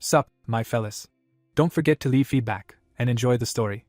Sup, my fellas. Don't forget to leave feedback, and enjoy the story.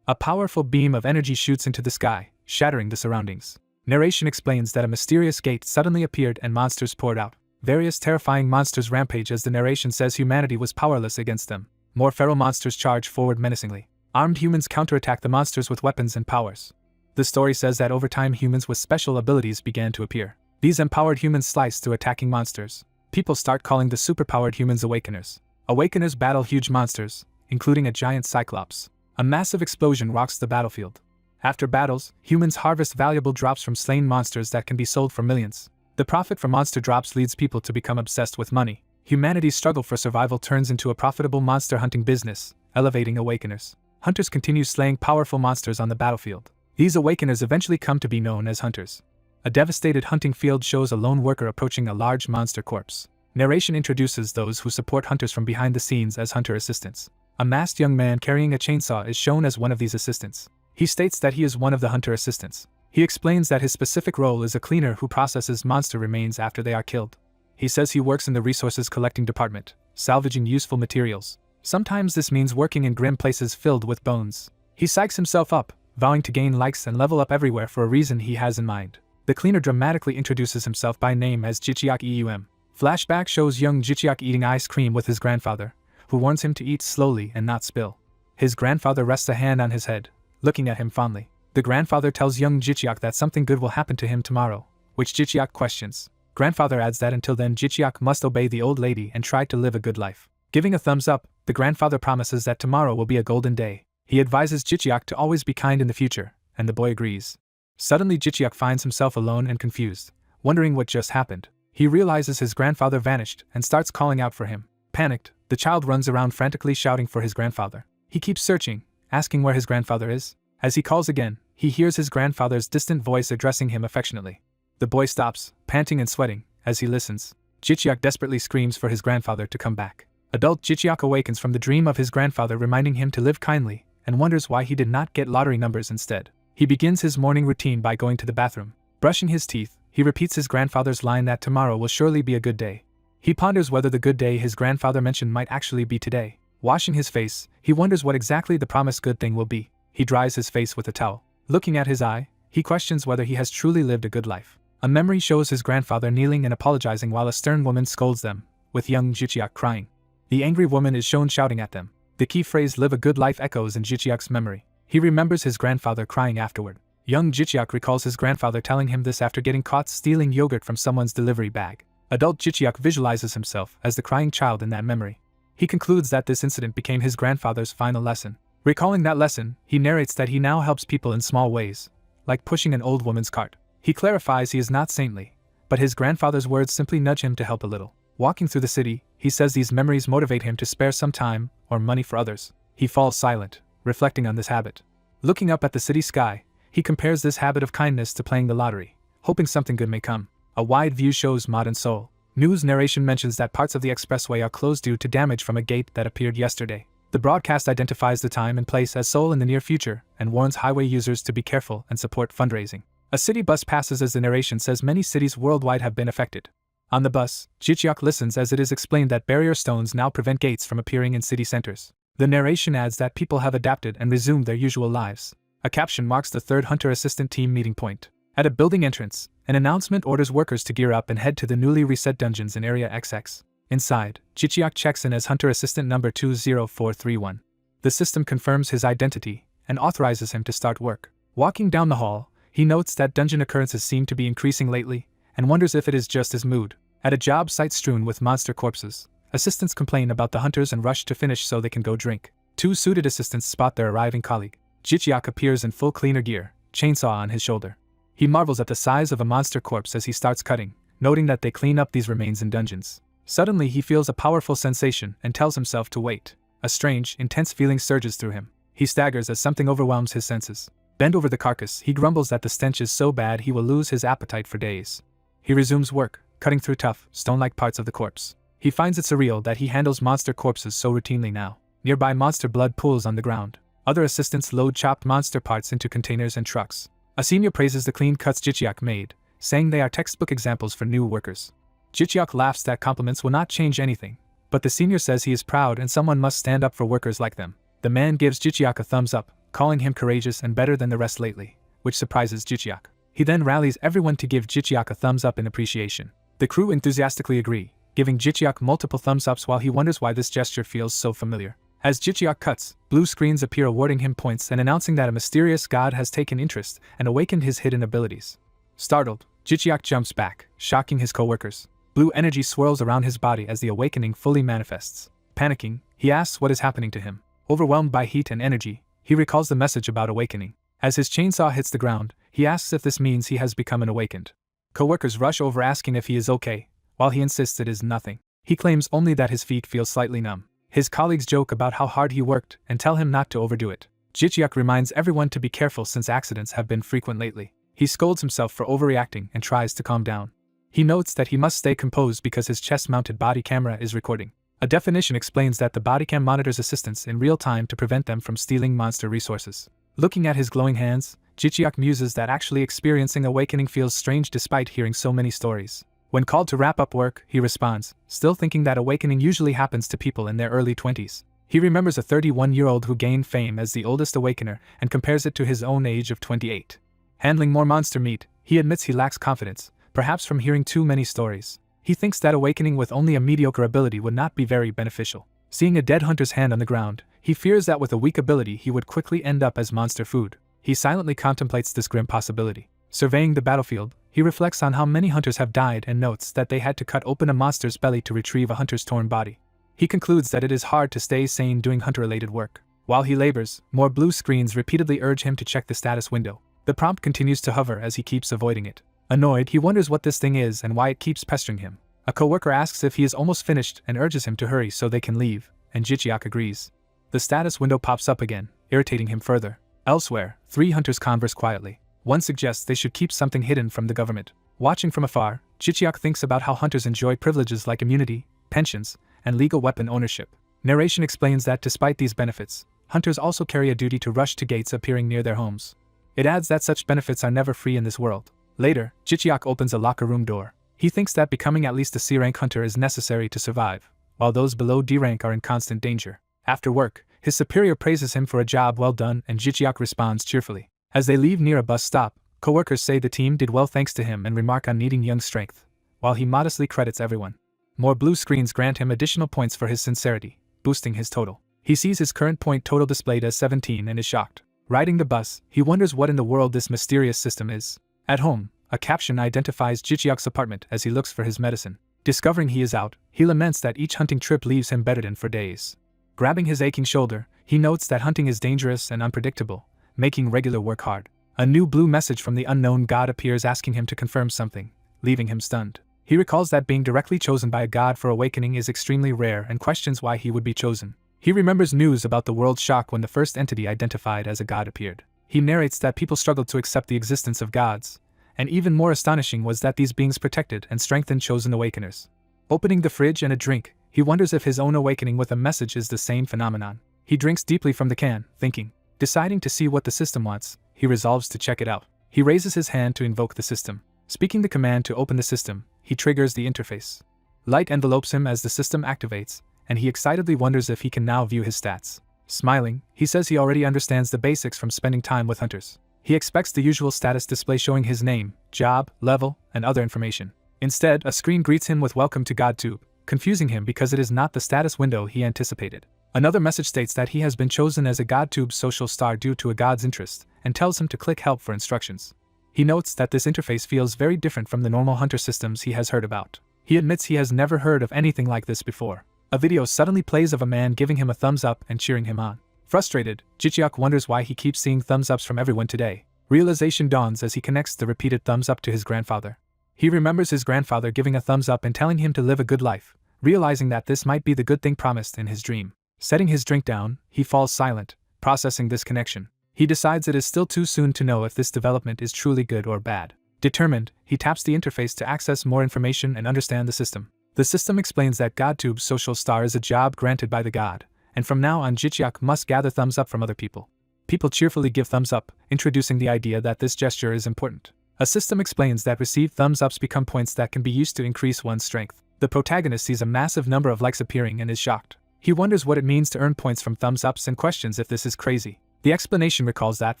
A powerful beam of energy shoots into the sky, shattering the surroundings. Narration explains that a mysterious gate suddenly appeared and monsters poured out. Various terrifying monsters rampage as the narration says humanity was powerless against them. More feral monsters charge forward menacingly. Armed humans counterattack the monsters with weapons and powers. The story says that over time humans with special abilities began to appear. These empowered humans slice through attacking monsters. People start calling the superpowered humans Awakeners. Awakeners battle huge monsters, including a giant cyclops. A massive explosion rocks the battlefield. After battles, humans harvest valuable drops from slain monsters that can be sold for millions. The profit from monster drops leads people to become obsessed with money. Humanity's struggle for survival turns into a profitable monster hunting business, elevating Awakeners. Hunters continue slaying powerful monsters on the battlefield. These Awakeners eventually come to be known as Hunters. A devastated hunting field shows a lone worker approaching a large monster corpse. Narration introduces those who support hunters from behind the scenes as hunter assistants. A masked young man carrying a chainsaw is shown as one of these assistants. He states that he is one of the hunter assistants. He explains that his specific role is a cleaner who processes monster remains after they are killed. He says he works in the resources collecting department, salvaging useful materials. Sometimes this means working in grim places filled with bones. He psychs himself up, vowing to gain likes and level up everywhere for a reason he has in mind. The cleaner dramatically introduces himself by name as Jichiak Eum. Flashback shows young Jichiak eating ice cream with his grandfather, who warns him to eat slowly and not spill. His grandfather rests a hand on his head, looking at him fondly. The grandfather tells young Jichiak that something good will happen to him tomorrow, which Jichiak questions. Grandfather adds that until then Jichiak must obey the old lady and try to live a good life. Giving a thumbs up, the grandfather promises that tomorrow will be a golden day. He advises Jichiak to always be kind in the future, and the boy agrees. Suddenly Jichiak finds himself alone and confused, wondering what just happened. He realizes his grandfather vanished and starts calling out for him. Panicked, the child runs around frantically shouting for his grandfather. He keeps searching, asking where his grandfather is. As he calls again, he hears his grandfather's distant voice addressing him affectionately. The boy stops, panting and sweating, as he listens. Jichiak desperately screams for his grandfather to come back. Adult Jichiak awakens from the dream of his grandfather reminding him to live kindly, and wonders why he did not get lottery numbers instead. He begins his morning routine by going to the bathroom. Brushing his teeth, he repeats his grandfather's line that tomorrow will surely be a good day. He ponders whether the good day his grandfather mentioned might actually be today. Washing his face, he wonders what exactly the promised good thing will be. He dries his face with a towel. Looking at his eye, he questions whether he has truly lived a good life. A memory shows his grandfather kneeling and apologizing while a stern woman scolds them, with young Jichiak crying. The angry woman is shown shouting at them. The key phrase "live a good life" echoes in Jichiak's memory. He remembers his grandfather crying afterward. Young Jichiak recalls his grandfather telling him this after getting caught stealing yogurt from someone's delivery bag. Adult Jichiak visualizes himself as the crying child in that memory. He concludes that this incident became his grandfather's final lesson. Recalling that lesson, he narrates that he now helps people in small ways, like pushing an old woman's cart. He clarifies he is not saintly, but his grandfather's words simply nudge him to help a little. Walking through the city, he says these memories motivate him to spare some time or money for others. He falls silent, reflecting on this habit. Looking up at the city sky, he compares this habit of kindness to playing the lottery, hoping something good may come. A wide view shows modern Seoul. News narration mentions that parts of the expressway are closed due to damage from a gate that appeared yesterday. The broadcast identifies the time and place as Seoul in the near future and warns highway users to be careful and support fundraising. A city bus passes as the narration says many cities worldwide have been affected. On the bus, Jichiak listens as it is explained that barrier stones now prevent gates from appearing in city centers. The narration adds that people have adapted and resumed their usual lives. A caption marks the third Hunter Assistant team meeting point. At a building entrance, an announcement orders workers to gear up and head to the newly reset dungeons in Area XX. Inside, Jichiak checks in as Hunter Assistant number 20431. The system confirms his identity and authorizes him to start work. Walking down the hall, he notes that dungeon occurrences seem to be increasing lately and wonders if it is just his mood. At a job site strewn with monster corpses, assistants complain about the hunters and rush to finish so they can go drink. Two suited assistants spot their arriving colleague. Jichiak appears in full cleaner gear, chainsaw on his shoulder. He marvels at the size of a monster corpse as he starts cutting, noting that they clean up these remains in dungeons. Suddenly he feels a powerful sensation and tells himself to wait. A strange, intense feeling surges through him. He staggers as something overwhelms his senses. Bent over the carcass, he grumbles that the stench is so bad he will lose his appetite for days. He resumes work, cutting through tough, stone-like parts of the corpse. He finds it surreal that he handles monster corpses so routinely now. Nearby monster blood pools on the ground. Other assistants load chopped monster parts into containers and trucks. A senior praises the clean cuts Jichiak made, saying they are textbook examples for new workers. Jichiak laughs that compliments will not change anything, but the senior says he is proud and someone must stand up for workers like them. The man gives Jichiak a thumbs up, calling him courageous and better than the rest lately, which surprises Jichiak. He then rallies everyone to give Jichiak a thumbs up in appreciation. The crew enthusiastically agree, giving Jichiak multiple thumbs ups while he wonders why this gesture feels so familiar. As Jichiak cuts, blue screens appear awarding him points and announcing that a mysterious god has taken interest and awakened his hidden abilities. Startled, Jichiak jumps back, shocking his co-workers. Blue energy swirls around his body as the awakening fully manifests. Panicking, he asks what is happening to him. Overwhelmed by heat and energy, he recalls the message about awakening. As his chainsaw hits the ground, he asks if this means he has become an awakened. Co-workers rush over asking if he is okay, while he insists it is nothing. He claims only that his feet feel slightly numb. His colleagues joke about how hard he worked and tell him not to overdo it. Jichiak reminds everyone to be careful since accidents have been frequent lately. He scolds himself for overreacting and tries to calm down. He notes that he must stay composed because his chest-mounted body camera is recording. A definition explains that the bodycam monitors assistants in real time to prevent them from stealing monster resources. Looking at his glowing hands, Jichiak muses that actually experiencing awakening feels strange despite hearing so many stories. When called to wrap up work, he responds, still thinking that awakening usually happens to people in their early 20s. He remembers a 31-year-old who gained fame as the oldest awakener and compares it to his own age of 28. Handling more monster meat, he admits he lacks confidence, perhaps from hearing too many stories. He thinks that awakening with only a mediocre ability would not be very beneficial. Seeing a dead hunter's hand on the ground, he fears that with a weak ability he would quickly end up as monster food. He silently contemplates this grim possibility. Surveying the battlefield, he reflects on how many hunters have died and notes that they had to cut open a monster's belly to retrieve a hunter's torn body. He concludes that it is hard to stay sane doing hunter-related work. While he labors, more blue screens repeatedly urge him to check the status window. The prompt continues to hover as he keeps avoiding it. Annoyed, he wonders what this thing is and why it keeps pestering him. A coworker asks if he is almost finished and urges him to hurry so they can leave, and Jichiak agrees. The status window pops up again, irritating him further. Elsewhere, 3 hunters converse quietly. One suggests they should keep something hidden from the government. Watching from afar, Jichiak thinks about how hunters enjoy privileges like immunity, pensions, and legal weapon ownership. Narration explains that despite these benefits, hunters also carry a duty to rush to gates appearing near their homes. It adds that such benefits are never free in this world. Later, Jichiak opens a locker room door. He thinks that becoming at least a C-rank hunter is necessary to survive, while those below D-rank are in constant danger. After work, his superior praises him for a job well done and Jichiak responds cheerfully. As they leave near a bus stop, coworkers say the team did well thanks to him and remark on needing young strength, while he modestly credits everyone. More blue screens grant him additional points for his sincerity, boosting his total. He sees his current point total displayed as 17 and is shocked. Riding the bus, he wonders what in the world this mysterious system is. At home, a caption identifies Jichiak's apartment as he looks for his medicine. Discovering he is out, he laments that each hunting trip leaves him bedridden for days. Grabbing his aching shoulder, he notes that hunting is dangerous and unpredictable, making regular work hard. A new blue message from the unknown god appears asking him to confirm something, leaving him stunned. He recalls that being directly chosen by a god for awakening is extremely rare and questions why he would be chosen. He remembers news about the world's shock when the first entity identified as a god appeared. He narrates that people struggled to accept the existence of gods, and even more astonishing was that these beings protected and strengthened chosen awakeners. Opening the fridge and a drink, he wonders if his own awakening with a message is the same phenomenon. He drinks deeply from the can, thinking. Deciding to see what the system wants, he resolves to check it out. He raises his hand to invoke the system. Speaking the command to open the system, he triggers the interface. Light envelopes him as the system activates, and he excitedly wonders if he can now view his stats. Smiling, he says he already understands the basics from spending time with hunters. He expects the usual status display showing his name, job, level, and other information. Instead, a screen greets him with "Welcome to GodTube," confusing him because it is not the status window he anticipated. Another message states that he has been chosen as a GodTube social star due to a god's interest, and tells him to click help for instructions. He notes that this interface feels very different from the normal hunter systems he has heard about. He admits he has never heard of anything like this before. A video suddenly plays of a man giving him a thumbs up and cheering him on. Frustrated, Jichiak wonders why he keeps seeing thumbs ups from everyone today. Realization dawns as he connects the repeated thumbs up to his grandfather. He remembers his grandfather giving a thumbs up and telling him to live a good life, realizing that this might be the good thing promised in his dream. Setting his drink down, he falls silent, processing this connection. He decides it is still too soon to know if this development is truly good or bad. Determined, he taps the interface to access more information and understand the system. The system explains that GodTube's social star is a job granted by the god, and from now on Jichiak must gather thumbs up from other people. People cheerfully give thumbs up, introducing the idea that this gesture is important. A system explains that received thumbs ups become points that can be used to increase one's strength. The protagonist sees a massive number of likes appearing and is shocked. He wonders what it means to earn points from thumbs ups and questions if this is crazy. The explanation recalls that,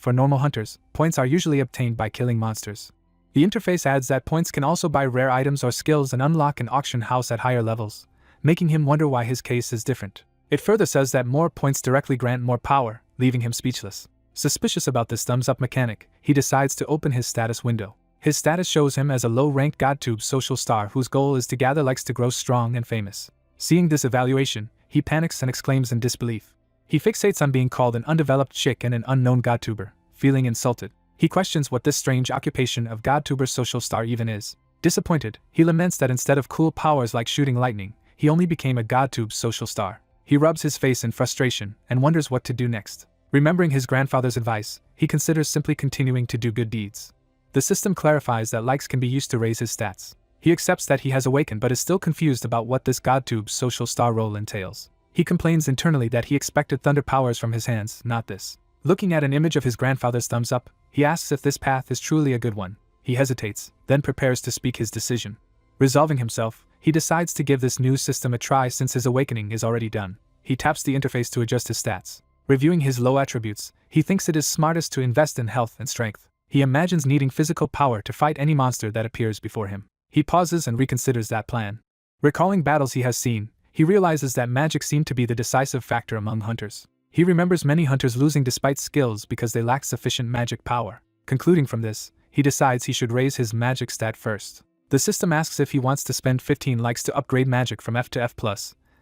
for normal hunters, points are usually obtained by killing monsters. The interface adds that points can also buy rare items or skills and unlock an auction house at higher levels, making him wonder why his case is different. It further says that more points directly grant more power, leaving him speechless. Suspicious about this thumbs up mechanic, he decides to open his status window. His status shows him as a low-ranked GodTube social star whose goal is to gather likes to grow strong and famous. Seeing this evaluation, he panics and exclaims in disbelief. He fixates on being called an undeveloped chick and an unknown GodTuber, feeling insulted. He questions what this strange occupation of GodTuber social star even is. Disappointed, he laments that instead of cool powers like shooting lightning, he only became a GodTube social star. He rubs his face in frustration and wonders what to do next. Remembering his grandfather's advice, he considers simply continuing to do good deeds. The system clarifies that likes can be used to raise his stats. He accepts that he has awakened but is still confused about what this GodTube social star role entails. He complains internally that he expected thunder powers from his hands, not this. Looking at an image of his grandfather's thumbs up, he asks if this path is truly a good one. He hesitates, then prepares to speak his decision. Resolving himself, he decides to give this new system a try since his awakening is already done. He taps the interface to adjust his stats. Reviewing his low attributes, he thinks it is smartest to invest in health and strength. He imagines needing physical power to fight any monster that appears before him. He pauses and reconsiders that plan. Recalling battles he has seen, he realizes that magic seemed to be the decisive factor among hunters. He remembers many hunters losing despite skills because they lacked sufficient magic power. Concluding from this, he decides he should raise his magic stat first. The system asks if he wants to spend 15 likes to upgrade magic from F to F+,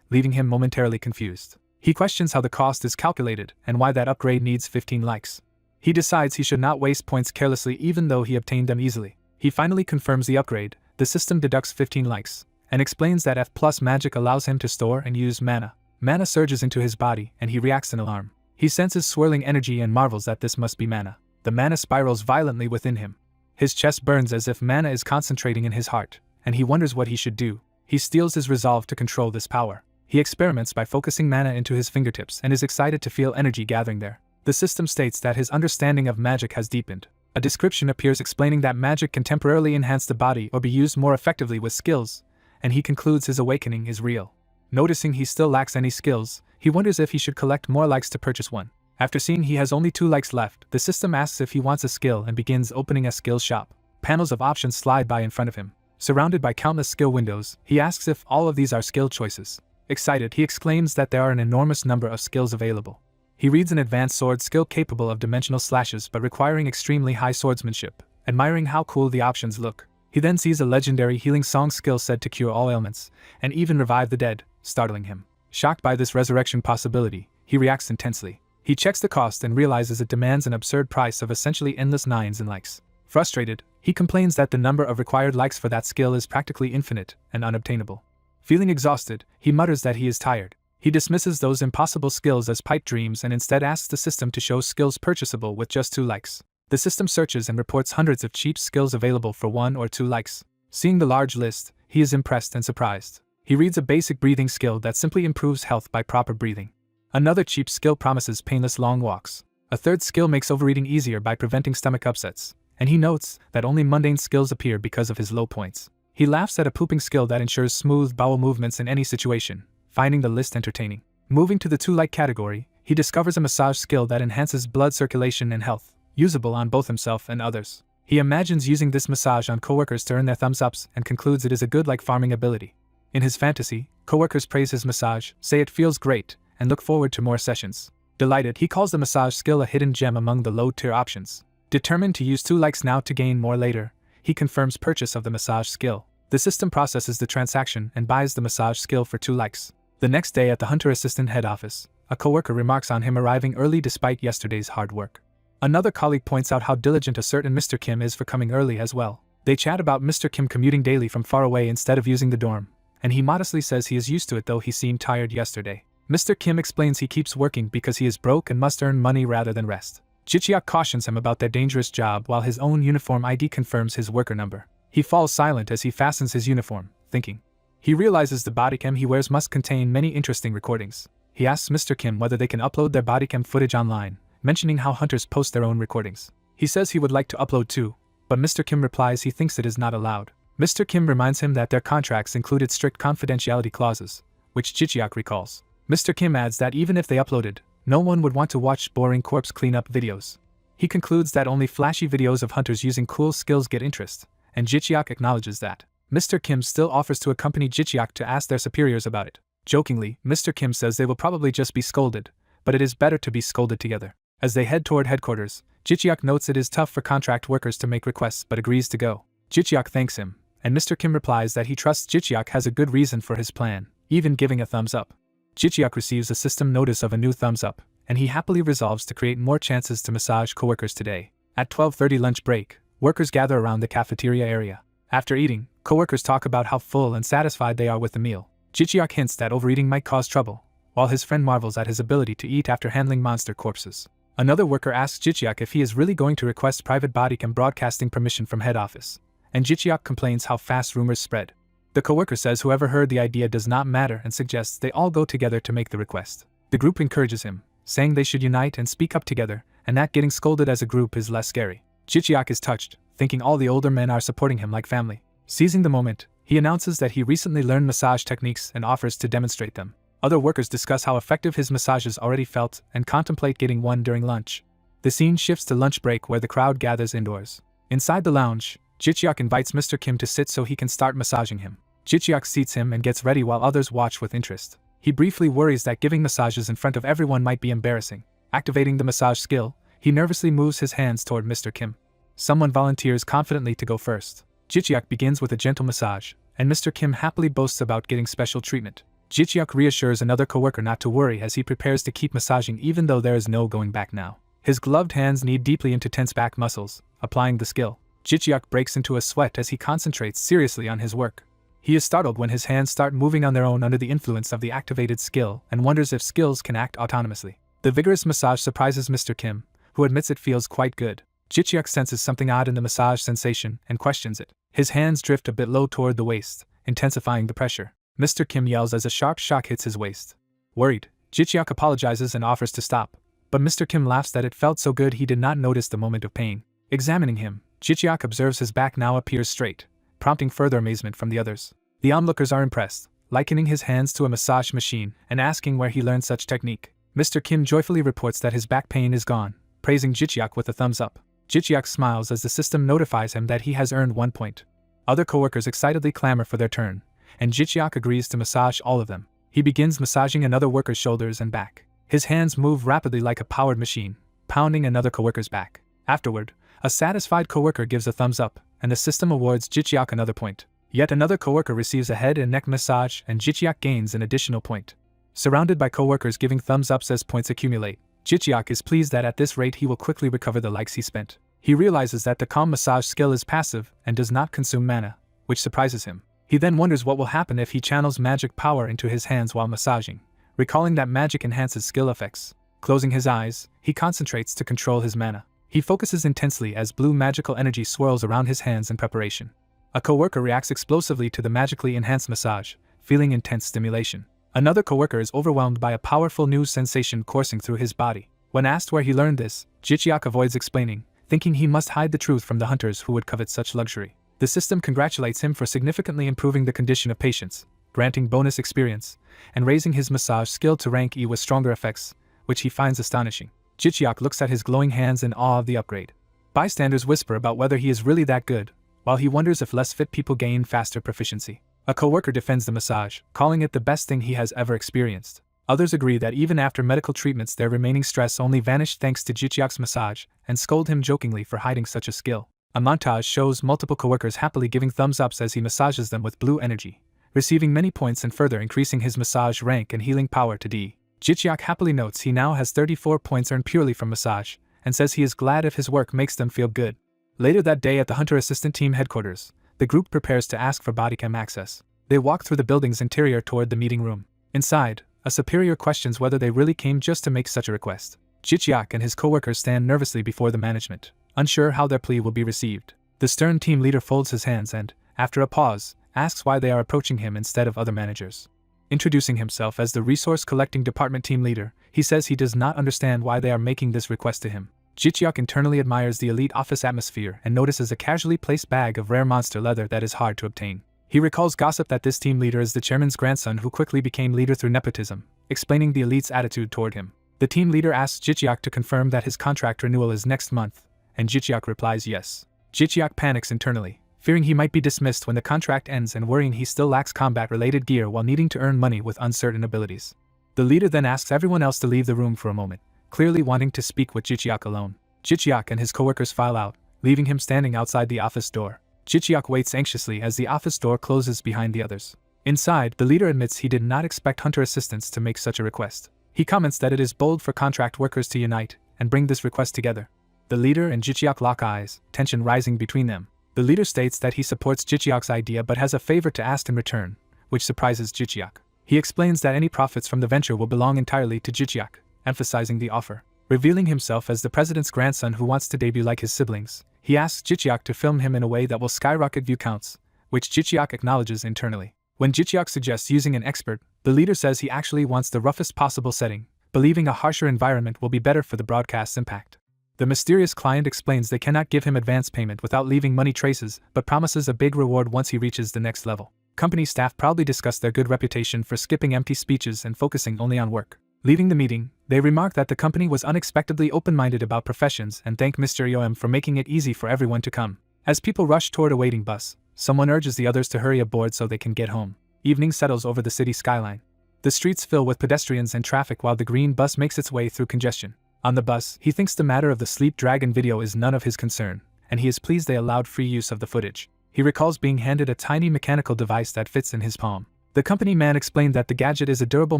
leaving him momentarily confused. He questions how the cost is calculated and why that upgrade needs 15 likes. He decides he should not waste points carelessly even though he obtained them easily. He finally confirms the upgrade. The system deducts 15 likes and explains that F+ magic allows him to store and use mana. Mana surges into his body and he reacts in alarm. He senses swirling energy and marvels that this must be mana. The mana spirals violently within him. His chest burns as if mana is concentrating in his heart, and he wonders what he should do. He steels his resolve to control this power. He experiments by focusing mana into his fingertips and is excited to feel energy gathering there. The system states that his understanding of magic has deepened. A description appears explaining that magic can temporarily enhance the body or be used more effectively with skills, and he concludes his awakening is real. Noticing he still lacks any skills, he wonders if he should collect more likes to purchase one. After seeing he has only 2 likes left, the system asks if he wants a skill and begins opening a skills shop. Panels of options slide by in front of him. Surrounded by countless skill windows, he asks if all of these are skill choices. Excited, he exclaims that there are an enormous number of skills available. He reads an advanced sword skill capable of dimensional slashes but requiring extremely high swordsmanship, admiring how cool the options look. He then sees a legendary healing song skill said to cure all ailments, and even revive the dead, startling him. Shocked by this resurrection possibility, he reacts intensely. He checks the cost and realizes it demands an absurd price of essentially endless nines in likes. Frustrated, he complains that the number of required likes for that skill is practically infinite and unobtainable. Feeling exhausted, he mutters that he is tired. He dismisses those impossible skills as pipe dreams and instead asks the system to show skills purchasable with just 2 likes. The system searches and reports hundreds of cheap skills available for 1 or 2 likes. Seeing the large list, he is impressed and surprised. He reads a basic breathing skill that simply improves health by proper breathing. Another cheap skill promises painless long walks. A third skill makes overeating easier by preventing stomach upsets, and he notes that only mundane skills appear because of his low points. He laughs at a pooping skill that ensures smooth bowel movements in any situation, finding the list entertaining. Moving to the 2-like category, he discovers a massage skill that enhances blood circulation and health, usable on both himself and others. He imagines using this massage on coworkers to earn their thumbs ups and concludes it is a good like farming ability. In his fantasy, coworkers praise his massage, say it feels great, and look forward to more sessions. Delighted, he calls the massage skill a hidden gem among the low-tier options. Determined to use 2 likes now to gain more later, he confirms purchase of the massage skill. The system processes the transaction and buys the massage skill for 2 likes. The next day at the Hunter Assistant head office, a coworker remarks on him arriving early despite yesterday's hard work. Another colleague points out how diligent a certain Mr. Kim is for coming early as well. They chat about Mr. Kim commuting daily from far away instead of using the dorm, and he modestly says he is used to it though he seemed tired yesterday. Mr. Kim explains he keeps working because he is broke and must earn money rather than rest. Jicheok cautions him about their dangerous job while his own uniform ID confirms his worker number. He falls silent as he fastens his uniform, thinking. He realizes the bodycam he wears must contain many interesting recordings. He asks Mr. Kim whether they can upload their bodycam footage online, mentioning how hunters post their own recordings. He says he would like to upload too, but Mr. Kim replies he thinks it is not allowed. Mr. Kim reminds him that their contracts included strict confidentiality clauses, which Jicheok recalls. Mr. Kim adds that even if they uploaded, no one would want to watch boring corpse cleanup videos. He concludes that only flashy videos of hunters using cool skills get interest, and Jicheok acknowledges that. Mr. Kim still offers to accompany Jicheok to ask their superiors about it. Jokingly, Mr. Kim says they will probably just be scolded, but it is better to be scolded together. As they head toward headquarters, Jicheok notes it is tough for contract workers to make requests but agrees to go. Jicheok thanks him, and Mr. Kim replies that he trusts Jicheok has a good reason for his plan, even giving a thumbs up. Jicheok receives a system notice of a new thumbs up, and he happily resolves to create more chances to massage coworkers today. At 12:30 lunch break, workers gather around the cafeteria area. After eating, coworkers talk about how full and satisfied they are with the meal. Jicheok hints that overeating might cause trouble, while his friend marvels at his ability to eat after handling monster corpses. Another worker asks Jicheok if he is really going to request private bodycam broadcasting permission from head office, and Jicheok complains how fast rumors spread. The coworker says whoever heard the idea does not matter and suggests they all go together to make the request. The group encourages him, saying they should unite and speak up together, and that getting scolded as a group is less scary. Jicheok is touched, thinking all the older men are supporting him like family. Seizing the moment, he announces that he recently learned massage techniques and offers to demonstrate them. Other workers discuss how effective his massages already felt and contemplate getting one during lunch. The scene shifts to lunch break where the crowd gathers indoors. Inside the lounge, Jicheok invites Mr. Kim to sit so he can start massaging him. Jicheok seats him and gets ready while others watch with interest. He briefly worries that giving massages in front of everyone might be embarrassing. Activating the massage skill, he nervously moves his hands toward Mr. Kim. Someone volunteers confidently to go first. Jicheok begins with a gentle massage, and Mr. Kim happily boasts about getting special treatment. Jicheok reassures another coworker not to worry as he prepares to keep massaging even though there is no going back now. His gloved hands knead deeply into tense back muscles, applying the skill. Jicheok breaks into a sweat as he concentrates seriously on his work. He is startled when his hands start moving on their own under the influence of the activated skill and wonders if skills can act autonomously. The vigorous massage surprises Mr. Kim, who admits it feels quite good. Jicheok senses something odd in the massage sensation and questions it. His hands drift a bit low toward the waist, intensifying the pressure. Mr. Kim yells as a sharp shock hits his waist. Worried, Jicheok apologizes and offers to stop, but Mr. Kim laughs that it felt so good he did not notice the moment of pain. Examining him, Jicheok observes his back now appears straight, prompting further amazement from the others. The onlookers are impressed, likening his hands to a massage machine and asking where he learned such technique. Mr. Kim joyfully reports that his back pain is gone, praising Jicheok with a thumbs up. Jicheok smiles as the system notifies him that he has earned 1 point. Other coworkers excitedly clamor for their turn, and Jicheok agrees to massage all of them. He begins massaging another worker's shoulders and back. His hands move rapidly like a powered machine, pounding another coworker's back. Afterward, a satisfied coworker gives a thumbs up, and the system awards Jicheok another point. Yet another coworker receives a head and neck massage, and Jicheok gains an additional point. Surrounded by coworkers giving thumbs ups as points accumulate, Jicheok is pleased that at this rate he will quickly recover the likes he spent. He realizes that the calm massage skill is passive and does not consume mana, which surprises him. He then wonders what will happen if he channels magic power into his hands while massaging, recalling that magic enhances skill effects. Closing his eyes, he concentrates to control his mana. He focuses intensely as blue magical energy swirls around his hands in preparation. A coworker reacts explosively to the magically enhanced massage, feeling intense stimulation. Another coworker is overwhelmed by a powerful new sensation coursing through his body. When asked where he learned this, Jicheok avoids explaining, thinking he must hide the truth from the hunters who would covet such luxury. The system congratulates him for significantly improving the condition of patients, granting bonus experience, and raising his massage skill to rank E with stronger effects, which he finds astonishing. Jicheok looks at his glowing hands in awe of the upgrade. Bystanders whisper about whether he is really that good, while he wonders if less fit people gain faster proficiency. A coworker defends the massage, calling it the best thing he has ever experienced. Others agree that even after medical treatments their remaining stress only vanished thanks to Jicheok's massage, and scold him jokingly for hiding such a skill. A montage shows multiple coworkers happily giving thumbs ups as he massages them with blue energy, receiving many points and further increasing his massage rank and healing power to D. Jicheok happily notes he now has 34 points earned purely from massage, and says he is glad if his work makes them feel good. Later that day at the Hunter Assistant Team headquarters, the group prepares to ask for bodycam access. They walk through the building's interior toward the meeting room. Inside, a superior questions whether they really came just to make such a request. Jicheok and his coworkers stand nervously before the management, unsure how their plea will be received. The stern team leader folds his hands and, after a pause, asks why they are approaching him instead of other managers. Introducing himself as the Resource Collecting Department team leader, he says he does not understand why they are making this request to him. Jicheok internally admires the elite office atmosphere and notices a casually placed bag of rare monster leather that is hard to obtain. He recalls gossip that this team leader is the chairman's grandson who quickly became leader through nepotism, explaining the elite's attitude toward him. The team leader asks Jicheok to confirm that his contract renewal is next month, and Jicheok replies yes. Jicheok panics internally, fearing he might be dismissed when the contract ends and worrying he still lacks combat-related gear while needing to earn money with uncertain abilities. The leader then asks everyone else to leave the room for a moment, clearly wanting to speak with Jicheok alone. Jicheok and his coworkers file out, leaving him standing outside the office door. Jicheok waits anxiously as the office door closes behind the others. Inside, the leader admits he did not expect Hunter assistants to make such a request. He comments that it is bold for contract workers to unite and bring this request together. The leader and Jicheok lock eyes, tension rising between them. The leader states that he supports Jicheok's idea but has a favor to ask in return, which surprises Jicheok. He explains that any profits from the venture will belong entirely to Jicheok, emphasizing the offer. Revealing himself as the president's grandson who wants to debut like his siblings, he asks Jicheok to film him in a way that will skyrocket view counts, which Jicheok acknowledges internally. When Jicheok suggests using an expert, the leader says he actually wants the roughest possible setting, believing a harsher environment will be better for the broadcast's impact. The mysterious client explains they cannot give him advance payment without leaving money traces, but promises a big reward once he reaches the next level. Company staff proudly discuss their good reputation for skipping empty speeches and focusing only on work. Leaving the meeting, they remark that the company was unexpectedly open-minded about professions and thank Mr. Yoem for making it easy for everyone to come. As people rush toward a waiting bus, someone urges the others to hurry aboard so they can get home. Evening settles over the city skyline. The streets fill with pedestrians and traffic while the green bus makes its way through congestion. On the bus, he thinks the matter of the Sleep Dragon video is none of his concern, and he is pleased they allowed free use of the footage. He recalls being handed a tiny mechanical device that fits in his palm. The company man explained that the gadget is a durable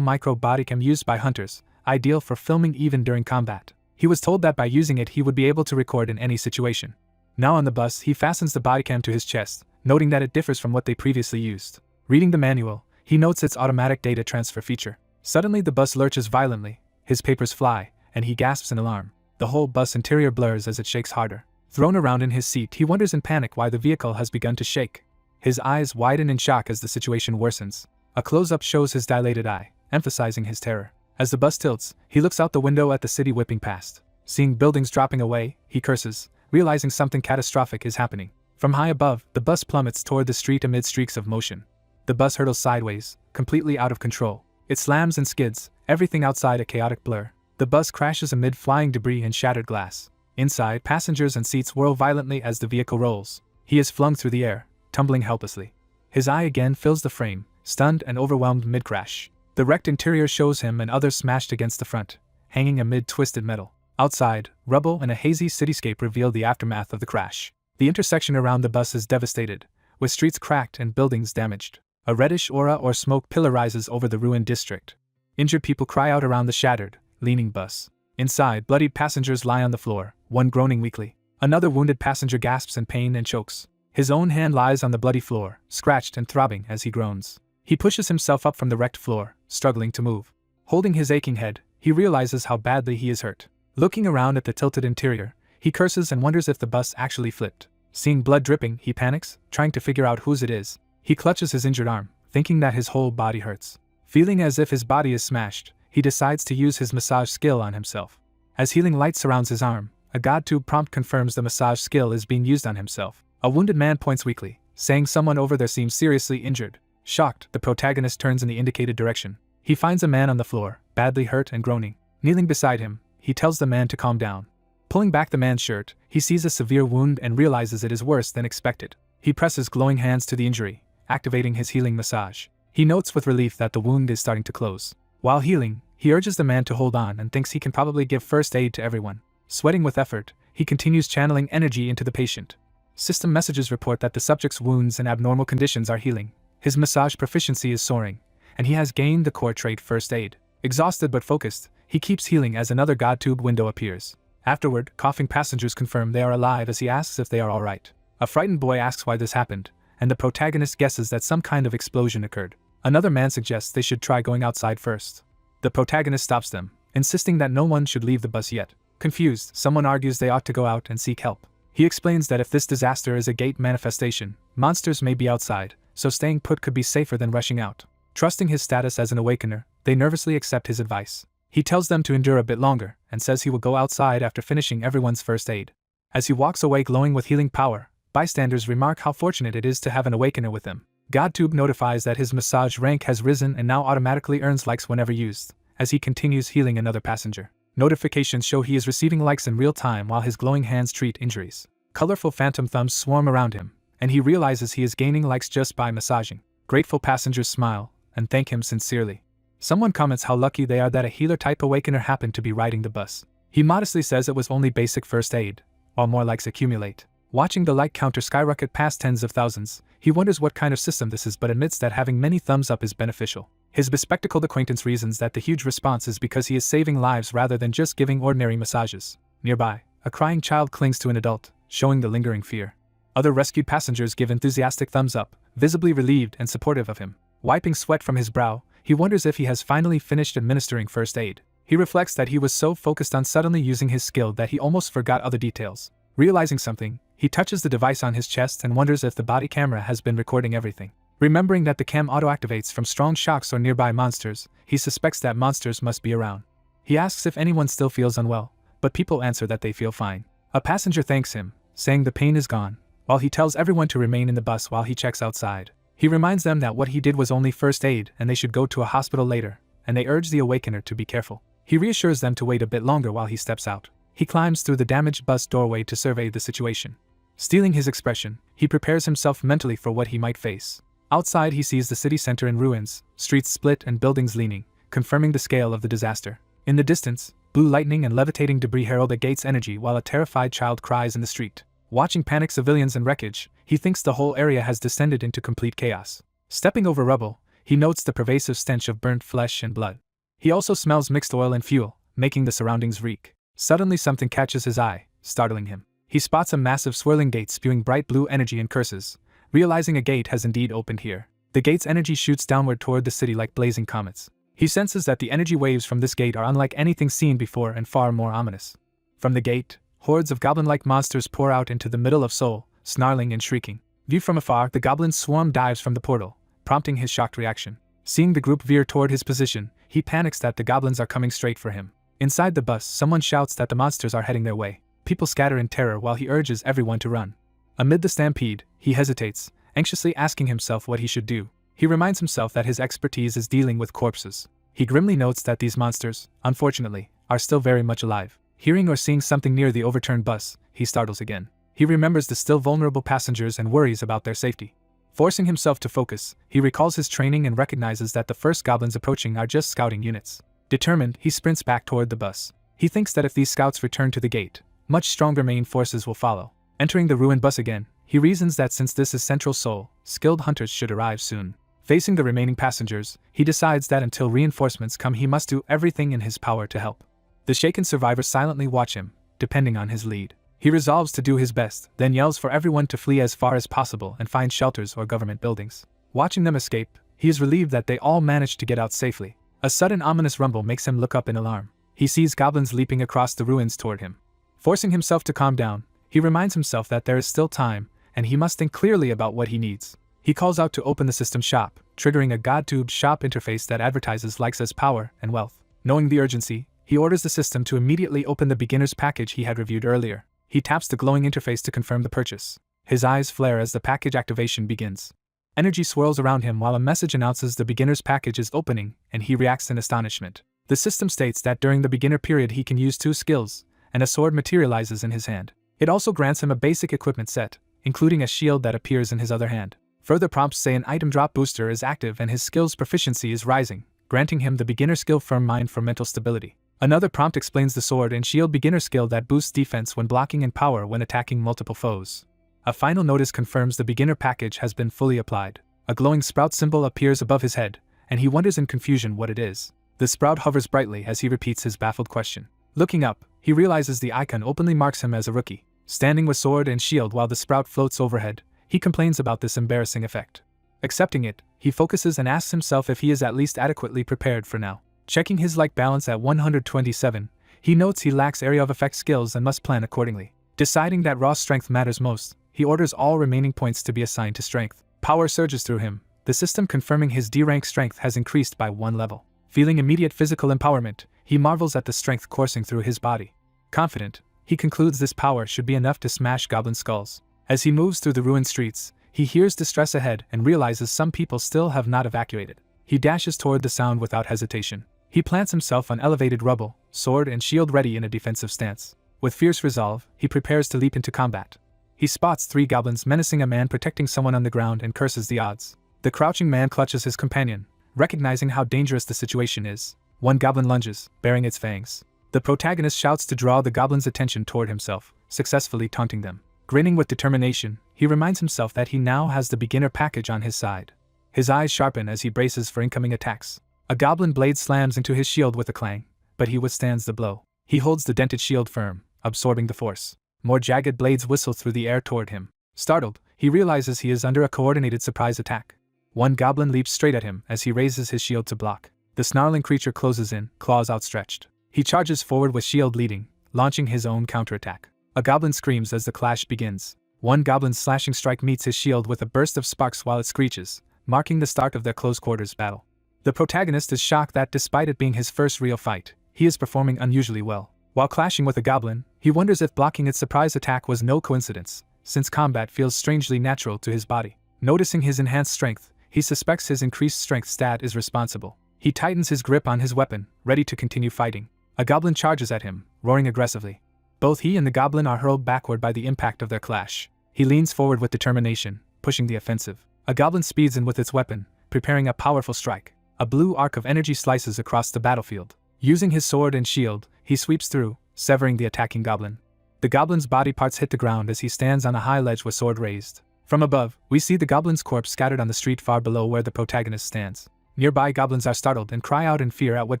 micro bodycam used by hunters, ideal for filming even during combat. He was told that by using it he would be able to record in any situation. Now on the bus, he fastens the bodycam to his chest, noting that it differs from what they previously used. Reading the manual, he notes its automatic data transfer feature. Suddenly the bus lurches violently, his papers fly, and he gasps in alarm. The whole bus interior blurs as it shakes harder. Thrown around in his seat, he wonders in panic why the vehicle has begun to shake. His eyes widen in shock as the situation worsens. A close-up shows his dilated eye, emphasizing his terror. As the bus tilts, he looks out the window at the city whipping past. Seeing buildings dropping away, he curses, realizing something catastrophic is happening. From high above, the bus plummets toward the street amid streaks of motion. The bus hurtles sideways, completely out of control. It slams and skids, everything outside a chaotic blur. The bus crashes amid flying debris and shattered glass. Inside, passengers and seats whirl violently as the vehicle rolls. He is flung through the air, tumbling helplessly. His eye again fills the frame, stunned and overwhelmed mid-crash. The wrecked interior shows him and others smashed against the front, hanging amid twisted metal. Outside, rubble and a hazy cityscape reveal the aftermath of the crash. The intersection around the bus is devastated, with streets cracked and buildings damaged. A reddish aura or smoke pillar rises over the ruined district. Injured people cry out around the shattered, leaning bus. Inside, bloodied passengers lie on the floor, one groaning weakly. Another wounded passenger gasps in pain and chokes. His own hand lies on the bloody floor, scratched and throbbing as he groans. He pushes himself up from the wrecked floor, struggling to move. Holding his aching head, he realizes how badly he is hurt. Looking around at the tilted interior, he curses and wonders if the bus actually flipped. Seeing blood dripping, he panics, trying to figure out whose it is. He clutches his injured arm, thinking that his whole body hurts. Feeling as if his body is smashed, he decides to use his massage skill on himself. As healing light surrounds his arm, a god tube prompt confirms the massage skill is being used on himself. A wounded man points weakly, saying someone over there seems seriously injured. Shocked, the protagonist turns in the indicated direction. He finds a man on the floor, badly hurt and groaning. Kneeling beside him, he tells the man to calm down. Pulling back the man's shirt, he sees a severe wound and realizes it is worse than expected. He presses glowing hands to the injury, activating his healing massage. He notes with relief that the wound is starting to close. While healing, he urges the man to hold on and thinks he can probably give first aid to everyone. Sweating with effort, he continues channeling energy into the patient. System messages report that the subject's wounds and abnormal conditions are healing. His massage proficiency is soaring, and he has gained the core trait first aid. Exhausted but focused, he keeps healing as another god tube window appears. Afterward, coughing passengers confirm they are alive as he asks if they are alright. A frightened boy asks why this happened, and the protagonist guesses that some kind of explosion occurred. Another man suggests they should try going outside first. The protagonist stops them, insisting that no one should leave the bus yet. Confused, someone argues they ought to go out and seek help. He explains that if this disaster is a gate manifestation, monsters may be outside, so staying put could be safer than rushing out. Trusting his status as an awakener, they nervously accept his advice. He tells them to endure a bit longer, and says he will go outside after finishing everyone's first aid. As he walks away glowing with healing power, bystanders remark how fortunate it is to have an awakener with him. GodTube notifies that his massage rank has risen and now automatically earns likes whenever used, as he continues healing another passenger. Notifications show he is receiving likes in real time while his glowing hands treat injuries. Colorful phantom thumbs swarm around him, and he realizes he is gaining likes just by massaging. Grateful passengers smile and thank him sincerely. Someone comments how lucky they are that a healer-type awakener happened to be riding the bus. He modestly says it was only basic first aid, while more likes accumulate. Watching the like counter skyrocket past tens of thousands, he wonders what kind of system this is but admits that having many thumbs up is beneficial. His bespectacled acquaintance reasons that the huge response is because he is saving lives rather than just giving ordinary massages. Nearby, a crying child clings to an adult, showing the lingering fear. Other rescued passengers give enthusiastic thumbs up, visibly relieved and supportive of him. Wiping sweat from his brow, he wonders if he has finally finished administering first aid. He reflects that he was so focused on suddenly using his skill that he almost forgot other details. Realizing something, he touches the device on his chest and wonders if the body camera has been recording everything. Remembering that the cam auto-activates from strong shocks or nearby monsters, he suspects that monsters must be around. He asks if anyone still feels unwell, but people answer that they feel fine. A passenger thanks him, saying the pain is gone, while he tells everyone to remain in the bus while he checks outside. He reminds them that what he did was only first aid and they should go to a hospital later, and they urge the awakener to be careful. He reassures them to wait a bit longer while he steps out. He climbs through the damaged bus doorway to survey the situation. Stealing his expression, he prepares himself mentally for what he might face. Outside he sees the city center in ruins, streets split and buildings leaning, confirming the scale of the disaster. In the distance, blue lightning and levitating debris herald a gate's energy while a terrified child cries in the street. Watching panicked civilians and wreckage, he thinks the whole area has descended into complete chaos. Stepping over rubble, he notes the pervasive stench of burnt flesh and blood. He also smells mixed oil and fuel, making the surroundings reek. Suddenly something catches his eye, startling him. He spots a massive swirling gate spewing bright blue energy and curses. Realizing a gate has indeed opened here, the gate's energy shoots downward toward the city like blazing comets. He senses that the energy waves from this gate are unlike anything seen before and far more ominous. From the gate, hordes of goblin-like monsters pour out into the middle of Seoul, snarling and shrieking. Viewed from afar, the goblin swarm dives from the portal, prompting his shocked reaction. Seeing the group veer toward his position, he panics that the goblins are coming straight for him. Inside the bus, someone shouts that the monsters are heading their way. People scatter in terror while he urges everyone to run. Amid the stampede, he hesitates, anxiously asking himself what he should do. He reminds himself that his expertise is dealing with corpses. He grimly notes that these monsters, unfortunately, are still very much alive. Hearing or seeing something near the overturned bus, he startles again. He remembers the still vulnerable passengers and worries about their safety. Forcing himself to focus, he recalls his training and recognizes that the first goblins approaching are just scouting units. Determined, he sprints back toward the bus. He thinks that if these scouts return to the gate, much stronger main forces will follow. Entering the ruined bus again, he reasons that since this is Central Seoul, skilled hunters should arrive soon. Facing the remaining passengers, he decides that until reinforcements come he must do everything in his power to help. The shaken survivors silently watch him, depending on his lead. He resolves to do his best, then yells for everyone to flee as far as possible and find shelters or government buildings. Watching them escape, he is relieved that they all managed to get out safely. A sudden ominous rumble makes him look up in alarm. He sees goblins leaping across the ruins toward him. Forcing himself to calm down, he reminds himself that there is still time, and he must think clearly about what he needs. He calls out to open the system shop, triggering a GodTube shop interface that advertises likes as power and wealth. Knowing the urgency, he orders the system to immediately open the beginner's package he had reviewed earlier. He taps the glowing interface to confirm the purchase. His eyes flare as the package activation begins. Energy swirls around him while a message announces the beginner's package is opening, and he reacts in astonishment. The system states that during the beginner period he can use 2 skills, and a sword materializes in his hand. It also grants him a basic equipment set, including a shield that appears in his other hand. Further prompts say an item drop booster is active and his skills proficiency is rising, granting him the beginner skill Firm Mind for mental stability. Another prompt explains the sword and shield beginner skill that boosts defense when blocking and power when attacking multiple foes. A final notice confirms the beginner package has been fully applied. A glowing sprout symbol appears above his head, and he wonders in confusion what it is. The sprout hovers brightly as he repeats his baffled question. Looking up, he realizes the icon openly marks him as a rookie. Standing with sword and shield while the sprout floats overhead, he complains about this embarrassing effect. Accepting it, he focuses and asks himself if he is at least adequately prepared for now. Checking his like balance at 127, he notes he lacks area of effect skills and must plan accordingly. Deciding that raw strength matters most, he orders all remaining points to be assigned to strength. Power surges through him, the system confirming his D rank strength has increased by 1 level. Feeling immediate physical empowerment, he marvels at the strength coursing through his body. Confident, he concludes this power should be enough to smash goblin skulls. As he moves through the ruined streets, he hears distress ahead and realizes some people still have not evacuated. He dashes toward the sound without hesitation. He plants himself on elevated rubble, sword and shield ready in a defensive stance. With fierce resolve, he prepares to leap into combat. He spots 3 goblins menacing a man protecting someone on the ground and curses the odds. The crouching man clutches his companion, recognizing how dangerous the situation is. One goblin lunges, baring its fangs. The protagonist shouts to draw the goblin's attention toward himself, successfully taunting them. Grinning with determination, he reminds himself that he now has the beginner package on his side. His eyes sharpen as he braces for incoming attacks. A goblin blade slams into his shield with a clang, but he withstands the blow. He holds the dented shield firm, absorbing the force. More jagged blades whistle through the air toward him. Startled, he realizes he is under a coordinated surprise attack. One goblin leaps straight at him as he raises his shield to block. The snarling creature closes in, claws outstretched. He charges forward with shield leading, launching his own counterattack. A goblin screams as the clash begins. One goblin's slashing strike meets his shield with a burst of sparks while it screeches, marking the start of their close-quarters battle. The protagonist is shocked that despite it being his first real fight, he is performing unusually well. While clashing with a goblin, he wonders if blocking its surprise attack was no coincidence, since combat feels strangely natural to his body. Noticing his enhanced strength, he suspects his increased strength stat is responsible. He tightens his grip on his weapon, ready to continue fighting. A goblin charges at him, roaring aggressively. Both he and the goblin are hurled backward by the impact of their clash. He leans forward with determination, pushing the offensive. A goblin speeds in with its weapon, preparing a powerful strike. A blue arc of energy slices across the battlefield. Using his sword and shield, he sweeps through, severing the attacking goblin. The goblin's body parts hit the ground as he stands on a high ledge with sword raised. From above, we see the goblin's corpse scattered on the street far below where the protagonist stands. Nearby goblins are startled and cry out in fear at what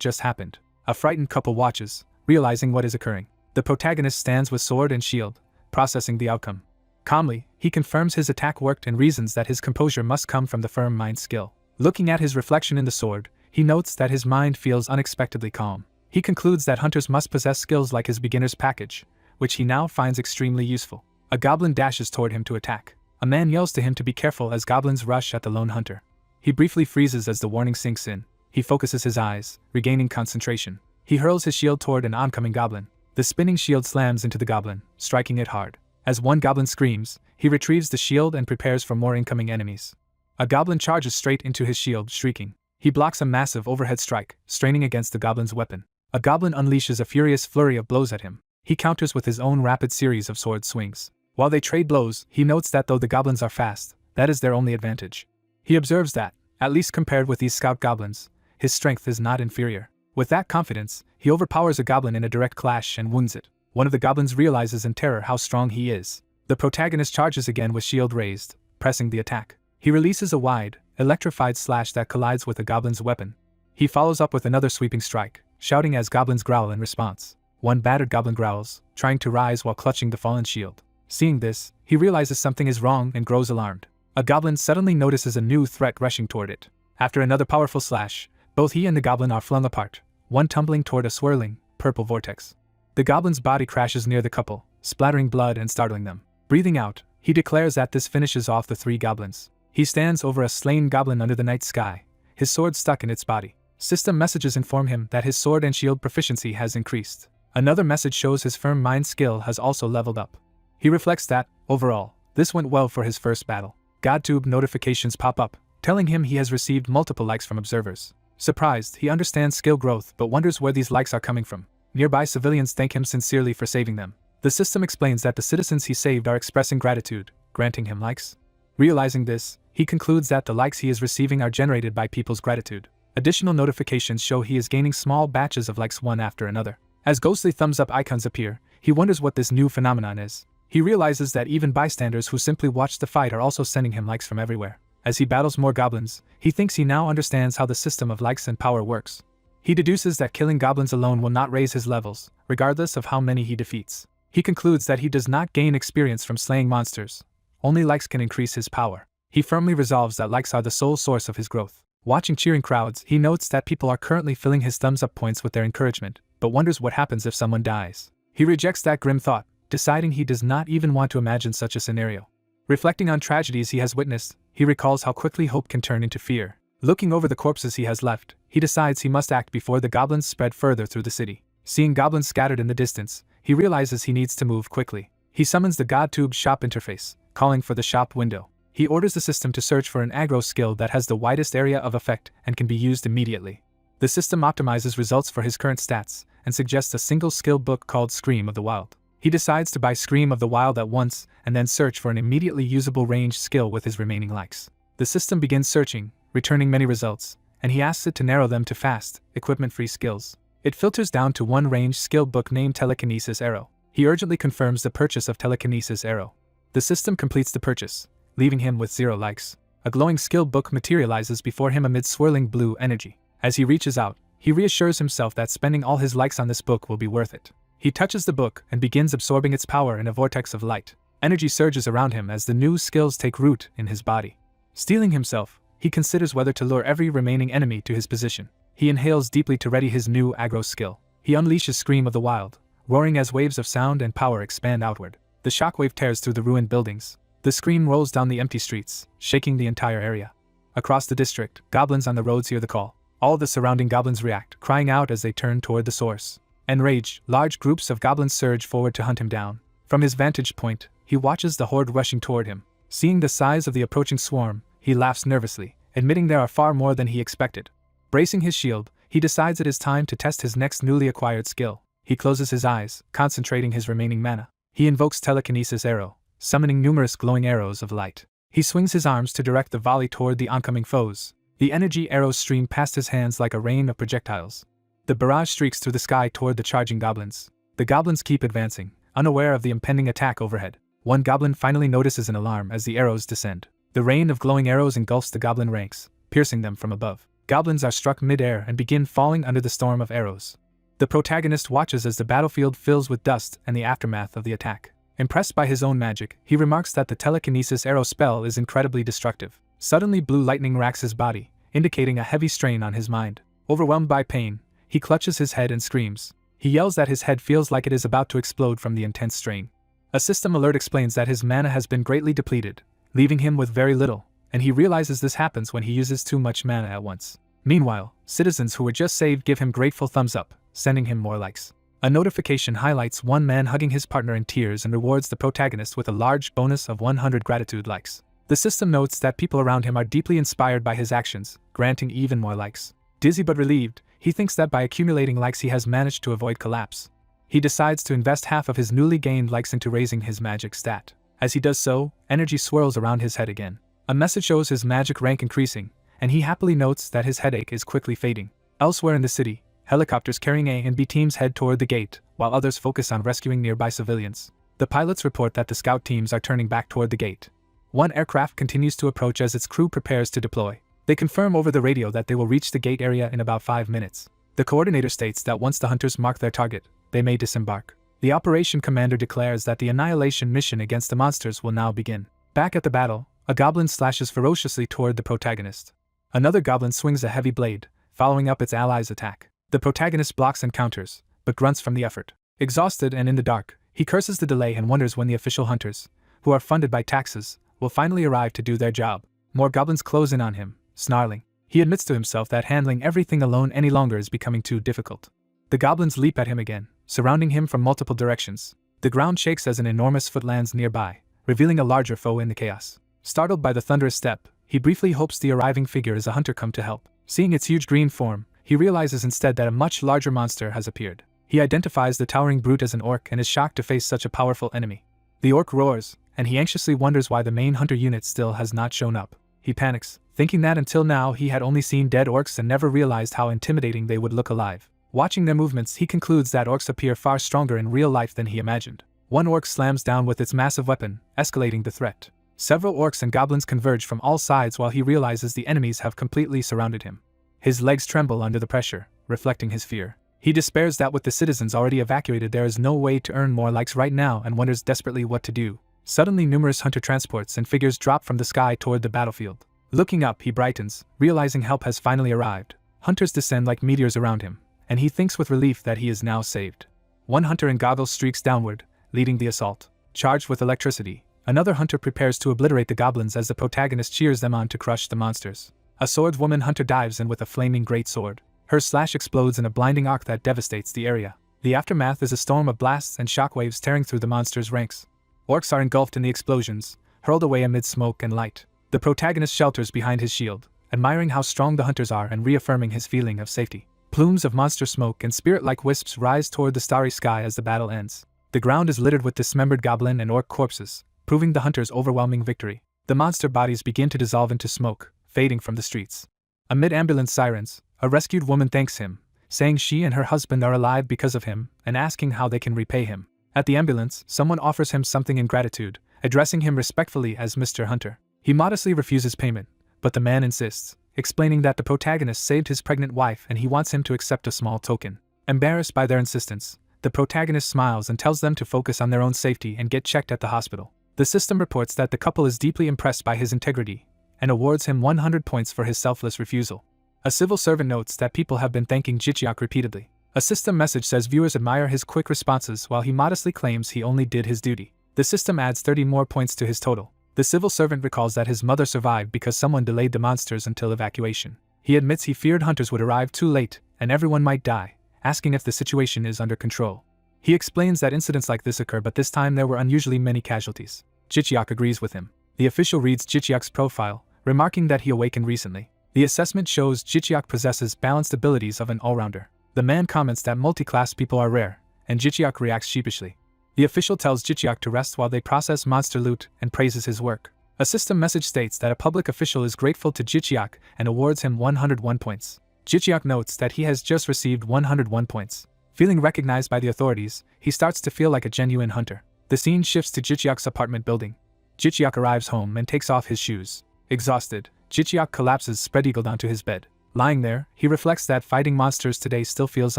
just happened. A frightened couple watches, realizing what is occurring. The protagonist stands with sword and shield, processing the outcome. Calmly, he confirms his attack worked and reasons that his composure must come from the firm mind skill. Looking at his reflection in the sword, he notes that his mind feels unexpectedly calm. He concludes that hunters must possess skills like his beginner's package, which he now finds extremely useful. A goblin dashes toward him to attack. A man yells to him to be careful as goblins rush at the lone hunter. He briefly freezes as the warning sinks in. He focuses his eyes, regaining concentration. He hurls his shield toward an oncoming goblin. The spinning shield slams into the goblin, striking it hard. As one goblin screams, he retrieves the shield and prepares for more incoming enemies. A goblin charges straight into his shield, shrieking. He blocks a massive overhead strike, straining against the goblin's weapon. A goblin unleashes a furious flurry of blows at him. He counters with his own rapid series of sword swings. While they trade blows, he notes that though the goblins are fast, that is their only advantage. He observes that, at least compared with these scout goblins, his strength is not inferior. With that confidence, he overpowers a goblin in a direct clash and wounds it. One of the goblins realizes in terror how strong he is. The protagonist charges again with shield raised, pressing the attack. He releases a wide, electrified slash that collides with the goblin's weapon. He follows up with another sweeping strike, shouting as goblins growl in response. One battered goblin growls, trying to rise while clutching the fallen shield. Seeing this, he realizes something is wrong and grows alarmed. A goblin suddenly notices a new threat rushing toward it. After another powerful slash, both he and the goblin are flung apart, one tumbling toward a swirling, purple vortex. The goblin's body crashes near the couple, splattering blood and startling them. Breathing out, he declares that this finishes off the 3 goblins. He stands over a slain goblin under the night sky, his sword stuck in its body. System messages inform him that his sword and shield proficiency has increased. Another message shows his firm mind skill has also leveled up. He reflects that, overall, this went well for his first battle. GodTube notifications pop up, telling him he has received multiple likes from observers. Surprised, he understands skill growth but wonders where these likes are coming from. Nearby civilians thank him sincerely for saving them. The system explains that the citizens he saved are expressing gratitude, granting him likes. Realizing this, he concludes that the likes he is receiving are generated by people's gratitude. Additional notifications show he is gaining small batches of likes one after another. As ghostly thumbs-up icons appear, he wonders what this new phenomenon is. He realizes that even bystanders who simply watch the fight are also sending him likes from everywhere. As he battles more goblins, he thinks he now understands how the system of likes and power works. He deduces that killing goblins alone will not raise his levels, regardless of how many he defeats. He concludes that he does not gain experience from slaying monsters. Only likes can increase his power. He firmly resolves that likes are the sole source of his growth. Watching cheering crowds, he notes that people are currently filling his thumbs-up points with their encouragement, but wonders what happens if someone dies. He rejects that grim thought, deciding he does not even want to imagine such a scenario. Reflecting on tragedies he has witnessed, he recalls how quickly hope can turn into fear. Looking over the corpses he has left, he decides he must act before the goblins spread further through the city. Seeing goblins scattered in the distance, he realizes he needs to move quickly. He summons the GodTube shop interface, calling for the shop window. He orders the system to search for an aggro skill that has the widest area of effect and can be used immediately. The system optimizes results for his current stats and suggests a single skill book called Scream of the Wild. He decides to buy Scream of the Wild at once and then search for an immediately usable ranged skill with his remaining likes. The system begins searching, returning many results, and he asks it to narrow them to fast, equipment-free skills. It filters down to one ranged skill book named Telekinesis Arrow. He urgently confirms the purchase of Telekinesis Arrow. The system completes the purchase, leaving him with 0 likes. A glowing skill book materializes before him amid swirling blue energy. As he reaches out, he reassures himself that spending all his likes on this book will be worth it. He touches the book and begins absorbing its power in a vortex of light. Energy surges around him as the new skills take root in his body. Steeling himself, he considers whether to lure every remaining enemy to his position. He inhales deeply to ready his new aggro skill. He unleashes Scream of the Wild, roaring as waves of sound and power expand outward. The shockwave tears through the ruined buildings. The scream rolls down the empty streets, shaking the entire area. Across the district, goblins on the roads hear the call. All the surrounding goblins react, crying out as they turn toward the source. Enraged, large groups of goblins surge forward to hunt him down. From his vantage point, he watches the horde rushing toward him. Seeing the size of the approaching swarm, he laughs nervously, admitting there are far more than he expected. Bracing his shield, he decides it is time to test his next newly acquired skill. He closes his eyes, concentrating his remaining mana. He invokes Telekinesis Arrow, summoning numerous glowing arrows of light. He swings his arms to direct the volley toward the oncoming foes. The energy arrows stream past his hands like a rain of projectiles. The barrage streaks through the sky toward the charging goblins. The goblins keep advancing, unaware of the impending attack overhead. One goblin finally notices an alarm as the arrows descend. The rain of glowing arrows engulfs the goblin ranks, piercing them from above. Goblins are struck mid-air and begin falling under the storm of arrows. The protagonist watches as the battlefield fills with dust and the aftermath of the attack. Impressed by his own magic, he remarks that the Telekinesis Arrow spell is incredibly destructive. Suddenly blue lightning racks his body, indicating a heavy strain on his mind. Overwhelmed by pain, he clutches his head and screams. He yells that his head feels like it is about to explode from the intense strain. A system alert explains that his mana has been greatly depleted, leaving him with very little, and he realizes this happens when he uses too much mana at once. Meanwhile, citizens who were just saved give him grateful thumbs up, sending him more likes. A notification highlights one man hugging his partner in tears and rewards the protagonist with a large bonus of 100 gratitude likes. The system notes that people around him are deeply inspired by his actions, granting even more likes. Dizzy but relieved, he thinks that by accumulating likes he has managed to avoid collapse. He decides to invest half of his newly gained likes into raising his magic stat. As he does so, energy swirls around his head again. A message shows his magic rank increasing, and he happily notes that his headache is quickly fading. Elsewhere in the city, helicopters carrying A and B teams head toward the gate, while others focus on rescuing nearby civilians. The pilots report that the scout teams are turning back toward the gate. One aircraft continues to approach as its crew prepares to deploy. They confirm over the radio that they will reach the gate area in about 5 minutes. The coordinator states that once the hunters mark their target, they may disembark. The operation commander declares that the annihilation mission against the monsters will now begin. Back at the battle, a goblin slashes ferociously toward the protagonist. Another goblin swings a heavy blade, following up its ally's attack. The protagonist blocks and counters, but grunts from the effort. Exhausted and in the dark, he curses the delay and wonders when the official hunters, who are funded by taxes, will finally arrive to do their job. More goblins close in on him, snarling. He admits to himself that handling everything alone any longer is becoming too difficult. The goblins leap at him again, surrounding him from multiple directions. The ground shakes as an enormous foot lands nearby, revealing a larger foe in the chaos. Startled by the thunderous step, he briefly hopes the arriving figure is a hunter come to help. Seeing its huge green form, he realizes instead that a much larger monster has appeared. He identifies the towering brute as an orc and is shocked to face such a powerful enemy. The orc roars, and he anxiously wonders why the main hunter unit still has not shown up. He panics, thinking that until now he had only seen dead orcs and never realized how intimidating they would look alive. Watching their movements, he concludes that orcs appear far stronger in real life than he imagined. One orc slams down with its massive weapon, escalating the threat. Several orcs and goblins converge from all sides while he realizes the enemies have completely surrounded him. His legs tremble under the pressure, reflecting his fear. He despairs that with the citizens already evacuated there is no way to earn more likes right now and wonders desperately what to do. Suddenly numerous hunter transports and figures drop from the sky toward the battlefield. Looking up, he brightens, realizing help has finally arrived. Hunters descend like meteors around him, and he thinks with relief that he is now saved. One hunter in goggles streaks downward, leading the assault. Charged with electricity, another hunter prepares to obliterate the goblins as the protagonist cheers them on to crush the monsters. A swordswoman hunter dives in with a flaming greatsword. Her slash explodes in a blinding arc that devastates the area. The aftermath is a storm of blasts and shockwaves tearing through the monster's ranks. Orcs are engulfed in the explosions, hurled away amid smoke and light. The protagonist shelters behind his shield, admiring how strong the hunters are and reaffirming his feeling of safety. Plumes of monster smoke and spirit-like wisps rise toward the starry sky as the battle ends. The ground is littered with dismembered goblin and orc corpses, proving the hunters' overwhelming victory. The monster bodies begin to dissolve into smoke, fading from the streets. Amid ambulance sirens, a rescued woman thanks him, saying she and her husband are alive because of him, and asking how they can repay him. At the ambulance, someone offers him something in gratitude, addressing him respectfully as Mr. Hunter. He modestly refuses payment, but the man insists, explaining that the protagonist saved his pregnant wife and he wants him to accept a small token. Embarrassed by their insistence, the protagonist smiles and tells them to focus on their own safety and get checked at the hospital. The system reports that the couple is deeply impressed by his integrity and awards him 100 points for his selfless refusal. A civil servant notes that people have been thanking Jichiak repeatedly. A system message says viewers admire his quick responses while he modestly claims he only did his duty. The system adds 30 more points to his total. The civil servant recalls that his mother survived because someone delayed the monsters until evacuation. He admits he feared hunters would arrive too late and everyone might die, asking if the situation is under control. He explains that incidents like this occur, but this time there were unusually many casualties. Jichiak agrees with him. The official reads Jichiak's profile, remarking that he awakened recently. The assessment shows Jichiak possesses balanced abilities of an all-rounder. The man comments that multi-class people are rare, and Jichiak reacts sheepishly. The official tells Jichiak to rest while they process monster loot and praises his work. A system message states that a public official is grateful to Jichiak and awards him 101 points. Jichiak notes that he has just received 101 points. Feeling recognized by the authorities, he starts to feel like a genuine hunter. The scene shifts to Jichiak's apartment building. Jichiak arrives home and takes off his shoes. Exhausted, Jichiak collapses spread-eagled onto his bed. Lying there, he reflects that fighting monsters today still feels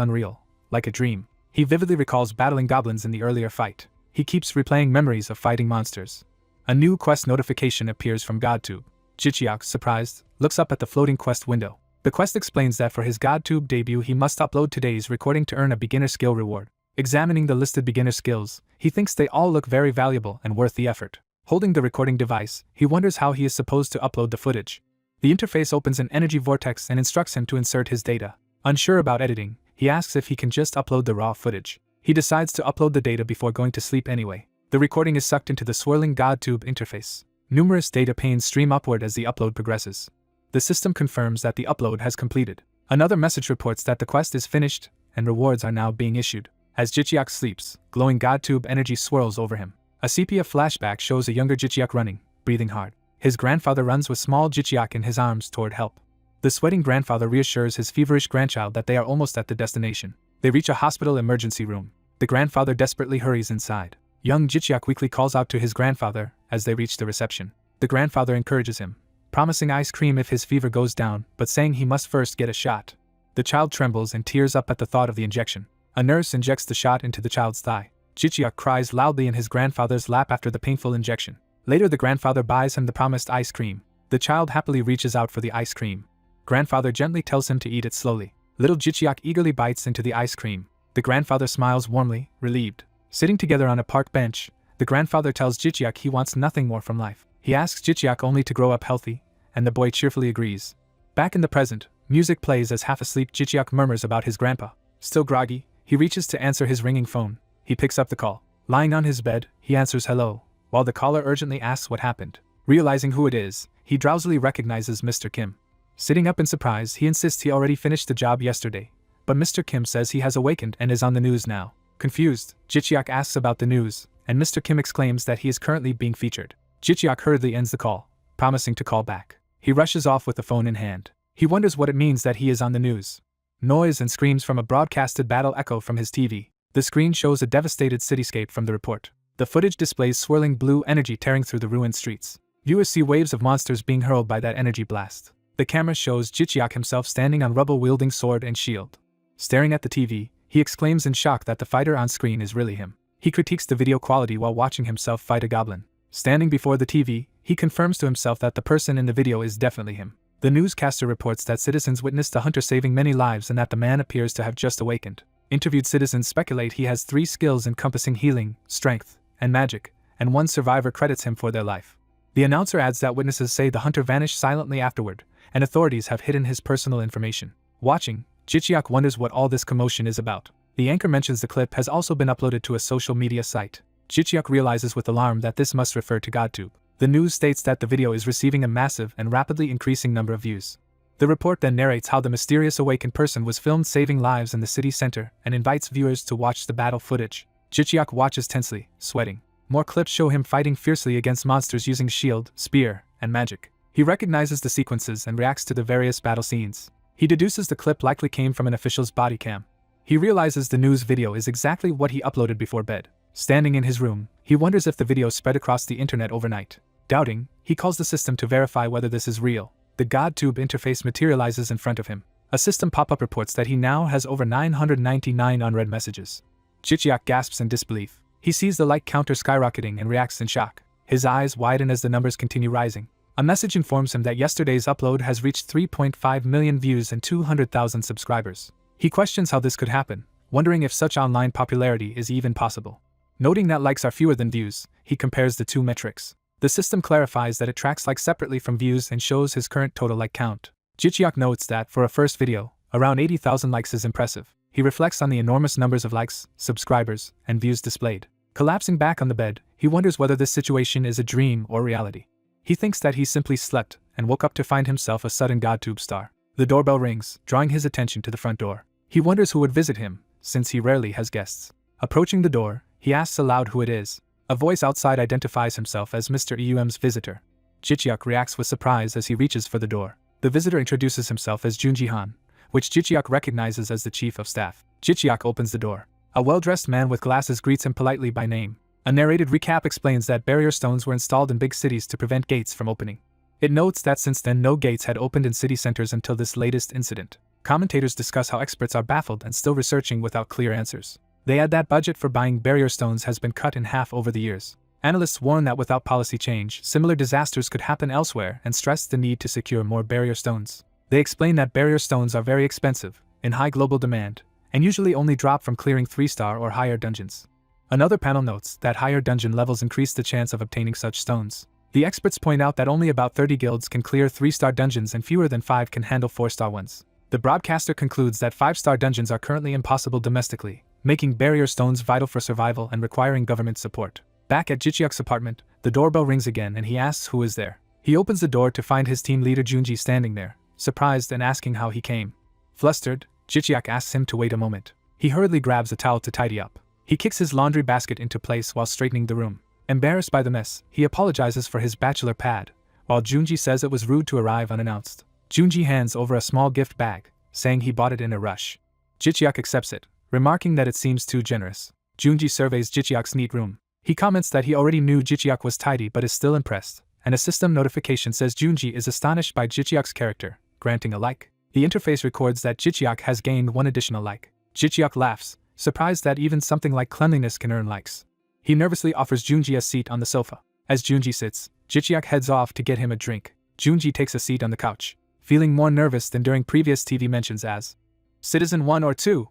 unreal, like a dream. He vividly recalls battling goblins in the earlier fight. He keeps replaying memories of fighting monsters. A new quest notification appears from GodTube. Jichiak, surprised, looks up at the floating quest window. The quest explains that for his GodTube debut he must upload today's recording to earn a beginner skill reward. Examining the listed beginner skills, he thinks they all look very valuable and worth the effort. Holding the recording device, he wonders how he is supposed to upload the footage. The interface opens an energy vortex and instructs him to insert his data. Unsure about editing, he asks if he can just upload the raw footage. He decides to upload the data before going to sleep anyway. The recording is sucked into the swirling GodTube interface. Numerous data panes stream upward as the upload progresses. The system confirms that the upload has completed. Another message reports that the quest is finished and rewards are now being issued. As Jichiak sleeps, glowing GodTube energy swirls over him. A sepia flashback shows a younger Jichiak running, breathing hard. His grandfather runs with small Jichiak in his arms toward help. The sweating grandfather reassures his feverish grandchild that they are almost at the destination. They reach a hospital emergency room. The grandfather desperately hurries inside. Young Jichiak weakly calls out to his grandfather as they reach the reception. The grandfather encourages him, promising ice cream if his fever goes down, but saying he must first get a shot. The child trembles and tears up at the thought of the injection. A nurse injects the shot into the child's thigh. Jichiak cries loudly in his grandfather's lap after the painful injection. Later the grandfather buys him the promised ice cream. The child happily reaches out for the ice cream. Grandfather gently tells him to eat it slowly. Little Jichiak eagerly bites into the ice cream. The grandfather smiles warmly, relieved. Sitting together on a park bench, the grandfather tells Jichiak he wants nothing more from life. He asks Jichiak only to grow up healthy, and the boy cheerfully agrees. Back in the present, music plays as half-asleep Jichiak murmurs about his grandpa. Still groggy, he reaches to answer his ringing phone. He picks up the call. Lying on his bed, he answers hello, while the caller urgently asks what happened. Realizing who it is, he drowsily recognizes Mr. Kim. Sitting up in surprise, he insists he already finished the job yesterday, but Mr. Kim says he has awakened and is on the news now. Confused, Jichiak asks about the news, and Mr. Kim exclaims that he is currently being featured. Jichiak hurriedly ends the call, promising to call back. He rushes off with the phone in hand. He wonders what it means that he is on the news. Noise and screams from a broadcasted battle echo from his TV. The screen shows a devastated cityscape from the report. The footage displays swirling blue energy tearing through the ruined streets. Viewers see waves of monsters being hurled by that energy blast. The camera shows Jichiak himself standing on rubble wielding sword and shield. Staring at the TV, he exclaims in shock that the fighter on screen is really him. He critiques the video quality while watching himself fight a goblin. Standing before the TV, he confirms to himself that the person in the video is definitely him. The newscaster reports that citizens witnessed a hunter saving many lives and that the man appears to have just awakened. Interviewed citizens speculate he has 3 skills encompassing healing, strength, and magic, and one survivor credits him for their life. The announcer adds that witnesses say the hunter vanished silently afterward, and authorities have hidden his personal information. Watching, Jichiak wonders what all this commotion is about. The anchor mentions the clip has also been uploaded to a social media site. Jichiak realizes with alarm that this must refer to GodTube. The news states that the video is receiving a massive and rapidly increasing number of views. The report then narrates how the mysterious awakened person was filmed saving lives in the city center and invites viewers to watch the battle footage. Jichiak watches tensely, sweating. More clips show him fighting fiercely against monsters using shield, spear, and magic. He recognizes the sequences and reacts to the various battle scenes. He deduces the clip likely came from an official's body cam. He realizes the news video is exactly what he uploaded before bed. Standing in his room, he wonders if the video spread across the internet overnight. Doubting, he calls the system to verify whether this is real. The GodTube interface materializes in front of him. A system pop-up reports that he now has over 999 unread messages. Jichiak gasps in disbelief. He sees the like counter skyrocketing and reacts in shock. His eyes widen as the numbers continue rising. A message informs him that yesterday's upload has reached 3.5 million views and 200,000 subscribers. He questions how this could happen, wondering if such online popularity is even possible. Noting that likes are fewer than views, he compares the two metrics. The system clarifies that it tracks likes separately from views and shows his current total like count. Jichiak notes that, for a first video, around 80,000 likes is impressive. He reflects on the enormous numbers of likes, subscribers, and views displayed. Collapsing back on the bed, he wonders whether this situation is a dream or reality. He thinks that he simply slept and woke up to find himself a sudden GodTube star. The doorbell rings, drawing his attention to the front door. He wonders who would visit him, since he rarely has guests. Approaching the door, he asks aloud who it is. A voice outside identifies himself as Mr. Eum's visitor. Jichiak reacts with surprise as he reaches for the door. The visitor introduces himself as Junji Han, which Jichiak recognizes as the chief of staff. Jichiak opens the door. A well-dressed man with glasses greets him politely by name. A narrated recap explains that barrier stones were installed in big cities to prevent gates from opening. It notes that since then no gates had opened in city centers until this latest incident. Commentators discuss how experts are baffled and still researching without clear answers. They add that budget for buying barrier stones has been cut in half over the years. Analysts warn that without policy change, similar disasters could happen elsewhere and stress the need to secure more barrier stones. They explain that barrier stones are very expensive, in high global demand, and usually only drop from clearing 3-star or higher dungeons. Another panel notes that higher dungeon levels increase the chance of obtaining such stones. The experts point out that only about 30 guilds can clear 3-star dungeons and fewer than 5 can handle 4-star ones. The broadcaster concludes that 5-star dungeons are currently impossible domestically, making barrier stones vital for survival and requiring government support. Back at Jichiak's apartment, the doorbell rings again and he asks who is there. He opens the door to find his team leader Junji standing there, surprised and asking how he came. Flustered, Jichiak asks him to wait a moment. He hurriedly grabs a towel to tidy up. He kicks his laundry basket into place while straightening the room. Embarrassed by the mess, he apologizes for his bachelor pad, while Junji says it was rude to arrive unannounced. Junji hands over a small gift bag, saying he bought it in a rush. Jichiak accepts it, remarking that it seems too generous. Junji surveys Jichiak's neat room. He comments that he already knew Jichiak was tidy but is still impressed, and a system notification says Junji is astonished by Jichiak's character, granting a like. The interface records that Jichiak has gained 1 additional like. Jichiak laughs, surprised that even something like cleanliness can earn likes. He nervously offers Junji a seat on the sofa. As Junji sits, Jichiak heads off to get him a drink. Junji takes a seat on the couch, feeling more nervous than during previous TV mentions as Citizen 1 or 2.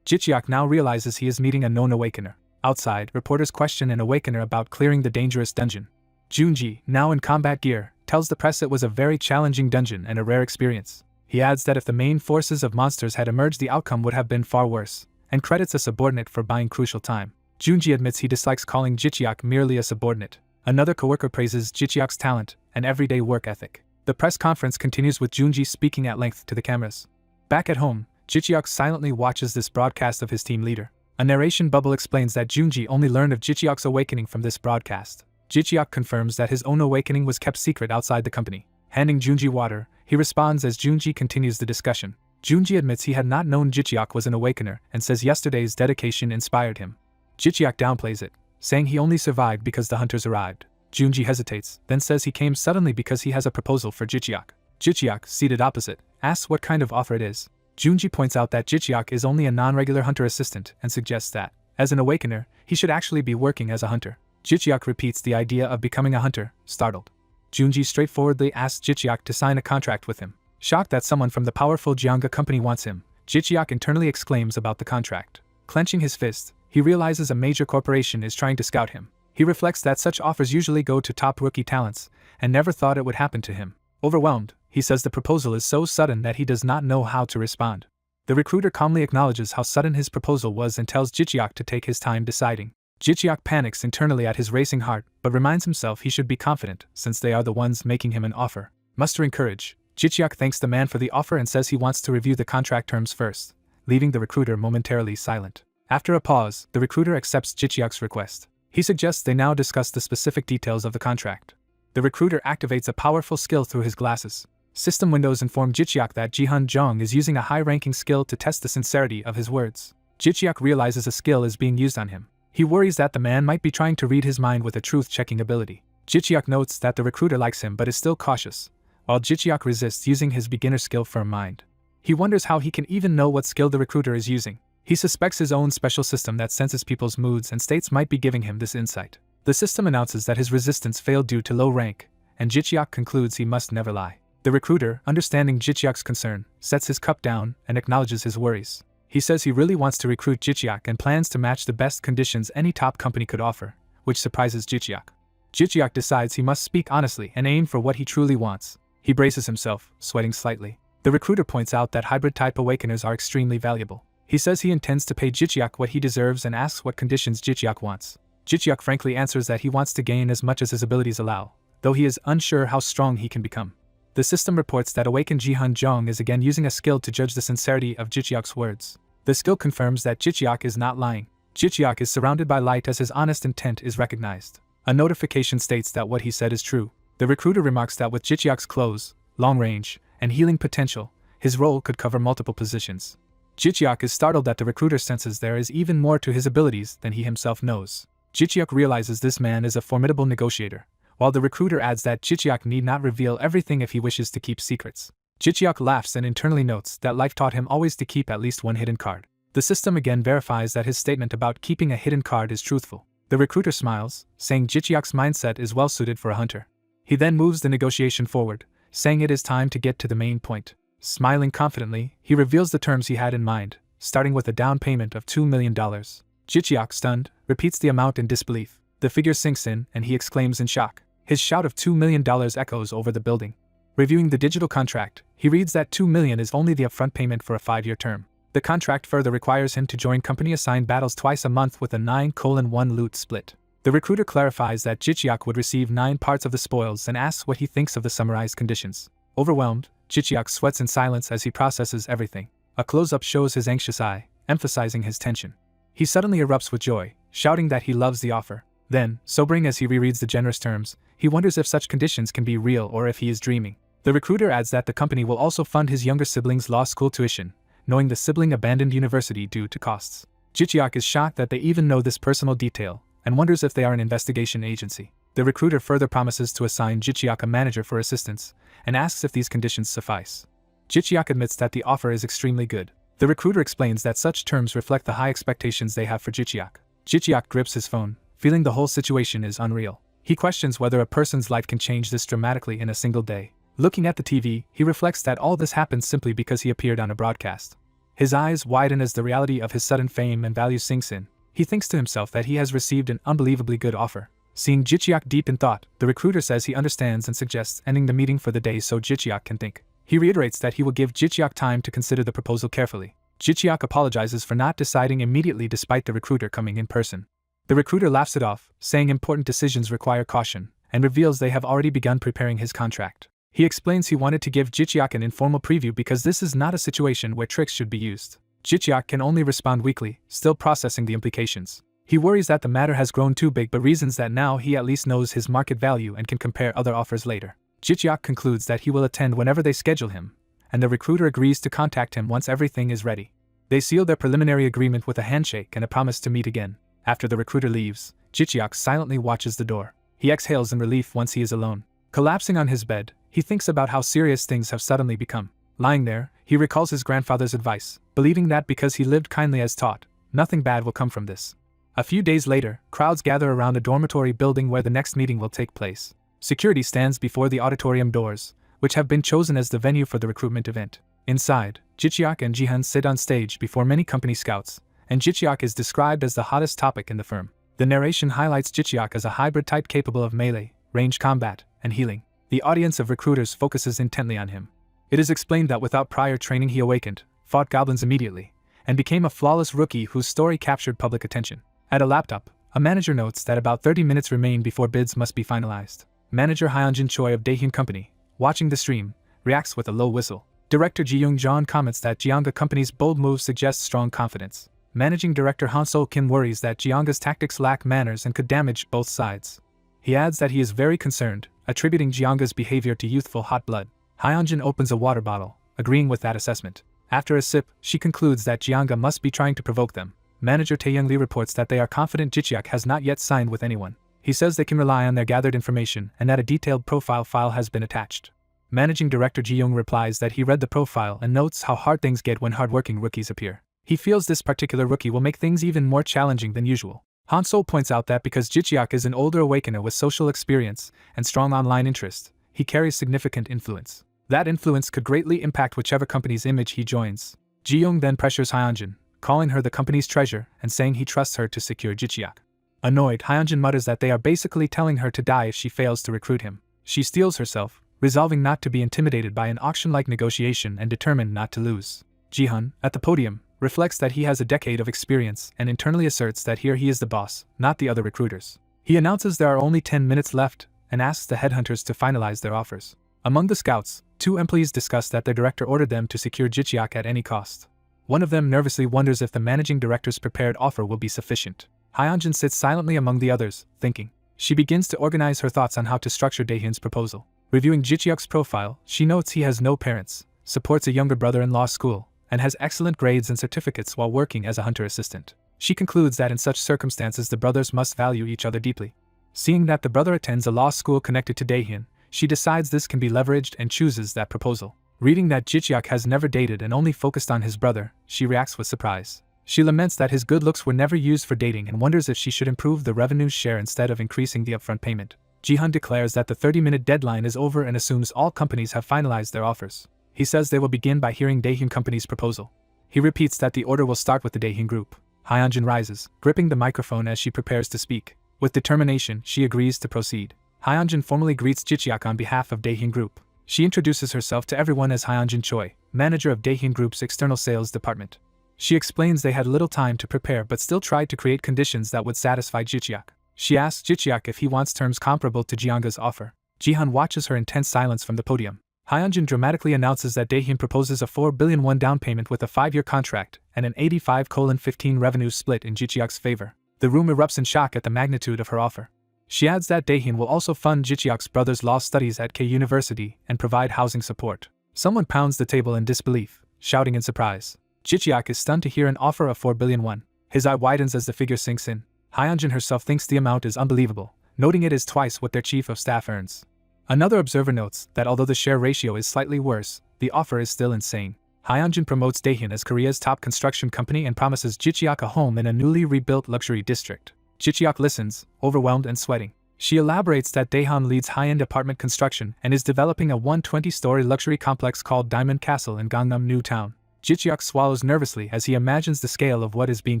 Jichiak now realizes he is meeting a known awakener. Outside, reporters question an awakener about clearing the dangerous dungeon. Junji, now in combat gear, tells the press it was a very challenging dungeon and a rare experience. He adds that if the main forces of monsters had emerged, the outcome would have been far worse, and credits a subordinate for buying crucial time. Junji admits he dislikes calling Jichiak merely a subordinate. Another coworker praises Jichiak's talent and everyday work ethic. The press conference continues with Junji speaking at length to the cameras. Back at home, Jichiak silently watches this broadcast of his team leader. A narration bubble explains that Junji only learned of Jichiak's awakening from this broadcast. Jichiak confirms that his own awakening was kept secret outside the company. Handing Junji water, he responds as Junji continues the discussion. Junji admits he had not known Jichiak was an awakener and says yesterday's dedication inspired him. Jichiak downplays it, saying he only survived because the hunters arrived. Junji hesitates, then says he came suddenly because he has a proposal for Jichiak. Jichiak, seated opposite, asks what kind of offer it is. Junji points out that Jichiak is only a non-regular hunter assistant and suggests that, as an awakener, he should actually be working as a hunter. Jichiak repeats the idea of becoming a hunter, startled. Junji straightforwardly asks Jichiak to sign a contract with him. Shocked that someone from the powerful Jianga company wants him, Jichiak internally exclaims about the contract. Clenching his fist, he realizes a major corporation is trying to scout him. He reflects that such offers usually go to top rookie talents, and never thought it would happen to him. Overwhelmed, he says the proposal is so sudden that he does not know how to respond. The recruiter calmly acknowledges how sudden his proposal was and tells Jicheok to take his time deciding. Jicheok panics internally at his racing heart, but reminds himself he should be confident, since they are the ones making him an offer. Mustering courage, Jicheok thanks the man for the offer and says he wants to review the contract terms first, leaving the recruiter momentarily silent. After a pause, the recruiter accepts Jicheok's request. He suggests they now discuss the specific details of the contract. The recruiter activates a powerful skill through his glasses. System windows inform Jicheok that Jihan Jong is using a high-ranking skill to test the sincerity of his words. Jicheok realizes a skill is being used on him. He worries that the man might be trying to read his mind with a truth-checking ability. Jicheok notes that the recruiter likes him but is still cautious, while Jicheok resists using his beginner skill firm mind. He wonders how he can even know what skill the recruiter is using. He suspects his own special system that senses people's moods and states might be giving him this insight. The system announces that his resistance failed due to low rank, and Jicheok concludes he must never lie. The recruiter, understanding Jicheok's concern, sets his cup down and acknowledges his worries. He says he really wants to recruit Jicheok and plans to match the best conditions any top company could offer, which surprises Jicheok. Jicheok decides he must speak honestly and aim for what he truly wants. He braces himself, sweating slightly. The recruiter points out that hybrid-type awakeners are extremely valuable. He says he intends to pay Jicheok what he deserves and asks what conditions Jicheok wants. Jicheok frankly answers that he wants to gain as much as his abilities allow, though he is unsure how strong he can become. The system reports that awakened Jihan Jong is again using a skill to judge the sincerity of Jicheok's words. The skill confirms that Jicheok is not lying. Jicheok is surrounded by light as his honest intent is recognized. A notification states that what he said is true. The recruiter remarks that with Jicheok's clothes, long range, and healing potential, his role could cover multiple positions. Jicheok is startled that the recruiter senses there is even more to his abilities than he himself knows. Jicheok realizes this man is a formidable negotiator, while the recruiter adds that Jicheok need not reveal everything if he wishes to keep secrets. Jicheok laughs and internally notes that life taught him always to keep at least one hidden card. The system again verifies that his statement about keeping a hidden card is truthful. The recruiter smiles, saying Jicheok's mindset is well suited for a hunter. He then moves the negotiation forward, saying it is time to get to the main point. Smiling confidently, he reveals the terms he had in mind, starting with a down payment of $2 million. Jicheok, stunned, repeats the amount in disbelief. The figure sinks in, and he exclaims in shock. His shout of $2 million echoes over the building. Reviewing the digital contract, he reads that $2 million is only the upfront payment for a 5-year term. The contract further requires him to join company-assigned battles twice a month with a 9:1 loot split. The recruiter clarifies that Jicheok would receive 9 parts of the spoils and asks what he thinks of the summarized conditions. Overwhelmed, Jicheok sweats in silence as he processes everything. A close-up shows his anxious eye, emphasizing his tension. He suddenly erupts with joy, shouting that he loves the offer. Then, sobering as he rereads the generous terms, he wonders if such conditions can be real or if he is dreaming. The recruiter adds that the company will also fund his younger sibling's law school tuition, knowing the sibling abandoned university due to costs. Jicheok is shocked that they even know this personal detail, and wonders if they are an investigation agency. The recruiter further promises to assign Jicheok a manager for assistance, and asks if these conditions suffice. Jicheok admits that the offer is extremely good. The recruiter explains that such terms reflect the high expectations they have for Jicheok. Jicheok grips his phone, feeling the whole situation is unreal. He questions whether a person's life can change this dramatically in a single day. Looking at the TV, he reflects that all this happened simply because he appeared on a broadcast. His eyes widen as the reality of his sudden fame and value sinks in. He thinks to himself that he has received an unbelievably good offer. Seeing Jicheok deep in thought, the recruiter says he understands and suggests ending the meeting for the day so Jicheok can think. He reiterates that he will give Jicheok time to consider the proposal carefully. Jicheok apologizes for not deciding immediately despite the recruiter coming in person. The recruiter laughs it off, saying important decisions require caution, and reveals they have already begun preparing his contract. He explains he wanted to give Jicheok an informal preview because this is not a situation where tricks should be used. Jicheok can only respond weakly, still processing the implications. He worries that the matter has grown too big but reasons that now he at least knows his market value and can compare other offers later. Jicheok concludes that he will attend whenever they schedule him, and the recruiter agrees to contact him once everything is ready. They seal their preliminary agreement with a handshake and a promise to meet again. After the recruiter leaves, Jicheok silently watches the door. He exhales in relief once he is alone. Collapsing on his bed, he thinks about how serious things have suddenly become. Lying there, he recalls his grandfather's advice, believing that because he lived kindly as taught, nothing bad will come from this. A few days later, crowds gather around a dormitory building where the next meeting will take place. Security stands before the auditorium doors, which have been chosen as the venue for the recruitment event. Inside, Jicheok and Jihan sit on stage before many company scouts, and Jicheok is described as the hottest topic in the firm. The narration highlights Jicheok as a hybrid type capable of melee, range combat, and healing. The audience of recruiters focuses intently on him. It is explained that without prior training he awakened, fought goblins immediately, and became a flawless rookie whose story captured public attention. At a laptop, a manager notes that about 30 minutes remain before bids must be finalized. Manager Hyunjin Choi of Daehyun Company, watching the stream, reacts with a low whistle. Director Ji Young-jeon comments that Jeonga Company's bold move suggests strong confidence. Managing Director Han Sol-kim worries that Jeonga's tactics lack manners and could damage both sides. He adds that he is very concerned, attributing Jeonga's behavior to youthful hot blood. Hyunjin opens a water bottle, agreeing with that assessment. After a sip, she concludes that Jeonga must be trying to provoke them. Manager Tae Young Lee reports that they are confident Jicheok has not yet signed with anyone. He says they can rely on their gathered information and that a detailed profile file has been attached. Managing Director Ji Young replies that he read the profile and notes how hard things get when hardworking rookies appear. He feels this particular rookie will make things even more challenging than usual. Han Sol points out that because Jicheok is an older awakener with social experience and strong online interest, he carries significant influence. That influence could greatly impact whichever company's image he joins. Ji Young then pressures Hyunjin, calling her the company's treasure and saying he trusts her to secure Jicheok. Annoyed, Hyunjin mutters that they are basically telling her to die if she fails to recruit him. She steels herself, resolving not to be intimidated by an auction-like negotiation and determined not to lose. Jihyun, at the podium, reflects that he has a decade of experience and internally asserts that here he is the boss, not the other recruiters. He announces there are only 10 minutes left and asks the headhunters to finalize their offers. Among the scouts, 2 employees discuss that their director ordered them to secure Jicheok at any cost. One of them nervously wonders if the managing director's prepared offer will be sufficient. Hyunjin sits silently among the others, thinking. She begins to organize her thoughts on how to structure Daehyun's proposal. Reviewing Jicheok's profile, she notes he has no parents, supports a younger brother in law school, and has excellent grades and certificates while working as a hunter assistant. She concludes that in such circumstances the brothers must value each other deeply. Seeing that the brother attends a law school connected to Daehyun, she decides this can be leveraged and chooses that proposal. Reading that Jicheok has never dated and only focused on his brother, she reacts with surprise. She laments that his good looks were never used for dating and wonders if she should improve the revenue share instead of increasing the upfront payment. Jihyun declares that the 30-minute deadline is over and assumes all companies have finalized their offers. He says they will begin by hearing Daehyun Company's proposal. He repeats that the order will start with the Daehyun Group. Hyunjin rises, gripping the microphone as she prepares to speak. With determination, she agrees to proceed. Hyunjin formally greets Jicheok on behalf of Daehyun Group. She introduces herself to everyone as Hyunjin Choi, manager of Daehyun Group's external sales department. She explains they had little time to prepare but still tried to create conditions that would satisfy Jicheok. She asks Jicheok if he wants terms comparable to Jeonga's offer. Jihyun watches her in tense silence from the podium. Hyunjin dramatically announces that Daehyun proposes a 4 billion won down payment with a 5-year contract and an 85:15 revenue split in Jicheok's favor. The room erupts in shock at the magnitude of her offer. She adds that Daehyun will also fund Jicheok's brother's law studies at K University and provide housing support. Someone pounds the table in disbelief, shouting in surprise. Jicheok is stunned to hear an offer of 4 billion won. His eye widens as the figure sinks in. Hyunjin herself thinks the amount is unbelievable, noting it is twice what their chief of staff earns. Another observer notes that although the share ratio is slightly worse, the offer is still insane. Hyunjin promotes Daehyun as Korea's top construction company and promises Jicheok a home in a newly rebuilt luxury district. Jicheok listens, overwhelmed and sweating. She elaborates that Daehyun leads high-end apartment construction and is developing a 120-story luxury complex called Diamond Castle in Gangnam New Town. Jicheok swallows nervously as he imagines the scale of what is being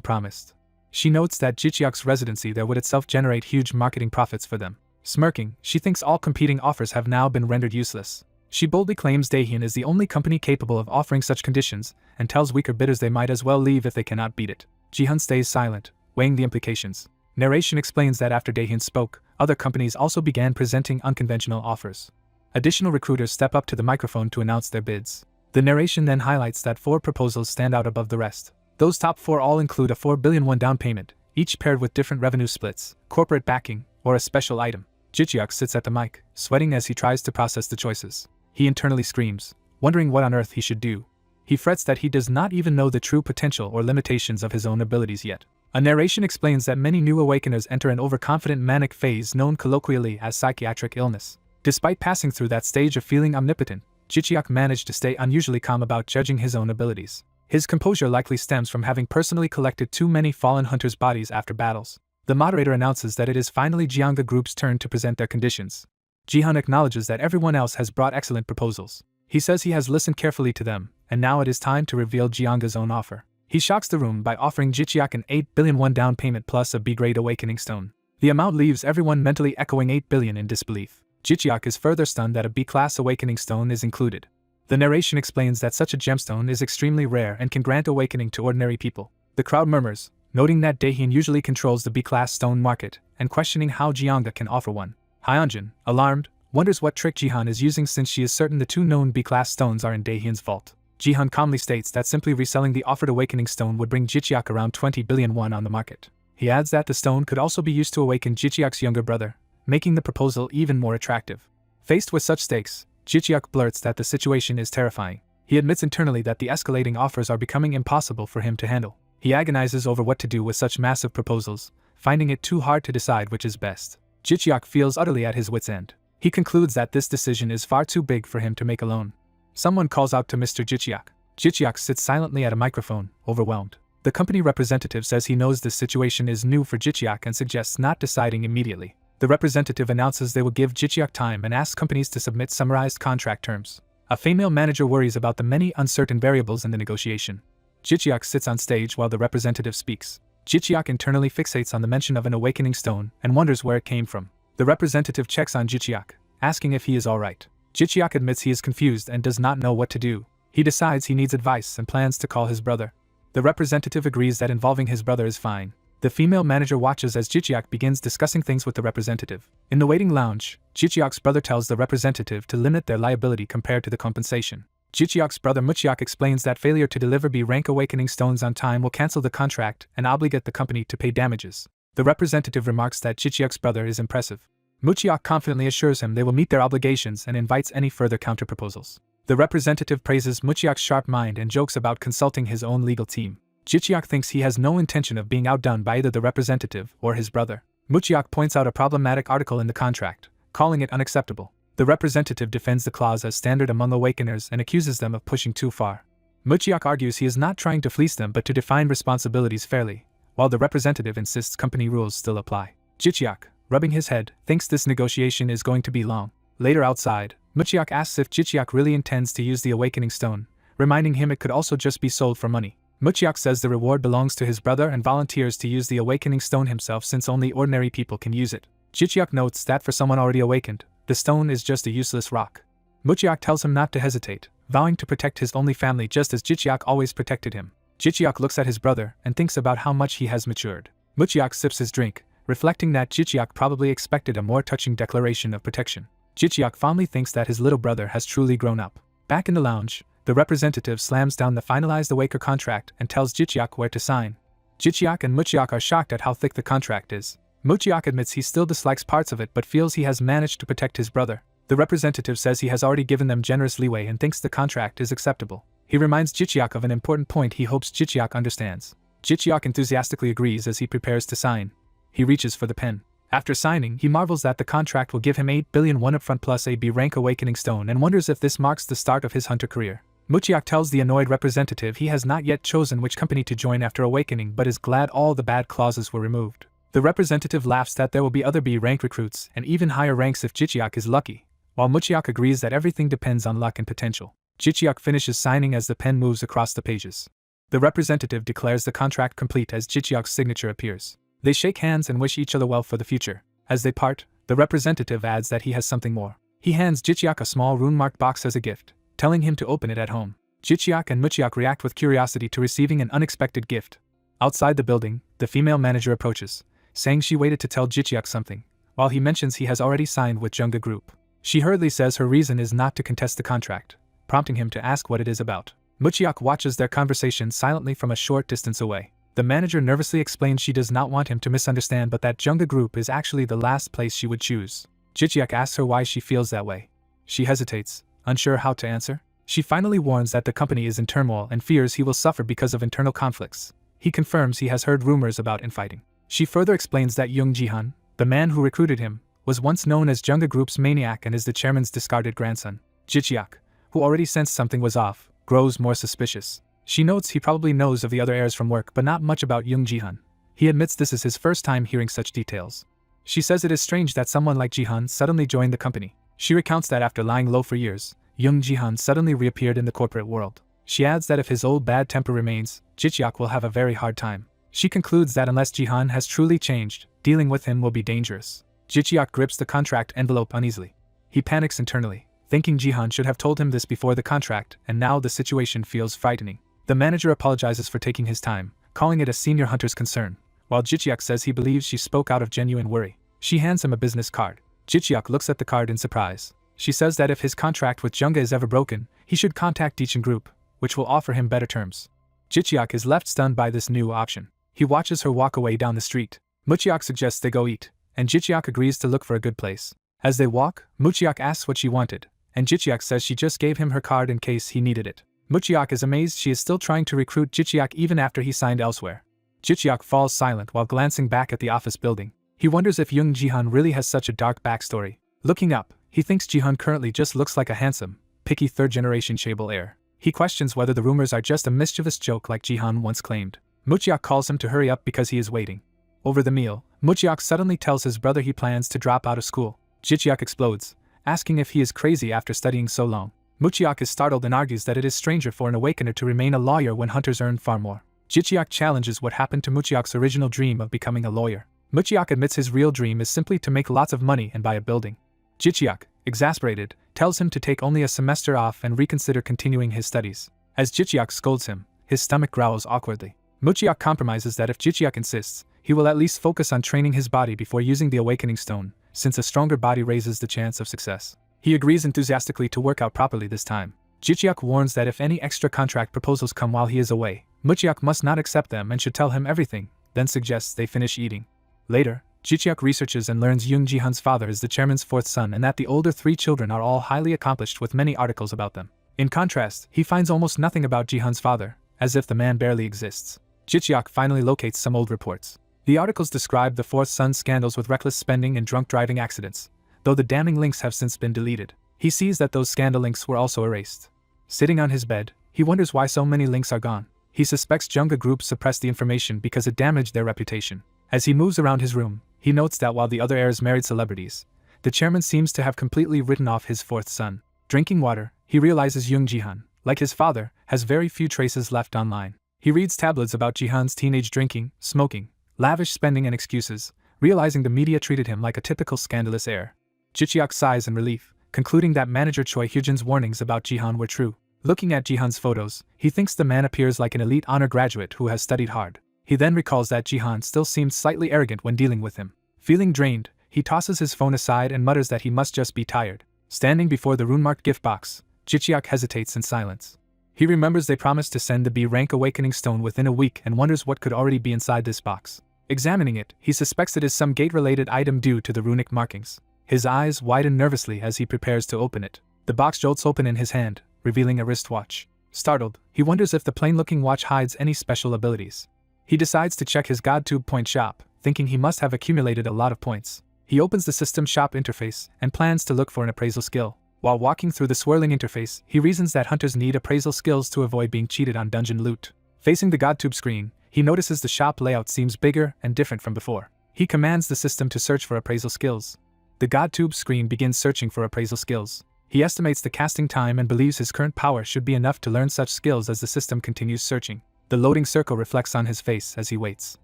promised. She notes that Jicheok's residency there would itself generate huge marketing profits for them. Smirking, she thinks all competing offers have now been rendered useless. She boldly claims Daehyun is the only company capable of offering such conditions, and tells weaker bidders they might as well leave if they cannot beat it. Jihyun stays silent, weighing the implications. Narration explains that after Daehyun spoke, other companies also began presenting unconventional offers. Additional recruiters step up to the microphone to announce their bids. The narration then highlights that 4 proposals stand out above the rest. Those top 4 all include a 4 billion won down payment, each paired with different revenue splits, corporate backing, or a special item. Jicheok sits at the mic, sweating as he tries to process the choices. He internally screams, wondering what on earth he should do. He frets that he does not even know the true potential or limitations of his own abilities yet. A narration explains that many new awakeners enter an overconfident manic phase known colloquially as psychiatric illness. Despite passing through that stage of feeling omnipotent, Jicheok managed to stay unusually calm about judging his own abilities. His composure likely stems from having personally collected too many fallen hunters' bodies after battles. The moderator announces that it is finally Jeonga Group's turn to present their conditions. Jihyun acknowledges that everyone else has brought excellent proposals. He says he has listened carefully to them, and now it is time to reveal Jeonga's own offer. He shocks the room by offering Jicheok an 8 billion won down payment plus a B-grade awakening stone. The amount leaves everyone mentally echoing 8 billion in disbelief. Jichiak is further stunned that a B-class awakening stone is included. The narration explains that such a gemstone is extremely rare and can grant awakening to ordinary people. The crowd murmurs, noting that Daehyun usually controls the B-class stone market, and questioning how Jeongga can offer one. Hyunjin, alarmed, wonders what trick Jihan is using since she is certain the two known B-class stones are in Daehyun's vault. Jihan calmly states that simply reselling the offered awakening stone would bring Jichiak around 20 billion won on the market. He adds that the stone could also be used to awaken Jichiak's younger brother, making the proposal even more attractive. Faced with such stakes, Jichiak blurts that the situation is terrifying. He admits internally that the escalating offers are becoming impossible for him to handle. He agonizes over what to do with such massive proposals, finding it too hard to decide which is best. Jichiak feels utterly at his wit's end. He concludes that this decision is far too big for him to make alone. Someone calls out to Mr. Jichiak. Jichiak sits silently at a microphone, overwhelmed. The company representative says he knows this situation is new for Jichiak and suggests not deciding immediately. The representative announces they will give Jichiak time and asks companies to submit summarized contract terms. A female manager worries about the many uncertain variables in the negotiation. Jichiak sits on stage while the representative speaks. Jichiak internally fixates on the mention of an awakening stone and wonders where it came from. The representative checks on Jichiak, asking if he is alright. Jichiak admits he is confused and does not know what to do. He decides he needs advice and plans to call his brother. The representative agrees that involving his brother is fine. The female manager watches as Jichiak begins discussing things with the representative. In the waiting lounge, Jichiak's brother tells the representative to limit their liability compared to the compensation. Jichiak's brother Muchiak explains that failure to deliver B-rank awakening stones on time will cancel the contract and obligate the company to pay damages. The representative remarks that Jichiak's brother is impressive. Muchiak confidently assures him they will meet their obligations and invites any further counterproposals. The representative praises Muchiak's sharp mind and jokes about consulting his own legal team. Jichiak thinks he has no intention of being outdone by either the representative or his brother. Muchiak points out a problematic article in the contract, calling it unacceptable. The representative defends the clause as standard among awakeners and accuses them of pushing too far. Muchiak argues he is not trying to fleece them but to define responsibilities fairly, while the representative insists company rules still apply. Jichiak, rubbing his head, thinks this negotiation is going to be long. Later outside, Muchiak asks if Jichiak really intends to use the awakening stone, reminding him it could also just be sold for money. Muchiak says the reward belongs to his brother and volunteers to use the awakening stone himself since only ordinary people can use it. Jichiak notes that for someone already awakened, the stone is just a useless rock. Muchiak tells him not to hesitate, vowing to protect his only family just as Jichiak always protected him. Jichiak looks at his brother and thinks about how much he has matured. Muchiak sips his drink, reflecting that Jichiak probably expected a more touching declaration of protection. Jichiak fondly thinks that his little brother has truly grown up. Back in the lounge, the representative slams down the finalized Awaker contract and tells Jichiak where to sign. Jichiak and Muchiak are shocked at how thick the contract is. Muchiak admits he still dislikes parts of it but feels he has managed to protect his brother. The representative says he has already given them generous leeway and thinks the contract is acceptable. He reminds Jichiak of an important point he hopes Jichiak understands. Jichiak enthusiastically agrees as he prepares to sign. He reaches for the pen. After signing, he marvels that the contract will give him 8 billion won upfront plus a B-rank awakening stone and wonders if this marks the start of his hunter career. Muchiak tells the annoyed representative he has not yet chosen which company to join after awakening but is glad all the bad clauses were removed. The representative laughs that there will be other B-rank recruits and even higher ranks if Jichiak is lucky, while Muchiak agrees that everything depends on luck and potential. Jichiak finishes signing as the pen moves across the pages. The representative declares the contract complete as Jichiak's signature appears. They shake hands and wish each other well for the future. As they part, the representative adds that he has something more. He hands Jichiak a small rune-marked box as a gift, telling him to open it at home. Jichiak and Muchiak react with curiosity to receiving an unexpected gift. Outside the building, the female manager approaches, saying she waited to tell Jichiak something, while he mentions he has already signed with Jeongga Group. She hurriedly says her reason is not to contest the contract, prompting him to ask what it is about. Muchiak watches their conversation silently from a short distance away. The manager nervously explains she does not want him to misunderstand but that Jeongga Group is actually the last place she would choose. Jichiak asks her why she feels that way. She hesitates, unsure how to answer. She finally warns that the company is in turmoil and fears he will suffer because of internal conflicts. He confirms he has heard rumors about infighting. She further explains that Young Jihan, the man who recruited him, was once known as Jeongga Group's maniac and is the chairman's discarded grandson. Jichiak, who already sensed something was off, grows more suspicious. She notes he probably knows of the other heirs from work but not much about Young Jihan. He admits this is his first time hearing such details. She says it is strange that someone like Jihan suddenly joined the company. She recounts that after lying low for years, Young Jihan suddenly reappeared in the corporate world. She adds that if his old bad temper remains, Jichiak will have a very hard time. She concludes that unless Jihan has truly changed, dealing with him will be dangerous. Jichiak grips the contract envelope uneasily. He panics internally, thinking Jihan should have told him this before the contract, and now the situation feels frightening. The manager apologizes for taking his time, calling it a senior hunter's concern, while Jicheok says he believes she spoke out of genuine worry. She hands him a business card. Jicheok looks at the card in surprise. She says that if his contract with Junga is ever broken, he should contact Deechin Group, which will offer him better terms. Jicheok is left stunned by this new option. He watches her walk away down the street. Mucheok suggests they go eat, and Jicheok agrees to look for a good place. As they walk, Mucheok asks what she wanted, and Jicheok says she just gave him her card in case he needed it. Mucheok is amazed she is still trying to recruit Jicheok even after he signed elsewhere. Jicheok falls silent while glancing back at the office building. He wonders if young Jihan really has such a dark backstory. Looking up, he thinks Jihan currently just looks like a handsome, picky third-generation chaebol heir. He questions whether the rumors are just a mischievous joke like Jihan once claimed. Mucheok calls him to hurry up because he is waiting. Over the meal, Mucheok suddenly tells his brother he plans to drop out of school. Jicheok explodes, asking if he is crazy after studying so long. Mucheok is startled and argues that it is stranger for an awakener to remain a lawyer when hunters earn far more. Jicheok challenges what happened to Mucheok's original dream of becoming a lawyer. Mucheok admits his real dream is simply to make lots of money and buy a building. Jicheok, exasperated, tells him to take only a semester off and reconsider continuing his studies. As Jicheok scolds him, his stomach growls awkwardly. Mucheok compromises that if Jicheok insists, he will at least focus on training his body before using the awakening stone, since a stronger body raises the chance of success. He agrees enthusiastically to work out properly this time. Jicheok warns that if any extra contract proposals come while he is away, Mucheok must not accept them and should tell him everything, then suggests they finish eating. Later, Jicheok researches and learns Young Jihan's father is the chairman's fourth son and that the older three children are all highly accomplished with many articles about them. In contrast, he finds almost nothing about Jihan's father, as if the man barely exists. Jicheok finally locates some old reports. The articles describe the fourth son's scandals with reckless spending and drunk driving accidents, though the damning links have since been deleted. He sees that those scandal links were also erased. Sitting on his bed, he wonders why so many links are gone. He suspects Junga Group suppressed the information because it damaged their reputation. As he moves around his room, he notes that while the other heirs married celebrities, the chairman seems to have completely written off his fourth son. Drinking water, he realizes Young Jihan, like his father, has very few traces left online. He reads tabloids about Jihan's teenage drinking, smoking, lavish spending and excuses, realizing the media treated him like a typical scandalous heir. Jicheok sighs in relief, concluding that manager Choi Hyojin's warnings about Jihan were true. Looking at Jihan's photos, he thinks the man appears like an elite honor graduate who has studied hard. He then recalls that Jihan still seemed slightly arrogant when dealing with him. Feeling drained, he tosses his phone aside and mutters that he must just be tired. Standing before the rune-marked gift box, Jicheok hesitates in silence. He remembers they promised to send the B-rank awakening stone within a week and wonders what could already be inside this box. Examining it, he suspects it is some gate-related item due to the runic markings. His eyes widen nervously as he prepares to open it. The box jolts open in his hand, revealing a wristwatch. Startled, he wonders if the plain-looking watch hides any special abilities. He decides to check his GodTube point shop, thinking he must have accumulated a lot of points. He opens the system shop interface and plans to look for an appraisal skill. While walking through the swirling interface, he reasons that hunters need appraisal skills to avoid being cheated on dungeon loot. Facing the GodTube screen, he notices the shop layout seems bigger and different from before. He commands the system to search for appraisal skills. The GodTube screen begins searching for appraisal skills. He estimates the casting time and believes his current power should be enough to learn such skills as the system continues searching. The loading circle reflects on his face as he waits.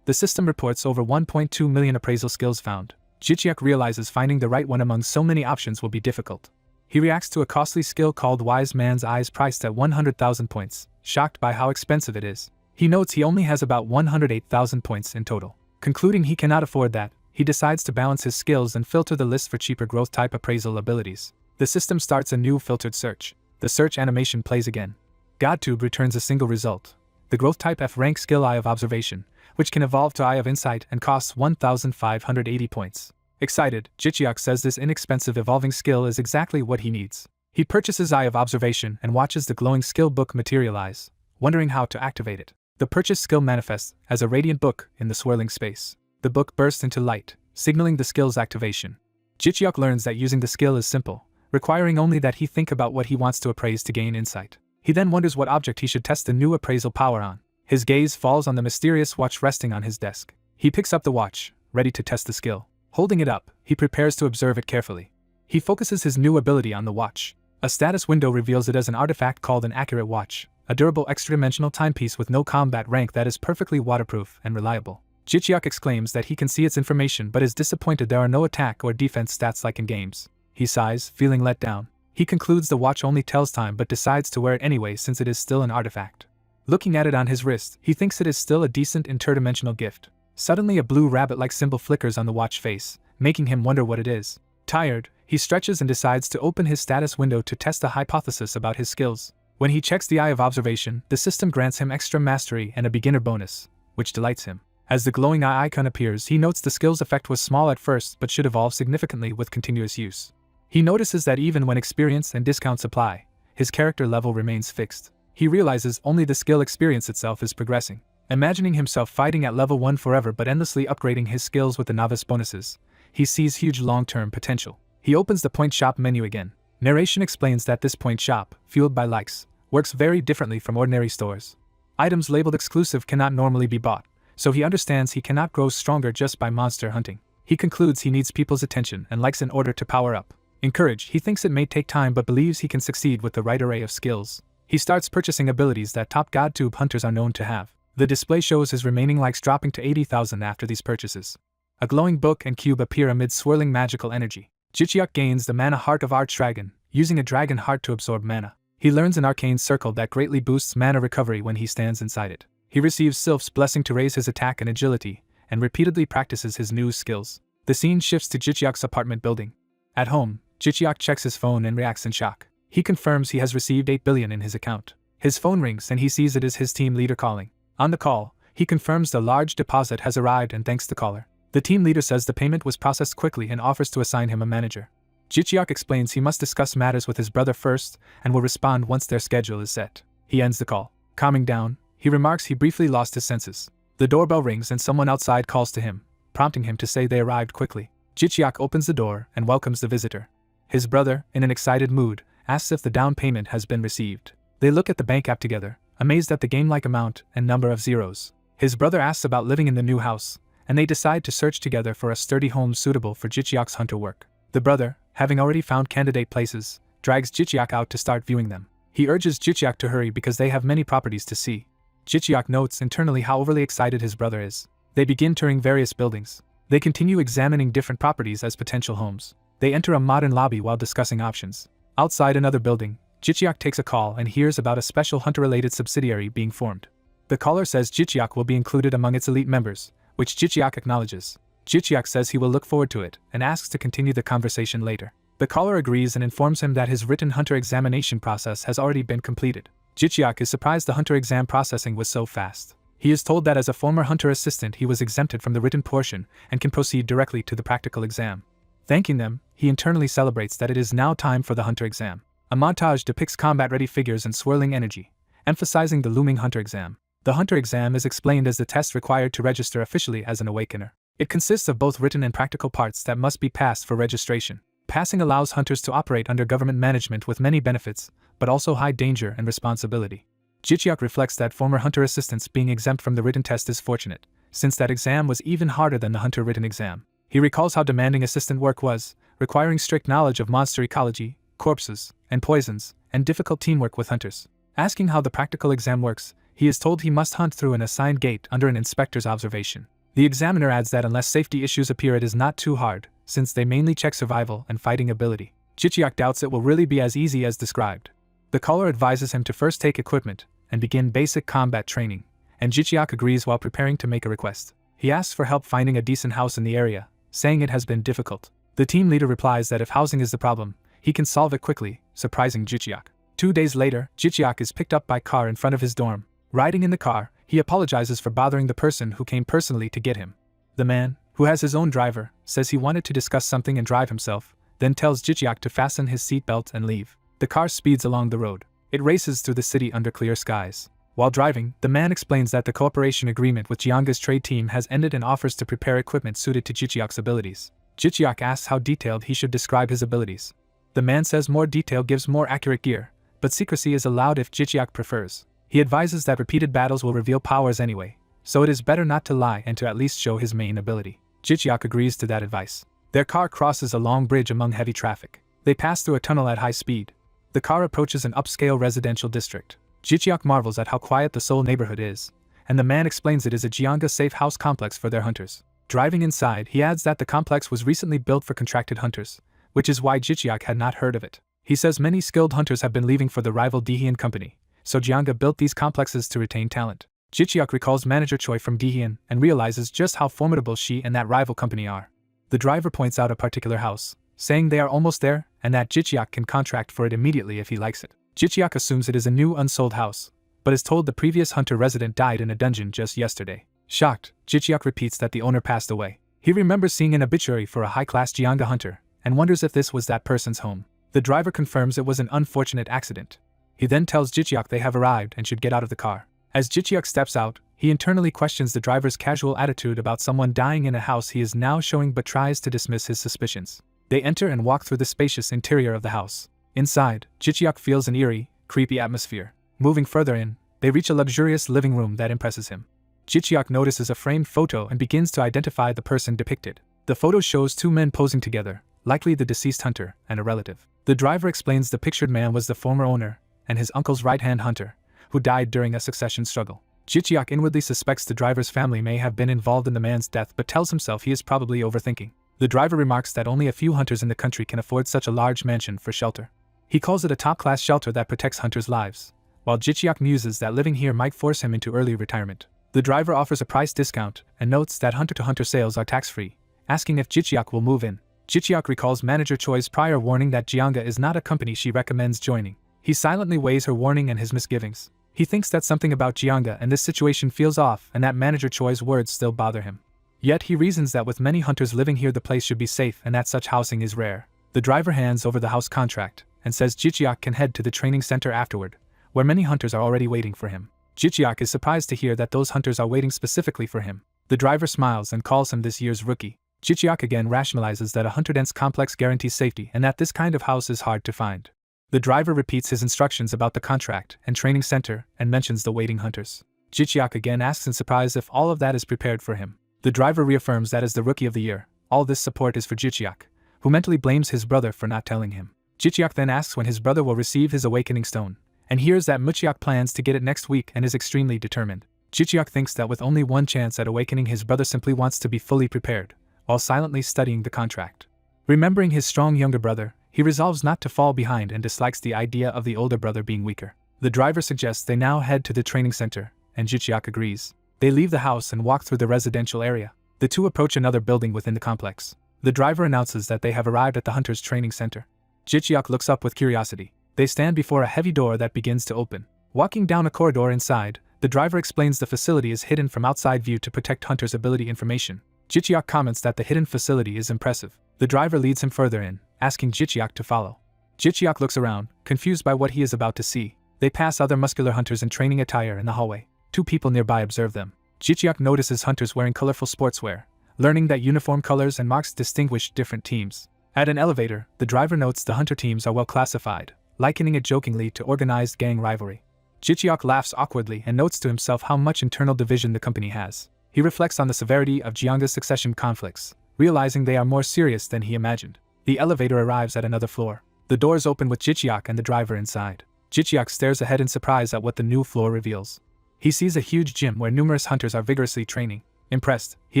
The system reports over 1.2 million appraisal skills found. Jicheok realizes finding the right one among so many options will be difficult. He reacts to a costly skill called Wise Man's Eyes priced at 100,000 points, shocked by how expensive it is. He notes he only has about 108,000 points in total. Concluding he cannot afford that, he decides to balance his skills and filter the list for cheaper growth-type appraisal abilities. The system starts a new filtered search. The search animation plays again. GodTube returns a single result. The growth-type F-rank skill Eye of Observation, which can evolve to Eye of Insight and costs 1,580 points. Excited, Jicheok says this inexpensive evolving skill is exactly what he needs. He purchases Eye of Observation and watches the glowing skill book materialize, wondering how to activate it. The purchased skill manifests as a radiant book in the swirling space. The book bursts into light, signaling the skill's activation. Jicheok learns that using the skill is simple, requiring only that he think about what he wants to appraise to gain insight. He then wonders what object he should test the new appraisal power on. His gaze falls on the mysterious watch resting on his desk. He picks up the watch, ready to test the skill. Holding it up, he prepares to observe it carefully. He focuses his new ability on the watch. A status window reveals it as an artifact called an accurate watch, a durable extra-dimensional timepiece with no combat rank that is perfectly waterproof and reliable. Jicheok exclaims that he can see its information but is disappointed there are no attack or defense stats like in games. He sighs, feeling let down. He concludes the watch only tells time but decides to wear it anyway since it is still an artifact. Looking at it on his wrist, he thinks it is still a decent interdimensional gift. Suddenly a blue rabbit-like symbol flickers on the watch face, making him wonder what it is. Tired, he stretches and decides to open his status window to test a hypothesis about his skills. When he checks the Eye of Observation, the system grants him extra mastery and a beginner bonus, which delights him. As the glowing eye icon appears, he notes the skill's effect was small at first but should evolve significantly with continuous use. He notices that even when experience and discounts apply, his character level remains fixed. He realizes only the skill experience itself is progressing. Imagining himself fighting at level 1 forever but endlessly upgrading his skills with the novice bonuses, he sees huge long-term potential. He opens the point shop menu again. Narration explains that this point shop, fueled by likes, works very differently from ordinary stores. Items labeled exclusive cannot normally be bought, so he understands he cannot grow stronger just by monster hunting. He concludes he needs people's attention and likes in order to power up. Encouraged, he thinks it may take time but believes he can succeed with the right array of skills. He starts purchasing abilities that top GodTube hunters are known to have. The display shows his remaining likes dropping to 80,000 after these purchases. A glowing book and cube appear amid swirling magical energy. Jichiak gains the Mana Heart of Archdragon, using a dragon heart to absorb mana. He learns an arcane circle that greatly boosts mana recovery when he stands inside it. He receives Sylph's blessing to raise his attack and agility, and repeatedly practices his new skills. The scene shifts to Jichiak's apartment building. At home, Jichiak checks his phone and reacts in shock. He confirms he has received 8 billion in his account. His phone rings and he sees it is his team leader calling. On the call, he confirms the large deposit has arrived and thanks the caller. The team leader says the payment was processed quickly and offers to assign him a manager. Jichiak explains he must discuss matters with his brother first and will respond once their schedule is set. He ends the call. Calming down, he remarks he briefly lost his senses. The doorbell rings and someone outside calls to him, prompting him to say they arrived quickly. Jichiak opens the door and welcomes the visitor. His brother, in an excited mood, asks if the down payment has been received. They look at the bank app together, amazed at the game-like amount and number of zeros. His brother asks about living in the new house, and they decide to search together for a sturdy home suitable for Jichiak's hunter work. The brother, having already found candidate places, drags Jichiak out to start viewing them. He urges Jichiak to hurry because they have many properties to see. Jichiak notes internally how overly excited his brother is. They begin touring various buildings. They continue examining different properties as potential homes. They enter a modern lobby while discussing options. Outside another building, Jichiak takes a call and hears about a special hunter-related subsidiary being formed. The caller says Jichiak will be included among its elite members, which Jichiak acknowledges. Jichiak says he will look forward to it and asks to continue the conversation later. The caller agrees and informs him that his written hunter examination process has already been completed. Jichiak is surprised the hunter exam processing was so fast. He is told that as a former hunter assistant he was exempted from the written portion and can proceed directly to the practical exam. Thanking them, he internally celebrates that it is now time for the hunter exam. A montage depicts combat-ready figures and swirling energy, emphasizing the looming hunter exam. The hunter exam is explained as the test required to register officially as an awakener. It consists of both written and practical parts that must be passed for registration. Passing allows hunters to operate under government management with many benefits, but also high danger and responsibility. Jichiak reflects that former hunter assistants being exempt from the written test is fortunate, since that exam was even harder than the hunter written exam. He recalls how demanding assistant work was, requiring strict knowledge of monster ecology, corpses, and poisons, and difficult teamwork with hunters. Asking how the practical exam works, he is told he must hunt through an assigned gate under an inspector's observation. The examiner adds that unless safety issues appear it is not too hard, since they mainly check survival and fighting ability. Jichiak doubts it will really be as easy as described. The caller advises him to first take equipment and begin basic combat training, and Jichiak agrees while preparing to make a request. He asks for help finding a decent house in the area, saying it has been difficult. The team leader replies that if housing is the problem, he can solve it quickly, surprising Jichiak. 2 days later, Jichiak is picked up by car in front of his dorm. Riding in the car, he apologizes for bothering the person who came personally to get him. The man, who has his own driver, says he wanted to discuss something and drive himself, then tells Jichiak to fasten his seatbelt and leave. The car speeds along the road. It races through the city under clear skies. While driving, the man explains that the cooperation agreement with Jianga's trade team has ended and offers to prepare equipment suited to Jichiak's abilities. Jichiak asks how detailed he should describe his abilities. The man says more detail gives more accurate gear, but secrecy is allowed if Jichiak prefers. He advises that repeated battles will reveal powers anyway, so it is better not to lie and to at least show his main ability. Jichiak agrees to that advice. Their car crosses a long bridge among heavy traffic. They pass through a tunnel at high speed. The car approaches an upscale residential district. Jichiak marvels at how quiet the Seoul neighborhood is, and the man explains it is a Jianga safe house complex for their hunters. Driving inside, he adds that the complex was recently built for contracted hunters, which is why Jichiak had not heard of it. He says many skilled hunters have been leaving for the rival Dihian company, so Jianga built these complexes to retain talent. Jichiak recalls manager Choi from Dihian and realizes just how formidable she and that rival company are. The driver points out a particular house, saying they are almost there and that Jichiak can contract for it immediately if he likes it. Jichiak assumes it is a new unsold house, but is told the previous hunter resident died in a dungeon just yesterday. Shocked, Jichiak repeats that the owner passed away. He remembers seeing an obituary for a high-class Jianga hunter and wonders if this was that person's home. The driver confirms it was an unfortunate accident. He then tells Jichiak they have arrived and should get out of the car. As Jichiak steps out, he internally questions the driver's casual attitude about someone dying in a house he is now showing but tries to dismiss his suspicions. They enter and walk through the spacious interior of the house. Inside, Jichiak feels an eerie, creepy atmosphere. Moving further in, they reach a luxurious living room that impresses him. Jichiak notices a framed photo and begins to identify the person depicted. The photo shows two men posing together, likely the deceased hunter and a relative. The driver explains the pictured man was the former owner and his uncle's right-hand hunter, who died during a succession struggle. Jichiak inwardly suspects the driver's family may have been involved in the man's death but tells himself he is probably overthinking. The driver remarks that only a few hunters in the country can afford such a large mansion for shelter. He calls it a top-class shelter that protects hunters' lives, while Jichiak muses that living here might force him into early retirement. The driver offers a price discount and notes that hunter-to-hunter sales are tax-free, asking if Jichiak will move in. Jichiak recalls manager Choi's prior warning that Jianga is not a company she recommends joining. He silently weighs her warning and his misgivings. He thinks that something about Jianga and this situation feels off and that manager Choi's words still bother him. Yet he reasons that with many hunters living here the place should be safe and that such housing is rare. The driver hands over the house contract and says Jichiak can head to the training center afterward, where many hunters are already waiting for him. Jichiak is surprised to hear that those hunters are waiting specifically for him. The driver smiles and calls him this year's rookie. Jichiak again rationalizes that a hunter-dense complex guarantees safety and that this kind of house is hard to find. The driver repeats his instructions about the contract and training center and mentions the waiting hunters. Jichiak again asks in surprise if all of that is prepared for him. The driver reaffirms that as the rookie of the year, all this support is for Jichiak, who mentally blames his brother for not telling him. Jichiak then asks when his brother will receive his awakening stone, and hears that Muchiak plans to get it next week and is extremely determined. Jichiak thinks that with only one chance at awakening his brother simply wants to be fully prepared, while silently studying the contract. Remembering his strong younger brother, he resolves not to fall behind and dislikes the idea of the older brother being weaker. The driver suggests they now head to the training center, and Jichiak agrees. They leave the house and walk through the residential area. The two approach another building within the complex. The driver announces that they have arrived at the hunter's training center. Jichiak looks up with curiosity. They stand before a heavy door that begins to open. Walking down a corridor inside, the driver explains the facility is hidden from outside view to protect hunters' ability information. Jichiak comments that the hidden facility is impressive. The driver leads him further in, asking Jichiak to follow. Jichiak looks around, confused by what he is about to see. They pass other muscular hunters in training attire in the hallway. Two people nearby observe them. Jichiak notices hunters wearing colorful sportswear, learning that uniform colors and marks distinguish different teams. At an elevator, the driver notes the hunter teams are well classified, likening it jokingly to organized gang rivalry. Jichiak laughs awkwardly and notes to himself how much internal division the company has. He reflects on the severity of Jianga's succession conflicts, realizing they are more serious than he imagined. The elevator arrives at another floor. The doors open with Jichiak and the driver inside. Jichiak stares ahead in surprise at what the new floor reveals. He sees a huge gym where numerous hunters are vigorously training. Impressed, he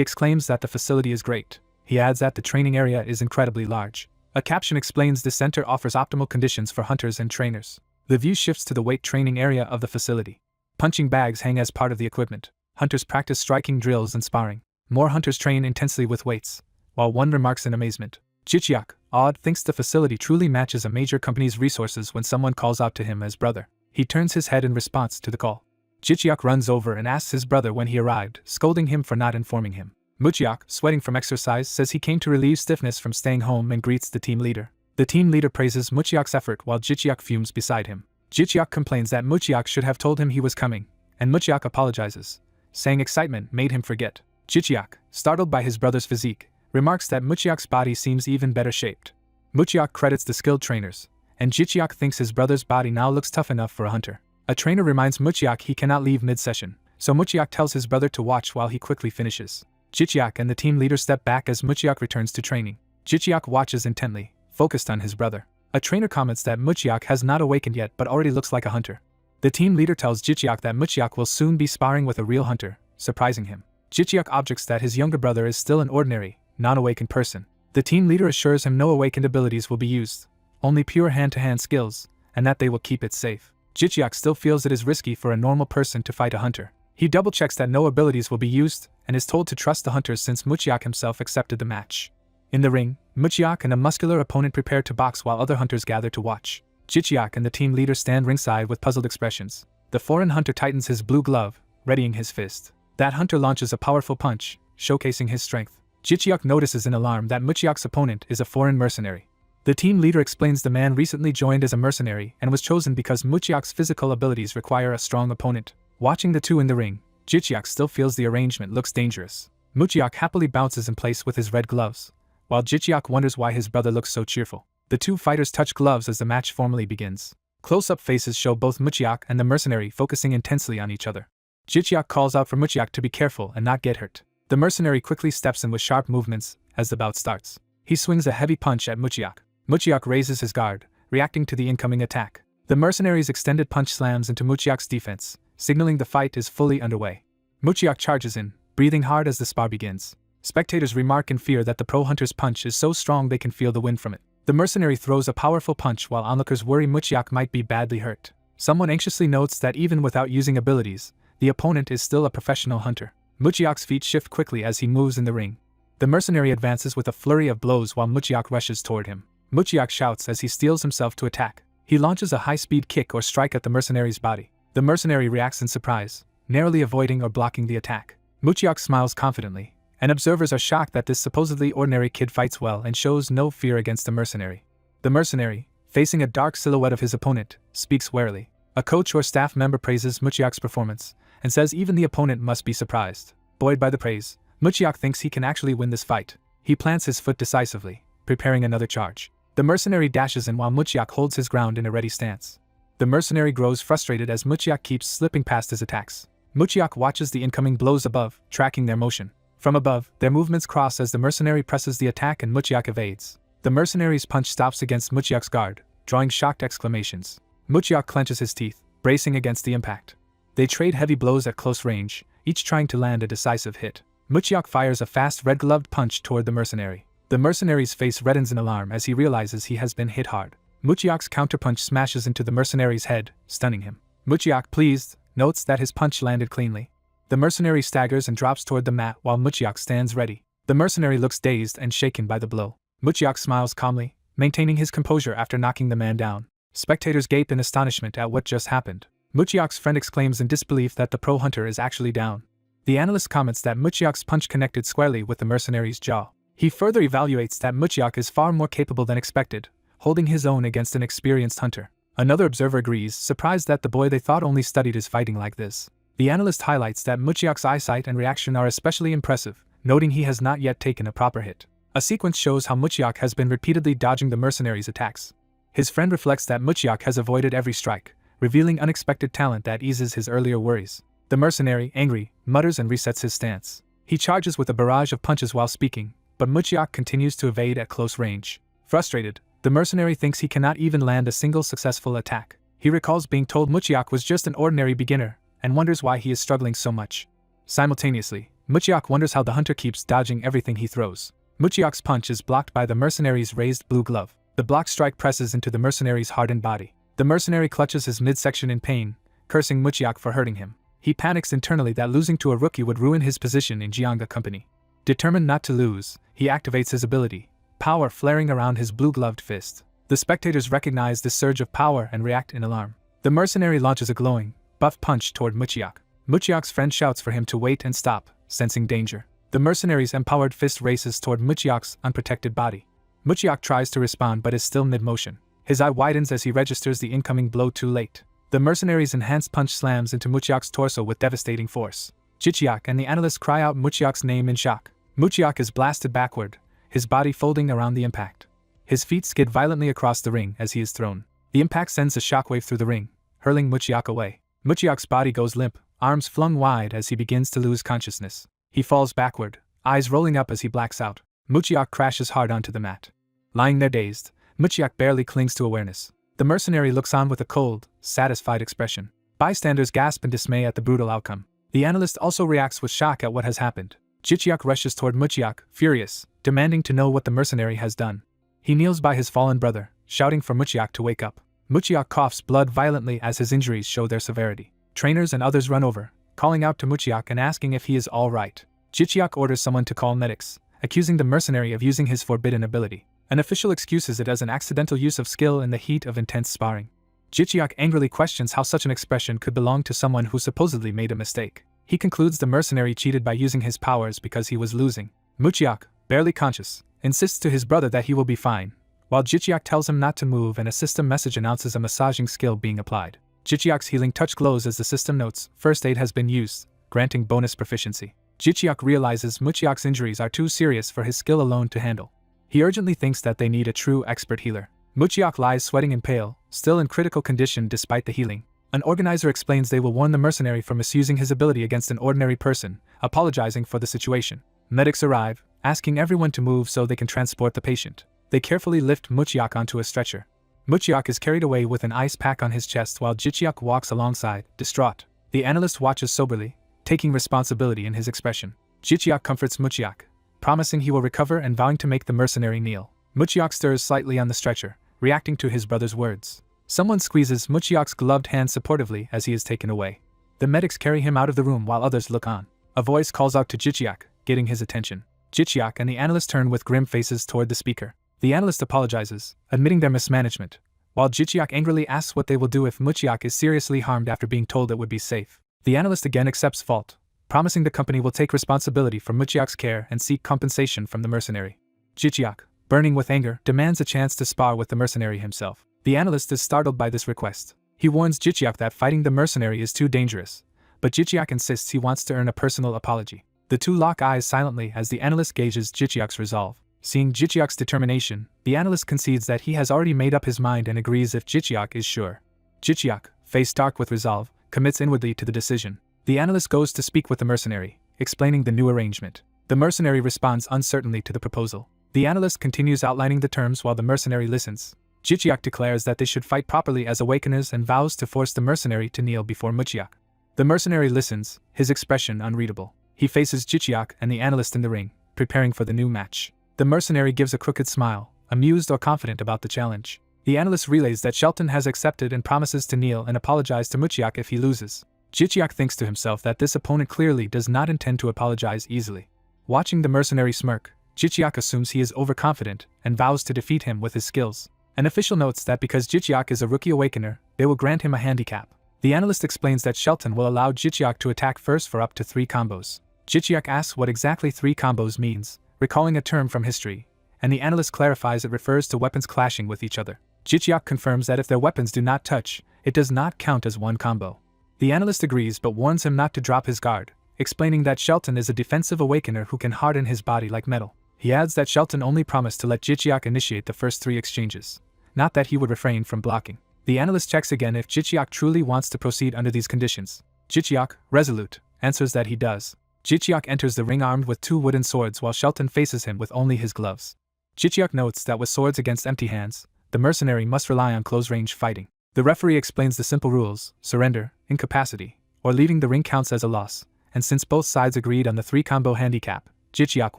exclaims that the facility is great. He adds that the training area is incredibly large. A caption explains the center offers optimal conditions for hunters and trainers. The view shifts to the weight training area of the facility. Punching bags hang as part of the equipment. Hunters practice striking drills and sparring. More hunters train intensely with weights, while one remarks in amazement. Jichiak, awed, thinks the facility truly matches a major company's resources when someone calls out to him as brother. He turns his head in response to the call. Jichiak runs over and asks his brother when he arrived, scolding him for not informing him. Muchiak, sweating from exercise, says he came to relieve stiffness from staying home and greets the team leader. The team leader praises Muchiak's effort while Jichiak fumes beside him. Jichiak complains that Muchiak should have told him he was coming, and Muchiak apologizes, saying excitement made him forget. Jichiak, startled by his brother's physique, remarks that Muchiak's body seems even better shaped. Muchiak credits the skilled trainers, and Jichiak thinks his brother's body now looks tough enough for a hunter. A trainer reminds Muchiak he cannot leave mid-session, so Muchiak tells his brother to watch while he quickly finishes. Jichiak and the team leader step back as Muchiak returns to training. Jichiak watches intently, focused on his brother. A trainer comments that Muchiak has not awakened yet but already looks like a hunter. The team leader tells Jichiak that Muchiak will soon be sparring with a real hunter, surprising him. Jichiak objects that his younger brother is still an ordinary, non-awakened person. The team leader assures him no awakened abilities will be used, only pure hand-to-hand skills, and that they will keep it safe. Jichiak still feels it is risky for a normal person to fight a hunter. He double-checks that no abilities will be used, and is told to trust the hunters since Muchiak himself accepted the match. In the ring, Muchiak and a muscular opponent prepare to box while other hunters gather to watch. Jichiak and the team leader stand ringside with puzzled expressions. The foreign hunter tightens his blue glove, readying his fist. That hunter launches a powerful punch, showcasing his strength. Jichiak notices in alarm that Muchiak's opponent is a foreign mercenary. The team leader explains the man recently joined as a mercenary and was chosen because Muchiak's physical abilities require a strong opponent. Watching the two in the ring, Jichiak still feels the arrangement looks dangerous. Muchiak happily bounces in place with his red gloves, while Jichiak wonders why his brother looks so cheerful. The two fighters touch gloves as the match formally begins. Close-up faces show both Muchiak and the mercenary focusing intensely on each other. Jichiak calls out for Muchiak to be careful and not get hurt. The mercenary quickly steps in with sharp movements as the bout starts. He swings a heavy punch at Muchiak. Muchiak raises his guard, reacting to the incoming attack. The mercenary's extended punch slams into Muchiak's defense, signaling the fight is fully underway. Muchiak charges in, breathing hard as the spar begins. Spectators remark in fear that the pro hunter's punch is so strong they can feel the wind from it. The mercenary throws a powerful punch while onlookers worry Muchiak might be badly hurt. Someone anxiously notes that even without using abilities, the opponent is still a professional hunter. Muchiak's feet shift quickly as he moves in the ring. The mercenary advances with a flurry of blows while Muchiak rushes toward him. Muchiak shouts as he steels himself to attack. He launches a high-speed kick or strike at the mercenary's body. The mercenary reacts in surprise, narrowly avoiding or blocking the attack. Muchiak smiles confidently, and observers are shocked that this supposedly ordinary kid fights well and shows no fear against the mercenary. The mercenary, facing a dark silhouette of his opponent, speaks warily. A coach or staff member praises Muchiak's performance, and says even the opponent must be surprised. Buoyed by the praise, Muchiak thinks he can actually win this fight. He plants his foot decisively, preparing another charge. The mercenary dashes in while Muchiak holds his ground in a ready stance. The mercenary grows frustrated as Muchiak keeps slipping past his attacks. Muchiak watches the incoming blows above, tracking their motion. From above, their movements cross as the mercenary presses the attack and Muchiak evades. The mercenary's punch stops against Muchiak's guard, drawing shocked exclamations. Muchiak clenches his teeth, bracing against the impact. They trade heavy blows at close range, each trying to land a decisive hit. Muchiak fires a fast red-gloved punch toward the mercenary. The mercenary's face reddens in alarm as he realizes he has been hit hard. Muchiak's counterpunch smashes into the mercenary's head, stunning him. Muchiak, pleased, notes that his punch landed cleanly. The mercenary staggers and drops toward the mat while Muchiak stands ready. The mercenary looks dazed and shaken by the blow. Muchiak smiles calmly, maintaining his composure after knocking the man down. Spectators gape in astonishment at what just happened. Muchiak's friend exclaims in disbelief that the pro hunter is actually down. The analyst comments that Muchiak's punch connected squarely with the mercenary's jaw. He further evaluates that Muchiak is far more capable than expected, holding his own against an experienced hunter. Another observer agrees, surprised that the boy they thought only studied is fighting like this. The analyst highlights that Muchiak's eyesight and reaction are especially impressive, noting he has not yet taken a proper hit. A sequence shows how Muchiak has been repeatedly dodging the mercenary's attacks. His friend reflects that Muchiak has avoided every strike, revealing unexpected talent that eases his earlier worries. The mercenary, angry, mutters and resets his stance. He charges with a barrage of punches while speaking, but Muchiak continues to evade at close range. Frustrated, the mercenary thinks he cannot even land a single successful attack. He recalls being told Muchiak was just an ordinary beginner, and wonders why he is struggling so much. Simultaneously, Muchiak wonders how the hunter keeps dodging everything he throws. Muchiak's punch is blocked by the mercenary's raised blue glove. The block strike presses into the mercenary's hardened body. The mercenary clutches his midsection in pain, cursing Muchiak for hurting him. He panics internally that losing to a rookie would ruin his position in Jianga Company. Determined not to lose, he activates his ability, power flaring around his blue-gloved fist. The spectators recognize this surge of power and react in alarm. The mercenary launches a glowing, buff punch toward Muchiak. Muchiak's friend shouts for him to wait and stop, sensing danger. The mercenary's empowered fist races toward Muchiak's unprotected body. Muchiak tries to respond but is still mid-motion. His eye widens as he registers the incoming blow too late. The mercenary's enhanced punch slams into Muchiak's torso with devastating force. Jichiak and the analyst cry out Muchiak's name in shock. Muchiak is blasted backward, his body folding around the impact. His feet skid violently across the ring as he is thrown. The impact sends a shockwave through the ring, hurling Muchiak away. Muchiak's body goes limp, arms flung wide as he begins to lose consciousness. He falls backward, eyes rolling up as he blacks out. Muchiak crashes hard onto the mat. Lying there dazed, Muchiak barely clings to awareness. The mercenary looks on with a cold, satisfied expression. Bystanders gasp in dismay at the brutal outcome. The analyst also reacts with shock at what has happened. Jichiak rushes toward Muchiak, furious, demanding to know what the mercenary has done. He kneels by his fallen brother, shouting for Muchiak to wake up. Muchiak coughs blood violently as his injuries show their severity. Trainers and others run over, calling out to Muchiak and asking if he is all right. Jichiak orders someone to call medics, accusing the mercenary of using his forbidden ability. An official excuses it as an accidental use of skill in the heat of intense sparring. Jichiak angrily questions how such an expression could belong to someone who supposedly made a mistake. He concludes the mercenary cheated by using his powers because he was losing. Muchiak, barely conscious, insists to his brother that he will be fine, while Jichiak tells him not to move and a system message announces a massaging skill being applied. Jichiak's healing touch glows as the system notes first aid has been used, granting bonus proficiency. Jichiak realizes Muchiak's injuries are too serious for his skill alone to handle. He urgently thinks that they need a true expert healer. Muchiak lies sweating and pale, still in critical condition despite the healing. An organizer explains they will warn the mercenary for misusing his ability against an ordinary person, apologizing for the situation. Medics arrive, asking everyone to move so they can transport the patient. They carefully lift Muchiak onto a stretcher. Muchiak is carried away with an ice pack on his chest while Jichiak walks alongside, distraught. The analyst watches soberly, taking responsibility in his expression. Jichiak comforts Muchiak, promising he will recover and vowing to make the mercenary kneel. Muchiak stirs slightly on the stretcher, reacting to his brother's words. Someone squeezes Muchiak's gloved hand supportively as he is taken away. The medics carry him out of the room while others look on. A voice calls out to Jichiak, getting his attention. Jichiak and the analyst turn with grim faces toward the speaker. The analyst apologizes, admitting their mismanagement, while Jichiak angrily asks what they will do if Muchiak is seriously harmed after being told it would be safe. The analyst again accepts fault, promising the company will take responsibility for Muchiak's care and seek compensation from the mercenary. Jichiak, burning with anger, demands a chance to spar with the mercenary himself. The analyst is startled by this request. He warns Jichiak that fighting the mercenary is too dangerous, but Jichiak insists he wants to earn a personal apology. The two lock eyes silently as the analyst gauges Jichiak's resolve. Seeing Jichiak's determination, the analyst concedes that he has already made up his mind and agrees if Jichiak is sure. Jichiak, face dark with resolve, commits inwardly to the decision. The analyst goes to speak with the mercenary, explaining the new arrangement. The mercenary responds uncertainly to the proposal. The analyst continues outlining the terms while the mercenary listens. Jichiak declares that they should fight properly as awakeners and vows to force the mercenary to kneel before Muchiak. The mercenary listens, his expression unreadable. He faces Jichiak and the analyst in the ring, preparing for the new match. The mercenary gives a crooked smile, amused or confident about the challenge. The analyst relays that Shelton has accepted and promises to kneel and apologize to Muchiak if he loses. Jichiak thinks to himself that this opponent clearly does not intend to apologize easily. Watching the mercenary smirk, Jichiak assumes he is overconfident and vows to defeat him with his skills. An official notes that because Jichiak is a rookie awakener, they will grant him a handicap. The analyst explains that Shelton will allow Jichiak to attack first for up to 3 combos. Jichiak asks what exactly 3 combos means, recalling a term from history, and the analyst clarifies it refers to weapons clashing with each other. Jichiak confirms that if their weapons do not touch, it does not count as one combo. The analyst agrees but warns him not to drop his guard, explaining that Shelton is a defensive awakener who can harden his body like metal. He adds that Shelton only promised to let Jichiak initiate the first 3 exchanges, not that he would refrain from blocking. The analyst checks again if Jichiak truly wants to proceed under these conditions. Jichiak, resolute, answers that he does. Jichiak enters the ring armed with 2 wooden swords while Shelton faces him with only his gloves. Jichiak notes that with swords against empty hands, the mercenary must rely on close-range fighting. The referee explains the simple rules: surrender, incapacity, or leaving the ring counts as a loss, and since both sides agreed on the 3-combo handicap, Jichiak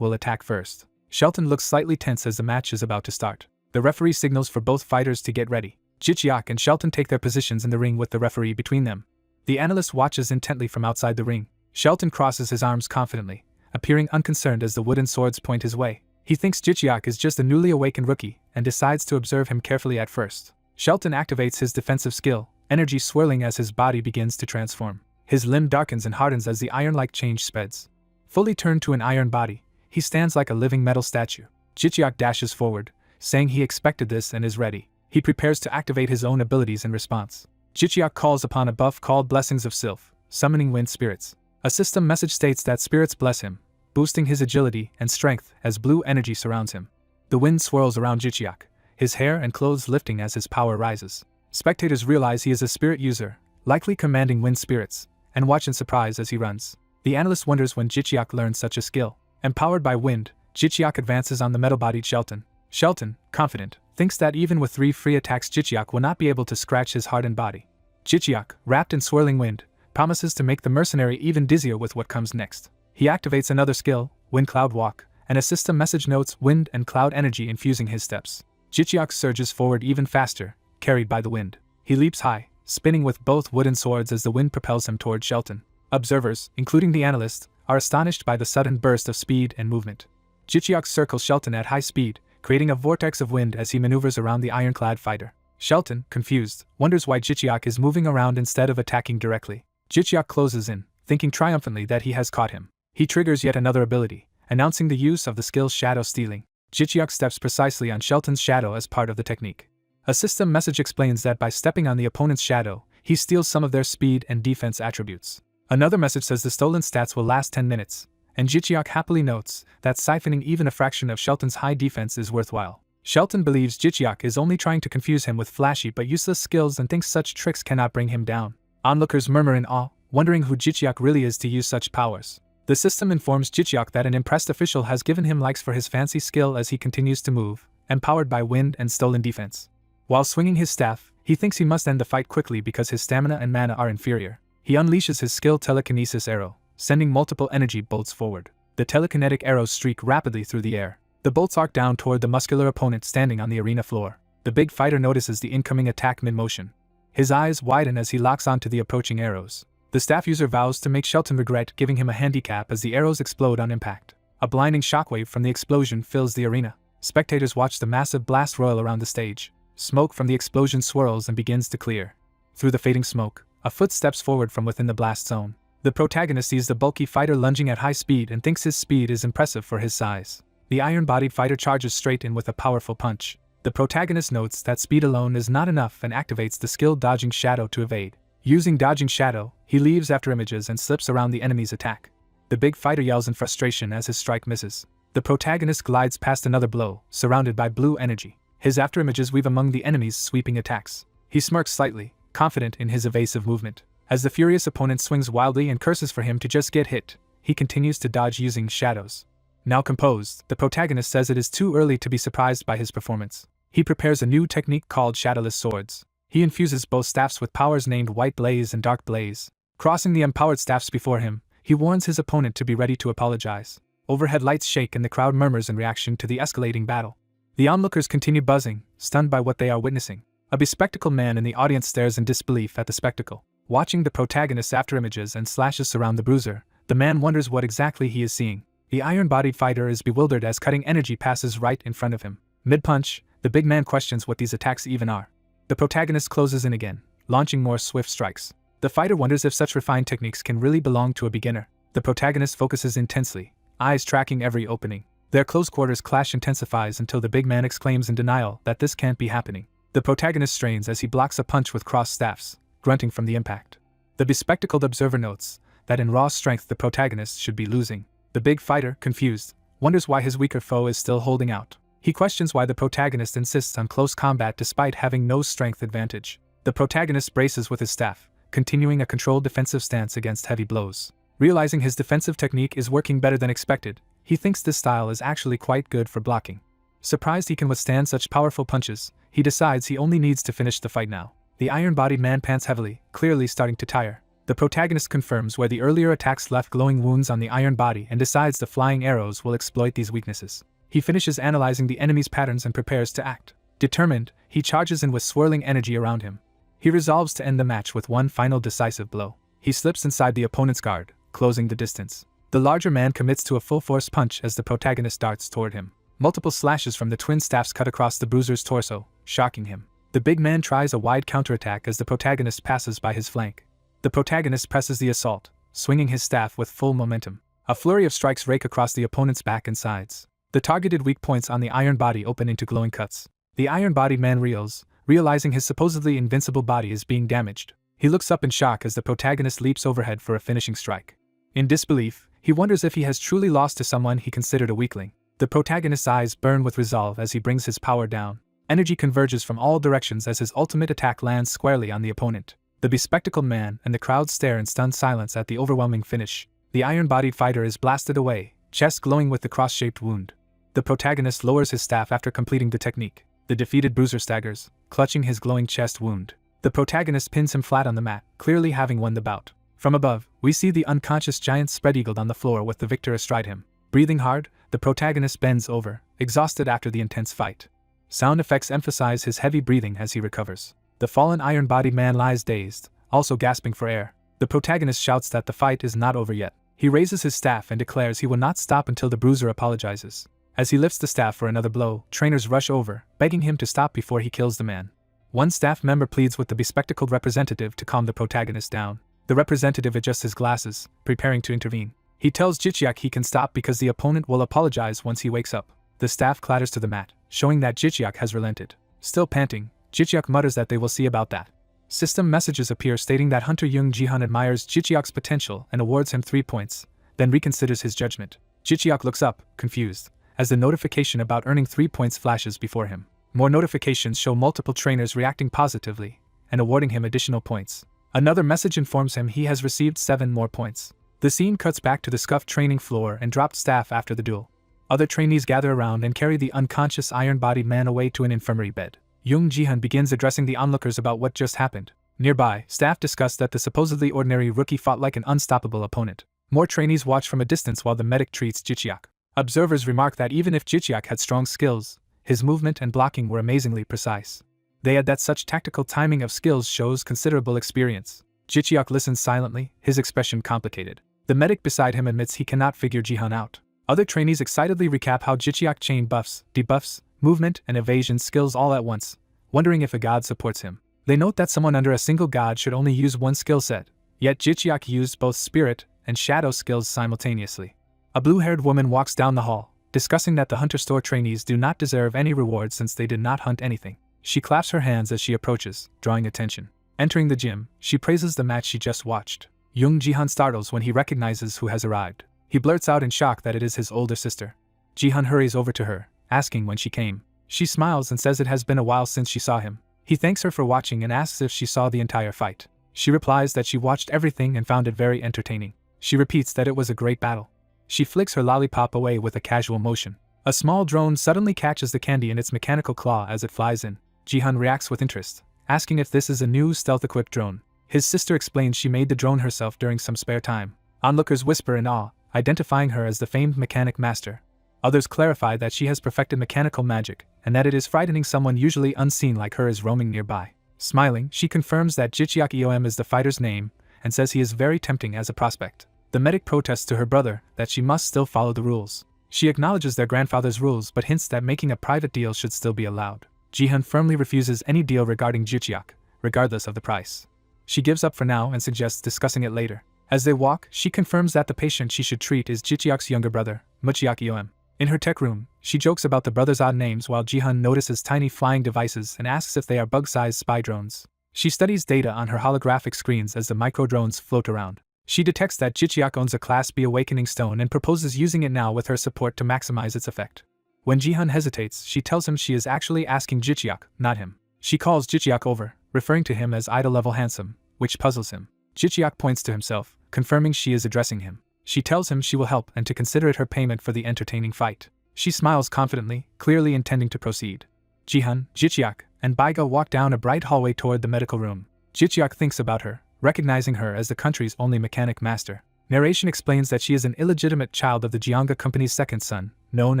will attack first. Shelton looks slightly tense as the match is about to start. The referee signals for both fighters to get ready. Jichiak and Shelton take their positions in the ring with the referee between them. The analyst watches intently from outside the ring. Shelton crosses his arms confidently, appearing unconcerned as the wooden swords point his way. He thinks Jichiak is just a newly awakened rookie and decides to observe him carefully at first. Shelton activates his defensive skill, energy swirling as his body begins to transform. His limb darkens and hardens as the iron-like change spreads. Fully turned to an iron body, he stands like a living metal statue. Jichiak dashes forward, saying he expected this and is ready. He prepares to activate his own abilities in response. Jichiak calls upon a buff called Blessings of Sylph, summoning wind spirits. A system message states that spirits bless him, boosting his agility and strength as blue energy surrounds him. The wind swirls around Jichiak, his hair and clothes lifting as his power rises. Spectators realize he is a spirit user, likely commanding wind spirits, and watch in surprise as he runs. The analyst wonders when Jichiak learned such a skill. Empowered by wind, Jichiak advances on the metal-bodied Shelton. Shelton, confident, thinks that even with 3 free attacks Jichiak will not be able to scratch his hardened body. Jichiak, wrapped in swirling wind, promises to make the mercenary even dizzier with what comes next. He activates another skill, Wind Cloud Walk, and a system message notes wind and cloud energy infusing his steps. Jicheok surges forward even faster, carried by the wind. He leaps high, spinning with both wooden swords as the wind propels him toward Shelton. Observers, including the analyst, are astonished by the sudden burst of speed and movement. Jicheok circles Shelton at high speed, creating a vortex of wind as he maneuvers around the ironclad fighter. Shelton, confused, wonders why Jicheok is moving around instead of attacking directly. Jicheok closes in, thinking triumphantly that he has caught him. He triggers yet another ability, announcing the use of the skill Shadow Stealing. Jicheok steps precisely on Shelton's shadow as part of the technique. A system message explains that by stepping on the opponent's shadow, he steals some of their speed and defense attributes. Another message says the stolen stats will last 10 minutes, and Jicheok happily notes that siphoning even a fraction of Shelton's high defense is worthwhile. Shelton believes Jicheok is only trying to confuse him with flashy but useless skills and thinks such tricks cannot bring him down. Onlookers murmur in awe, wondering who Jicheok really is to use such powers. The system informs Jicheok that an impressed official has given him likes for his fancy skill as he continues to move, empowered by wind and stolen defense. While swinging his staff, he thinks he must end the fight quickly because his stamina and mana are inferior. He unleashes his skill Telekinesis Arrow, sending multiple energy bolts forward. The telekinetic arrows streak rapidly through the air. The bolts arc down toward the muscular opponent standing on the arena floor. The big fighter notices the incoming attack mid-motion. His eyes widen as he locks onto the approaching arrows. The staff user vows to make Shelton regret giving him a handicap as the arrows explode on impact. A blinding shockwave from the explosion fills the arena. Spectators watch the massive blast roil around the stage. Smoke from the explosion swirls and begins to clear. Through the fading smoke, a foot steps forward from within the blast zone. The protagonist sees the bulky fighter lunging at high speed and thinks his speed is impressive for his size. The iron-bodied fighter charges straight in with a powerful punch. The protagonist notes that speed alone is not enough and activates the skill Dodging Shadow to evade. Using Dodging Shadow, he leaves after images and slips around the enemy's attack. The big fighter yells in frustration as his strike misses. The protagonist glides past another blow, surrounded by blue energy. His afterimages weave among the enemy's sweeping attacks. He smirks slightly, confident in his evasive movement. As the furious opponent swings wildly and curses for him to just get hit, he continues to dodge using shadows. Now composed, the protagonist says it is too early to be surprised by his performance. He prepares a new technique called Shadowless Swords. He infuses both staffs with powers named White Blaze and Dark Blaze. Crossing the empowered staffs before him, he warns his opponent to be ready to apologize. Overhead lights shake and the crowd murmurs in reaction to the escalating battle. The onlookers continue buzzing, stunned by what they are witnessing. A bespectacled man in the audience stares in disbelief at the spectacle. Watching the protagonist's afterimages and slashes surround the bruiser, the man wonders what exactly he is seeing. The iron-bodied fighter is bewildered as cutting energy passes right in front of him. Mid-punch, the big man questions what these attacks even are. The protagonist closes in again, launching more swift strikes. The fighter wonders if such refined techniques can really belong to a beginner. The protagonist focuses intensely, eyes tracking every opening. Their close quarters clash intensifies until the big man exclaims in denial that this can't be happening. The protagonist strains as he blocks a punch with crossed staffs, grunting from the impact. The bespectacled observer notes that in raw strength the protagonist should be losing. The big fighter, confused, wonders why his weaker foe is still holding out. He questions why the protagonist insists on close combat despite having no strength advantage. The protagonist braces with his staff, continuing a controlled defensive stance against heavy blows. Realizing his defensive technique is working better than expected, he thinks this style is actually quite good for blocking. Surprised he can withstand such powerful punches, he decides he only needs to finish the fight now. The iron-bodied man pants heavily, clearly starting to tire. The protagonist confirms where the earlier attacks left glowing wounds on the iron body and decides the flying arrows will exploit these weaknesses. He finishes analyzing the enemy's patterns and prepares to act. Determined, he charges in with swirling energy around him. He resolves to end the match with one final decisive blow. He slips inside the opponent's guard, closing the distance. The larger man commits to a full-force punch as the protagonist darts toward him. Multiple slashes from the twin staffs cut across the bruiser's torso, shocking him. The big man tries a wide counterattack as the protagonist passes by his flank. The protagonist presses the assault, swinging his staff with full momentum. A flurry of strikes rake across the opponent's back and sides. The targeted weak points on the iron body open into glowing cuts. The iron-bodied man reels, realizing his supposedly invincible body is being damaged. He looks up in shock as the protagonist leaps overhead for a finishing strike. In disbelief, he wonders if he has truly lost to someone he considered a weakling. The protagonist's eyes burn with resolve as he brings his power down. Energy converges from all directions as his ultimate attack lands squarely on the opponent. The bespectacled man and the crowd stare in stunned silence at the overwhelming finish. The iron-bodied fighter is blasted away, chest glowing with the cross-shaped wound. The protagonist lowers his staff after completing the technique. The defeated bruiser staggers, clutching his glowing chest wound. The protagonist pins him flat on the mat, clearly having won the bout. From above, we see the unconscious giant spread-eagled on the floor with the victor astride him. Breathing hard, The protagonist bends over, exhausted after the intense fight. Sound effects emphasize his heavy breathing as he recovers. The fallen iron-bodied man lies dazed, also gasping for air. The protagonist shouts that the fight is not over yet. He raises his staff and declares he will not stop until the bruiser apologizes. As he lifts the staff for another blow, trainers rush over, begging him to stop before he kills the man. One staff member pleads with the bespectacled representative to calm the protagonist down. The representative adjusts his glasses, preparing to intervene. He tells Jichiak he can stop because the opponent will apologize once he wakes up. The staff clatters to the mat, showing that Jichiak has relented. Still panting, Jichiak mutters that they will see about that. System messages appear stating that Hunter Jung Jihan admires Jichiak's potential and awards him 3 points, then reconsiders his judgment. Jichiak looks up, confused, as the notification about earning 3 points flashes before him. More notifications show multiple trainers reacting positively and awarding him additional points. Another message informs him he has received 7 more points. The scene cuts back to the scuffed training floor and dropped staff after the duel. Other trainees gather around and carry the unconscious iron-bodied man away to an infirmary bed. Jung Jihan begins addressing the onlookers about what just happened. Nearby, staff discuss that the supposedly ordinary rookie fought like an unstoppable opponent. More trainees watch from a distance while the medic treats Jichiak. Observers remark that even if Jichiak had strong skills, his movement and blocking were amazingly precise. They add that such tactical timing of skills shows considerable experience. Jichiak listens silently, his expression complicated. The medic beside him admits he cannot figure Jihan out. Other trainees excitedly recap how Jichiak chain buffs, debuffs, movement and evasion skills all at once, wondering if a god supports him. They note that someone under a single god should only use one skill set, yet Jichiak used both spirit and shadow skills simultaneously. A blue-haired woman walks down the hall, discussing that the Hunter Store trainees do not deserve any reward since they did not hunt anything. She claps her hands as she approaches, drawing attention. Entering the gym, she praises the match she just watched. Jung Jihan startles when he recognizes who has arrived. He blurts out in shock that it is his older sister. Jihan hurries over to her, asking when she came. She smiles and says it has been a while since she saw him. He thanks her for watching and asks if she saw the entire fight. She replies that she watched everything and found it very entertaining. She repeats that it was a great battle. She flicks her lollipop away with a casual motion. A small drone suddenly catches the candy in its mechanical claw as it flies in. Jihan reacts with interest, asking if this is a new stealth-equipped drone. His sister explains she made the drone herself during some spare time. Onlookers whisper in awe, identifying her as the famed mechanic master. Others clarify that she has perfected mechanical magic, and that it is frightening someone usually unseen like her is roaming nearby. Smiling, she confirms that Jichiak Eom is the fighter's name, and says he is very tempting as a prospect. The medic protests to her brother that she must still follow the rules. She acknowledges their grandfather's rules but hints that making a private deal should still be allowed. Jihan firmly refuses any deal regarding Jichiak, regardless of the price. She gives up for now and suggests discussing it later. As they walk, she confirms that the patient she should treat is Jichiak's younger brother, Muchiak Eom. In her tech room, she jokes about the brothers' odd names while Jihan notices tiny flying devices and asks if they are bug-sized spy drones. She studies data on her holographic screens as the micro-drones float around. She detects that Jichiak owns a Class B Awakening Stone and proposes using it now with her support to maximize its effect. When Jihan hesitates, she tells him she is actually asking Jichiak, not him. She calls Jichiak over, referring to him as idol-level handsome, which puzzles him. Jichiak points to himself, confirming she is addressing him. She tells him she will help and to consider it her payment for the entertaining fight. She smiles confidently, clearly intending to proceed. Jihan, Jichiak, and Baiga walk down a bright hallway toward the medical room. Jichiak thinks about her, recognizing her as the country's only mechanic master. Narration explains that she is an illegitimate child of the Jianga Company's second son, known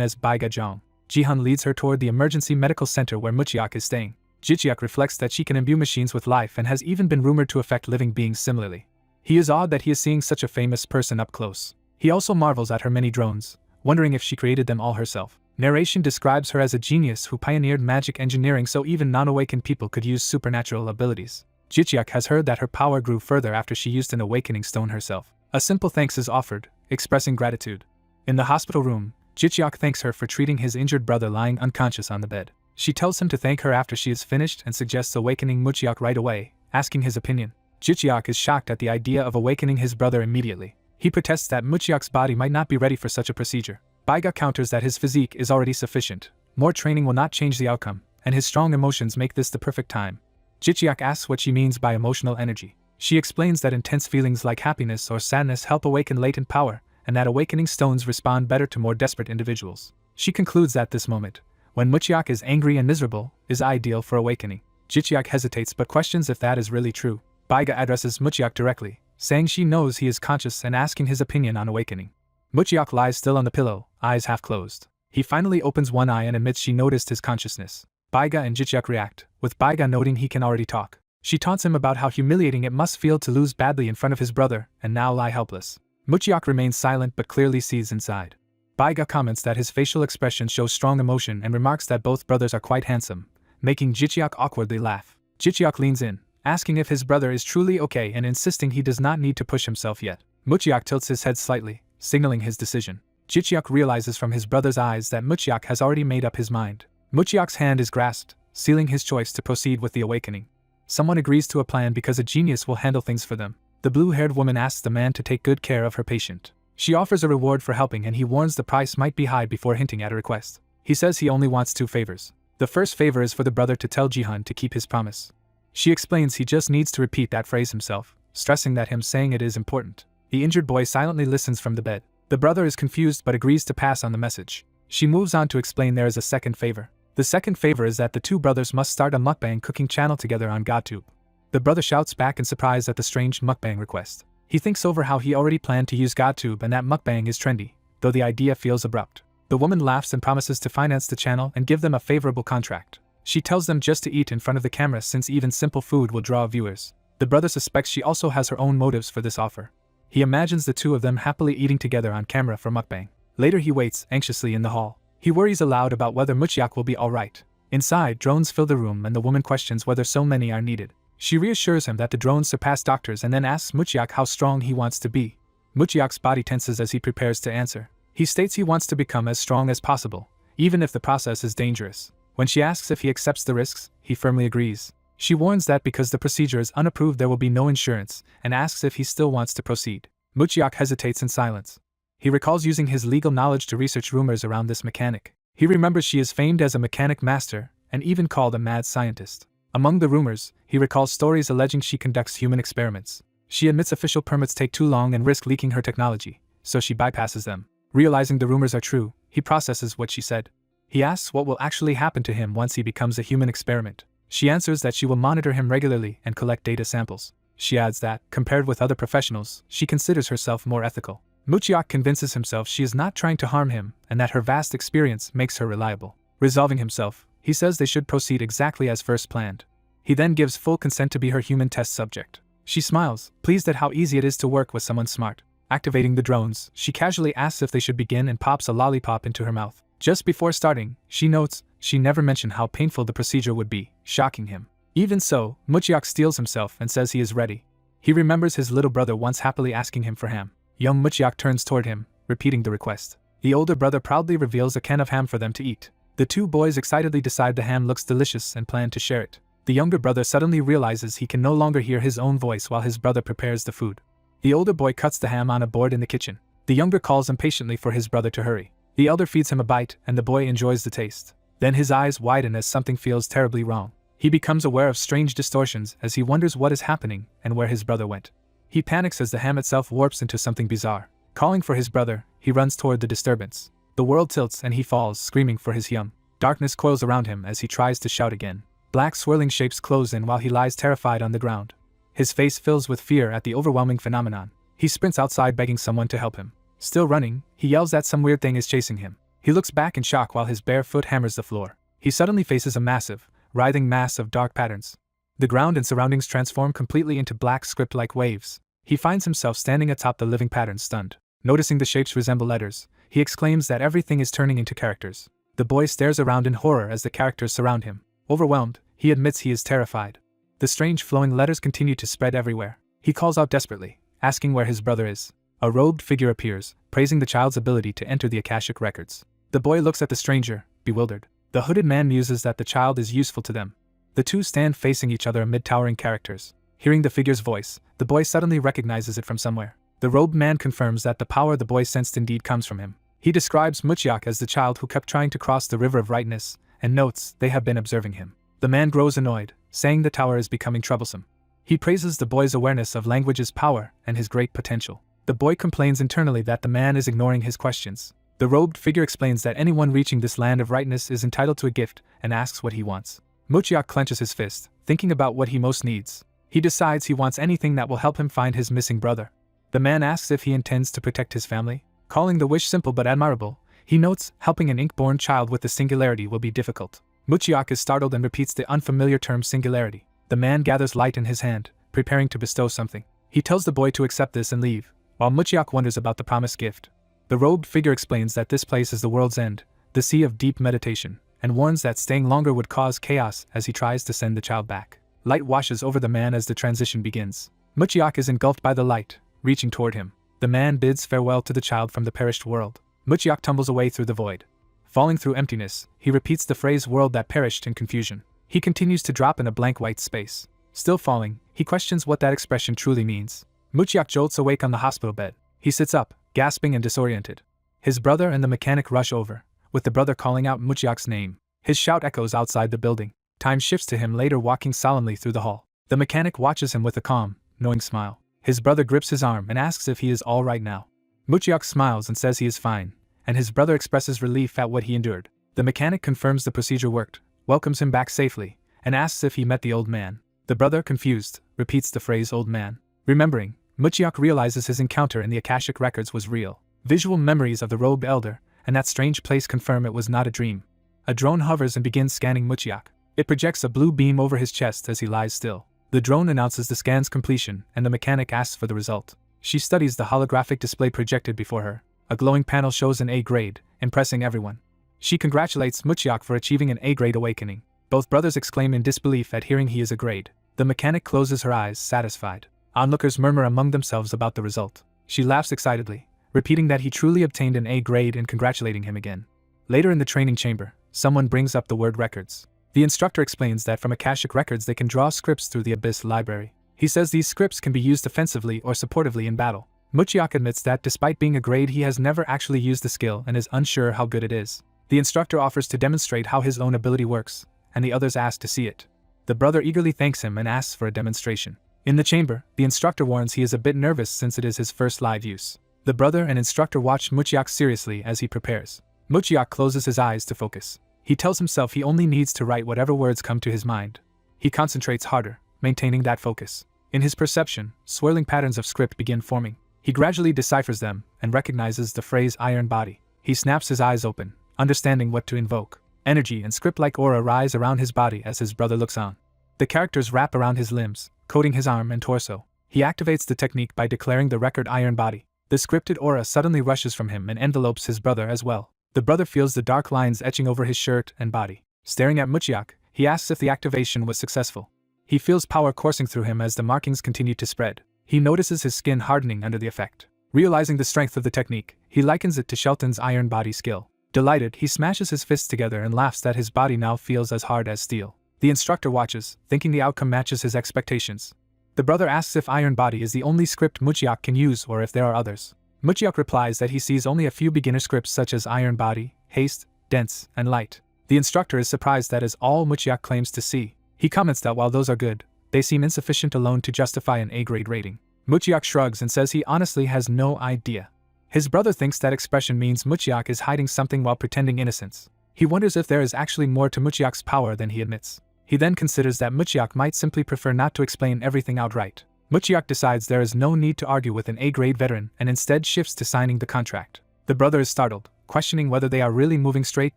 as Baiga Zhang. Jihan leads her toward the emergency medical center where Muchiak is staying. Jichiak reflects that she can imbue machines with life and has even been rumored to affect living beings similarly. He is awed that he is seeing such a famous person up close. He also marvels at her many drones, wondering if she created them all herself. Narration describes her as a genius who pioneered magic engineering so even non-awakened people could use supernatural abilities. Jichiak has heard that her power grew further after she used an awakening stone herself. A simple thanks is offered, expressing gratitude. In the hospital room, Jichiak thanks her for treating his injured brother lying unconscious on the bed. She tells him to thank her after she is finished and suggests awakening Muchiak right away, asking his opinion. Jichiak is shocked at the idea of awakening his brother immediately. He protests that Muchiak's body might not be ready for such a procedure. Baiga counters that his physique is already sufficient. More training will not change the outcome, and his strong emotions make this the perfect time. Jichiak asks what she means by emotional energy. She explains that intense feelings like happiness or sadness help awaken latent power, and that awakening stones respond better to more desperate individuals. She concludes that this moment, when Muchiak is angry and miserable, is ideal for awakening. Jichiak hesitates but questions if that is really true. Baiga addresses Muchiak directly, saying she knows he is conscious and asking his opinion on awakening. Muchiak lies still on the pillow, eyes half closed. He finally opens one eye and admits she noticed his consciousness. Baiga and Jichiak react, with Baiga noting he can already talk. She taunts him about how humiliating it must feel to lose badly in front of his brother and now lie helpless. Muchiak remains silent but clearly sees inside. Baiga comments that his facial expression shows strong emotion and remarks that both brothers are quite handsome, making Jichiak awkwardly laugh. Jichiak leans in, asking if his brother is truly okay and insisting he does not need to push himself yet. Muchiak tilts his head slightly, signaling his decision. Jichiak realizes from his brother's eyes that Muchiak has already made up his mind. Muchiak's hand is grasped, sealing his choice to proceed with the awakening. Someone agrees to a plan because a genius will handle things for them. The blue-haired woman asks the man to take good care of her patient. She offers a reward for helping and he warns the price might be high before hinting at a request. He says he only wants 2 favors. The first favor is for the brother to tell Jihan to keep his promise. She explains he just needs to repeat that phrase himself, stressing that him saying it is important. The injured boy silently listens from the bed. The brother is confused but agrees to pass on the message. She moves on to explain there is a second favor. The second favor is that the 2 brothers must start a mukbang cooking channel together on GodTube. The brother shouts back in surprise at the strange mukbang request. He thinks over how he already planned to use GodTube and that mukbang is trendy, though the idea feels abrupt. The woman laughs and promises to finance the channel and give them a favorable contract. She tells them just to eat in front of the camera since even simple food will draw viewers. The brother suspects she also has her own motives for this offer. He imagines the 2 of them happily eating together on camera for mukbang. Later he waits anxiously in the hall. He worries aloud about whether Muchiak will be alright. Inside, drones fill the room and the woman questions whether so many are needed. She reassures him that the drones surpass doctors and then asks Muchiak how strong he wants to be. Muchiak's body tenses as he prepares to answer. He states he wants to become as strong as possible, even if the process is dangerous. When she asks if he accepts the risks, he firmly agrees. She warns that because the procedure is unapproved there will be no insurance, and asks if he still wants to proceed. Muchiak hesitates in silence. He recalls using his legal knowledge to research rumors around this mechanic. He remembers she is famed as a mechanic master, and even called a mad scientist. Among the rumors, he recalls stories alleging she conducts human experiments. She admits official permits take too long and risk leaking her technology, so she bypasses them. Realizing the rumors are true, he processes what she said. He asks what will actually happen to him once he becomes a human experiment. She answers that she will monitor him regularly and collect data samples. She adds that, compared with other professionals, she considers herself more ethical. Muchiak convinces himself she is not trying to harm him and that her vast experience makes her reliable. Resolving himself, he says they should proceed exactly as first planned. He then gives full consent to be her human test subject. She smiles, pleased at how easy it is to work with someone smart. Activating the drones, she casually asks if they should begin and pops a lollipop into her mouth. Just before starting, she notes she never mentioned how painful the procedure would be, shocking him. Even so, Muchiak steels himself and says he is ready. He remembers his little brother once happily asking him for ham. Young Muchiak turns toward him, repeating the request. The older brother proudly reveals a can of ham for them to eat. The 2 boys excitedly decide the ham looks delicious and plan to share it. The younger brother suddenly realizes he can no longer hear his own voice while his brother prepares the food. The older boy cuts the ham on a board in the kitchen. The younger calls impatiently for his brother to hurry. The elder feeds him a bite and the boy enjoys the taste. Then his eyes widen as something feels terribly wrong. He becomes aware of strange distortions as he wonders what is happening and where his brother went. He panics as the ham itself warps into something bizarre. Calling for his brother, he runs toward the disturbance. The world tilts and he falls, screaming for his young. Darkness coils around him as he tries to shout again. Black swirling shapes close in while he lies terrified on the ground. His face fills with fear at the overwhelming phenomenon. He sprints outside begging someone to help him. Still running, he yells that some weird thing is chasing him. He looks back in shock while his bare foot hammers the floor. He suddenly faces a massive, writhing mass of dark patterns. The ground and surroundings transform completely into black script-like waves. He finds himself standing atop the living pattern, stunned. Noticing the shapes resemble letters, he exclaims that everything is turning into characters. The boy stares around in horror as the characters surround him. Overwhelmed, he admits he is terrified. The strange flowing letters continue to spread everywhere. He calls out desperately, asking where his brother is. A robed figure appears, praising the child's ability to enter the Akashic records. The boy looks at the stranger, bewildered. The hooded man muses that the child is useful to them. The 2 stand facing each other amid towering characters. Hearing the figure's voice, the boy suddenly recognizes it from somewhere. The robed man confirms that the power the boy sensed indeed comes from him. He describes Muchiak as the child who kept trying to cross the river of rightness, and notes they have been observing him. The man grows annoyed, saying the tower is becoming troublesome. He praises the boy's awareness of language's power and his great potential. The boy complains internally that the man is ignoring his questions. The robed figure explains that anyone reaching this land of rightness is entitled to a gift and asks what he wants. Muchiak clenches his fist, thinking about what he most needs. He decides he wants anything that will help him find his missing brother. The man asks if he intends to protect his family. Calling the wish simple but admirable, he notes helping an ink-born child with the singularity will be difficult. Muchiak is startled and repeats the unfamiliar term singularity. The man gathers light in his hand, preparing to bestow something. He tells the boy to accept this and leave, while Muchiak wonders about the promised gift. The robed figure explains that this place is the world's end, the sea of deep meditation, and warns that staying longer would cause chaos as he tries to send the child back. Light washes over the man as the transition begins. Muchiak is engulfed by the light, reaching toward him. The man bids farewell to the child from the perished world. Muchiak tumbles away through the void. Falling through emptiness, he repeats the phrase world that perished in confusion. He continues to drop in a blank white space. Still falling, he questions what that expression truly means. Muchiak jolts awake on the hospital bed. He sits up, gasping and disoriented. His brother and the mechanic rush over, with the brother calling out Muchiak's name. His shout echoes outside the building. Time shifts to him later walking solemnly through the hall. The mechanic watches him with a calm, knowing smile. His brother grips his arm and asks if he is all right now. Muchiak smiles and says he is fine, and his brother expresses relief at what he endured. The mechanic confirms the procedure worked, welcomes him back safely, and asks if he met the old man. The brother, confused, repeats the phrase old man. Remembering, Muchiak realizes his encounter in the Akashic records was real. Visual memories of the robed elder and that strange place confirm it was not a dream. A drone hovers and begins scanning Muchiak. It projects a blue beam over his chest as he lies still. The drone announces the scan's completion, and the mechanic asks for the result. She studies the holographic display projected before her. A glowing panel shows an A grade, impressing everyone. She congratulates Muchiak for achieving an A grade awakening. Both brothers exclaim in disbelief at hearing he is a grade. The mechanic closes her eyes, satisfied. Onlookers murmur among themselves about the result. She laughs excitedly, repeating that he truly obtained an A grade and congratulating him again. Later in the training chamber, someone brings up the word records. The instructor explains that from Akashic records they can draw scripts through the Abyss library. He says these scripts can be used offensively or supportively in battle. Muchiak admits that despite being a grade he has never actually used the skill and is unsure how good it is. The instructor offers to demonstrate how his own ability works, and the others ask to see it. The brother eagerly thanks him and asks for a demonstration. In the chamber, the instructor warns he is a bit nervous since it is his first live use. The brother and instructor watch Muchiak seriously as he prepares. Muchiak closes his eyes to focus. He tells himself he only needs to write whatever words come to his mind. He concentrates harder, maintaining that focus. In his perception, swirling patterns of script begin forming. He gradually deciphers them and recognizes the phrase iron body. He snaps his eyes open, understanding what to invoke. Energy and script-like aura rise around his body as his brother looks on. The characters wrap around his limbs, coating his arm and torso. He activates the technique by declaring the record iron body. The scripted aura suddenly rushes from him and envelopes his brother as well. The brother feels the dark lines etching over his shirt and body. Staring at Muchiak, he asks if the activation was successful. He feels power coursing through him as the markings continue to spread. He notices his skin hardening under the effect. Realizing the strength of the technique, he likens it to Shelton's iron body skill. Delighted, he smashes his fists together and laughs that his body now feels as hard as steel. The instructor watches, thinking the outcome matches his expectations. The brother asks if iron body is the only script Muchiak can use or if there are others. Muchiak replies that he sees only a few beginner scripts such as iron body, haste, dense, and light. The instructor is surprised that is all Muchiak claims to see. He comments that while those are good, they seem insufficient alone to justify an A-grade rating. Muchiak shrugs and says he honestly has no idea. His brother thinks that expression means Muchiak is hiding something while pretending innocence. He wonders if there is actually more to Muchiak's power than he admits. He then considers that Muchiak might simply prefer not to explain everything outright. Muchiak decides there is no need to argue with an A-grade veteran and instead shifts to signing the contract. The brother is startled, questioning whether they are really moving straight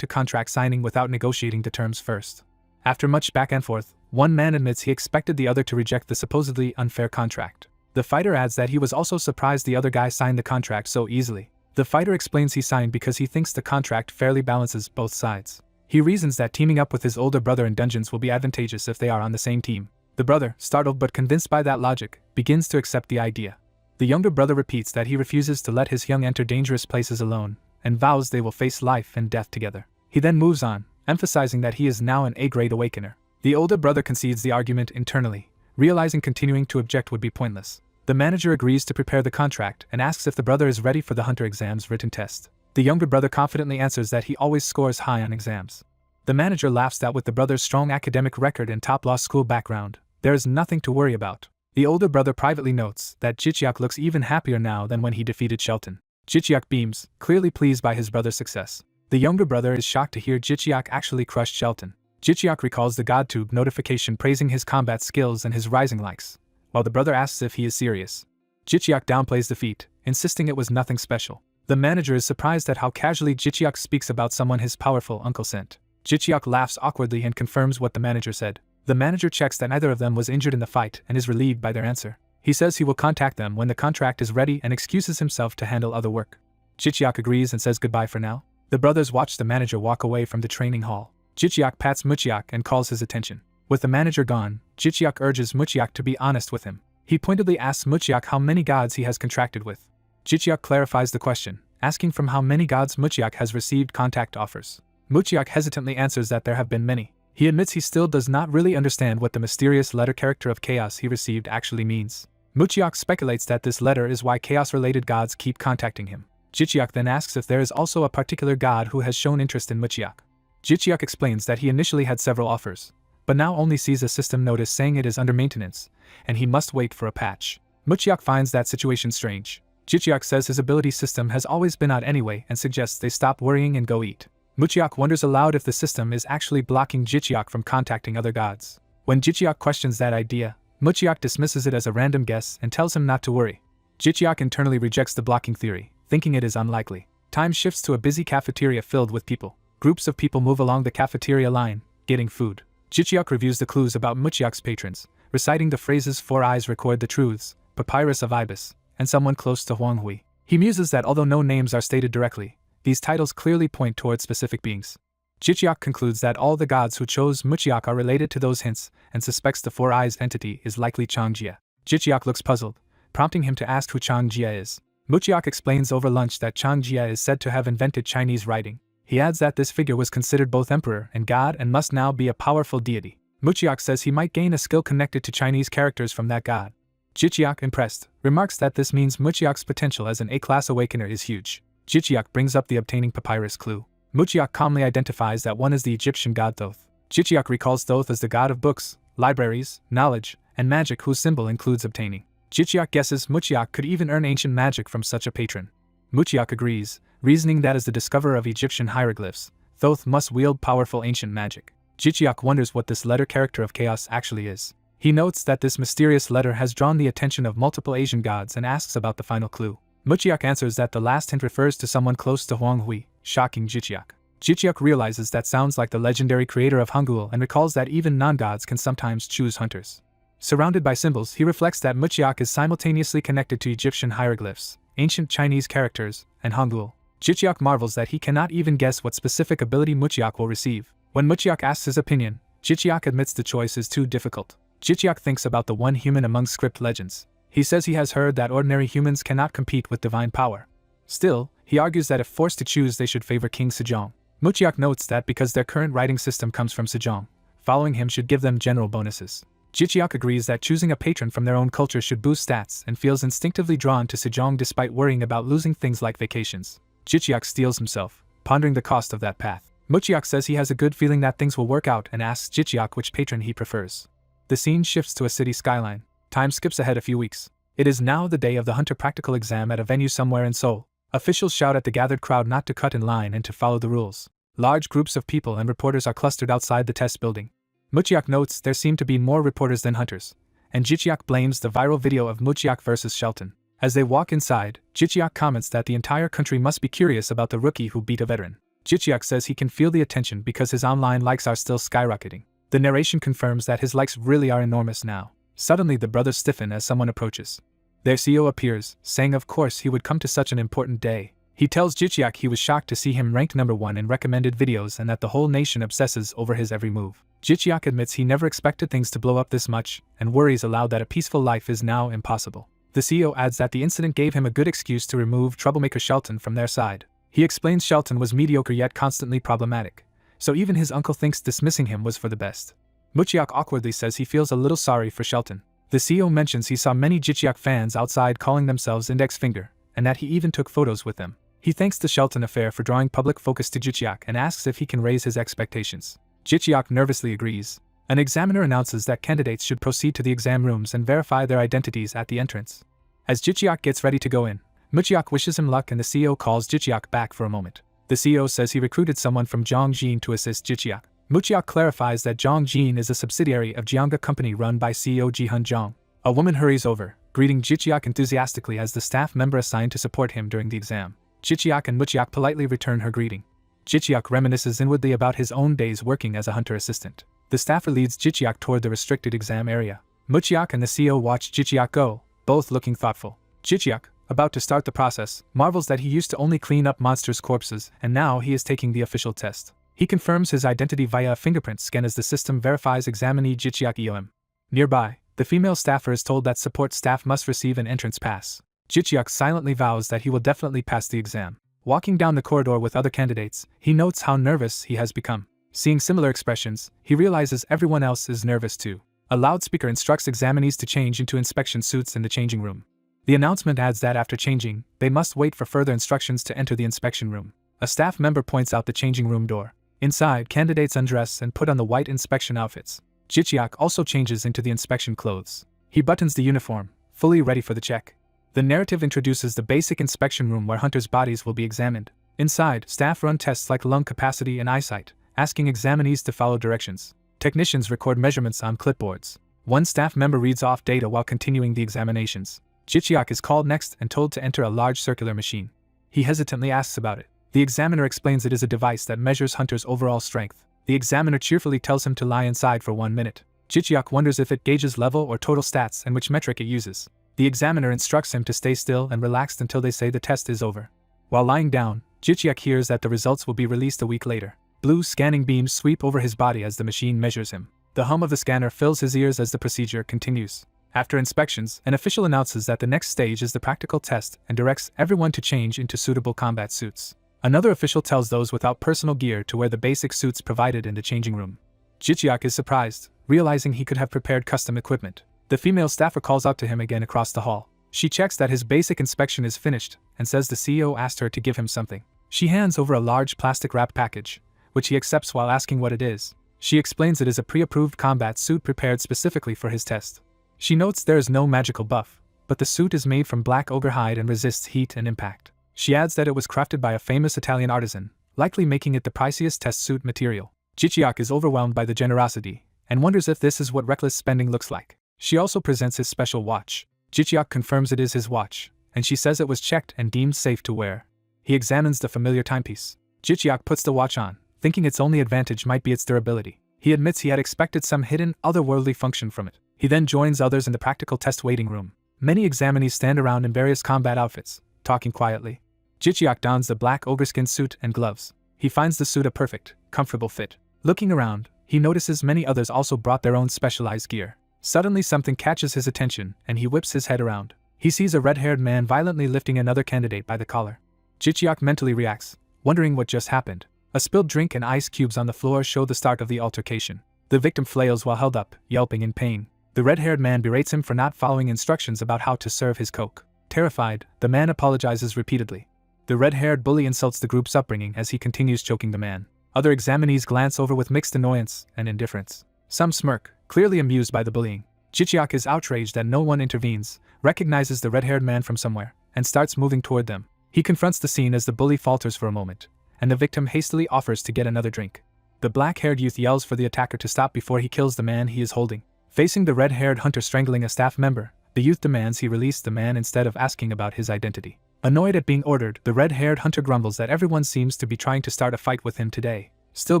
to contract signing without negotiating the terms first. After much back and forth, one man admits he expected the other to reject the supposedly unfair contract. The fighter adds that he was also surprised the other guy signed the contract so easily. The fighter explains he signed because he thinks the contract fairly balances both sides. He reasons that teaming up with his older brother in dungeons will be advantageous if they are on the same team. The brother, startled but convinced by that logic, begins to accept the idea. The younger brother repeats that he refuses to let his young enter dangerous places alone, and vows they will face life and death together. He then moves on, emphasizing that he is now an A-grade awakener. The older brother concedes the argument internally, realizing continuing to object would be pointless. The manager agrees to prepare the contract and asks if the brother is ready for the Hunter exam's written test. The younger brother confidently answers that he always scores high on exams. The manager laughs that with the brother's strong academic record and top law school background, there is nothing to worry about. The older brother privately notes that Jichiak looks even happier now than when he defeated Shelton. Jichiak beams, clearly pleased by his brother's success. The younger brother is shocked to hear Jichiak actually crushed Shelton. Jichiak recalls the GodTube notification praising his combat skills and his rising likes, while the brother asks if he is serious. Jichiak downplays the feat, insisting it was nothing special. The manager is surprised at how casually Jichiak speaks about someone his powerful uncle sent. Jichiak laughs awkwardly and confirms what the manager said. The manager checks that neither of them was injured in the fight and is relieved by their answer. He says he will contact them when the contract is ready and excuses himself to handle other work. Jichiak agrees and says goodbye for now. The brothers watch the manager walk away from the training hall. Jichiak pats Muchiak and calls his attention. With the manager gone, Jichiak urges Muchiak to be honest with him. He pointedly asks Muchiak how many gods he has contracted with. Jichiak clarifies the question, asking from how many gods Muchiak has received contact offers. Muchiak hesitantly answers that there have been many. He admits he still does not really understand what the mysterious letter character of chaos he received actually means. Muchiak speculates that this letter is why chaos-related gods keep contacting him. Jichiak then asks if there is also a particular god who has shown interest in Muchiak. Jichiak explains that he initially had several offers, but now only sees a system notice saying it is under maintenance, and he must wait for a patch. Muchiak finds that situation strange. Jichiak says his ability system has always been out anyway and suggests they stop worrying and go eat. Muchiak wonders aloud if the system is actually blocking Jichiak from contacting other gods. When Jichiak questions that idea, Muchiak dismisses it as a random guess and tells him not to worry. Jichiak internally rejects the blocking theory, thinking it is unlikely. Time shifts to a busy cafeteria filled with people. Groups of people move along the cafeteria line, getting food. Jichiak reviews the clues about Muchiak's patrons, reciting the phrases "Four Eyes Record the Truths," "Papyrus of Ibis," and "Someone Close to Huanghui." He muses that although no names are stated directly, these titles clearly point toward specific beings. Jichiak concludes that all the gods who chose Muchiak are related to those hints and suspects the Four Eyes entity is likely Changjia. Jichiak looks puzzled, prompting him to ask who Changjia is. Muchiak explains over lunch that Changjia is said to have invented Chinese writing. He adds that this figure was considered both emperor and god and must now be a powerful deity. Muchiak says he might gain a skill connected to Chinese characters from that god. Jichiak, impressed, remarks that this means Muchiak's potential as an A-class awakener is huge. Jichiak brings up the obtaining papyrus clue. Muchiak calmly identifies that one is the Egyptian god Thoth. Jichiak recalls Thoth as the god of books, libraries, knowledge, and magic whose symbol includes obtaining. Jichiak guesses Muchiak could even earn ancient magic from such a patron. Muchiak agrees, reasoning that as the discoverer of Egyptian hieroglyphs, Thoth must wield powerful ancient magic. Jichiak wonders what this letter character of chaos actually is. He notes that this mysterious letter has drawn the attention of multiple Asian gods and asks about the final clue. Muchiak answers that the last hint refers to someone close to Huanghui, shocking Jichiak. Jichiak realizes that sounds like the legendary creator of Hangul and recalls that even non-gods can sometimes choose hunters. Surrounded by symbols, he reflects that Muchiak is simultaneously connected to Egyptian hieroglyphs, ancient Chinese characters, and Hangul. Jichiak marvels that he cannot even guess what specific ability Muchiak will receive. When Muchiak asks his opinion, Jichiak admits the choice is too difficult. Jichiak thinks about the one human among script legends. He says he has heard that ordinary humans cannot compete with divine power. Still, he argues that if forced to choose they should favor King Sejong. Muchiak notes that because their current writing system comes from Sejong, following him should give them general bonuses. Jichiak agrees that choosing a patron from their own culture should boost stats and feels instinctively drawn to Sejong despite worrying about losing things like vacations. Jichiak steels himself, pondering the cost of that path. Muchiak says he has a good feeling that things will work out and asks Jichiak which patron he prefers. The scene shifts to a city skyline. Time skips ahead a few weeks. It is now the day of the Hunter practical exam at a venue somewhere in Seoul. Officials shout at the gathered crowd not to cut in line and to follow the rules. Large groups of people and reporters are clustered outside the test building. Muchiak notes there seem to be more reporters than hunters, and Jichiak blames the viral video of Muchiak versus Shelton. As they walk inside, Jichiak comments that the entire country must be curious about the rookie who beat a veteran. Jichiak says he can feel the attention because his online likes are still skyrocketing. The narration confirms that his likes really are enormous now. Suddenly the brothers stiffen as someone approaches. Their CEO appears, saying of course he would come to such an important day. He tells Jichiak he was shocked to see him ranked number 1 in recommended videos and that the whole nation obsesses over his every move. Jichiak admits he never expected things to blow up this much, and worries aloud that a peaceful life is now impossible. The CEO adds that the incident gave him a good excuse to remove troublemaker Shelton from their side. He explains Shelton was mediocre yet constantly problematic, so even his uncle thinks dismissing him was for the best. Muchiak awkwardly says he feels a little sorry for Shelton. The CEO mentions he saw many Jichiak fans outside calling themselves Index Finger, and that he even took photos with them. He thanks the Shelton affair for drawing public focus to Jichiak and asks if he can raise his expectations. Jichiak nervously agrees. An examiner announces that candidates should proceed to the exam rooms and verify their identities at the entrance. As Jichiak gets ready to go in, Muchiak wishes him luck and the CEO calls Jichiak back for a moment. The CEO says he recruited someone from Zhongjin to assist Jichiak. Muchiak clarifies that Zhongjin is a subsidiary of Jianga Company run by CEO Jihun Zhang. A woman hurries over, greeting Jichiak enthusiastically as the staff member assigned to support him during the exam. Jichiak and Muchiak politely return her greeting. Jichiak reminisces inwardly about his own days working as a hunter assistant. The staffer leads Jichiak toward the restricted exam area. Muchiak and the CEO watch Jichiak go, both looking thoughtful. Jichiak, about to start the process, marvels that he used to only clean up monsters' corpses and now he is taking the official test. He confirms his identity via a fingerprint scan as the system verifies examinee Jichiak EOM. Nearby, the female staffer is told that support staff must receive an entrance pass. Jichiak silently vows that he will definitely pass the exam. Walking down the corridor with other candidates, he notes how nervous he has become. Seeing similar expressions, he realizes everyone else is nervous too. A loudspeaker instructs examinees to change into inspection suits in the changing room. The announcement adds that after changing, they must wait for further instructions to enter the inspection room. A staff member points out the changing room door. Inside, candidates undress and put on the white inspection outfits. Jichiak also changes into the inspection clothes. He buttons the uniform, fully ready for the check. The narrative introduces the basic inspection room where hunters' bodies will be examined. Inside, staff run tests like lung capacity and eyesight, asking examinees to follow directions. Technicians record measurements on clipboards. One staff member reads off data while continuing the examinations. Jichiak is called next and told to enter a large circular machine. He hesitantly asks about it. The examiner explains it is a device that measures hunters' overall strength. The examiner cheerfully tells him to lie inside for 1 minute. Jichiak wonders if it gauges level or total stats and which metric it uses. The examiner instructs him to stay still and relaxed until they say the test is over. While lying down, Jichiak hears that the results will be released a week later. Blue scanning beams sweep over his body as the machine measures him. The hum of the scanner fills his ears as the procedure continues. After inspections, an official announces that the next stage is the practical test and directs everyone to change into suitable combat suits. Another official tells those without personal gear to wear the basic suits provided in the changing room. Jichiak is surprised, realizing he could have prepared custom equipment. The female staffer calls out to him again across the hall. She checks that his basic inspection is finished and says the CEO asked her to give him something. She hands over a large plastic-wrapped package, which he accepts while asking what it is. She explains it is a pre-approved combat suit prepared specifically for his test. She notes there is no magical buff, but the suit is made from black ogre hide and resists heat and impact. She adds that it was crafted by a famous Italian artisan, likely making it the priciest test suit material. Jichiak is overwhelmed by the generosity, and wonders if this is what reckless spending looks like. She also presents his special watch. Jichiak confirms it is his watch, and she says it was checked and deemed safe to wear. He examines the familiar timepiece. Jichiak puts the watch on, thinking its only advantage might be its durability. He admits he had expected some hidden, otherworldly function from it. He then joins others in the practical test waiting room. Many examinees stand around in various combat outfits, talking quietly. Jichiak dons the black ogre skin suit and gloves. He finds the suit a perfect, comfortable fit. Looking around, he notices many others also brought their own specialized gear. Suddenly something catches his attention, and he whips his head around. He sees a red-haired man violently lifting another candidate by the collar. Jichiak mentally reacts, wondering what just happened. A spilled drink and ice cubes on the floor show the start of the altercation. The victim flails while held up, yelping in pain. The red-haired man berates him for not following instructions about how to serve his coke. Terrified, the man apologizes repeatedly. The red-haired bully insults the group's upbringing as he continues choking the man. Other examinees glance over with mixed annoyance and indifference. Some smirk, clearly amused by the bullying. Jichiak is outraged that no one intervenes, recognizes the red-haired man from somewhere, and starts moving toward them. He confronts the scene as the bully falters for a moment, and the victim hastily offers to get another drink. The black-haired youth yells for the attacker to stop before he kills the man he is holding. Facing the red-haired hunter strangling a staff member, the youth demands he release the man instead of asking about his identity. Annoyed at being ordered, the red-haired hunter grumbles that everyone seems to be trying to start a fight with him today. Still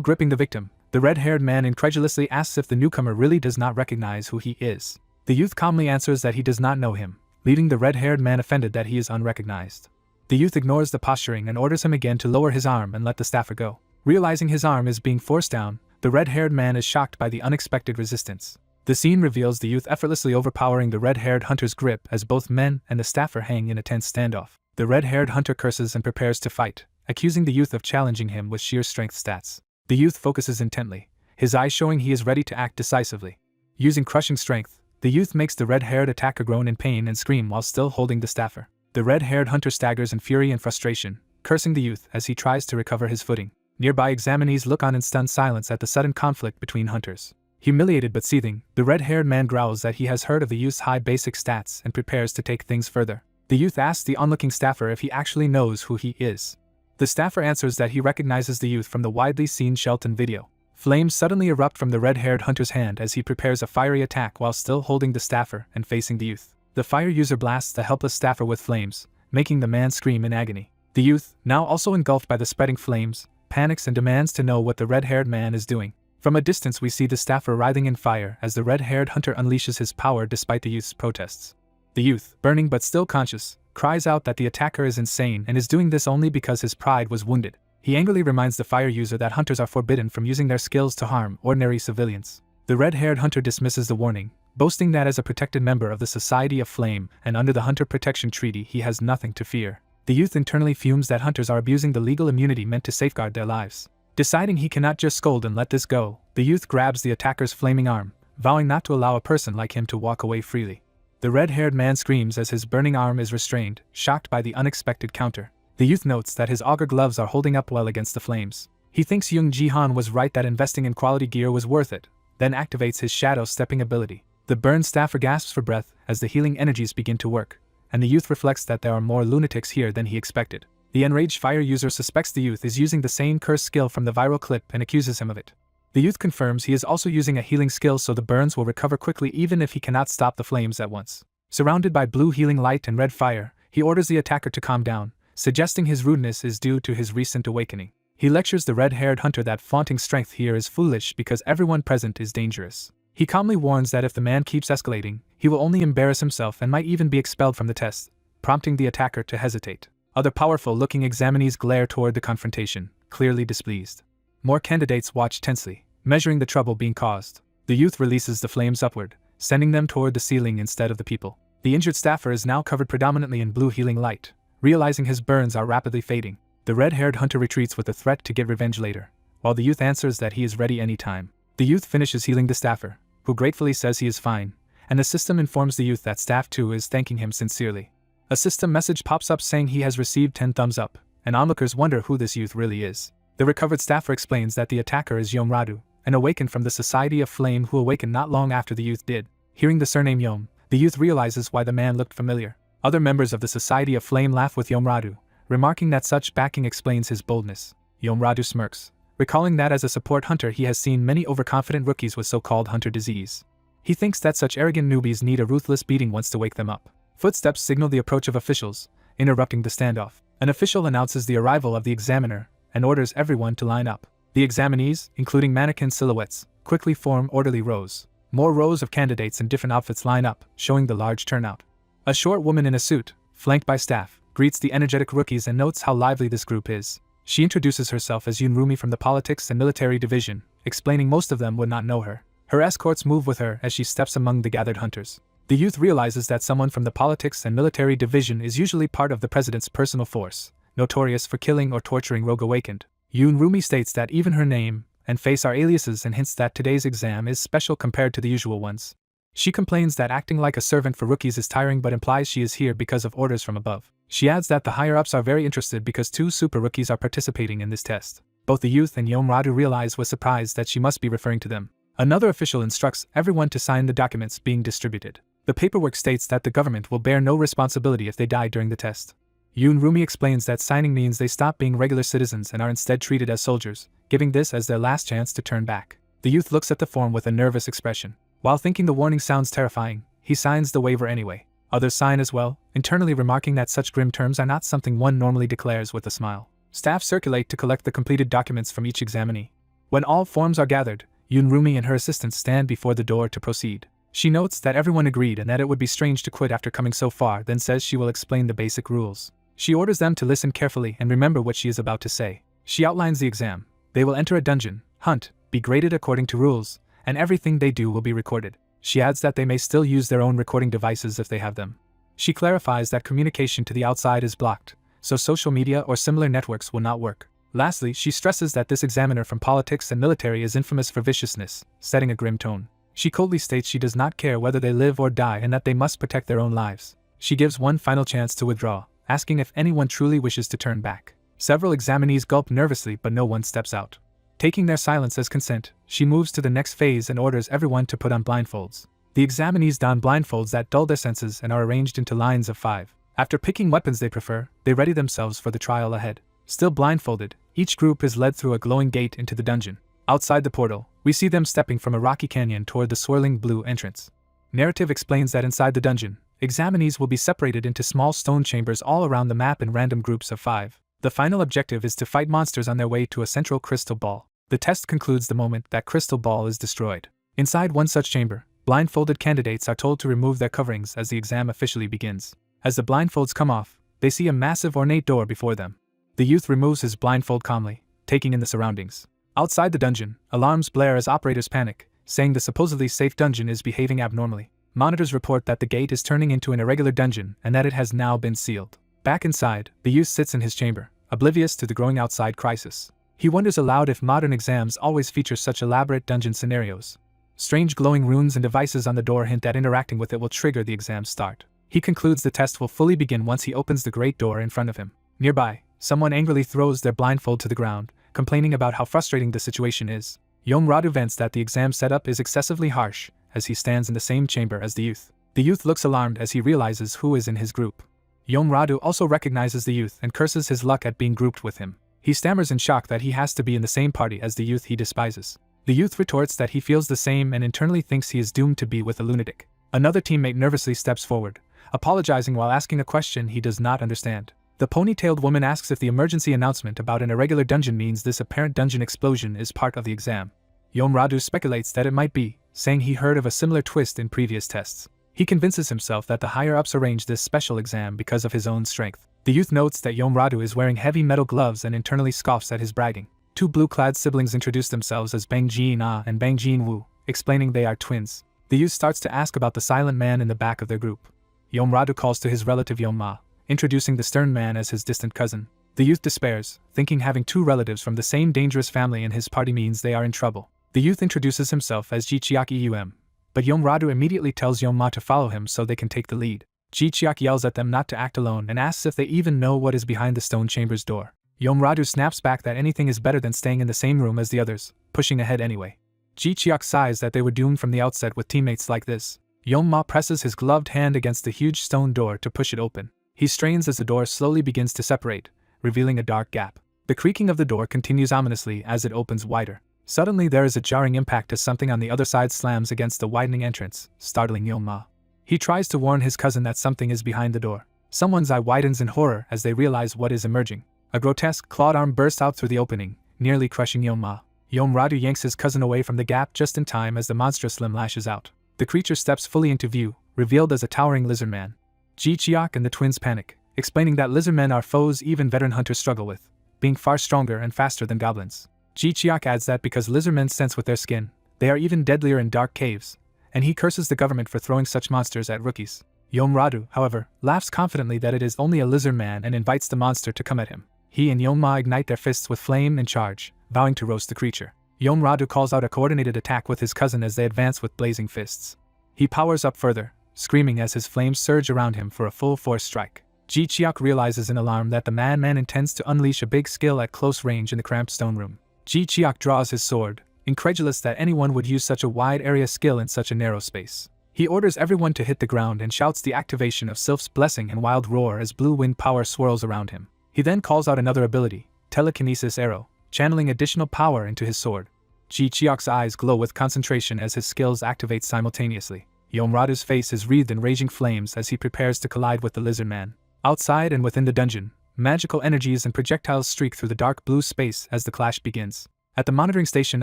gripping the victim, the red-haired man incredulously asks if the newcomer really does not recognize who he is. The youth calmly answers that he does not know him, leaving the red-haired man offended that he is unrecognized. The youth ignores the posturing and orders him again to lower his arm and let the staffer go. Realizing his arm is being forced down, the red-haired man is shocked by the unexpected resistance. The scene reveals the youth effortlessly overpowering the red-haired hunter's grip as both men and the staffer hang in a tense standoff. The red-haired hunter curses and prepares to fight, accusing the youth of challenging him with sheer strength stats. The youth focuses intently, his eyes showing he is ready to act decisively. Using crushing strength, the youth makes the red-haired attacker groan in pain and scream while still holding the staffer. The red-haired hunter staggers in fury and frustration, cursing the youth as he tries to recover his footing. Nearby examinees look on in stunned silence at the sudden conflict between hunters. Humiliated but seething, the red-haired man growls that he has heard of the youth's high basic stats and prepares to take things further. The youth asks the onlooking staffer if he actually knows who he is. The staffer answers that he recognizes the youth from the widely seen Shelton video. Flames suddenly erupt from the red-haired hunter's hand as he prepares a fiery attack while still holding the staffer and facing the youth. The fire user blasts the helpless staffer with flames, making the man scream in agony. The youth, now also engulfed by the spreading flames, panics and demands to know what the red-haired man is doing. From a distance we see the staffer writhing in fire as the red-haired hunter unleashes his power despite the youth's protests. The youth, burning but still conscious, cries out that the attacker is insane and is doing this only because his pride was wounded. He angrily reminds the fire user that hunters are forbidden from using their skills to harm ordinary civilians. The red-haired hunter dismisses the warning, boasting that as a protected member of the Society of Flame and under the Hunter Protection Treaty he has nothing to fear. The youth internally fumes that hunters are abusing the legal immunity meant to safeguard their lives. Deciding he cannot just scold and let this go, the youth grabs the attacker's flaming arm, vowing not to allow a person like him to walk away freely. The red-haired man screams as his burning arm is restrained, shocked by the unexpected counter. The youth notes that his auger gloves are holding up well against the flames. He thinks Young Ji-han was right that investing in quality gear was worth it, then activates his shadow stepping ability. The burned staffer gasps for breath as the healing energies begin to work, and the youth reflects that there are more lunatics here than he expected. The enraged fire user suspects the youth is using the same curse skill from the viral clip and accuses him of it. The youth confirms he is also using a healing skill so the burns will recover quickly even if he cannot stop the flames at once. Surrounded by blue healing light and red fire, he orders the attacker to calm down, suggesting his rudeness is due to his recent awakening. He lectures the red-haired hunter that flaunting strength here is foolish because everyone present is dangerous. He calmly warns that if the man keeps escalating, he will only embarrass himself and might even be expelled from the test, prompting the attacker to hesitate. Other powerful-looking examinees glare toward the confrontation, clearly displeased. More candidates watch tensely, measuring the trouble being caused. The youth releases the flames upward, sending them toward the ceiling instead of the people. The injured staffer is now covered predominantly in blue healing light, realizing his burns are rapidly fading. The red-haired hunter retreats with a threat to get revenge later, while the youth answers that he is ready any time. The youth finishes healing the staffer, who gratefully says he is fine, and the system informs the youth that Staff 2 is thanking him sincerely. A system message pops up saying he has received 10 thumbs up, and onlookers wonder who this youth really is. The recovered staffer explains that the attacker is Yom Radu, an awakened from the Society of Flame who awakened not long after the youth did. Hearing the surname Yom, the youth realizes why the man looked familiar. Other members of the Society of Flame laugh with Yom Radu, remarking that such backing explains his boldness. Yom Radu smirks, recalling that as a support hunter he has seen many overconfident rookies with so-called hunter disease. He thinks that such arrogant newbies need a ruthless beating once to wake them up. Footsteps signal the approach of officials, interrupting the standoff. An official announces the arrival of the examiner and orders everyone to line up. The examinees, including mannequin silhouettes, quickly form orderly rows. More rows of candidates in different outfits line up, showing the large turnout. A short woman in a suit, flanked by staff, greets the energetic rookies and notes how lively this group is. She introduces herself as Yoon Rumi from the Politics and Military Division, explaining most of them would not know her. Her escorts move with her as she steps among the gathered hunters. The youth realizes that someone from the Politics and Military Division is usually part of the president's personal force, notorious for killing or torturing Rogue Awakened. Yoon Rumi states that even her name and face are aliases and hints that today's exam is special compared to the usual ones. She complains that acting like a servant for rookies is tiring but implies she is here because of orders from above. She adds that the higher-ups are very interested because 2 super rookies are participating in this test. Both the youth and Yom Radu realize with surprise that she must be referring to them. Another official instructs everyone to sign the documents being distributed. The paperwork states that the government will bear no responsibility if they die during the test. Yoon Rumi explains that signing means they stop being regular citizens and are instead treated as soldiers, giving this as their last chance to turn back. The youth looks at the form with a nervous expression. While thinking the warning sounds terrifying, he signs the waiver anyway. Others sign as well, internally remarking that such grim terms are not something one normally declares with a smile. Staff circulate to collect the completed documents from each examinee. When all forms are gathered, Yoon Rumi and her assistants stand before the door to proceed. She notes that everyone agreed and that it would be strange to quit after coming so far, then says she will explain the basic rules. She orders them to listen carefully and remember what she is about to say. She outlines the exam. They will enter a dungeon, hunt, be graded according to rules, and everything they do will be recorded. She adds that they may still use their own recording devices if they have them. She clarifies that communication to the outside is blocked, so social media or similar networks will not work. Lastly, she stresses that this examiner from Politics and Military is infamous for viciousness, setting a grim tone. She coldly states she does not care whether they live or die and that they must protect their own lives. She gives one final chance to withdraw, asking if anyone truly wishes to turn back. Several examinees gulp nervously but no one steps out. Taking their silence as consent, she moves to the next phase and orders everyone to put on blindfolds. The examinees don blindfolds that dull their senses and are arranged into lines of 5. After picking weapons they prefer, they ready themselves for the trial ahead. Still blindfolded, each group is led through a glowing gate into the dungeon. Outside the portal, we see them stepping from a rocky canyon toward the swirling blue entrance. Narrative explains that inside the dungeon, examinees will be separated into small stone chambers all around the map in random groups of 5. The final objective is to fight monsters on their way to a central crystal ball. The test concludes the moment that crystal ball is destroyed. Inside one such chamber, blindfolded candidates are told to remove their coverings as the exam officially begins. As the blindfolds come off, they see a massive ornate door before them. The youth removes his blindfold calmly, taking in the surroundings. Outside the dungeon, alarms blare as operators panic, saying the supposedly safe dungeon is behaving abnormally. Monitors report that the gate is turning into an irregular dungeon and that it has now been sealed. Back inside, the youth sits in his chamber, oblivious to the growing outside crisis. He wonders aloud if modern exams always feature such elaborate dungeon scenarios. Strange glowing runes and devices on the door hint that interacting with it will trigger the exam's start. He concludes the test will fully begin once he opens the great door in front of him. Nearby, someone angrily throws their blindfold to the ground, complaining about how frustrating the situation is. Yom Radu vents that the exam setup is excessively harsh, as he stands in the same chamber as the youth. The youth looks alarmed as he realizes who is in his group. Yom Radu also recognizes the youth and curses his luck at being grouped with him. He stammers in shock that he has to be in the same party as the youth he despises. The youth retorts that he feels the same and internally thinks he is doomed to be with a lunatic. Another teammate nervously steps forward, apologizing while asking a question he does not understand. The ponytailed woman asks if the emergency announcement about an irregular dungeon means this apparent dungeon explosion is part of the exam. Yom Radu speculates that it might be, saying he heard of a similar twist in previous tests. He convinces himself that the higher-ups arranged this special exam because of his own strength. The youth notes that Yom Radu is wearing heavy metal gloves and internally scoffs at his bragging. Two blue-clad siblings introduce themselves as Bang Jin-ah and Bang Jin-woo, explaining they are twins. The youth starts to ask about the silent man in the back of their group. Yom Radu calls to his relative Yom Ma, introducing the stern man as his distant cousin. The youth despairs, thinking having two relatives from the same dangerous family in his party means they are in trouble. The youth introduces himself as Ji Chiak Eum, but Yom Radu immediately tells Yom Ma to follow him so they can take the lead. Ji Chiak yells at them not to act alone and asks if they even know what is behind the stone chamber's door. Yom Radu snaps back that anything is better than staying in the same room as the others, pushing ahead anyway. Ji Chiak sighs that they were doomed from the outset with teammates like this. Yom Ma presses his gloved hand against the huge stone door to push it open. He strains as the door slowly begins to separate, revealing a dark gap. The creaking of the door continues ominously as it opens wider. Suddenly there is a jarring impact as something on the other side slams against the widening entrance, startling Yom Ma. He tries to warn his cousin that something is behind the door. Someone's eye widens in horror as they realize what is emerging. A grotesque clawed arm bursts out through the opening, nearly crushing Yom Ma. Yom Radu yanks his cousin away from the gap just in time as the monstrous limb lashes out. The creature steps fully into view, revealed as a towering lizard man. Ji Chiak and the twins panic, explaining that lizard men are foes even veteran hunters struggle with, being far stronger and faster than goblins. Ji Chiak adds that because lizard men sense with their skin, they are even deadlier in dark caves, and he curses the government for throwing such monsters at rookies. Yom Radu, however, laughs confidently that it is only a lizard man and invites the monster to come at him. He and Yom Ma ignite their fists with flame and charge, vowing to roast the creature. Yom Radu calls out a coordinated attack with his cousin as they advance with blazing fists. He powers up further, screaming as his flames surge around him for a full-force strike. Ji Chiak realizes in alarm that the madman intends to unleash a big skill at close range in the cramped stone room. Ji Chiak draws his sword, incredulous that anyone would use such a wide area skill in such a narrow space. He orders everyone to hit the ground and shouts the activation of Sylph's blessing and wild roar as blue wind power swirls around him. He then calls out another ability, telekinesis arrow, channeling additional power into his sword. Ji Chiak's eyes glow with concentration as his skills activate simultaneously. Yom Radu's face is wreathed in raging flames as he prepares to collide with the lizard man. Outside and within the dungeon, magical energies and projectiles streak through the dark blue space as the clash begins. At the monitoring station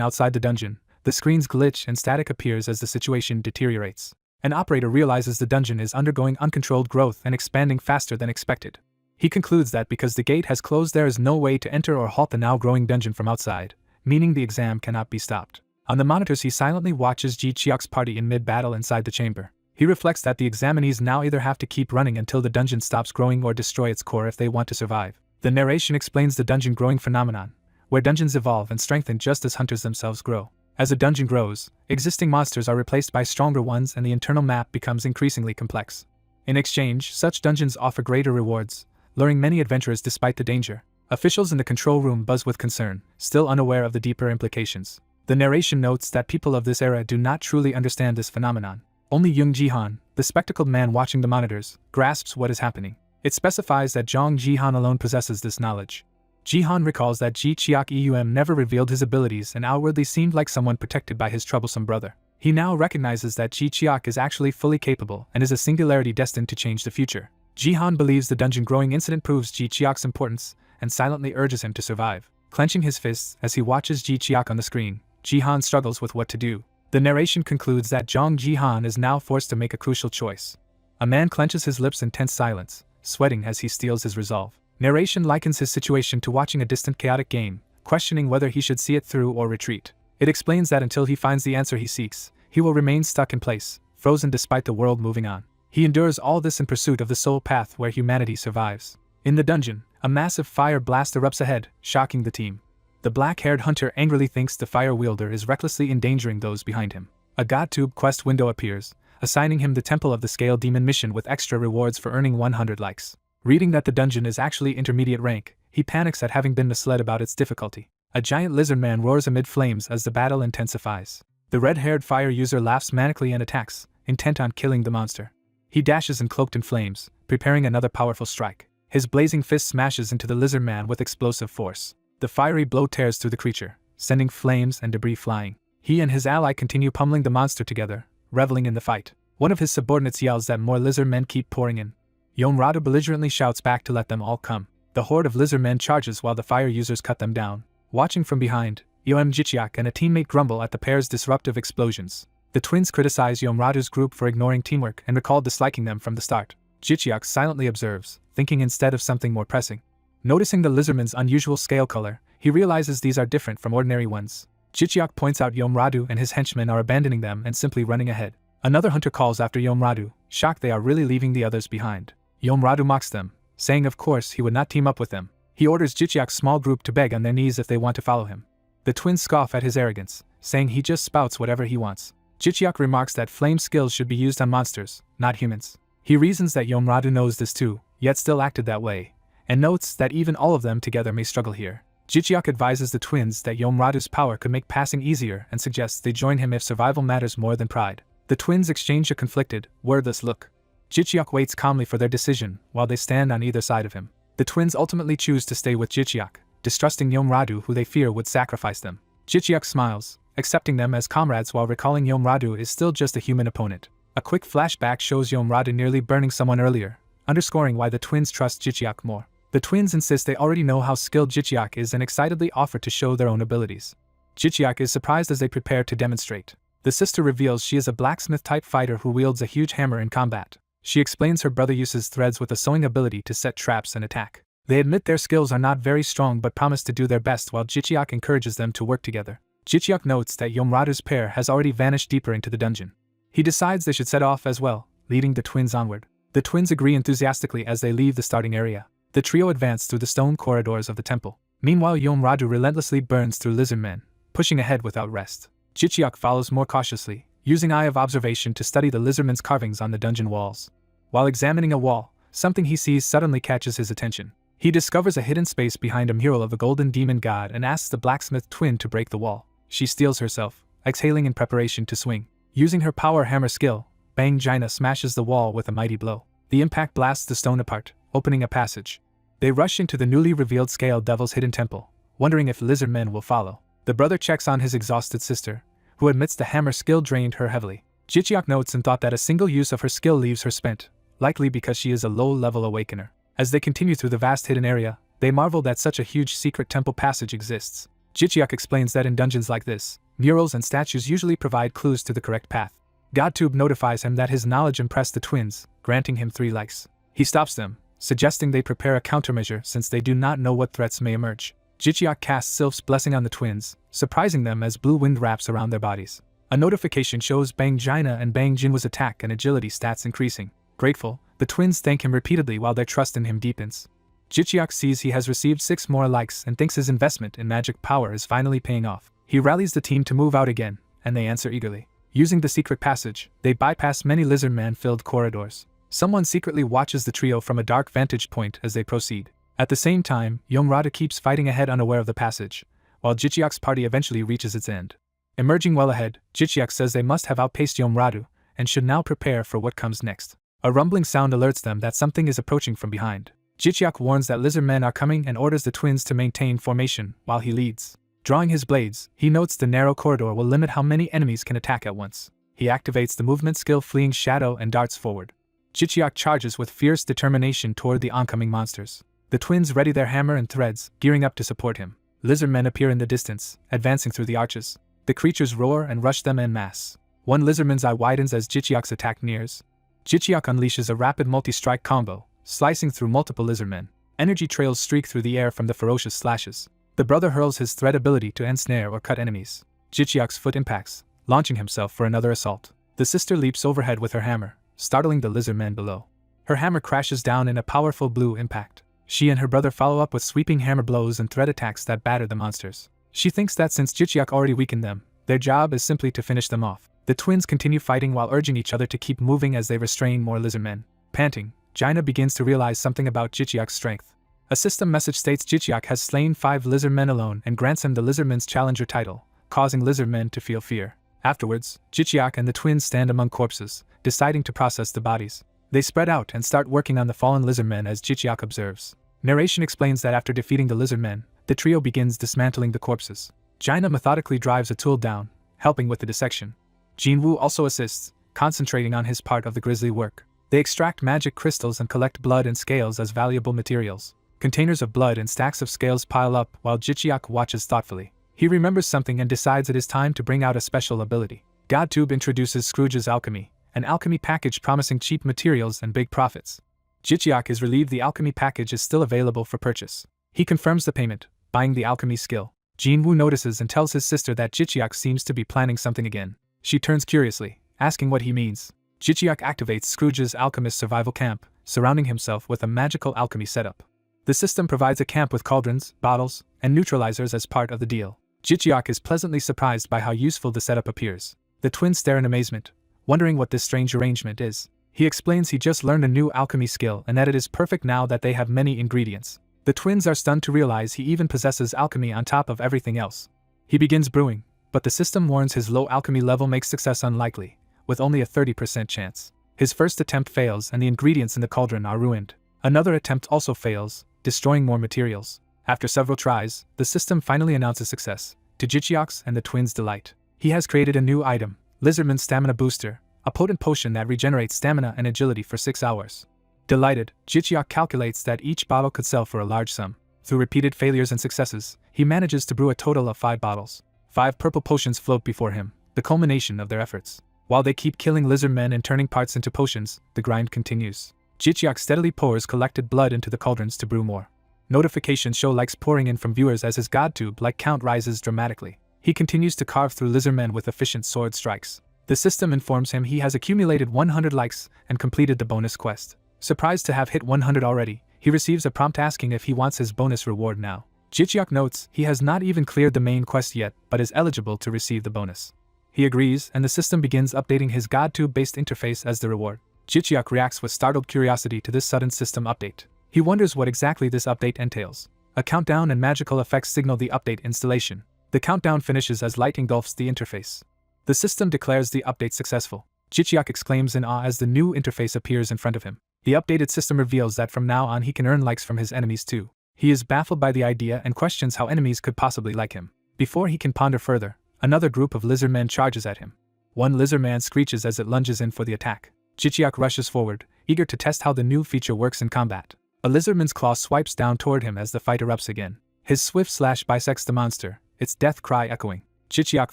outside the dungeon, the screens glitch and static appears as the situation deteriorates. An operator realizes the dungeon is undergoing uncontrolled growth and expanding faster than expected. He concludes that because the gate has closed there is no way to enter or halt the now growing dungeon from outside, meaning the exam cannot be stopped. On the monitors he silently watches Ji Chiak's party in mid-battle inside the chamber. He reflects that the examinees now either have to keep running until the dungeon stops growing or destroy its core if they want to survive. The narration explains the dungeon growing phenomenon, where dungeons evolve and strengthen just as hunters themselves grow. As a dungeon grows, existing monsters are replaced by stronger ones and the internal map becomes increasingly complex. In exchange, such dungeons offer greater rewards, luring many adventurers despite the danger. Officials in the control room buzz with concern, still unaware of the deeper implications. The narration notes that people of this era do not truly understand this phenomenon. Only Young Jihan, the spectacled man watching the monitors, grasps what is happening. It specifies that Zhang Jihan alone possesses this knowledge. Jihan recalls that Ji Chiak Eum never revealed his abilities and outwardly seemed like someone protected by his troublesome brother. He now recognizes that Ji Chiak is actually fully capable and is a singularity destined to change the future. Jihan believes the dungeon growing incident proves Ji Chiak's importance, and silently urges him to survive. Clenching his fists as he watches Ji Chiak on the screen, Ji-han struggles with what to do. The narration concludes that Jong Ji-han is now forced to make a crucial choice. A man clenches his lips in tense silence, sweating as he steels his resolve. Narration likens his situation to watching a distant chaotic game, questioning whether he should see it through or retreat. It explains that until he finds the answer he seeks, he will remain stuck in place, frozen despite the world moving on. He endures all this in pursuit of the sole path where humanity survives. In the dungeon, a massive fire blast erupts ahead, shocking the team. The black-haired hunter angrily thinks the fire wielder is recklessly endangering those behind him. A GodTube quest window appears, assigning him the Temple of the Scale Demon mission with extra rewards for earning 100 likes. Reading that the dungeon is actually intermediate rank, he panics at having been misled about its difficulty. A giant lizard man roars amid flames as the battle intensifies. The red-haired fire user laughs manically and attacks, intent on killing the monster. He dashes and cloaked in flames, preparing another powerful strike. His blazing fist smashes into the lizard man with explosive force. The fiery blow tears through the creature, sending flames and debris flying. He and his ally continue pummeling the monster together, reveling in the fight. One of his subordinates yells that more lizard men keep pouring in. Yomradu belligerently shouts back to let them all come. The horde of lizard men charges while the fire users cut them down. Watching from behind, Yoem Jichiak and a teammate grumble at the pair's disruptive explosions. The twins criticize Yomradu's group for ignoring teamwork and recall disliking them from the start. Jichiak silently observes, thinking instead of something more pressing. Noticing the lizardman's unusual scale color, he realizes these are different from ordinary ones. Jichiak points out Yomradu and his henchmen are abandoning them and simply running ahead. Another hunter calls after Yomradu, shocked they are really leaving the others behind. Yomradu mocks them, saying of course he would not team up with them. He orders Jichiak's small group to beg on their knees if they want to follow him. The twins scoff at his arrogance, saying he just spouts whatever he wants. Jichiak remarks that flame skills should be used on monsters, not humans. He reasons that Yomradu knows this too, yet still acted that way, and notes that even all of them together may struggle here. Jichiak advises the twins that Yomradu's power could make passing easier and suggests they join him if survival matters more than pride. The twins exchange a conflicted, wordless look. Jichiak waits calmly for their decision while they stand on either side of him. The twins ultimately choose to stay with Jichiak, distrusting Yomradu who they fear would sacrifice them. Jichiak smiles, accepting them as comrades while recalling Yomradu is still just a human opponent. A quick flashback shows Yomradu nearly burning someone earlier, underscoring why the twins trust Jichiak more. The twins insist they already know how skilled Jichiak is and excitedly offer to show their own abilities. Jichiak is surprised as they prepare to demonstrate. The sister reveals she is a blacksmith-type fighter who wields a huge hammer in combat. She explains her brother uses threads with a sewing ability to set traps and attack. They admit their skills are not very strong but promise to do their best while Jichiak encourages them to work together. Jichiak notes that Yomradu's pair has already vanished deeper into the dungeon. He decides they should set off as well, leading the twins onward. The twins agree enthusiastically as they leave the starting area. The trio advance through the stone corridors of the temple. Meanwhile, Yomradu relentlessly burns through lizard men, pushing ahead without rest. Jichiak follows more cautiously, using eye of observation to study the lizardman's carvings on the dungeon walls. While examining a wall, something he sees suddenly catches his attention. He discovers a hidden space behind a mural of a golden demon god and asks the blacksmith twin to break the wall. She steels herself, exhaling in preparation to swing. Using her power hammer skill, Bang Jaina smashes the wall with a mighty blow. The impact blasts the stone apart, opening a passage. They rush into the newly revealed Scale Devil's hidden temple, wondering if lizard men will follow. The brother checks on his exhausted sister, who admits the hammer skill drained her heavily. Jichiak notes in thought that a single use of her skill leaves her spent, likely because she is a low-level awakener. As they continue through the vast hidden area, they marvel that such a huge secret temple passage exists. Jichiak explains that in dungeons like this, murals and statues usually provide clues to the correct path. GodTube notifies him that his knowledge impressed the twins, granting him 3 likes. He stops them, suggesting they prepare a countermeasure since they do not know what threats may emerge. Jichiak casts Sylph's blessing on the twins, surprising them as blue wind wraps around their bodies. A notification shows Bang Jaina and Bang Jinwa's attack and agility stats increasing. Grateful, the twins thank him repeatedly while their trust in him deepens. Jichiak sees he has received 6 more likes and thinks his investment in magic power is finally paying off. He rallies the team to move out again, and they answer eagerly. Using the secret passage, they bypass many lizard man-filled corridors. Someone secretly watches the trio from a dark vantage point as they proceed. At the same time, Yomradu keeps fighting ahead unaware of the passage, while Jichiak's party eventually reaches its end. Emerging well ahead, Jichiak says they must have outpaced Yomradu, and should now prepare for what comes next. A rumbling sound alerts them that something is approaching from behind. Jichiak warns that lizard men are coming and orders the twins to maintain formation while he leads. Drawing his blades, he notes the narrow corridor will limit how many enemies can attack at once. He activates the movement skill fleeing shadow and darts forward. Jichiak charges with fierce determination toward the oncoming monsters. The twins ready their hammer and threads, gearing up to support him. Lizardmen appear in the distance, advancing through the arches. The creatures roar and rush them en masse. One lizardman's eye widens as Jichiak's attack nears. Jichiak unleashes a rapid multi-strike combo, slicing through multiple lizardmen. Energy trails streak through the air from the ferocious slashes. The brother hurls his thread ability to ensnare or cut enemies. Jichiak's foot impacts, launching himself for another assault. The sister leaps overhead with her hammer, startling the lizardmen below. Her hammer crashes down in a powerful blue impact. She and her brother follow up with sweeping hammer blows and thread attacks that batter the monsters. She thinks that since Jichiak already weakened them, their job is simply to finish them off. The twins continue fighting while urging each other to keep moving as they restrain more lizardmen. Panting, Jaina begins to realize something about Jichiak's strength. A system message states Jichiak has slain 5 lizardmen alone and grants him the Lizardman's Challenger title, causing lizardmen to feel fear. Afterwards, Jichiak and the twins stand among corpses, deciding to process the bodies. They spread out and start working on the fallen lizardmen as Jichiak observes. Narration explains that after defeating the lizardmen, the trio begins dismantling the corpses. Jaina methodically drives a tool down, helping with the dissection. Jinwoo also assists, concentrating on his part of the grisly work. They extract magic crystals and collect blood and scales as valuable materials. Containers of blood and stacks of scales pile up while Jichiak watches thoughtfully. He remembers something and decides it is time to bring out a special ability. Godtube introduces Scrooge's Alchemy, an alchemy package promising cheap materials and big profits. Jichiak is relieved the alchemy package is still available for purchase. He confirms the payment, buying the alchemy skill. Jinwoo notices and tells his sister that Jichiak seems to be planning something again. She turns curiously, asking what he means. Jichiak activates Scrooge's alchemist survival camp, surrounding himself with a magical alchemy setup. The system provides a camp with cauldrons, bottles, and neutralizers as part of the deal. Jichiak is pleasantly surprised by how useful the setup appears. The twins stare in amazement, wondering what this strange arrangement is. He explains he just learned a new alchemy skill and that it is perfect now that they have many ingredients. The twins are stunned to realize he even possesses alchemy on top of everything else. He begins brewing, but the system warns his low alchemy level makes success unlikely, with only a 30% chance. His first attempt fails and the ingredients in the cauldron are ruined. Another attempt also fails, destroying more materials. After several tries, the system finally announces success, to Jichiak's and the twins' delight. He has created a new item, Lizardman's Stamina Booster, a potent potion that regenerates stamina and agility for 6 hours. Delighted, Jichiak calculates that each bottle could sell for a large sum. Through repeated failures and successes, he manages to brew a total of 5 bottles. 5 purple potions float before him, the culmination of their efforts. While they keep killing lizardmen and turning parts into potions, the grind continues. Jichiak steadily pours collected blood into the cauldrons to brew more. Notifications show likes pouring in from viewers as his Godtube like count rises dramatically. He continues to carve through lizardmen with efficient sword strikes. The system informs him he has accumulated 100 likes and completed the bonus quest. Surprised to have hit 100 already, he receives a prompt asking if he wants his bonus reward now. Jichiak notes he has not even cleared the main quest yet but is eligible to receive the bonus. He agrees and the system begins updating his Godtube-based interface as the reward. Jichiak reacts with startled curiosity to this sudden system update. He wonders what exactly this update entails. A countdown and magical effects signal the update installation. The countdown finishes as light engulfs the interface. The system declares the update successful. Jichiak exclaims in awe as the new interface appears in front of him. The updated system reveals that from now on he can earn likes from his enemies too. He is baffled by the idea and questions how enemies could possibly like him. Before he can ponder further, another group of lizardmen charges at him. One lizardman screeches as it lunges in for the attack. Jichiak rushes forward, eager to test how the new feature works in combat. A lizardman's claw swipes down toward him as the fight erupts again. His swift slash bisects the monster, its death cry echoing. Jichiak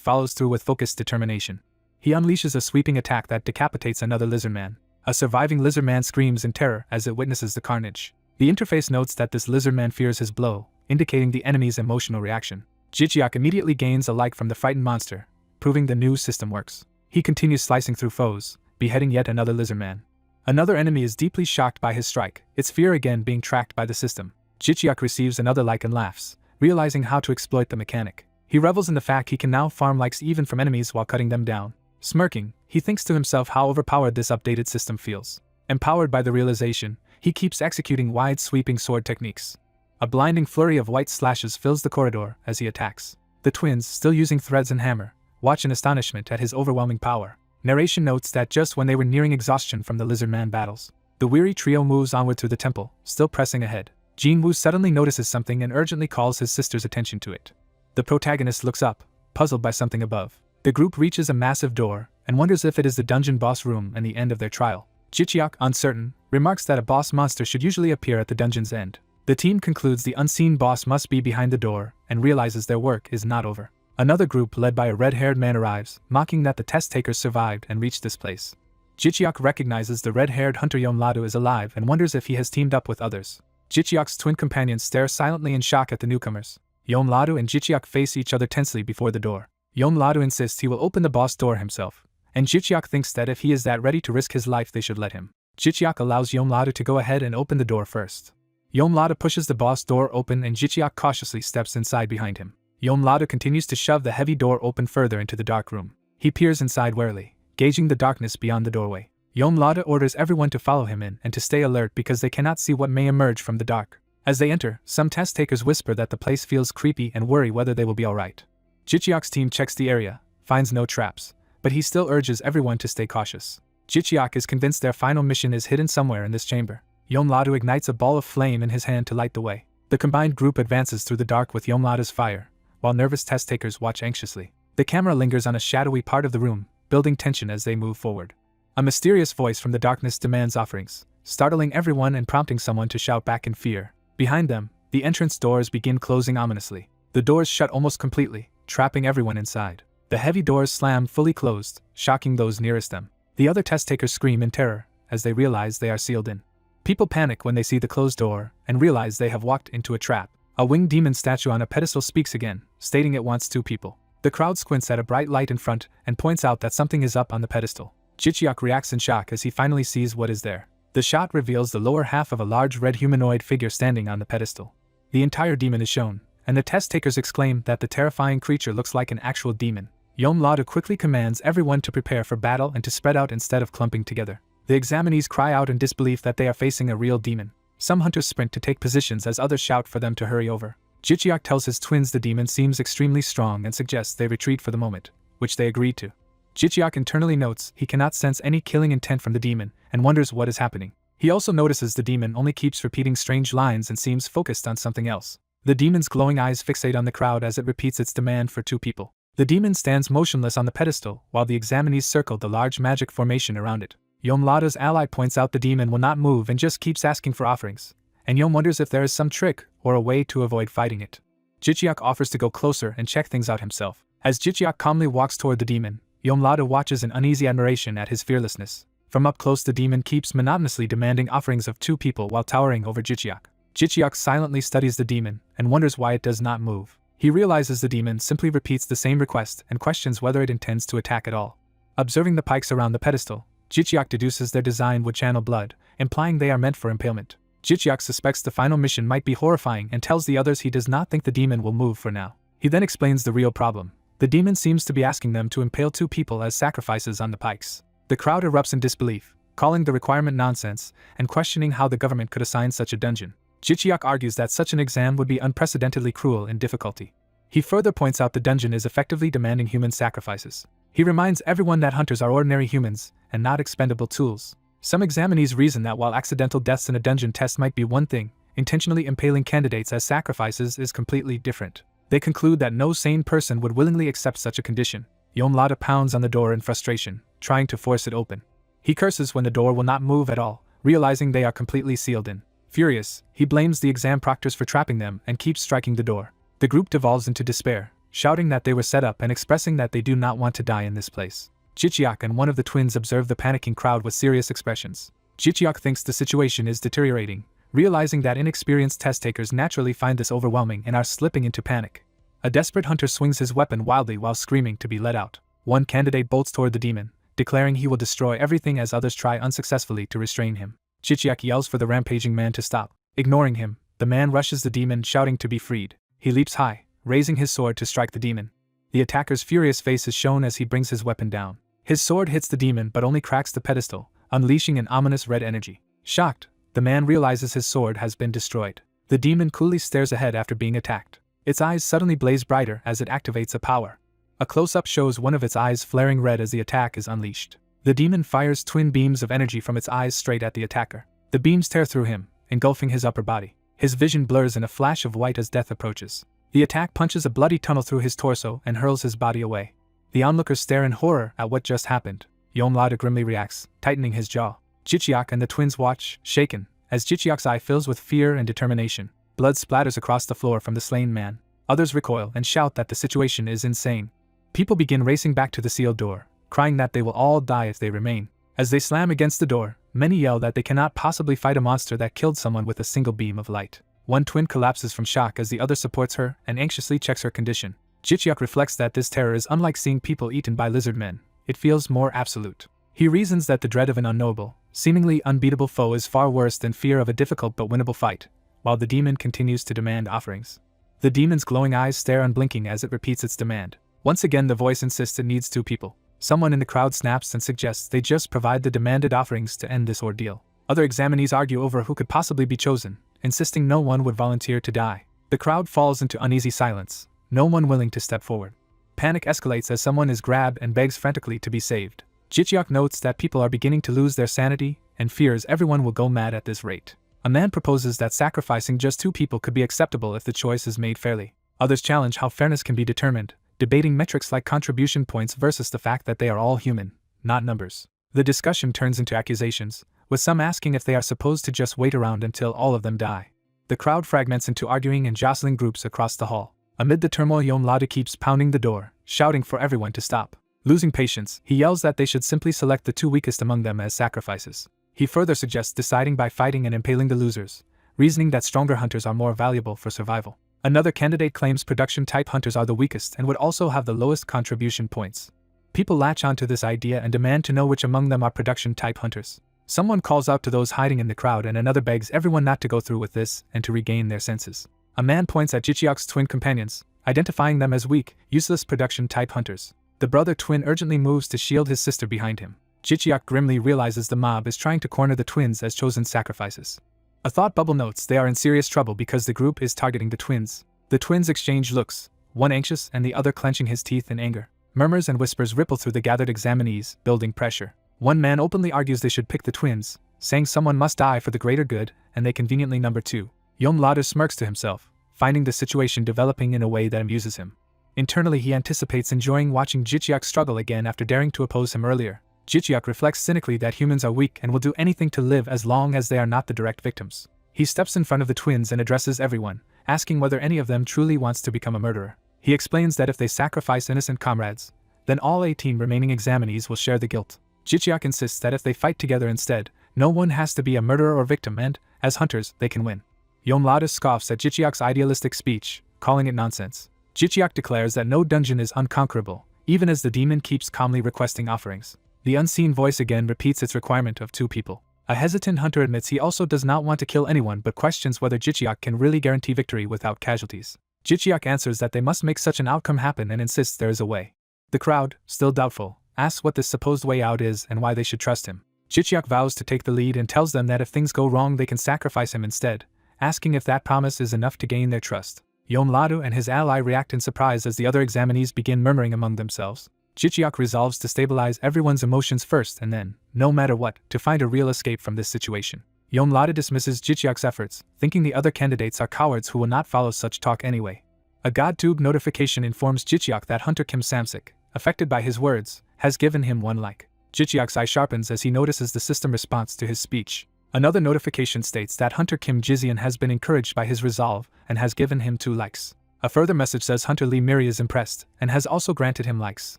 follows through with focused determination. He unleashes a sweeping attack that decapitates another lizardman. A surviving lizardman screams in terror as it witnesses the carnage. The interface notes that this lizardman fears his blow, indicating the enemy's emotional reaction. Jichiak immediately gains a like from the frightened monster, proving the new system works. He continues slicing through foes, beheading yet another lizardman. Another enemy is deeply shocked by his strike, its fear again being tracked by the system. Jichiak receives another like and laughs, realizing how to exploit the mechanic. He revels in the fact he can now farm likes even from enemies while cutting them down. Smirking, he thinks to himself how overpowered this updated system feels. Empowered by the realization, he keeps executing wide sweeping sword techniques. A blinding flurry of white slashes fills the corridor as he attacks. The twins, still using threads and hammer, watch in astonishment at his overwhelming power. Narration notes that just when they were nearing exhaustion from the lizardman battles, the weary trio moves onward through the temple, still pressing ahead. Jinwoo suddenly notices something and urgently calls his sister's attention to it. The protagonist looks up, puzzled by something above. The group reaches a massive door, and wonders if it is the dungeon boss room and the end of their trial. Jichiak, uncertain, remarks that a boss monster should usually appear at the dungeon's end. The team concludes the unseen boss must be behind the door and realizes their work is not over. Another group led by a red-haired man arrives, mocking that the test takers survived and reached this place. Jicheok recognizes the red-haired hunter Yomladu is alive and wonders if he has teamed up with others. Jicheok's twin companions stare silently in shock at the newcomers. Yomladu and Jicheok face each other tensely before the door. Yomladu insists he will open the boss door himself, and Jicheok thinks that if he is that ready to risk his life they should let him. Jicheok allows Yomladu to go ahead and open the door first. Yomladu pushes the boss door open and Jicheok cautiously steps inside behind him. Yomladu continues to shove the heavy door open further into the dark room. He peers inside warily, gauging the darkness beyond the doorway. Yomladu orders everyone to follow him in and to stay alert because they cannot see what may emerge from the dark. As they enter, some test takers whisper that the place feels creepy and worry whether they will be alright. Jicheok's team checks the area, finds no traps, but he still urges everyone to stay cautious. Jicheok is convinced their final mission is hidden somewhere in this chamber. Yomladu ignites a ball of flame in his hand to light the way. The combined group advances through the dark with Yomladu's fire, while nervous test takers watch anxiously. The camera lingers on a shadowy part of the room, building tension as they move forward. A mysterious voice from the darkness demands offerings, startling everyone and prompting someone to shout back in fear. Behind them, the entrance doors begin closing ominously. The doors shut almost completely, trapping everyone inside. The heavy doors slam fully closed, shocking those nearest them. The other test takers scream in terror as they realize they are sealed in. People panic when they see the closed door and realize they have walked into a trap. A winged demon statue on a pedestal speaks again, stating it wants 2 people. The crowd squints at a bright light in front and points out that something is up on the pedestal. Jicheok reacts in shock as he finally sees what is there. The shot reveals the lower half of a large red humanoid figure standing on the pedestal. The entire demon is shown, and the test takers exclaim that the terrifying creature looks like an actual demon. Yomladu quickly commands everyone to prepare for battle and to spread out instead of clumping together. The examinees cry out in disbelief that they are facing a real demon. Some hunters sprint to take positions as others shout for them to hurry over. Jicheok tells his twins the demon seems extremely strong and suggests they retreat for the moment, which they agree to. Jicheok internally notes he cannot sense any killing intent from the demon and wonders what is happening. He also notices the demon only keeps repeating strange lines and seems focused on something else. The demon's glowing eyes fixate on the crowd as it repeats its demand for 2 people. The demon stands motionless on the pedestal while the examinees circle the large magic formation around it. Yomladu's ally points out the demon will not move and just keeps asking for offerings, and Yom wonders if there is some trick or a way to avoid fighting it. Jicheok offers to go closer and check things out himself. As Jicheok calmly walks toward the demon, Yomladu watches in uneasy admiration at his fearlessness. From up close the demon keeps monotonously demanding offerings of 2 people while towering over Jicheok. Jicheok silently studies the demon and wonders why it does not move. He realizes the demon simply repeats the same request and questions whether it intends to attack at all. Observing the pikes around the pedestal, Jicheok deduces their design would channel blood, implying they are meant for impalement. Jicheok suspects the final mission might be horrifying and tells the others he does not think the demon will move for now. He then explains the real problem. The demon seems to be asking them to impale 2 people as sacrifices on the pikes. The crowd erupts in disbelief, calling the requirement nonsense and questioning how the government could assign such a dungeon. Jicheok argues that such an exam would be unprecedentedly cruel in difficulty. He further points out the dungeon is effectively demanding human sacrifices. He reminds everyone that hunters are ordinary humans and not expendable tools. Some examinees reason that while accidental deaths in a dungeon test might be one thing, intentionally impaling candidates as sacrifices is completely different. They conclude that no sane person would willingly accept such a condition. Yomladu pounds on the door in frustration, trying to force it open. He curses when the door will not move at all, realizing they are completely sealed in. Furious, he blames the exam proctors for trapping them and keeps striking the door. The group devolves into despair, shouting that they were set up and expressing that they do not want to die in this place. Jicheok and one of the twins observe the panicking crowd with serious expressions. Jicheok thinks the situation is deteriorating, realizing that inexperienced test takers naturally find this overwhelming and are slipping into panic. A desperate hunter swings his weapon wildly while screaming to be let out. One candidate bolts toward the demon, declaring he will destroy everything as others try unsuccessfully to restrain him. Jicheok yells for the rampaging man to stop. Ignoring him, the man rushes the demon, shouting to be freed. He leaps high, raising his sword to strike the demon. The attacker's furious face is shown as he brings his weapon down. His sword hits the demon but only cracks the pedestal, unleashing an ominous red energy. Shocked, the man realizes his sword has been destroyed. The demon coolly stares ahead after being attacked. Its eyes suddenly blaze brighter as it activates a power. A close-up shows one of its eyes flaring red as the attack is unleashed. The demon fires twin beams of energy from its eyes straight at the attacker. The beams tear through him, engulfing his upper body. His vision blurs in a flash of white as death approaches. The attack punches a bloody tunnel through his torso and hurls his body away. The onlookers stare in horror at what just happened. Yomladu grimly reacts, tightening his jaw. Jicheok and the twins watch, shaken, As Jichiak's eye fills with fear and determination, blood splatters across the floor from the slain man. Others recoil and shout that the situation is insane. People begin racing back to the sealed door, crying that they will all die if they remain. As they slam against the door, many yell that they cannot possibly fight a monster that killed someone with a single beam of light. One twin collapses from shock as the other supports her and anxiously checks her condition. Jichiak reflects that this terror is unlike seeing people eaten by lizard men. It feels more absolute. He reasons that the dread of an unknowable, seemingly unbeatable foe is far worse than fear of a difficult but winnable fight, while the demon continues to demand offerings. The demon's glowing eyes stare unblinking as it repeats its demand. Once again the voice insists it needs 2 people. Someone in the crowd snaps and suggests they just provide the demanded offerings to end this ordeal. Other examinees argue over who could possibly be chosen, insisting no one would volunteer to die. The crowd falls into uneasy silence, no one willing to step forward. Panic escalates as someone is grabbed and begs frantically to be saved. Jichiak notes that people are beginning to lose their sanity and fears everyone will go mad at this rate. A man proposes that sacrificing just 2 people could be acceptable if the choice is made fairly. Others challenge how fairness can be determined, debating metrics like contribution points versus the fact that they are all human, not numbers. The discussion turns into accusations, with some asking if they are supposed to just wait around until all of them die. The crowd fragments into arguing and jostling groups across the hall. Amid the turmoil, Yom-Lada keeps pounding the door, shouting for everyone to stop. Losing patience, he yells that they should simply select the 2 weakest among them as sacrifices. He further suggests deciding by fighting and impaling the losers, reasoning that stronger hunters are more valuable for survival. Another candidate claims production-type hunters are the weakest and would also have the lowest contribution points. People latch onto this idea and demand to know which among them are production-type hunters. Someone calls out to those hiding in the crowd and another begs everyone not to go through with this and to regain their senses. A man points at Jichiak's twin companions, identifying them as weak, useless production-type hunters. The brother twin urgently moves to shield his sister behind him. Jichiak grimly realizes the mob is trying to corner the twins as chosen sacrifices. A thought bubble notes they are in serious trouble because the group is targeting the twins. The twins exchange looks, one anxious and the other clenching his teeth in anger. Murmurs and whispers ripple through the gathered examinees, building pressure. One man openly argues they should pick the twins, saying someone must die for the greater good, and they conveniently number 2. Yom-Lada smirks to himself, finding the situation developing in a way that amuses him. Internally he anticipates enjoying watching Jichiak struggle again after daring to oppose him earlier. Jichiak reflects cynically that humans are weak and will do anything to live as long as they are not the direct victims. He steps in front of the twins and addresses everyone, asking whether any of them truly wants to become a murderer. He explains that if they sacrifice innocent comrades, then all 18 remaining examinees will share the guilt. Jichiak insists that if they fight together instead, no one has to be a murderer or victim and, as hunters, they can win. Yom-Lada scoffs at Jichiak's idealistic speech, calling it nonsense. Jichiak declares that no dungeon is unconquerable, even as the demon keeps calmly requesting offerings. The unseen voice again repeats its requirement of 2 people. A hesitant hunter admits he also does not want to kill anyone but questions whether Jichiak can really guarantee victory without casualties. Jichiak answers that they must make such an outcome happen and insists there is a way. The crowd, still doubtful, asks what this supposed way out is and why they should trust him. Jichiak vows to take the lead and tells them that if things go wrong they can sacrifice him instead, asking if that promise is enough to gain their trust. Yom-Lada and his ally react in surprise as the other examinees begin murmuring among themselves. Jichiak resolves to stabilize everyone's emotions first and then, no matter what, to find a real escape from this situation. Yom-Lada dismisses Jichiak's efforts, thinking the other candidates are cowards who will not follow such talk anyway. A GodTube notification informs Jichiak that Hunter Kim Samsik, affected by his words, has given him 1 like. Jichiak's eye sharpens as he notices the system response to his speech. Another notification states that Hunter Kim Jizian has been encouraged by his resolve and has given him 2 likes. A further message says Hunter Lee Miri is impressed and has also granted him likes.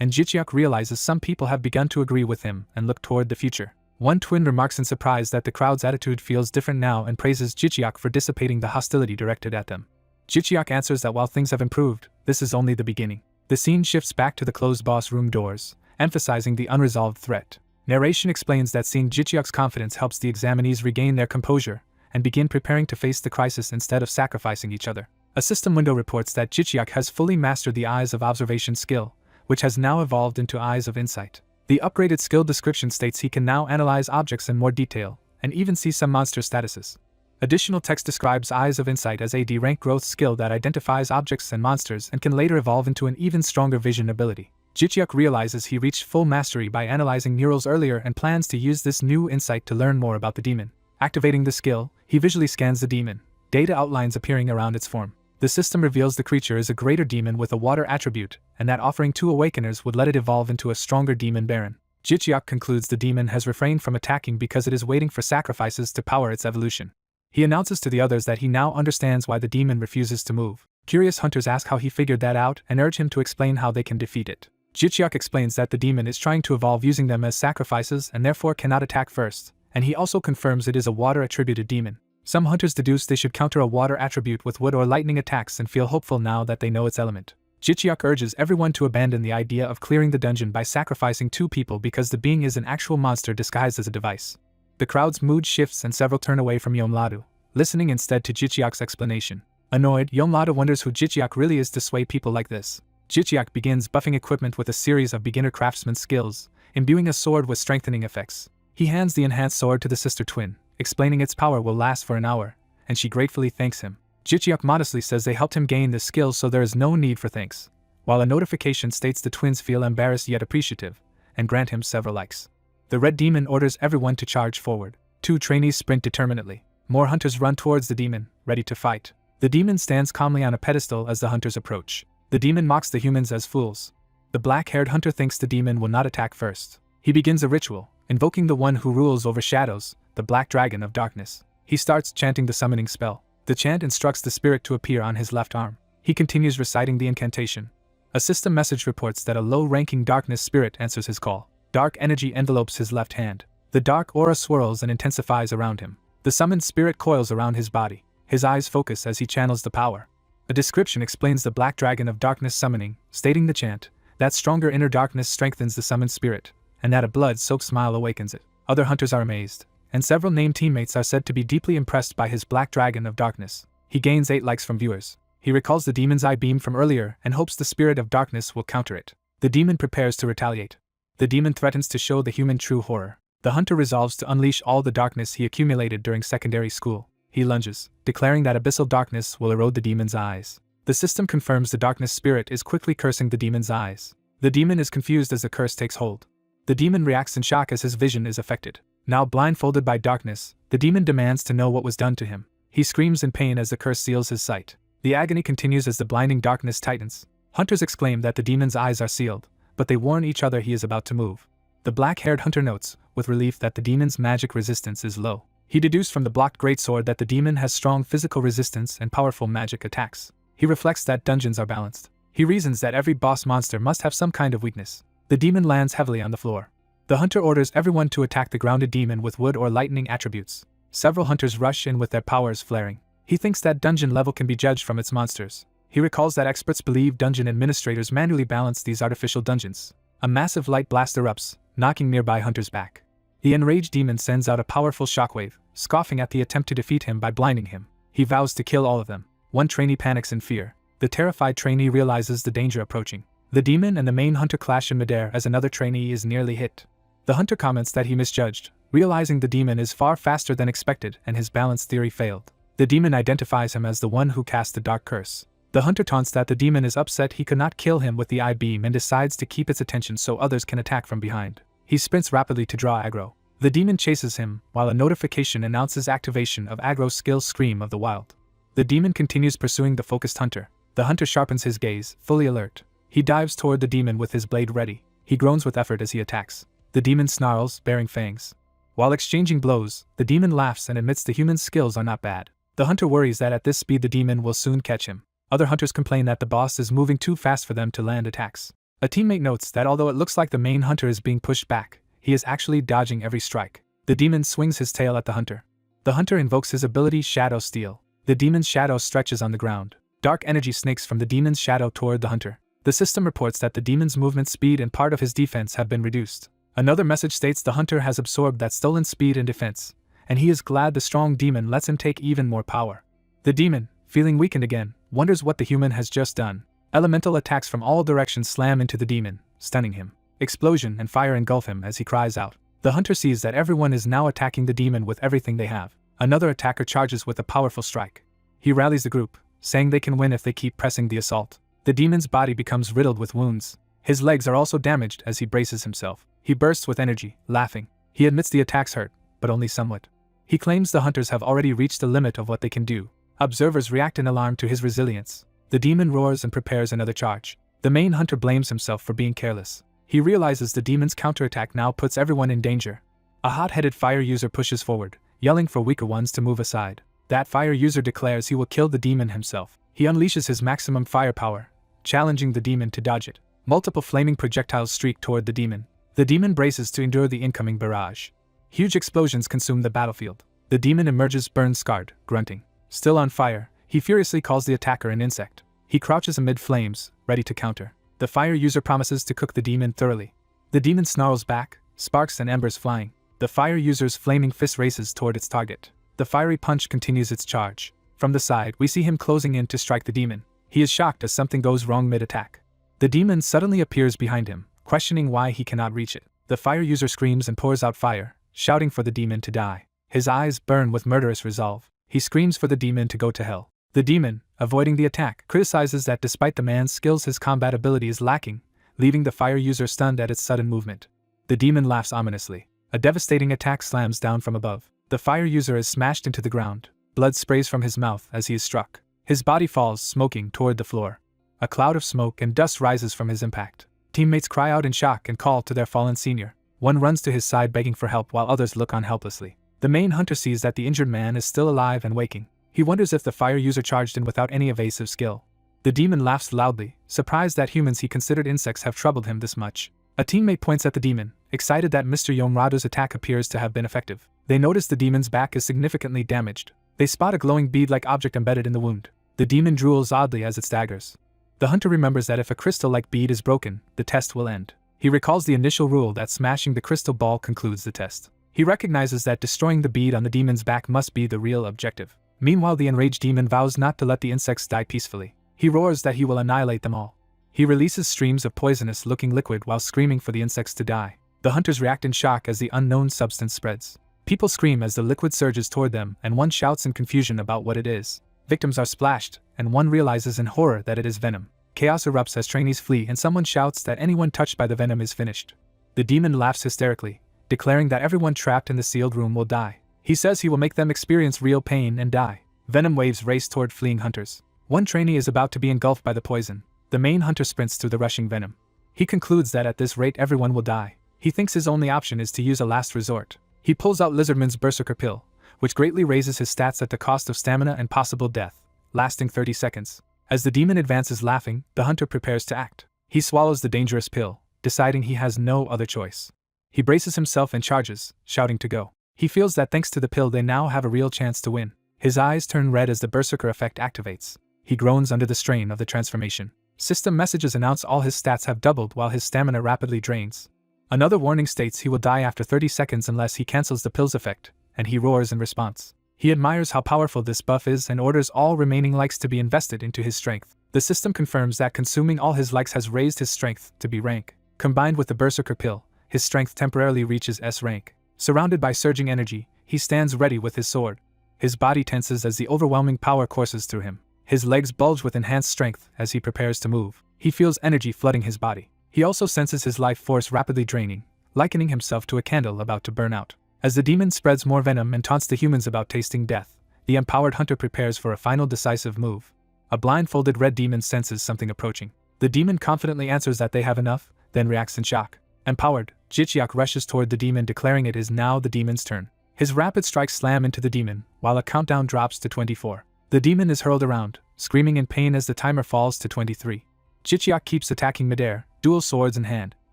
And Jichiak realizes some people have begun to agree with him and look toward the future. One twin remarks in surprise that the crowd's attitude feels different now and praises Jichiak for dissipating the hostility directed at them. Jichiak answers that while things have improved, this is only the beginning. The scene shifts back to the closed boss room doors, emphasizing the unresolved threat. Narration explains that seeing Jichiak's confidence helps the examinees regain their composure and begin preparing to face the crisis instead of sacrificing each other. A system window reports that Jichiak has fully mastered the Eyes of Observation skill, which has now evolved into Eyes of Insight. The upgraded skill description states he can now analyze objects in more detail, and even see some monster statuses. Additional text describes Eyes of Insight as a D-rank growth skill that identifies objects and monsters and can later evolve into an even stronger vision ability. Jichiak realizes he reached full mastery by analyzing neurals earlier and plans to use this new insight to learn more about the demon. Activating the skill, he visually scans the demon, data outlines appearing around its form. The system reveals the creature is a greater demon with a water attribute, and that offering 2 awakeners would let it evolve into a stronger demon baron. Jichiak concludes the demon has refrained from attacking because it is waiting for sacrifices to power its evolution. He announces to the others that he now understands why the demon refuses to move. Curious hunters ask how he figured that out and urge him to explain how they can defeat it. Jichiak explains that the demon is trying to evolve using them as sacrifices and therefore cannot attack first, and he also confirms it is a water-attributed demon. Some hunters deduce they should counter a water attribute with wood or lightning attacks and feel hopeful now that they know its element. Jichiak urges everyone to abandon the idea of clearing the dungeon by sacrificing 2 people because the being is an actual monster disguised as a device. The crowd's mood shifts and several turn away from Yomladu, listening instead to Jichiak's explanation. Annoyed, Yomladu wonders who Jichiak really is to sway people like this. Jichiak begins buffing equipment with a series of beginner craftsman skills, imbuing a sword with strengthening effects. He hands the enhanced sword to the sister twin, explaining its power will last for an hour, and she gratefully thanks him. Jichiak modestly says they helped him gain this skill so there is no need for thanks, while a notification states the twins feel embarrassed yet appreciative, and grant him several likes. The red demon orders everyone to charge forward. 2 trainees sprint determinedly. More hunters run towards the demon, ready to fight. The demon stands calmly on a pedestal as the hunters approach. The demon mocks the humans as fools. The black-haired hunter thinks the demon will not attack first. He begins a ritual, invoking the one who rules over shadows, the black dragon of darkness. He starts chanting the summoning spell. The chant instructs the spirit to appear on his left arm. He continues reciting the incantation. A system message reports that a low-ranking darkness spirit answers his call. Dark energy envelopes his left hand. The dark aura swirls and intensifies around him. The summoned spirit coils around his body. His eyes focus as he channels the power. A description explains the black dragon of darkness summoning, stating the chant, that stronger inner darkness strengthens the summoned spirit, and that a blood-soaked smile awakens it. Other hunters are amazed, and several named teammates are said to be deeply impressed by his black dragon of darkness. He gains 8 likes from viewers. He recalls the demon's eye beam from earlier and hopes the spirit of darkness will counter it. The demon prepares to retaliate. The demon threatens to show the human true horror. The hunter resolves to unleash all the darkness he accumulated during secondary school. He lunges, declaring that abyssal darkness will erode the demon's eyes. The system confirms the darkness spirit is quickly cursing the demon's eyes. The demon is confused as the curse takes hold. The demon reacts in shock as his vision is affected. Now blindfolded by darkness, the demon demands to know what was done to him. He screams in pain as the curse seals his sight. The agony continues as the blinding darkness tightens. Hunters exclaim that the demon's eyes are sealed, but they warn each other he is about to move. The black-haired hunter notes, with relief, that the demon's magic resistance is low. He deduced from the blocked greatsword that the demon has strong physical resistance and powerful magic attacks. He reflects that dungeons are balanced. He reasons that every boss monster must have some kind of weakness. The demon lands heavily on the floor. The hunter orders everyone to attack the grounded demon with wood or lightning attributes. Several hunters rush in with their powers flaring. He thinks that dungeon level can be judged from its monsters. He recalls that experts believe dungeon administrators manually balance these artificial dungeons. A massive light blast erupts, knocking nearby hunters back. The enraged demon sends out a powerful shockwave, scoffing at the attempt to defeat him by blinding him. He vows to kill all of them. One trainee panics in fear. The terrified trainee realizes the danger approaching. The demon and the main hunter clash in midair as another trainee is nearly hit. The hunter comments that he misjudged, realizing the demon is far faster than expected and his balance theory failed. The demon identifies him as the one who cast the dark curse. The hunter taunts that the demon is upset he could not kill him with the eye beam and decides to keep its attention so others can attack from behind. He sprints rapidly to draw aggro. The demon chases him, while a notification announces activation of aggro's skill Scream of the Wild. The demon continues pursuing the focused hunter. The hunter sharpens his gaze, fully alert. He dives toward the demon with his blade ready. He groans with effort as he attacks. The demon snarls, baring fangs. While exchanging blows, the demon laughs and admits the human's skills are not bad. The hunter worries that at this speed the demon will soon catch him. Other hunters complain that the boss is moving too fast for them to land attacks. A teammate notes that although it looks like the main hunter is being pushed back, he is actually dodging every strike. The demon swings his tail at the hunter. The hunter invokes his ability Shadow Steel. The demon's shadow stretches on the ground. Dark energy snakes from the demon's shadow toward the hunter. The system reports that the demon's movement speed and part of his defense have been reduced. Another message states the hunter has absorbed that stolen speed and defense, and he is glad the strong demon lets him take even more power. The demon, feeling weakened again, wonders what the human has just done. Elemental attacks from all directions slam into the demon, stunning him. Explosion and fire engulf him as he cries out. The hunter sees that everyone is now attacking the demon with everything they have. Another attacker charges with a powerful strike. He rallies the group, saying they can win if they keep pressing the assault. The demon's body becomes riddled with wounds. His legs are also damaged as he braces himself. He bursts with energy, laughing. He admits the attacks hurt, but only somewhat. He claims the hunters have already reached the limit of what they can do. Observers react in alarm to his resilience. The demon roars and prepares another charge. The main hunter blames himself for being careless. He realizes the demon's counterattack now puts everyone in danger. A hot-headed fire user pushes forward, yelling for weaker ones to move aside. That fire user declares he will kill the demon himself. He unleashes his maximum firepower, challenging the demon to dodge it. Multiple flaming projectiles streak toward the demon. The demon braces to endure the incoming barrage. Huge explosions consume the battlefield. The demon emerges burn-scarred, grunting. Still on fire, he furiously calls the attacker an insect. He crouches amid flames, ready to counter. The fire user promises to cook the demon thoroughly. The demon snarls back, sparks and embers flying. The fire user's flaming fist races toward its target. The fiery punch continues its charge. From the side, we see him closing in to strike the demon. He is shocked as something goes wrong mid-attack. The demon suddenly appears behind him, questioning why he cannot reach it. The fire user screams and pours out fire, shouting for the demon to die. His eyes burn with murderous resolve. He screams for the demon to go to hell. The demon, avoiding the attack, criticizes that despite the man's skills his combat ability is lacking, leaving the fire user stunned at its sudden movement. The demon laughs ominously. A devastating attack slams down from above. The fire user is smashed into the ground. Blood sprays from his mouth as he is struck. His body falls smoking toward the floor. A cloud of smoke and dust rises from his impact. Teammates cry out in shock and call to their fallen senior. One runs to his side begging for help while others look on helplessly. The main hunter sees that the injured man is still alive and waking. He wonders if the fire user charged in without any evasive skill. The demon laughs loudly, surprised that humans he considered insects have troubled him this much. A teammate points at the demon, excited that Mr. Yomrado's attack appears to have been effective. They notice the demon's back is significantly damaged. They spot a glowing bead-like object embedded in the wound. The demon drools oddly as it staggers. The hunter remembers that if a crystal-like bead is broken, the test will end. He recalls the initial rule that smashing the crystal ball concludes the test. He recognizes that destroying the bead on the demon's back must be the real objective. Meanwhile, the enraged demon vows not to let the insects die peacefully. He roars that he will annihilate them all. He releases streams of poisonous-looking liquid while screaming for the insects to die. The hunters react in shock as the unknown substance spreads. People scream as the liquid surges toward them, and one shouts in confusion about what it is. Victims are splashed, and one realizes in horror that it is venom. Chaos erupts as trainees flee, and someone shouts that anyone touched by the venom is finished. The demon laughs hysterically, declaring that everyone trapped in the sealed room will die. He says he will make them experience real pain and die. Venom waves race toward fleeing hunters. One trainee is about to be engulfed by the poison. The main hunter sprints through the rushing venom. He concludes that at this rate everyone will die. He thinks his only option is to use a last resort. He pulls out Lizardman's Berserker Pill, which greatly raises his stats at the cost of stamina and possible death, lasting 30 seconds. As the demon advances laughing, the hunter prepares to act. He swallows the dangerous pill, deciding he has no other choice. He braces himself and charges, shouting to go. He feels that thanks to the pill they now have a real chance to win. His eyes turn red as the Berserker effect activates. He groans under the strain of the transformation. System messages announce all his stats have doubled while his stamina rapidly drains. Another warning states he will die after 30 seconds unless he cancels the pill's effect, and he roars in response. He admires how powerful this buff is and orders all remaining likes to be invested into his strength. The system confirms that consuming all his likes has raised his strength to B rank. Combined with the Berserker Pill, his strength temporarily reaches S rank. Surrounded by surging energy, he stands ready with his sword. His body tenses as the overwhelming power courses through him. His legs bulge with enhanced strength as he prepares to move. He feels energy flooding his body. He also senses his life force rapidly draining, likening himself to a candle about to burn out. As the demon spreads more venom and taunts the humans about tasting death, the empowered hunter prepares for a final decisive move. A blindfolded red demon senses something approaching. The demon confidently answers that they have enough, then reacts in shock. Empowered, Jichiak rushes toward the demon, declaring it is now the demon's turn. His rapid strikes slam into the demon, while a countdown drops to 24. The demon is hurled around, screaming in pain as the timer falls to 23. Jichiak keeps attacking midair, dual swords in hand.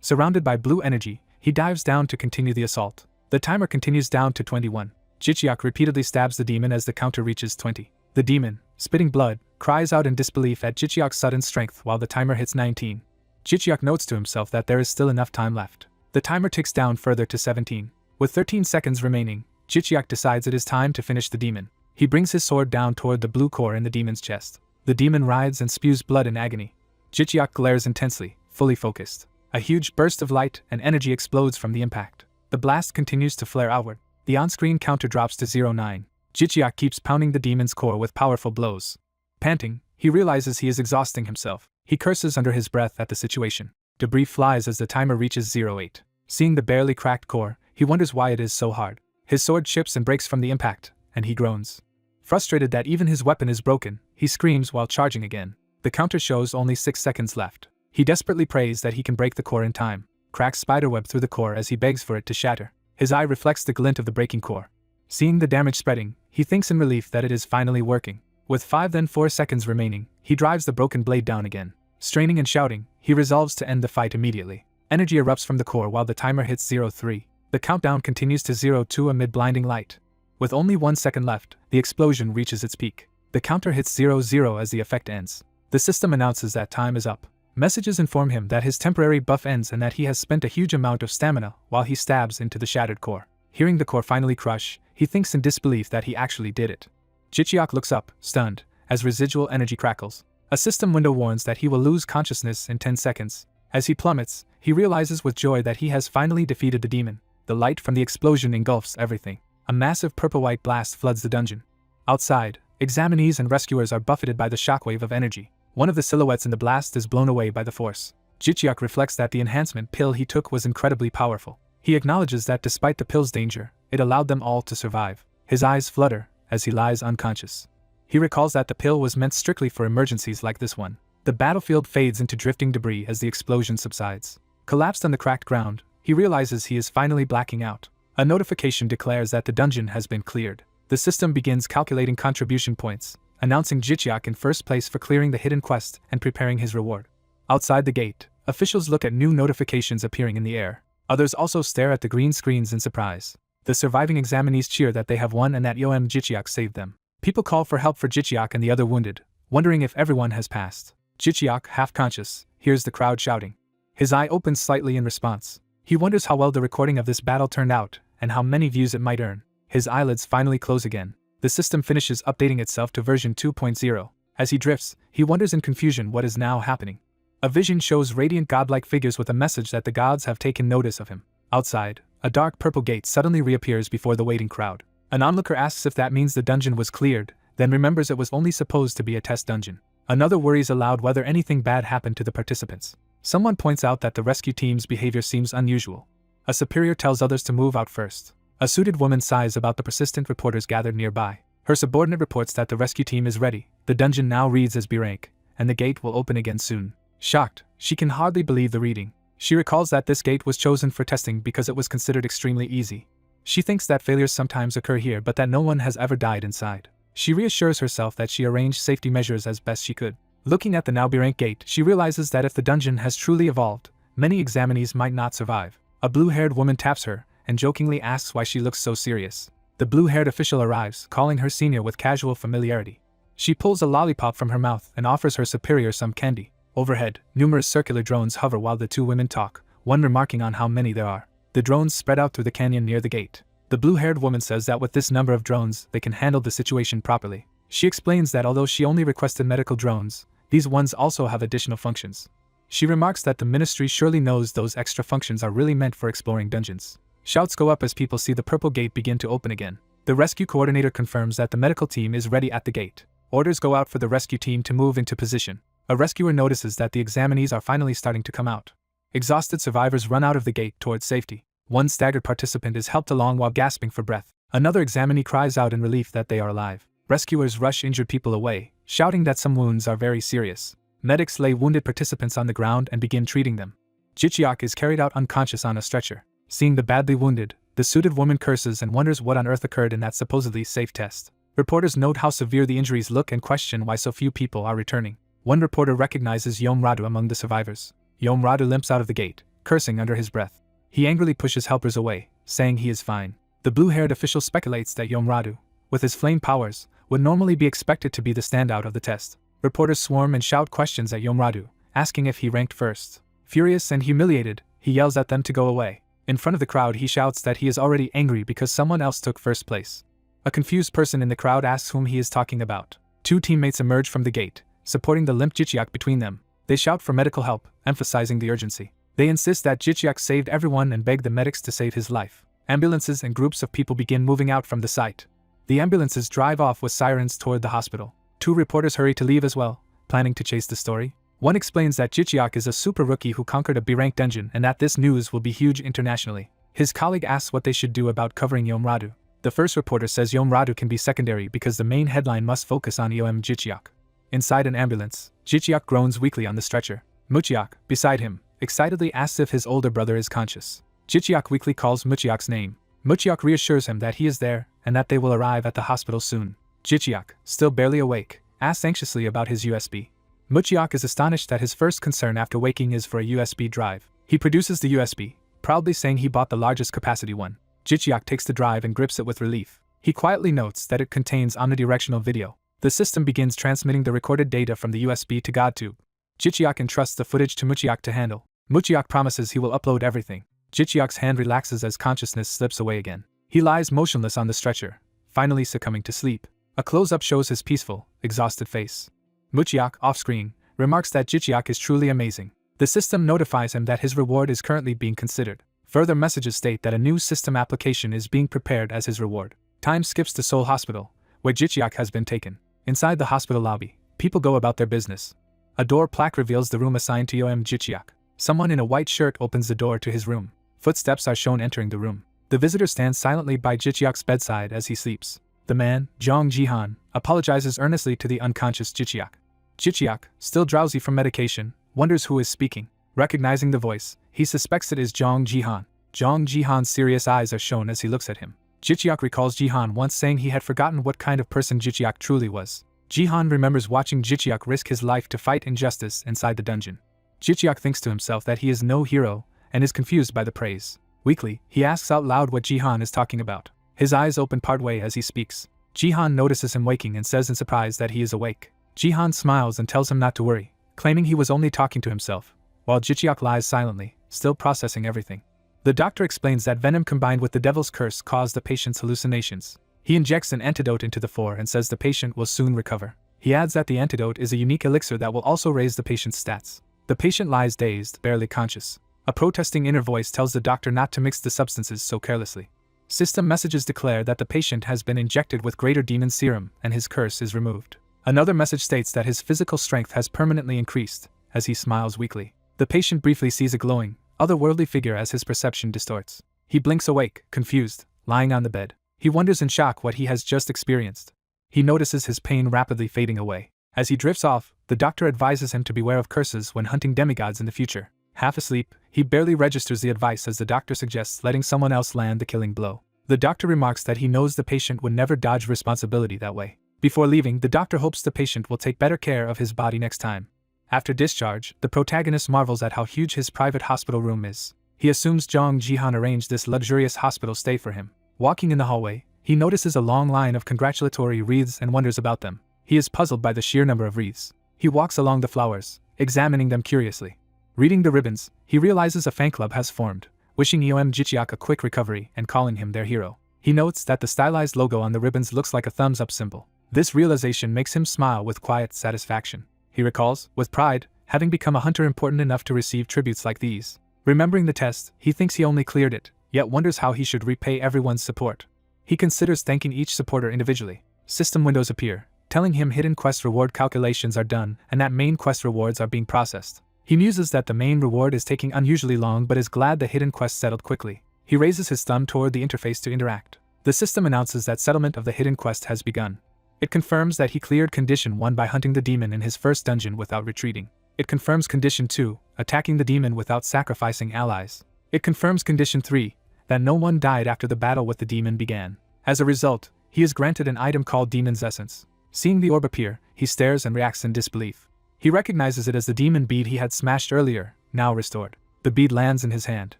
Surrounded by blue energy, he dives down to continue the assault. The timer continues down to 21. Jichiak repeatedly stabs the demon as the counter reaches 20. The demon, spitting blood, cries out in disbelief at Jichiak's sudden strength while the timer hits 19. Jichiak notes to himself that there is still enough time left. The timer ticks down further to 17. With 13 seconds remaining, Jichiak decides it is time to finish the demon. He brings his sword down toward the blue core in the demon's chest. The demon writhes and spews blood in agony. Jichiak glares intensely, fully focused. A huge burst of light and energy explodes from the impact. The blast continues to flare outward. The on-screen counter drops to 09. Jichiak keeps pounding the demon's core with powerful blows. Panting, he realizes he is exhausting himself. He curses under his breath at the situation. Debris flies as the timer reaches 08. Seeing the barely cracked core, he wonders why it is so hard. His sword chips and breaks from the impact, and he groans. Frustrated that even his weapon is broken, he screams while charging again. The counter shows only 6 seconds left. He desperately prays that he can break the core in time. cracks spiderweb through the core as he begs for it to shatter. His eye reflects the glint of the breaking core. Seeing the damage spreading, he thinks in relief that it is finally working. With 5 then 4 seconds remaining, he drives the broken blade down again. Straining and shouting, he resolves to end the fight immediately. Energy erupts from the core while the timer hits 03. The countdown continues to 02 amid blinding light. With only 1 second left, the explosion reaches its peak. The counter hits 00 as the effect ends. The system announces that time is up. Messages inform him that his temporary buff ends and that he has spent a huge amount of stamina while he stabs into the shattered core. Hearing the core finally crush, he thinks in disbelief that he actually did it. Jichiak looks up, stunned, as residual energy crackles. A system window warns that he will lose consciousness in 10 seconds. As he plummets, he realizes with joy that he has finally defeated the demon. The light from the explosion engulfs everything. A massive purple-white blast floods the dungeon. Outside, examinees and rescuers are buffeted by the shockwave of energy. One of the silhouettes in the blast is blown away by the force. Jichiak reflects that the enhancement pill he took was incredibly powerful. He acknowledges that despite the pill's danger, it allowed them all to survive. His eyes flutter as he lies unconscious. He recalls that the pill was meant strictly for emergencies like this one. The battlefield fades into drifting debris as the explosion subsides. Collapsed on the cracked ground, he realizes he is finally blacking out. A notification declares that the dungeon has been cleared. The system begins calculating contribution points, announcing Jichiak in first place for clearing the hidden quest and preparing his reward. Outside the gate, officials look at new notifications appearing in the air. Others also stare at the green screens in surprise. The surviving examinees cheer that they have won and that Jichiak saved them. People call for help for Jichiak and the other wounded, wondering if everyone has passed. Jichiak, half conscious, hears the crowd shouting. His eye opens slightly in response. He wonders how well the recording of this battle turned out, and how many views it might earn. His eyelids finally close again. The system finishes updating itself to version 2.0. As he drifts, he wonders in confusion what is now happening. A vision shows radiant godlike figures with a message that the gods have taken notice of him. Outside, a dark purple gate suddenly reappears before the waiting crowd. An onlooker asks if that means the dungeon was cleared, then remembers it was only supposed to be a test dungeon. Another worries aloud whether anything bad happened to the participants. Someone points out that the rescue team's behavior seems unusual. A superior tells others to move out first. A suited woman sighs about the persistent reporters gathered nearby. Her subordinate reports that the rescue team is ready. The dungeon now reads as B rank, and the gate will open again soon. Shocked, she can hardly believe the reading. She recalls that this gate was chosen for testing because it was considered extremely easy. She thinks that failures sometimes occur here but that no one has ever died inside. She reassures herself that she arranged safety measures as best she could. Looking at the now B rank gate, she realizes that if the dungeon has truly evolved, many examinees might not survive. A blue-haired woman taps her, and jokingly asks why she looks so serious. The blue-haired official arrives, calling her senior with casual familiarity. She pulls a lollipop from her mouth and offers her superior some candy. Overhead, numerous circular drones hover while the two women talk, one remarking on how many there are. The drones spread out through the canyon near the gate. The blue-haired woman says that with this number of drones, they can handle the situation properly. She explains that although she only requested medical drones, these ones also have additional functions. She remarks that the ministry surely knows those extra functions are really meant for exploring dungeons. Shouts go up as people see the purple gate begin to open again. The rescue coordinator confirms that the medical team is ready at the gate. Orders go out for the rescue team to move into position. A rescuer notices that the examinees are finally starting to come out. Exhausted survivors run out of the gate towards safety. One staggered participant is helped along while gasping for breath. Another examinee cries out in relief that they are alive. Rescuers rush injured people away, shouting that some wounds are very serious. Medics lay wounded participants on the ground and begin treating them. Jichiak is carried out unconscious on a stretcher. Seeing the badly wounded, the suited woman curses and wonders what on earth occurred in that supposedly safe test. Reporters note how severe the injuries look and question why so few people are returning. One reporter recognizes Radu among the survivors. Radu limps out of the gate, cursing under his breath. He angrily pushes helpers away, saying he is fine. The blue-haired official speculates that Radu, with his flame powers, would normally be expected to be the standout of the test. Reporters swarm and shout questions at Radu, asking if he ranked first. Furious and humiliated, he yells at them to go away. In front of the crowd he shouts that he is already angry because someone else took first place. A confused person in the crowd asks whom he is talking about. Two teammates emerge from the gate, supporting the limp Jichiak between them. They shout for medical help, emphasizing the urgency. They insist that Jichiak saved everyone and beg the medics to save his life. Ambulances and groups of people begin moving out from the site. The ambulances drive off with sirens toward the hospital. Two reporters hurry to leave as well, planning to chase the story. One explains that Jichiak is a super rookie who conquered a B-rank dungeon and that this news will be huge internationally. His colleague asks what they should do about covering Radu. The first reporter says Radu can be secondary because the main headline must focus on Jichiak. Inside an ambulance, Jichiak groans weakly on the stretcher. Muchiak, beside him, excitedly asks if his older brother is conscious. Jicheok weakly calls Mucheok's name. Mucheok reassures him that he is there and that they will arrive at the hospital soon. Jicheok, still barely awake, asks anxiously about his USB. Mucheok is astonished that his first concern after waking is for a USB drive. He produces the USB, proudly saying he bought the largest capacity one. Jicheok takes the drive and grips it with relief. He quietly notes that it contains omnidirectional video. The system begins transmitting the recorded data from the USB to GodTube. Jicheok entrusts the footage to Mucheok to handle. Mucheok promises he will upload everything. Jicheok's hand relaxes as consciousness slips away again. He lies motionless on the stretcher, finally succumbing to sleep. A close-up shows his peaceful, exhausted face. Mucheok, off-screen, remarks that Jicheok is truly amazing. The system notifies him that his reward is currently being considered. Further messages state that a new system application is being prepared as his reward. Time skips to Seoul Hospital, where Jicheok has been taken. Inside the hospital lobby, people go about their business. A door plaque reveals the room assigned to Yoem Jicheok. Someone in a white shirt opens the door to his room. Footsteps are shown entering the room. The visitor stands silently by Jicheok's bedside as he sleeps. The man, Jong Ji-han, apologizes earnestly to the unconscious Jicheok. Jicheok, still drowsy from medication, wonders who is speaking. Recognizing the voice, he suspects it is Jong Ji-han. Jong Ji-han's serious eyes are shown as he looks at him. Jicheok recalls Ji-han once saying he had forgotten what kind of person Jicheok truly was. Ji-han remembers watching Jicheok risk his life to fight injustice inside the dungeon. Jicheok thinks to himself that he is no hero and is confused by the praise. Weakly, he asks out loud what Ji-han is talking about. His eyes open partway as he speaks. Ji-han notices him waking and says in surprise that he is awake. Ji-han smiles and tells him not to worry, claiming he was only talking to himself, while Jicheok lies silently, still processing everything. The doctor explains that venom combined with the devil's curse caused the patient's hallucinations. He injects an antidote into the fore and says the patient will soon recover. He adds that the antidote is a unique elixir that will also raise the patient's stats. The patient lies dazed, barely conscious. A protesting inner voice tells the doctor not to mix the substances so carelessly. System messages declare that the patient has been injected with greater demon serum and his curse is removed. Another message states that his physical strength has permanently increased, as he smiles weakly. The patient briefly sees a glowing, otherworldly figure as his perception distorts. He blinks awake, confused, lying on the bed. He wonders in shock what he has just experienced. He notices his pain rapidly fading away. As he drifts off, the doctor advises him to beware of curses when hunting demigods in the future. Half asleep, he barely registers the advice as the doctor suggests letting someone else land the killing blow. The doctor remarks that he knows the patient would never dodge responsibility that way. Before leaving, the doctor hopes the patient will take better care of his body next time. After discharge, the protagonist marvels at how huge his private hospital room is. He assumes Jong Ji-han arranged this luxurious hospital stay for him. Walking in the hallway, he notices a long line of congratulatory wreaths and wonders about them. He is puzzled by the sheer number of wreaths. He walks along the flowers, examining them curiously. Reading the ribbons, he realizes a fan club has formed, wishing Yoem Jicheok a quick recovery and calling him their hero. He notes that the stylized logo on the ribbons looks like a thumbs-up symbol. This realization makes him smile with quiet satisfaction. He recalls, with pride, having become a hunter important enough to receive tributes like these. Remembering the test, he thinks he only cleared it, yet wonders how he should repay everyone's support. He considers thanking each supporter individually. System windows appear, telling him hidden quest reward calculations are done and that main quest rewards are being processed. He muses that the main reward is taking unusually long but is glad the hidden quest settled quickly. He raises his thumb toward the interface to interact. The system announces that settlement of the hidden quest has begun. It confirms that he cleared Condition 1 by hunting the demon in his first dungeon without retreating. It confirms Condition 2, attacking the demon without sacrificing allies. It confirms Condition 3, that no one died after the battle with the demon began. As a result, he is granted an item called Demon's Essence. Seeing the orb appear, he stares and reacts in disbelief. He recognizes it as the demon bead he had smashed earlier, now restored. The bead lands in his hand.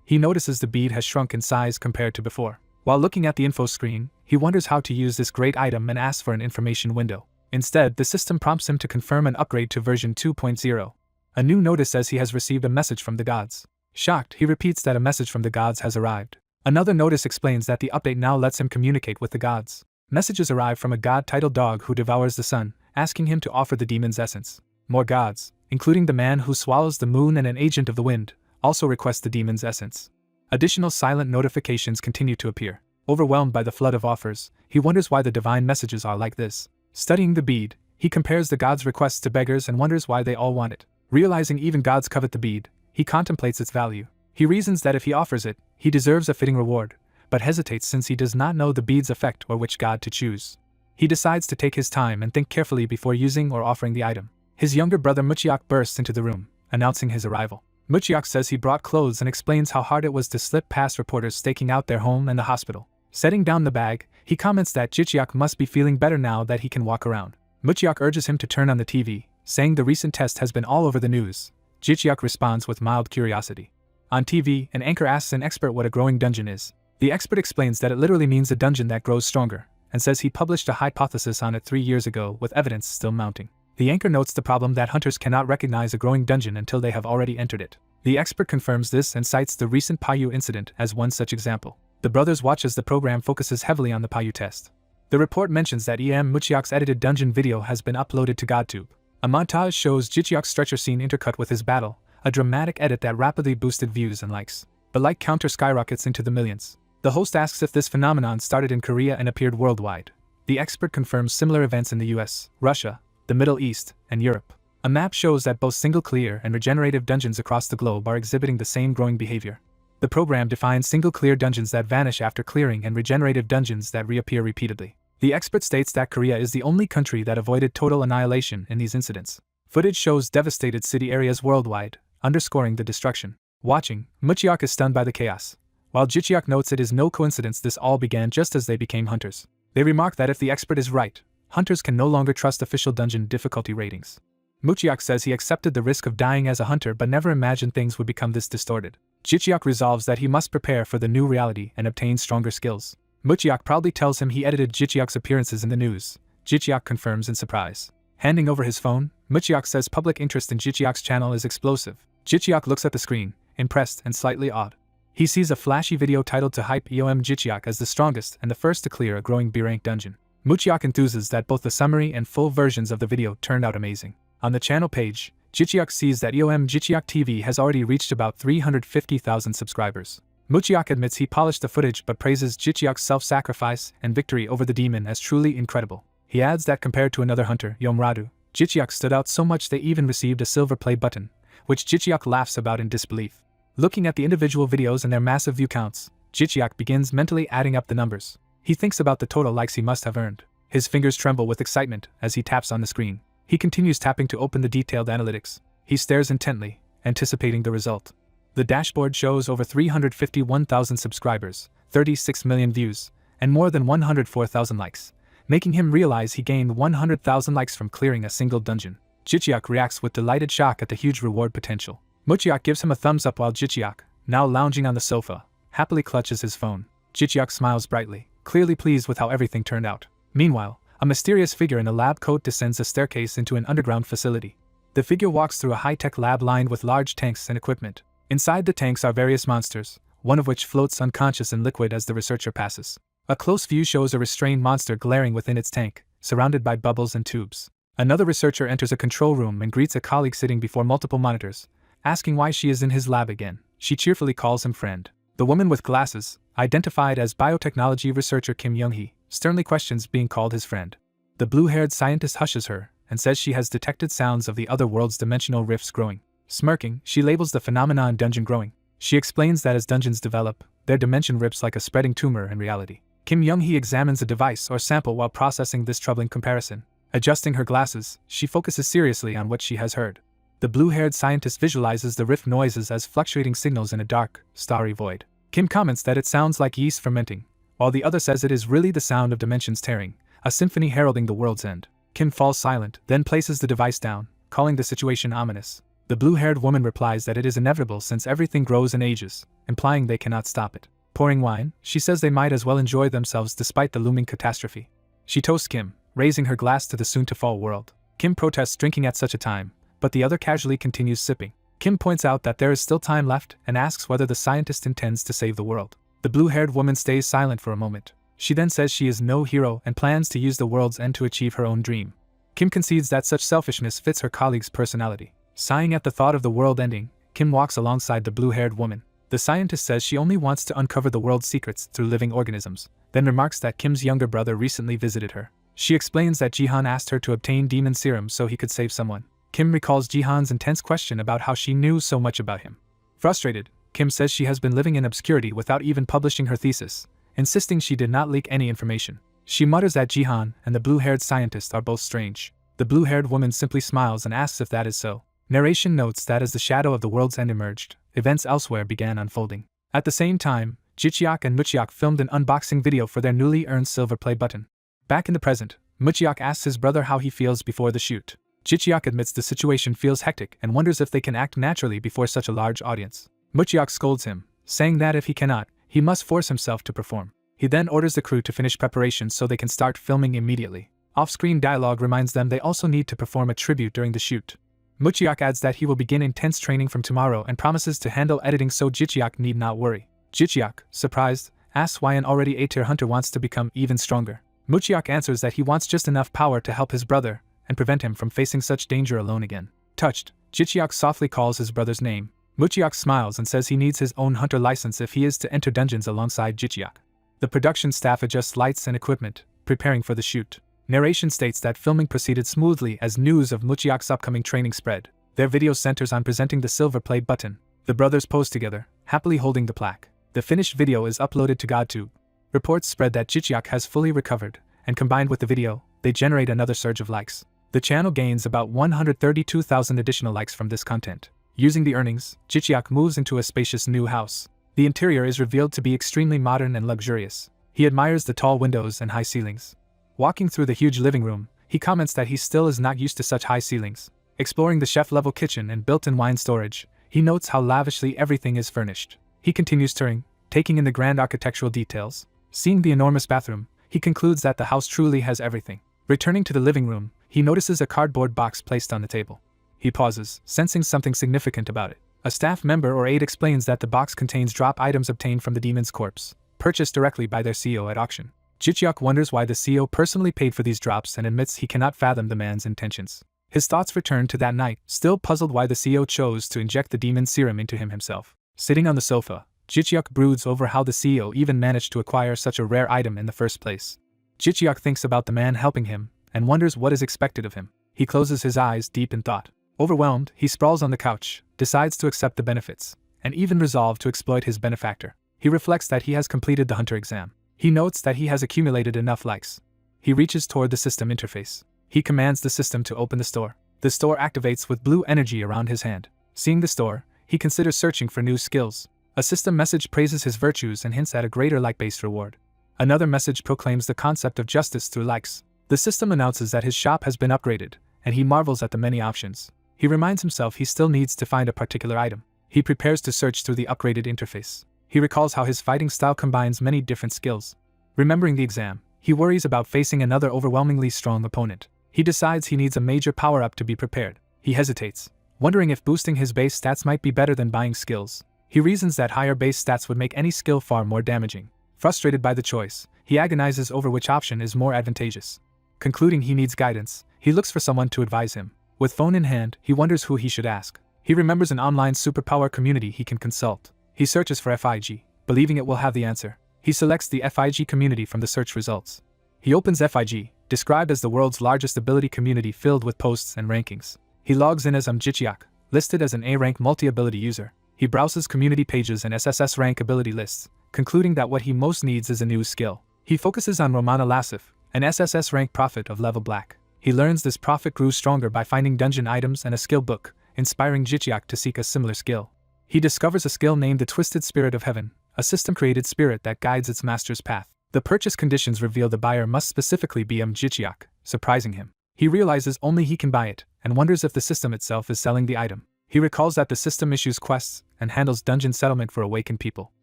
He notices the bead has shrunk in size compared to before. While looking at the info screen, he wonders how to use this great item and asks for an information window. Instead, the system prompts him to confirm an upgrade to version 2.0. A new notice says he has received a message from the gods. Shocked, he repeats that a message from the gods has arrived. Another notice explains that the update now lets him communicate with the gods. Messages arrive from a god-titled dog who devours the sun, asking him to offer the demon's essence. More gods, including the man who swallows the moon and an agent of the wind, also request the demon's essence. Additional silent notifications continue to appear. Overwhelmed by the flood of offers, he wonders why the divine messages are like this. Studying the bead, he compares the gods' requests to beggars and wonders why they all want it. Realizing even gods covet the bead, he contemplates its value. He reasons that if he offers it, he deserves a fitting reward, but hesitates since he does not know the bead's effect or which god to choose. He decides to take his time and think carefully before using or offering the item. His younger brother Mucheok bursts into the room, announcing his arrival. Muchiak says he brought clothes and explains how hard it was to slip past reporters staking out their home and the hospital. Setting down the bag, he comments that Jichiak must be feeling better now that he can walk around. Muchiak urges him to turn on the TV, saying the recent test has been all over the news. Jichiak responds with mild curiosity. On TV, an anchor asks an expert what a growing dungeon is. The expert explains that it literally means a dungeon that grows stronger, and says he published a hypothesis on it 3 years ago with evidence still mounting. The anchor notes the problem that hunters cannot recognize a growing dungeon until they have already entered it. The expert confirms this and cites the recent Payu incident as one such example. The brothers watch as the program focuses heavily on the Payu test. The report mentions that Muchiak's edited dungeon video has been uploaded to GodTube. A montage shows Jichiak's stretcher scene intercut with his battle, a dramatic edit that rapidly boosted views and likes. The like counter skyrockets into the millions. The host asks if this phenomenon started in Korea and appeared worldwide. The expert confirms similar events in the US, Russia, the Middle East, and Europe. A map shows that both single clear and regenerative dungeons across the globe are exhibiting the same growing behavior. The program defines single clear dungeons that vanish after clearing and regenerative dungeons that reappear repeatedly. The expert states that Korea is the only country that avoided total annihilation in these incidents. Footage shows devastated city areas worldwide, underscoring the destruction. Watching, Muchiak is stunned by the chaos. While Jichiak notes it is no coincidence this all began just as they became hunters. They remark that if the expert is right, hunters can no longer trust official dungeon difficulty ratings. Muchiak says he accepted the risk of dying as a hunter but never imagined things would become this distorted. Jichiak resolves that he must prepare for the new reality and obtain stronger skills. Muchiak proudly tells him he edited Jichiak's appearances in the news. Jichiak confirms in surprise. Handing over his phone, Muchiak says public interest in Jichiak's channel is explosive. Jichiak looks at the screen, impressed and slightly awed. He sees a flashy video titled to hype Jichiak as the strongest and the first to clear a growing B-rank dungeon. Muchiak enthuses that both the summary and full versions of the video turned out amazing. On the channel page, Jichiak sees that Jichiak TV has already reached about 350,000 subscribers. Muchiak admits he polished the footage but praises Jichiak's self-sacrifice and victory over the demon as truly incredible. He adds that compared to another hunter, Yomradu, Jichiak stood out so much they even received a silver play button, which Jichiak laughs about in disbelief. Looking at the individual videos and their massive view counts, Jichiak begins mentally adding up the numbers. He thinks about the total likes he must have earned. His fingers tremble with excitement as he taps on the screen. He continues tapping to open the detailed analytics. He stares intently, anticipating the result. The dashboard shows over 351,000 subscribers, 36 million views, and more than 104,000 likes, making him realize he gained 100,000 likes from clearing a single dungeon. Jichiak reacts with delighted shock at the huge reward potential. Muchiak gives him a thumbs up while Jichiak, now lounging on the sofa, happily clutches his phone. Jichiak smiles brightly, clearly pleased with how everything turned out. Meanwhile, a mysterious figure in a lab coat descends a staircase into an underground facility. The figure walks through a high-tech lab lined with large tanks and equipment. Inside the tanks are various monsters, one of which floats unconscious in liquid as the researcher passes. A close view shows a restrained monster glaring within its tank, surrounded by bubbles and tubes. Another researcher enters a control room and greets a colleague sitting before multiple monitors, asking why she is in his lab again. She cheerfully calls him friend. The woman with glasses, identified as biotechnology researcher Kim Young-hee, sternly questions being called his friend. The blue-haired scientist hushes her and says she has detected sounds of the other world's dimensional rifts growing. Smirking, she labels the phenomenon dungeon growing. She explains that as dungeons develop, their dimension rips like a spreading tumor in reality. Kim Young-hee examines a device or sample while processing this troubling comparison. Adjusting her glasses, she focuses seriously on what she has heard. The blue-haired scientist visualizes the rift noises as fluctuating signals in a dark, starry void. Kim comments that it sounds like yeast fermenting, while the other says it is really the sound of dimensions tearing, a symphony heralding the world's end. Kim falls silent, then places the device down, calling the situation ominous. The blue-haired woman replies that it is inevitable since everything grows and ages, implying they cannot stop it. Pouring wine, she says they might as well enjoy themselves despite the looming catastrophe. She toasts Kim, raising her glass to the soon-to-fall world. Kim protests drinking at such a time, but the other casually continues sipping. Kim points out that there is still time left and asks whether the scientist intends to save the world. The blue-haired woman stays silent for a moment. She then says she is no hero and plans to use the world's end to achieve her own dream. Kim concedes that such selfishness fits her colleague's personality. Sighing at the thought of the world ending, Kim walks alongside the blue-haired woman. The scientist says she only wants to uncover the world's secrets through living organisms, then remarks that Kim's younger brother recently visited her. She explains that Jihan asked her to obtain demon serum so he could save someone. Kim recalls Jihan's intense question about how she knew so much about him. Frustrated, Kim says she has been living in obscurity without even publishing her thesis, insisting she did not leak any information. She mutters that Jihan and the blue-haired scientist are both strange. The blue-haired woman simply smiles and asks if that is so. Narration notes that as the shadow of the world's end emerged, events elsewhere began unfolding. At the same time, Jicheok and Mucheok filmed an unboxing video for their newly earned silver play button. Back in the present, Mucheok asks his brother how he feels before the shoot. Jicheok admits the situation feels hectic and wonders if they can act naturally before such a large audience. Mucheok scolds him, saying that if he cannot, he must force himself to perform. He then orders the crew to finish preparations so they can start filming immediately. Off-screen dialogue reminds them they also need to perform a tribute during the shoot. Mucheok adds that he will begin intense training from tomorrow and promises to handle editing so Jicheok need not worry. Jicheok, surprised, asks why an already A-tier hunter wants to become even stronger. Mucheok answers that he wants just enough power to help his brother and prevent him from facing such danger alone again. Touched, Jicheok softly calls his brother's name. Mucheok smiles and says he needs his own hunter license if he is to enter dungeons alongside Jicheok. The production staff adjusts lights and equipment, preparing for the shoot. Narration states that filming proceeded smoothly as news of Mucheok's upcoming training spread. Their video centers on presenting the silver play button. The brothers pose together, happily holding the plaque. The finished video is uploaded to GodTube. Reports spread that Jicheok has fully recovered, and combined with the video, they generate another surge of likes. The channel gains about 132,000 additional likes from this content. Using the earnings, Jicheok moves into a spacious new house. The interior is revealed to be extremely modern and luxurious. He admires the tall windows and high ceilings. Walking through the huge living room, he comments that he still is not used to such high ceilings. Exploring the chef-level kitchen and built-in wine storage, he notes how lavishly everything is furnished. He continues touring, taking in the grand architectural details. Seeing the enormous bathroom, he concludes that the house truly has everything. Returning to the living room, he notices a cardboard box placed on the table. He pauses, sensing something significant about it. A staff member or aide explains that the box contains drop items obtained from the demon's corpse, purchased directly by their CEO at auction. Jicheok wonders why the CEO personally paid for these drops and admits he cannot fathom the man's intentions. His thoughts return to that night, still puzzled why the CEO chose to inject the demon serum into him himself. Sitting on the sofa, Jicheok broods over how the CEO even managed to acquire such a rare item in the first place. Jicheok thinks about the man helping him, and wonders what is expected of him. He closes his eyes deep in thought. Overwhelmed, he sprawls on the couch, decides to accept the benefits, and even resolved to exploit his benefactor. He reflects that he has completed the hunter exam. He notes that he has accumulated enough likes. He reaches toward the system interface. He commands the system to open the store. The store activates with blue energy around his hand. Seeing the store, he considers searching for new skills. A system message praises his virtues and hints at a greater like-based reward. Another message proclaims the concept of justice through likes. The system announces that his shop has been upgraded, and he marvels at the many options. He reminds himself he still needs to find a particular item. He prepares to search through the upgraded interface. He recalls how his fighting style combines many different skills. Remembering the exam, he worries about facing another overwhelmingly strong opponent. He decides he needs a major power-up to be prepared. He hesitates, wondering if boosting his base stats might be better than buying skills. He reasons that higher base stats would make any skill far more damaging. Frustrated by the choice, he agonizes over which option is more advantageous. Concluding he needs guidance, he looks for someone to advise him. With phone in hand, he wonders who he should ask. He remembers an online superpower community he can consult. He searches for FIG, believing it will have the answer. He selects the FIG community from the search results. He opens FIG, described as the world's largest ability community filled with posts and rankings. He logs in as Jicheok, listed as an A-rank multi-ability user. He browses community pages and SSS rank ability lists, concluding that what he most needs is a new skill. He focuses on Romana Lasif, an SSS rank prophet of level black. He learns this prophet grew stronger by finding dungeon items and a skill book, inspiring Jicheok to seek a similar skill. He discovers a skill named the Twisted Spirit of Heaven, a system-created spirit that guides its master's path. The purchase conditions reveal the buyer must specifically be Jicheok, surprising him. He realizes only he can buy it, and wonders if the system itself is selling the item. He recalls that the system issues quests and handles dungeon settlement for awakened people.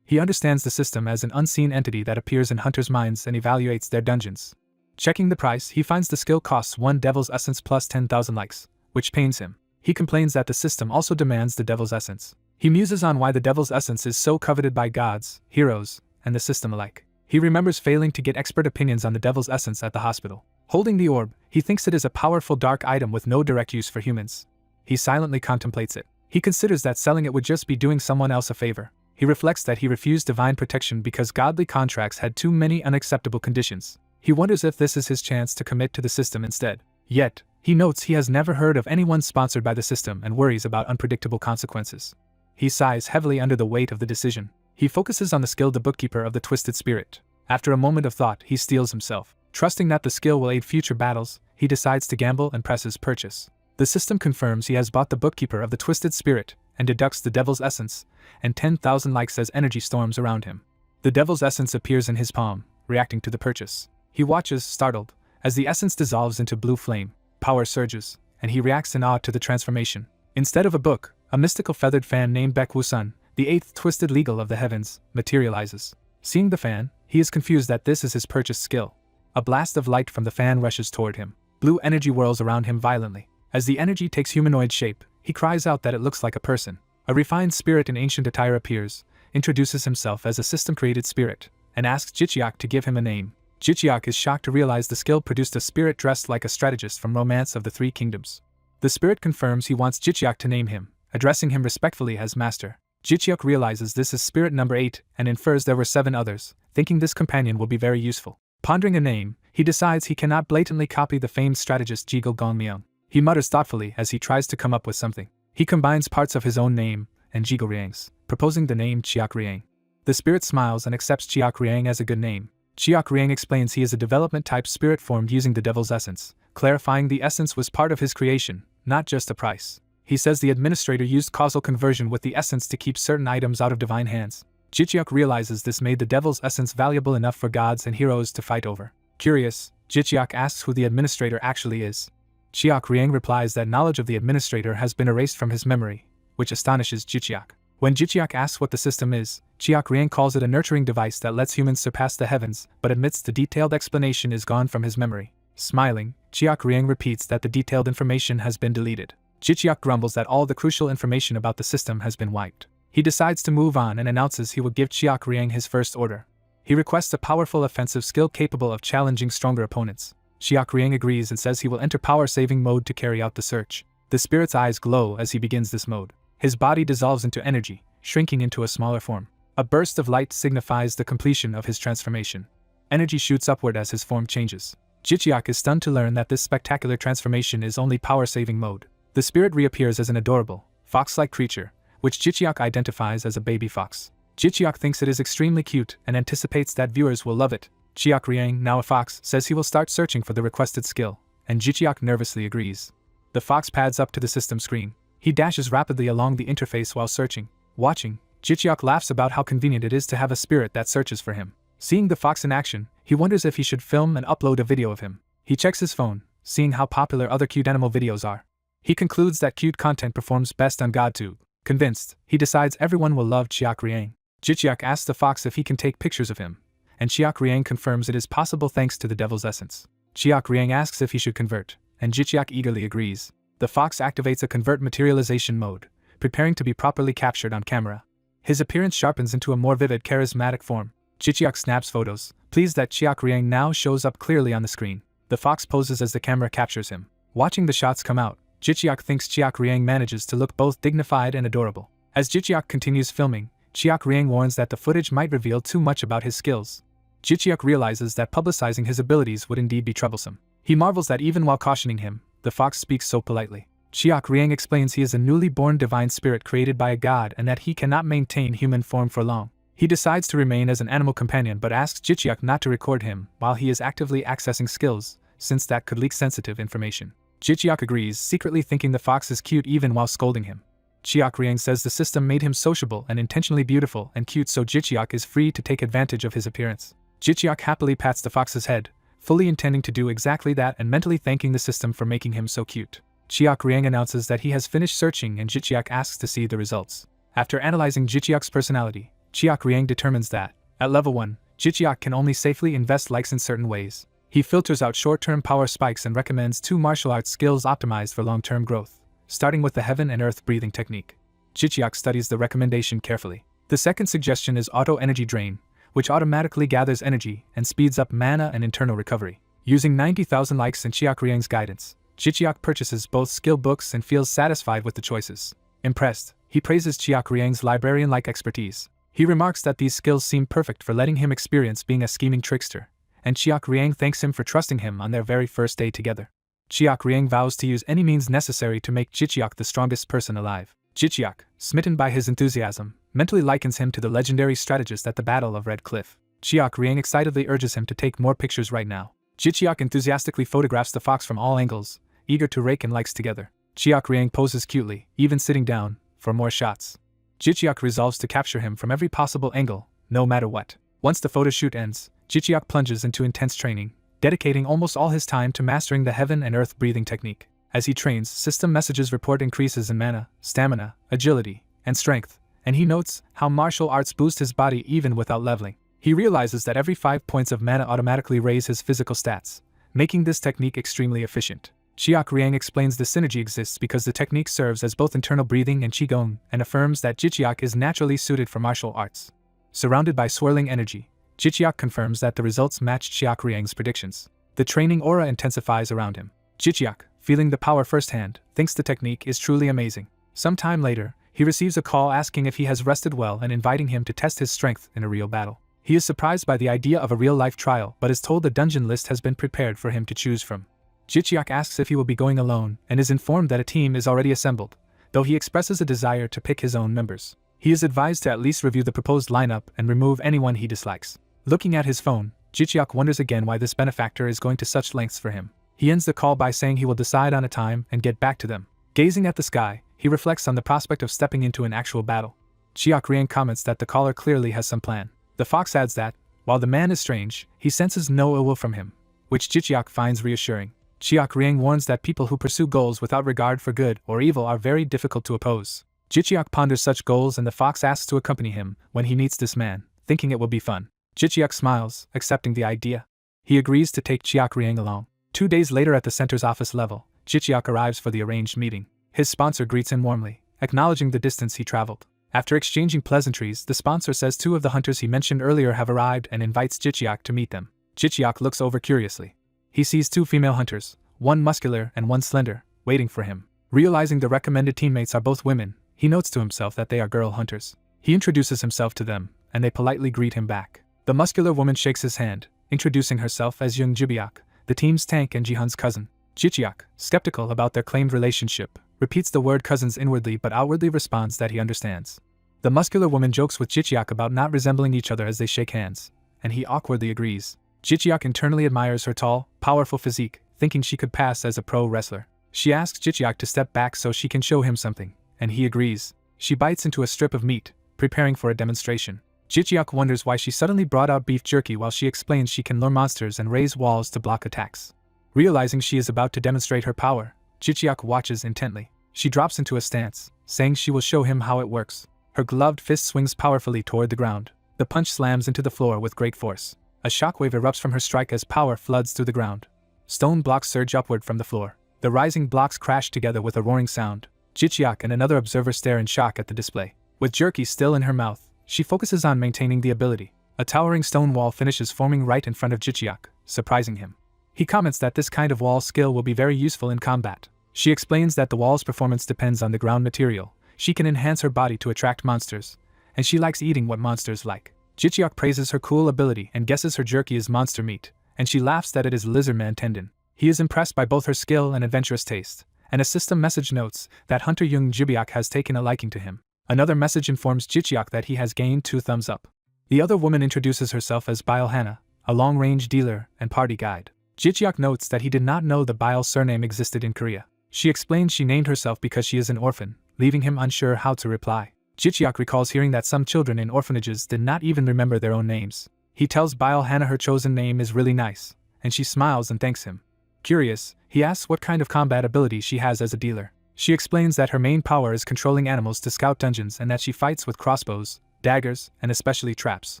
He understands the system as an unseen entity that appears in hunters' minds and evaluates their dungeons. Checking the price, he finds the skill costs 1 Devil's Essence plus 10,000 likes, which pains him. He complains that the system also demands the Devil's Essence. He muses on why the Devil's Essence is so coveted by gods, heroes, and the system alike. He remembers failing to get expert opinions on the Devil's Essence at the hospital. Holding the orb, he thinks it is a powerful dark item with no direct use for humans. He silently contemplates it. He considers that selling it would just be doing someone else a favor. He reflects that he refused divine protection because godly contracts had too many unacceptable conditions. He wonders if this is his chance to commit to the system instead. Yet, he notes he has never heard of anyone sponsored by the system and worries about unpredictable consequences. He sighs heavily under the weight of the decision. He focuses on the skill the bookkeeper of the Twisted Spirit. After a moment of thought, he steels himself. Trusting that the skill will aid future battles, he decides to gamble and presses purchase. The system confirms he has bought the bookkeeper of the Twisted Spirit and deducts the devil's essence, and 10,000 likes as energy storms around him. The devil's essence appears in his palm, reacting to the purchase. He watches, startled, as the essence dissolves into blue flame. Power surges, and he reacts in awe to the transformation. Instead of a book, a mystical feathered fan named Baek-Woo-sun, the 8th twisted legal of the heavens, materializes. Seeing the fan, he is confused that this is his purchased skill. A blast of light from the fan rushes toward him. Blue energy whirls around him violently. As the energy takes humanoid shape, he cries out that it looks like a person. A refined spirit in ancient attire appears, introduces himself as a system-created spirit, and asks Jicheok to give him a name. Jicheok is shocked to realize the skill produced a spirit dressed like a strategist from Romance of the Three Kingdoms. The spirit confirms he wants Jicheok to name him, addressing him respectfully as master. Jicheok realizes this is spirit number 8 and infers there were 7 others, thinking this companion will be very useful. Pondering a name, he decides he cannot blatantly copy the famed strategist Jigul Gongmyeong. He mutters thoughtfully as he tries to come up with something. He combines parts of his own name and Jigul Ryang's, proposing the name Cheok Ryang. The spirit smiles and accepts Cheok Ryang as a good name. Cheok Ryang explains he is a development-type spirit formed using the devil's essence, clarifying the essence was part of his creation, not just a price. He says the administrator used causal conversion with the essence to keep certain items out of divine hands. Jicheok realizes this made the devil's essence valuable enough for gods and heroes to fight over. Curious, Jicheok asks who the administrator actually is. Cheok Ryang replies that knowledge of the administrator has been erased from his memory, which astonishes Jicheok. When Jicheok asks what the system is, Cheok Ryang calls it a nurturing device that lets humans surpass the heavens, but admits the detailed explanation is gone from his memory. Smiling, Cheok Ryang repeats that the detailed information has been deleted. Jicheok grumbles that all the crucial information about the system has been wiped. He decides to move on and announces he will give Cheok Ryang his first order. He requests a powerful offensive skill capable of challenging stronger opponents. Cheok Ryang agrees and says he will enter power-saving mode to carry out the search. The spirit's eyes glow as he begins this mode. His body dissolves into energy, shrinking into a smaller form. A burst of light signifies the completion of his transformation. Energy shoots upward as his form changes. Jicheok is stunned to learn that this spectacular transformation is only power-saving mode. The spirit reappears as an adorable, fox-like creature, which Jicheok identifies as a baby fox. Jicheok thinks it is extremely cute and anticipates that viewers will love it. Cheok Ryang, now a fox, says he will start searching for the requested skill, and Jicheok nervously agrees. The fox pads up to the system screen. He dashes rapidly along the interface while searching. Watching, Jicheok laughs about how convenient it is to have a spirit that searches for him. Seeing the fox in action, he wonders if he should film and upload a video of him. He checks his phone, seeing how popular other cute animal videos are. He concludes that cute content performs best on GodTube. Convinced, he decides everyone will love Cheok Ryang. Jicheok asks the fox if he can take pictures of him, and Cheok Ryang confirms it is possible thanks to the devil's essence. Cheok Ryang asks if he should convert, and Jicheok eagerly agrees. The fox activates a convert materialization mode, preparing to be properly captured on camera. His appearance sharpens into a more vivid, charismatic form. Jicheok snaps photos, pleased that Cheok Ryang now shows up clearly on the screen. The fox poses as the camera captures him. Watching the shots come out, Jicheok thinks Cheok Ryang manages to look both dignified and adorable. As Jicheok continues filming, Cheok Ryang warns that the footage might reveal too much about his skills. Jicheok realizes that publicizing his abilities would indeed be troublesome. He marvels that even while cautioning him, the fox speaks so politely. Cheok Ryang explains he is a newly born divine spirit created by a god and that he cannot maintain human form for long. He decides to remain as an animal companion but asks Jicheok not to record him while he is actively accessing skills, since that could leak sensitive information. Jicheok agrees, secretly thinking the fox is cute even while scolding him. Cheok Ryang says the system made him sociable and intentionally beautiful and cute, so Jicheok is free to take advantage of his appearance. Jicheok happily pats the fox's head, fully intending to do exactly that and mentally thanking the system for making him so cute. Cheok Ryang announces that he has finished searching and Jicheok asks to see the results. After analyzing Jicheok's personality, Cheok Ryang determines that, at level 1, Jicheok can only safely invest likes in certain ways. He filters out short-term power spikes and recommends 2 martial arts skills optimized for long-term growth, starting with the heaven and earth breathing technique. Jicheok studies the recommendation carefully. The second suggestion is auto energy drain, which automatically gathers energy and speeds up mana and internal recovery. Using 90,000 likes and Cheok Ryang's guidance, Jicheok purchases both skill books and feels satisfied with the choices. Impressed, he praises Cheok Ryang's librarian-like expertise. He remarks that these skills seem perfect for letting him experience being a scheming trickster, and Cheok Ryang thanks him for trusting him on their very first day together. Cheok Ryang vows to use any means necessary to make Jicheok the strongest person alive. Jicheok, smitten by his enthusiasm, mentally likens him to the legendary strategist at the Battle of Red Cliff. Cheok Ryang excitedly urges him to take more pictures right now. Jicheok enthusiastically photographs the fox from all angles, eager to rake in likes together. Chiak Riang poses cutely, even sitting down, for more shots. Jichiak resolves to capture him from every possible angle, no matter what. Once the photo shoot ends, Jichiak plunges into intense training, dedicating almost all his time to mastering the heaven and earth breathing technique. As he trains, system messages report increases in mana, stamina, agility, and strength, and he notes how martial arts boost his body even without leveling. He realizes that every 5 points of mana automatically raise his physical stats, making this technique extremely efficient. Chiak Riang explains the synergy exists because the technique serves as both internal breathing and qigong, and affirms that Jichiak is naturally suited for martial arts. Surrounded by swirling energy, Jichiak confirms that the results match Chiak Riang's predictions. The training aura intensifies around him. Jichiak, feeling the power firsthand, thinks the technique is truly amazing. Some time later, he receives a call asking if he has rested well and inviting him to test his strength in a real battle. He is surprised by the idea of a real-life trial but is told the dungeon list has been prepared for him to choose from. Jichiak asks if he will be going alone and is informed that a team is already assembled, though he expresses a desire to pick his own members. He is advised to at least review the proposed lineup and remove anyone he dislikes. Looking at his phone, Jichiak wonders again why this benefactor is going to such lengths for him. He ends the call by saying he will decide on a time and get back to them. Gazing at the sky, he reflects on the prospect of stepping into an actual battle. Chiak Riang comments that the caller clearly has some plan. The fox adds that, while the man is strange, he senses no ill will from him, which Jichiak finds reassuring. Chiak Riang warns that people who pursue goals without regard for good or evil are very difficult to oppose. Jichiak ponders such goals and the fox asks to accompany him when he meets this man, thinking it will be fun. Jichiak smiles, accepting the idea. He agrees to take Chiak Riang along. 2 days later at the center's office level, Jichiak arrives for the arranged meeting. His sponsor greets him warmly, acknowledging the distance he traveled. After exchanging pleasantries, the sponsor says 2 of the hunters he mentioned earlier have arrived and invites Jichiak to meet them. Jichiak looks over curiously. He sees 2 female hunters, one muscular and one slender, waiting for him. Realizing the recommended teammates are both women, he notes to himself that they are girl hunters. He introduces himself to them, and they politely greet him back. The muscular woman shakes his hand, introducing herself as Young Jibiak, the team's tank and Jihan's cousin. Jichiak, skeptical about their claimed relationship, repeats the word cousins inwardly but outwardly responds that he understands. The muscular woman jokes with Jichiak about not resembling each other as they shake hands, and he awkwardly agrees. Jichiak internally admires her tall, powerful physique, thinking she could pass as a pro wrestler. She asks Jichiak to step back so she can show him something, and he agrees. She bites into a strip of meat, preparing for a demonstration. Jichiak wonders why she suddenly brought out beef jerky while she explains she can lure monsters and raise walls to block attacks. Realizing she is about to demonstrate her power, Jichiak watches intently. She drops into a stance, saying she will show him how it works. Her gloved fist swings powerfully toward the ground. The punch slams into the floor with great force. A shockwave erupts from her strike as power floods through the ground. Stone blocks surge upward from the floor. The rising blocks crash together with a roaring sound. Jichiak and another observer stare in shock at the display. With jerky still in her mouth, she focuses on maintaining the ability. A towering stone wall finishes forming right in front of Jichiak, surprising him. He comments that this kind of wall skill will be very useful in combat. She explains that the wall's performance depends on the ground material. She can enhance her body to attract monsters, and she likes eating what monsters like. Jichiak praises her cool ability and guesses her jerky is monster meat, and she laughs that it is lizardman tendon. He is impressed by both her skill and adventurous taste, and a system message notes that Hunter Jung Jibiak has taken a liking to him. Another message informs Jichiak that he has gained 2 thumbs up. The other woman introduces herself as Bile Hannah, a long-range dealer and party guide. Jichiak notes that he did not know the Bile surname existed in Korea. She explains she named herself because she is an orphan, leaving him unsure how to reply. Jichiak recalls hearing that some children in orphanages did not even remember their own names. He tells Bile Hannah her chosen name is really nice, and she smiles and thanks him. Curious, he asks what kind of combat ability she has as a dealer. She explains that her main power is controlling animals to scout dungeons and that she fights with crossbows, daggers, and especially traps.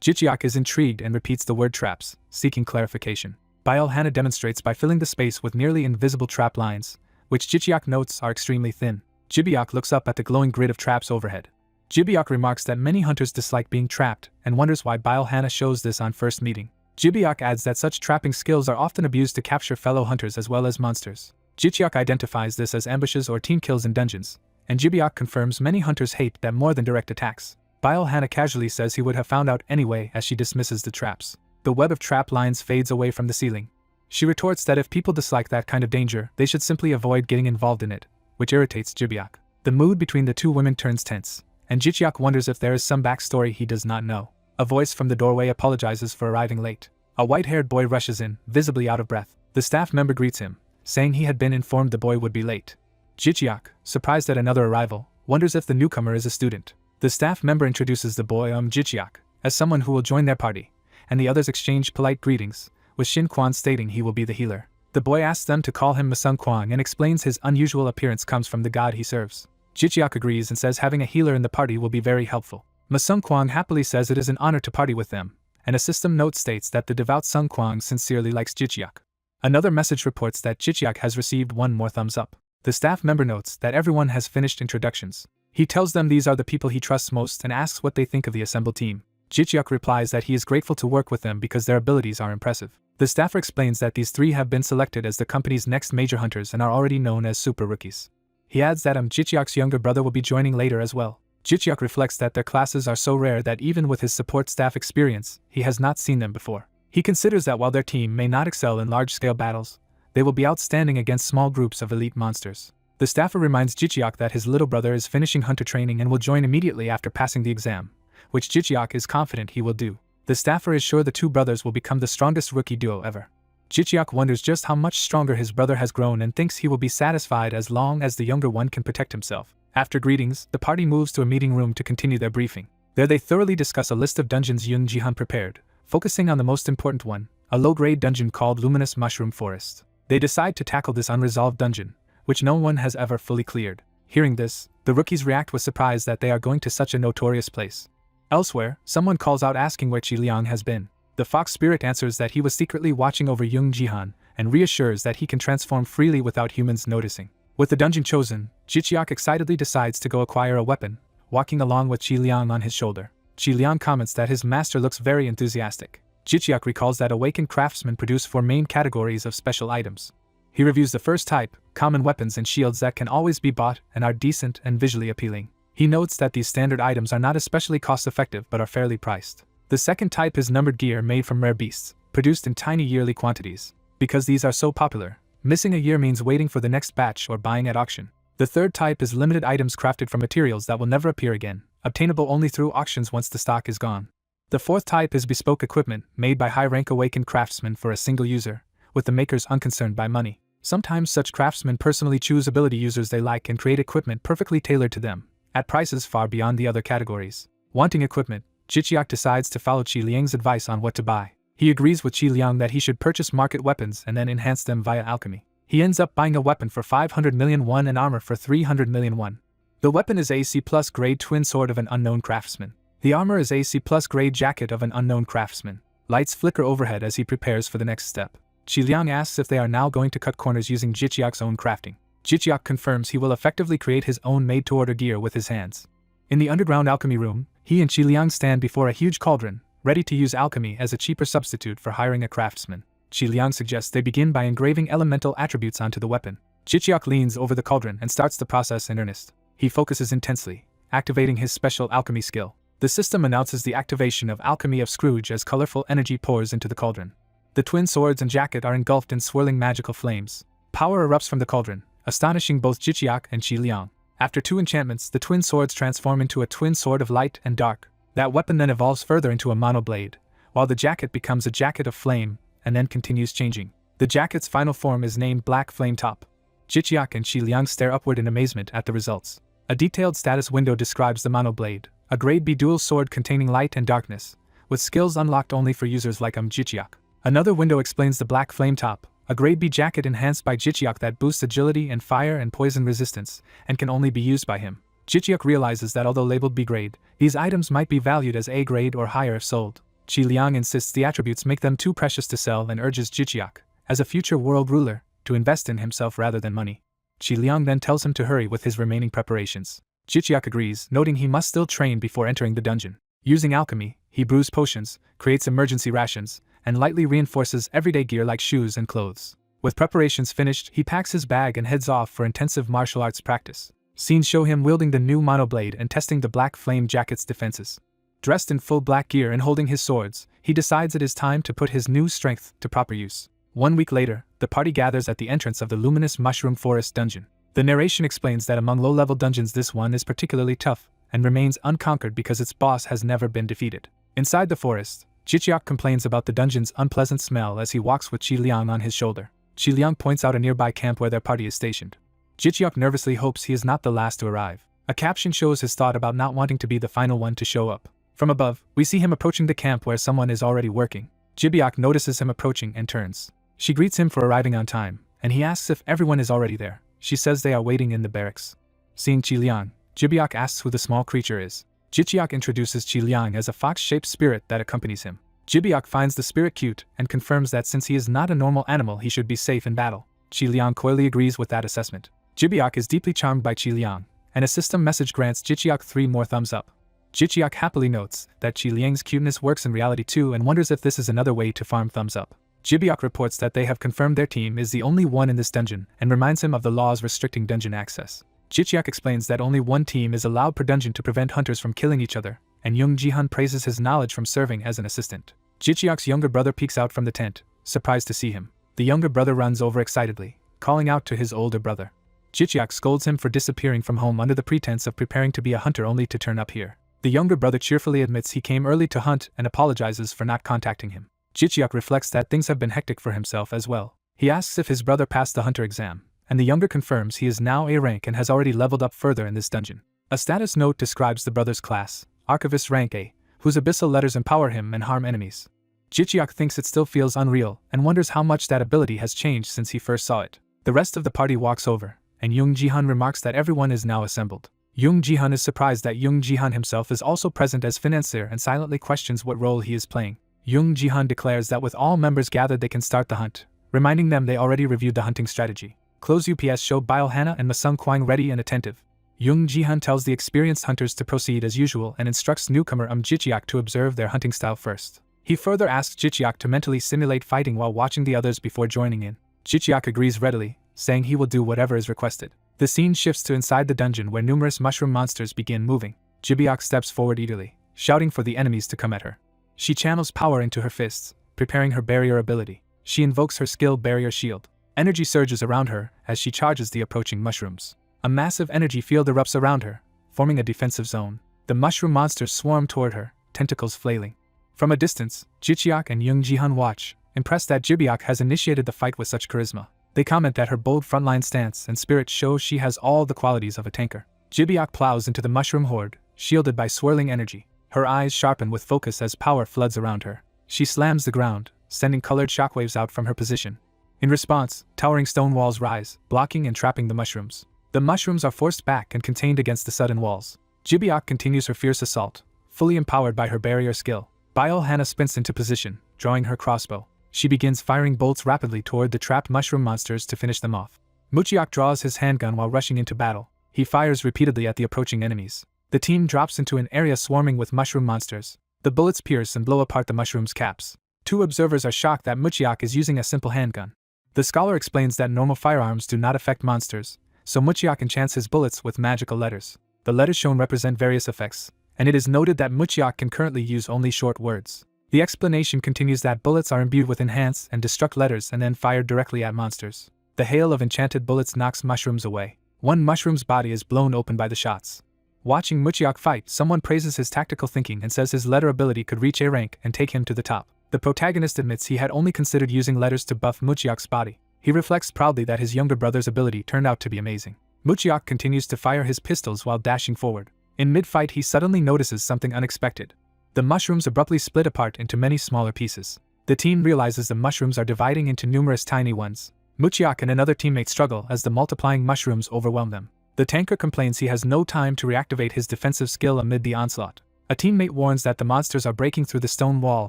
Jichiak is intrigued and repeats the word traps, seeking clarification. Bile Hannah demonstrates by filling the space with nearly invisible trap lines, which Jichiak notes are extremely thin. Jibiak looks up at the glowing grid of traps overhead. Jibiak remarks that many hunters dislike being trapped and wonders why Bile Hannah shows this on first meeting. Jibiak adds that such trapping skills are often abused to capture fellow hunters as well as monsters. Jichiak identifies this as ambushes or team kills in dungeons, and Jibiak confirms many hunters hate them more than direct attacks. Bile Hannah casually says he would have found out anyway as she dismisses the traps. The web of trap lines fades away from the ceiling. She retorts that if people dislike that kind of danger, they should simply avoid getting involved in it, which irritates Jibiak. The mood between the 2 women turns tense, and Jichiak wonders if there is some backstory he does not know. A voice from the doorway apologizes for arriving late. A white-haired boy rushes in, visibly out of breath. The staff member greets him, saying he had been informed the boy would be late. Jichiak, surprised at another arrival, wonders if the newcomer is a student. The staff member introduces the boy Jichiak as someone who will join their party, and the others exchange polite greetings, with Shin Quan stating he will be the healer. The boy asks them to call him Masung Kwang and explains his unusual appearance comes from the god he serves. Jichiak agrees and says having a healer in the party will be very helpful. Masung Kwang happily says it is an honor to party with them, and a system note states that the devout Sung Kwang sincerely likes Jichiak. Another message reports that Jichiak has received one more thumbs up. The staff member notes that everyone has finished introductions. He tells them these are the people he trusts most and asks what they think of the assembled team. Jichiak replies that he is grateful to work with them because their abilities are impressive. The staffer explains that these three have been selected as the company's next major hunters and are already known as super rookies. He adds that Jichiak's younger brother will be joining later as well. Jichiak reflects that their classes are so rare that even with his support staff experience, he has not seen them before. He considers that while their team may not excel in large-scale battles, they will be outstanding against small groups of elite monsters. The staffer reminds Jichiak that his little brother is finishing hunter training and will join immediately after passing the exam, which Jichiak is confident he will do. The staffer is sure the two brothers will become the strongest rookie duo ever. Jichiak wonders just how much stronger his brother has grown and thinks he will be satisfied as long as the younger one can protect himself. After greetings, the party moves to a meeting room to continue their briefing. There they thoroughly discuss a list of dungeons Yoon Jihan prepared, focusing on the most important one, a low-grade dungeon called Luminous Mushroom Forest. They decide to tackle this unresolved dungeon, which no one has ever fully cleared. Hearing this, the rookies react with surprise that they are going to such a notorious place. Elsewhere, someone calls out asking where Qi Liang has been. The fox spirit answers that he was secretly watching over Yoon Jihan and reassures that he can transform freely without humans noticing. With the dungeon chosen, Jichiak excitedly decides to go acquire a weapon, walking along with Qi Liang on his shoulder. Qi Liang comments that his master looks very enthusiastic. Jichiak recalls that awakened craftsmen produce 4 main categories of special items. He reviews the first type, common weapons and shields that can always be bought and are decent and visually appealing. He notes that these standard items are not especially cost-effective but are fairly priced. The second type is numbered gear made from rare beasts, produced in tiny yearly quantities. Because these are so popular, missing a year means waiting for the next batch or buying at auction. The third type is limited items crafted from materials that will never appear again, obtainable only through auctions once the stock is gone. The fourth type is bespoke equipment made by high-rank awakened craftsmen for a single user, with the makers unconcerned by money. Sometimes such craftsmen personally choose ability users they like and create equipment perfectly tailored to them, at prices far beyond the other categories. Wanting equipment, Jichiak decides to follow Qi Liang's advice on what to buy. He agrees with Qi Liang that he should purchase market weapons and then enhance them via alchemy. He ends up buying a weapon for 500 million won and armor for 300 million won. The weapon is AC plus grade twin sword of an unknown craftsman. The armor is AC plus grade jacket of an unknown craftsman. Lights flicker overhead as he prepares for the next step. Qi Liang asks if they are now going to cut corners using Jichiak's own crafting. Jichiak confirms he will effectively create his own made-to-order gear with his hands. In the underground alchemy room, he and Qi Liang stand before a huge cauldron, ready to use alchemy as a cheaper substitute for hiring a craftsman. Qi Liang suggests they begin by engraving elemental attributes onto the weapon. Jichiak leans over the cauldron and starts the process in earnest. He focuses intensely, activating his special alchemy skill. The system announces the activation of Alchemy of Scrooge as colorful energy pours into the cauldron. The twin swords and jacket are engulfed in swirling magical flames. Power erupts from the cauldron, astonishing both Jichiak and Qi Liang. After 2 enchantments, the twin swords transform into a twin sword of light and dark. That weapon then evolves further into a mono blade, while the jacket becomes a jacket of flame, and then continues changing. The jacket's final form is named Black Flame Top. Jichiak and Qi Liang stare upward in amazement at the results. A detailed status window describes the mono blade, a grade B dual sword containing light and darkness, with skills unlocked only for users like Jichiak. Another window explains the Black Flame Top, a grade B jacket enhanced by Jichiak that boosts agility and fire and poison resistance, and can only be used by him. Jichiak realizes that although labeled B grade, these items might be valued as A grade or higher if sold. Qi Liang insists the attributes make them too precious to sell and urges Jichiak, as a future world ruler, to invest in himself rather than money. Qi Liang then tells him to hurry with his remaining preparations. Jichiak agrees, noting he must still train before entering the dungeon. Using alchemy, he brews potions, creates emergency rations, and lightly reinforces everyday gear like shoes and clothes. With preparations finished, he packs his bag and heads off for intensive martial arts practice. Scenes show him wielding the new monoblade and testing the black flame jacket's defenses. Dressed in full black gear and holding his swords, he decides it is time to put his new strength to proper use. 1 week later, the party gathers at the entrance of the Luminous Mushroom Forest dungeon. The narration explains that among low-level dungeons this one is particularly tough, and remains unconquered because its boss has never been defeated. Inside the forest, Jichiak complains about the dungeon's unpleasant smell as he walks with Qi Liang on his shoulder. Qi Liang points out a nearby camp where their party is stationed. Jicheok nervously hopes he is not the last to arrive. A caption shows his thought about not wanting to be the final one to show up. From above, we see him approaching the camp where someone is already working. Jicheok notices him approaching and turns. She greets him for arriving on time, and he asks if everyone is already there. She says they are waiting in the barracks. Seeing Qiliang, Jicheok asks who the small creature is. Jicheok introduces Qiliang as a fox-shaped spirit that accompanies him. Jicheok finds the spirit cute and confirms that since he is not a normal animal he should be safe in battle. Qiliang coyly agrees with that assessment. Jicheok is deeply charmed by Qiliang, and a system message grants Jicheok 3 more thumbs up. Jicheok happily notes that Qiliang's cuteness works in reality too and wonders if this is another way to farm thumbs up. Jicheok reports that they have confirmed their team is the only one in this dungeon and reminds him of the laws restricting dungeon access. Jicheok explains that only one team is allowed per dungeon to prevent hunters from killing each other, and Young Jihan praises his knowledge from serving as an assistant. Jicheok's younger brother peeks out from the tent, surprised to see him. The younger brother runs over excitedly, calling out to his older brother. Jicheok scolds him for disappearing from home under the pretense of preparing to be a hunter only to turn up here. The younger brother cheerfully admits he came early to hunt and apologizes for not contacting him. Jicheok reflects that things have been hectic for himself as well. He asks if his brother passed the hunter exam, and the younger confirms he is now A rank and has already leveled up further in this dungeon. A status note describes the brother's class, Archivist rank A, whose abyssal letters empower him and harm enemies. Jicheok thinks it still feels unreal and wonders how much that ability has changed since he first saw it. The rest of the party walks over, and Young Jihan remarks that everyone is now assembled. Young Jihan is surprised that Young Jihan himself is also present as financier and silently questions what role he is playing. Young Jihan declares that with all members gathered they can start the hunt, reminding them they already reviewed the hunting strategy. Close UPS show Bile Hana and Masung Kwang ready and attentive. Young Jihan tells the experienced hunters to proceed as usual and instructs newcomer Jicheok to observe their hunting style first. He further asks Jicheok to mentally simulate fighting while watching the others before joining in. Jicheok agrees readily, saying he will do whatever is requested. The scene shifts to inside the dungeon where numerous mushroom monsters begin moving. Jicheok steps forward eagerly, shouting for the enemies to come at her. She channels power into her fists, preparing her barrier ability. She invokes her skill Barrier Shield. Energy surges around her as she charges the approaching mushrooms. A massive energy field erupts around her, forming a defensive zone. The mushroom monsters swarm toward her, tentacles flailing. From a distance, Jicheok and Young Jihan watch, impressed that Jicheok has initiated the fight with such charisma. They comment that her bold frontline stance and spirit show she has all the qualities of a tanker. Jicheok plows into the mushroom horde, shielded by swirling energy. Her eyes sharpen with focus as power floods around her. She slams the ground, sending colored shockwaves out from her position. In response, towering stone walls rise, blocking and trapping the mushrooms. The mushrooms are forced back and contained against the sudden walls. Jicheok continues her fierce assault, fully empowered by her barrier skill. Bile Hana sprints into position, drawing her crossbow. She begins firing bolts rapidly toward the trapped mushroom monsters to finish them off. Jicheok draws his handgun while rushing into battle. He fires repeatedly at the approaching enemies. The team drops into an area swarming with mushroom monsters. The bullets pierce and blow apart the mushrooms' caps. Two observers are shocked that Jicheok is using a simple handgun. The scholar explains that normal firearms do not affect monsters, so Jicheok enchants his bullets with magical letters. The letters shown represent various effects, and it is noted that Jicheok can currently use only short words. The explanation continues that bullets are imbued with enhance and destruct letters and then fired directly at monsters. The hail of enchanted bullets knocks mushrooms away. One mushroom's body is blown open by the shots. Watching Jicheok fight, someone praises his tactical thinking and says his letter ability could reach A rank and take him to the top. The protagonist admits he had only considered using letters to buff Jicheok's body. He reflects proudly that his younger brother's ability turned out to be amazing. Jicheok continues to fire his pistols while dashing forward. In mid-fight he suddenly notices something unexpected. The mushrooms abruptly split apart into many smaller pieces. The team realizes the mushrooms are dividing into numerous tiny ones. Jicheok and another teammate struggle as the multiplying mushrooms overwhelm them. The tanker complains he has no time to reactivate his defensive skill amid the onslaught. A teammate warns that the monsters are breaking through the stone wall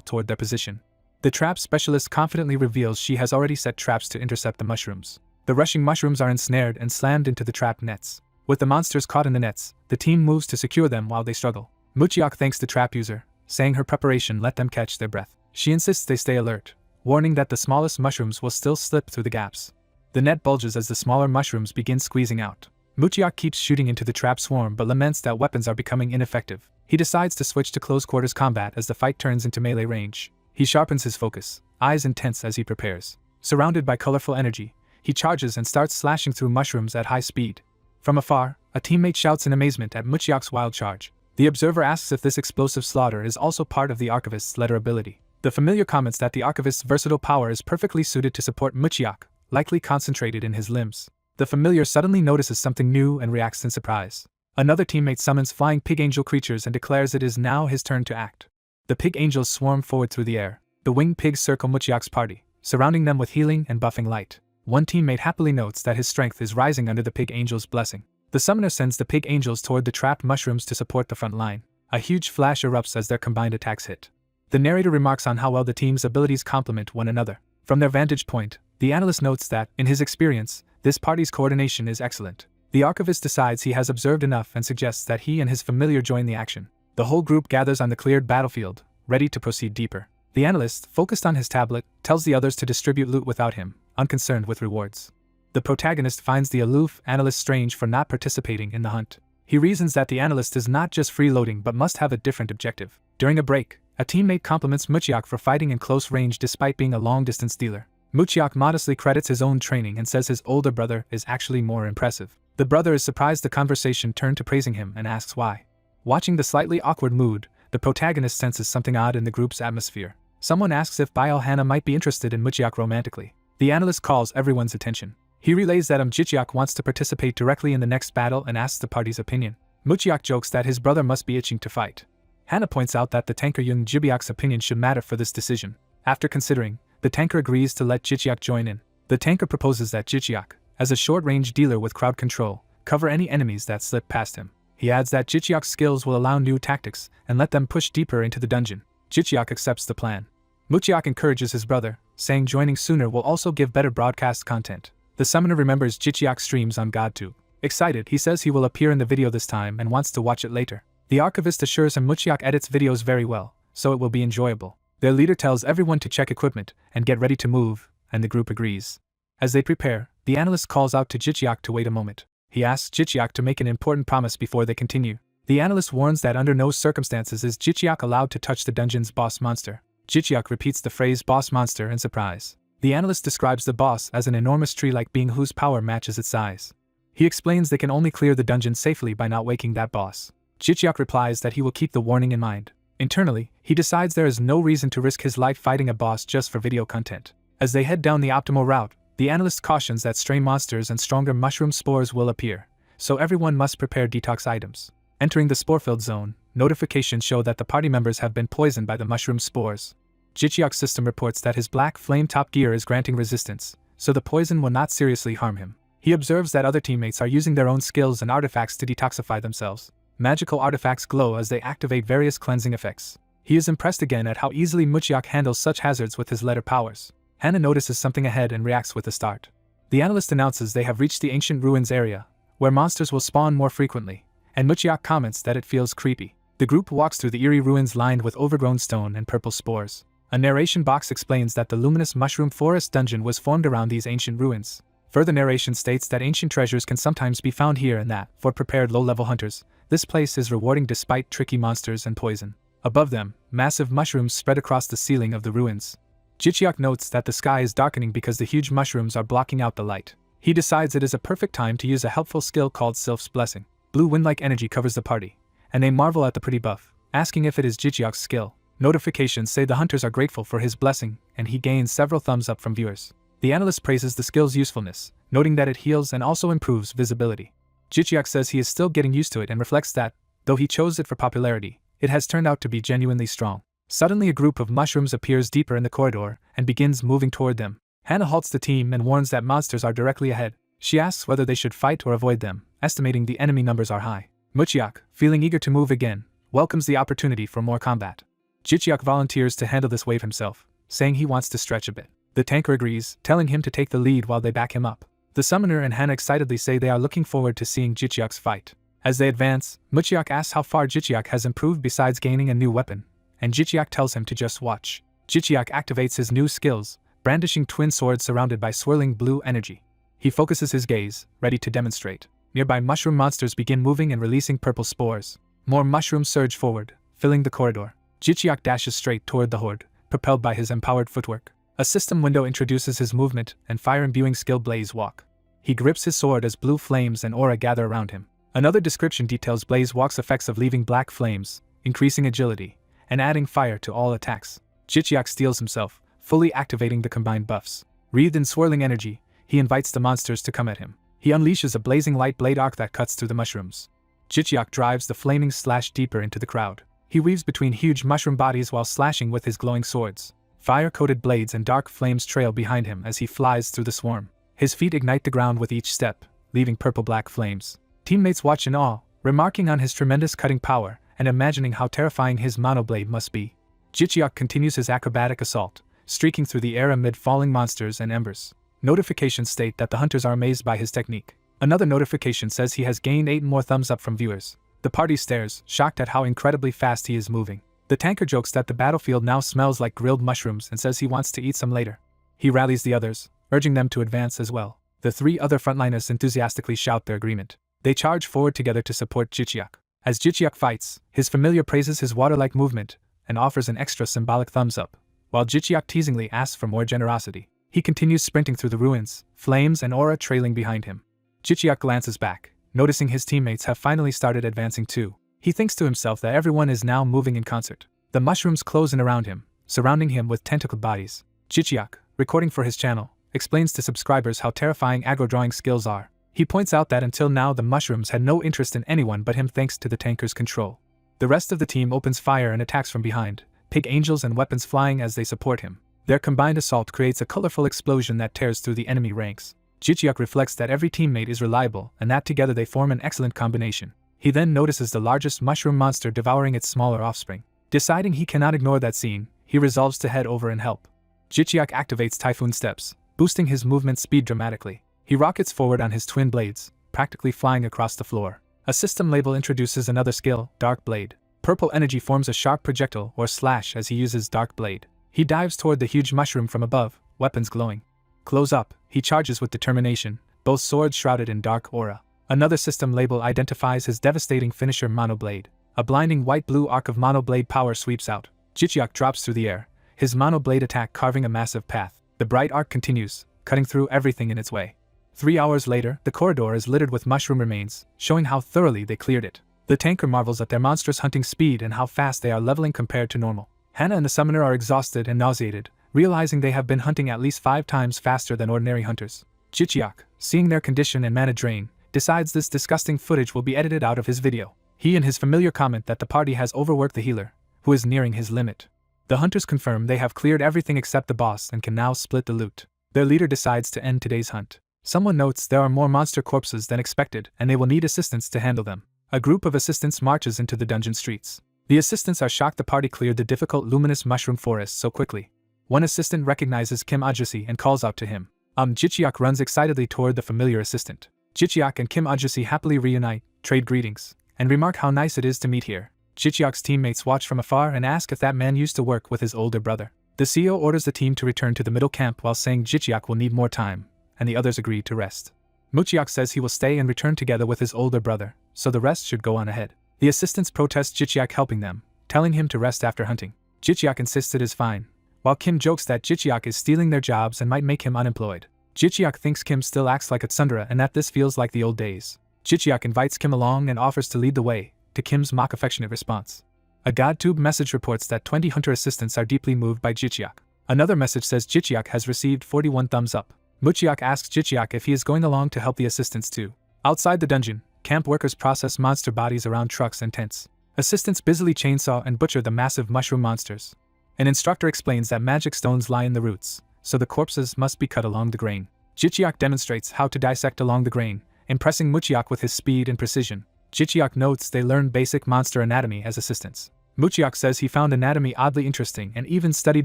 toward their position. The trap specialist confidently reveals she has already set traps to intercept the mushrooms. The rushing mushrooms are ensnared and slammed into the trapped nets. With the monsters caught in the nets, the team moves to secure them while they struggle. Jicheok thanks the trap user, saying her preparation let them catch their breath. She insists they stay alert, warning that the smallest mushrooms will still slip through the gaps. The net bulges as the smaller mushrooms begin squeezing out. Jicheok keeps shooting into the trap swarm but laments that weapons are becoming ineffective. He decides to switch to close-quarters combat as the fight turns into melee range. He sharpens his focus, eyes intense as he prepares. Surrounded by colorful energy, he charges and starts slashing through mushrooms at high speed. From afar, a teammate shouts in amazement at Jicheok's wild charge. The observer asks if this explosive slaughter is also part of the Archivist's letter ability. The familiar comments that the Archivist's versatile power is perfectly suited to support Jicheok, likely concentrated in his limbs. The familiar suddenly notices something new and reacts in surprise. Another teammate summons flying pig angel creatures and declares it is now his turn to act. The pig angels swarm forward through the air. The winged pigs circle Muchiak's party, surrounding them with healing and buffing light. One teammate happily notes that his strength is rising under the pig angel's blessing. The summoner sends the pig angels toward the trapped mushrooms to support the front line. A huge flash erupts as their combined attacks hit. The narrator remarks on how well the team's abilities complement one another. From their vantage point, the analyst notes that, in his experience, this party's coordination is excellent. The archivist decides he has observed enough and suggests that he and his familiar join the action. The whole group gathers on the cleared battlefield, ready to proceed deeper. The analyst, focused on his tablet, tells the others to distribute loot without him, unconcerned with rewards. The protagonist finds the aloof analyst strange for not participating in the hunt. He reasons that the analyst is not just freeloading but must have a different objective. During a break, a teammate compliments Muchiak for fighting in close range despite being a long-distance dealer. Muchiak modestly credits his own training and says his older brother is actually more impressive. The brother is surprised the conversation turned to praising him and asks why. Watching the slightly awkward mood, the protagonist senses something odd in the group's atmosphere. Someone asks if Bail Hana might be interested in Muchiak romantically. The analyst calls everyone's attention. He relays that Muchiak wants to participate directly in the next battle and asks the party's opinion. Muchiak jokes that his brother must be itching to fight. Hana points out that the tanker Young Jibiak's opinion should matter for this decision. After considering, the tanker agrees to let Jichiak join in. The tanker proposes that Jichiak, as a short-range dealer with crowd control, cover any enemies that slip past him. He adds that Jichiak's skills will allow new tactics and let them push deeper into the dungeon. Jichiak accepts the plan. Muchiak encourages his brother, saying joining sooner will also give better broadcast content. The summoner remembers Jichiak's streams on GodTube. Excited, he says he will appear in the video this time and wants to watch it later. The archivist assures him Muchiak edits videos very well, so it will be enjoyable. Their leader tells everyone to check equipment and get ready to move, and the group agrees. As they prepare, the analyst calls out to Jichiak to wait a moment. He asks Jichiak to make an important promise before they continue. The analyst warns that under no circumstances is Jichiak allowed to touch the dungeon's boss monster. Jichiak repeats the phrase boss monster in surprise. The analyst describes the boss as an enormous tree-like being whose power matches its size. He explains they can only clear the dungeon safely by not waking that boss. Jichiak replies that he will keep the warning in mind. Internally, he decides there is no reason to risk his life fighting a boss just for video content. As they head down the optimal route, the analyst cautions that stray monsters and stronger mushroom spores will appear, so everyone must prepare detox items. Entering the spore-filled zone, notifications show that the party members have been poisoned by the mushroom spores. Jichiak's system reports that his black flame-top gear is granting resistance, so the poison will not seriously harm him. He observes that other teammates are using their own skills and artifacts to detoxify themselves. Magical artifacts glow as they activate various cleansing effects. He is impressed again at how easily Muchiak handles such hazards with his letter powers. Hana notices something ahead and reacts with a start. The analyst announces they have reached the ancient ruins area, where monsters will spawn more frequently, and Muchiak comments that it feels creepy. The group walks through the eerie ruins lined with overgrown stone and purple spores. A narration box explains that the luminous mushroom forest dungeon was formed around these ancient ruins. Further narration states that ancient treasures can sometimes be found here and that, for prepared low-level hunters, this place is rewarding despite tricky monsters and poison. Above them, massive mushrooms spread across the ceiling of the ruins. Jichiak notes that the sky is darkening because the huge mushrooms are blocking out the light. He decides it is a perfect time to use a helpful skill called Sylph's Blessing. Blue wind-like energy covers the party, and they marvel at the pretty buff, asking if it is Jichiak's skill. Notifications say the hunters are grateful for his blessing, and he gains several thumbs up from viewers. The analyst praises the skill's usefulness, noting that it heals and also improves visibility. Jichiak says he is still getting used to it and reflects that, though he chose it for popularity, it has turned out to be genuinely strong. Suddenly a group of mushrooms appears deeper in the corridor and begins moving toward them. Hana halts the team and warns that monsters are directly ahead. She asks whether they should fight or avoid them, estimating the enemy numbers are high. Muchiak, feeling eager to move again, welcomes the opportunity for more combat. Jichiak volunteers to handle this wave himself, saying he wants to stretch a bit. The tanker agrees, telling him to take the lead while they back him up. The summoner and Hana excitedly say they are looking forward to seeing Jichiak's fight. As they advance, Muchiak asks how far Jichiak has improved besides gaining a new weapon, and Jichiak tells him to just watch. Jichiak activates his new skills, brandishing twin swords surrounded by swirling blue energy. He focuses his gaze, ready to demonstrate. Nearby mushroom monsters begin moving and releasing purple spores. More mushrooms surge forward, filling the corridor. Jichiak dashes straight toward the horde, propelled by his empowered footwork. A system window introduces his movement and fire-imbuing skill Blaze Walk. He grips his sword as blue flames and aura gather around him. Another description details Blaze Walk's effects of leaving black flames, increasing agility, and adding fire to all attacks. Jichiak steels himself, fully activating the combined buffs. Wreathed in swirling energy, he invites the monsters to come at him. He unleashes a blazing light blade arc that cuts through the mushrooms. Jichiak drives the flaming slash deeper into the crowd. He weaves between huge mushroom bodies while slashing with his glowing swords. Fire-coated blades and dark flames trail behind him as he flies through the swarm. His feet ignite the ground with each step, leaving purple-black flames. Teammates watch in awe, remarking on his tremendous cutting power and imagining how terrifying his monoblade must be. Jichiak continues his acrobatic assault, streaking through the air amid falling monsters and embers. Notifications state that the hunters are amazed by his technique. Another notification says he has gained 8 more thumbs up from viewers. The party stares, shocked at how incredibly fast he is moving. The tanker jokes that the battlefield now smells like grilled mushrooms and says he wants to eat some later. He rallies the others, urging them to advance as well. The 3 other frontliners enthusiastically shout their agreement. They charge forward together to support Jichiak. As Jichiak fights, his familiar praises his water-like movement and offers an extra symbolic thumbs up, while Jichiak teasingly asks for more generosity. He continues sprinting through the ruins, flames and aura trailing behind him. Jichiak glances back, noticing his teammates have finally started advancing too. He thinks to himself that everyone is now moving in concert. The mushrooms close in around him, surrounding him with tentacled bodies. Jichiak, recording for his channel, explains to subscribers how terrifying agro-drawing skills are. He points out that until now the mushrooms had no interest in anyone but him thanks to the tanker's control. The rest of the team opens fire and attacks from behind, pig angels and weapons flying as they support him. Their combined assault creates a colorful explosion that tears through the enemy ranks. Jichiak reflects that every teammate is reliable and that together they form an excellent combination. He then notices the largest mushroom monster devouring its smaller offspring. Deciding he cannot ignore that scene, he resolves to head over and help. Jichiak activates Typhoon Steps, boosting his movement speed dramatically. He rockets forward on his twin blades, practically flying across the floor. A system label introduces another skill, Dark Blade. Purple energy forms a sharp projectile or slash as he uses Dark Blade. He dives toward the huge mushroom from above, weapons glowing. Close up, he charges with determination, both swords shrouded in dark aura. Another system label identifies his devastating finisher Monoblade. A blinding white-blue arc of Monoblade power sweeps out. Jichiak drops through the air, his Monoblade attack carving a massive path. The bright arc continues, cutting through everything in its way. 3 hours later, the corridor is littered with mushroom remains, showing how thoroughly they cleared it. The tanker marvels at their monstrous hunting speed and how fast they are leveling compared to normal. Hannah and the summoner are exhausted and nauseated, realizing they have been hunting at least 5 times faster than ordinary hunters. Jichiak, seeing their condition and mana drain, decides this disgusting footage will be edited out of his video. He and his familiar comment that the party has overworked the healer, who is nearing his limit. The hunters confirm they have cleared everything except the boss and can now split the loot. Their leader decides to end today's hunt. Someone notes there are more monster corpses than expected and they will need assistance to handle them. A group of assistants marches into the dungeon streets. The assistants are shocked the party cleared the difficult luminous mushroom forest so quickly. One assistant recognizes Kim Ajusi and calls out to him. Jichiak runs excitedly toward the familiar assistant. Jichiak and Kim Ajusi happily reunite, trade greetings, and remark how nice it is to meet here. Jichiak's teammates watch from afar and ask if that man used to work with his older brother. The CEO orders the team to return to the middle camp while saying Jichiak will need more time, and the others agree to rest. Muchiak says he will stay and return together with his older brother, so the rest should go on ahead. The assistants protest Jichiak helping them, telling him to rest after hunting. Jichiak insists it is fine, while Kim jokes that Jichiak is stealing their jobs and might make him unemployed. Jichiak thinks Kim still acts like a tsundere and that this feels like the old days. Jichiak invites Kim along and offers to lead the way, to Kim's mock affectionate response. A GodTube message reports that 20 hunter assistants are deeply moved by Jichiak. Another message says Jichiak has received 41 thumbs up. Muchiak asks Jichiak if he is going along to help the assistants too. Outside the dungeon, camp workers process monster bodies around trucks and tents. Assistants busily chainsaw and butcher the massive mushroom monsters. An instructor explains that magic stones lie in the roots, so the corpses must be cut along the grain. Jichiak demonstrates how to dissect along the grain, impressing Muchiak with his speed and precision. Jichiak notes they learned basic monster anatomy as assistants. Muchiak says he found anatomy oddly interesting and even studied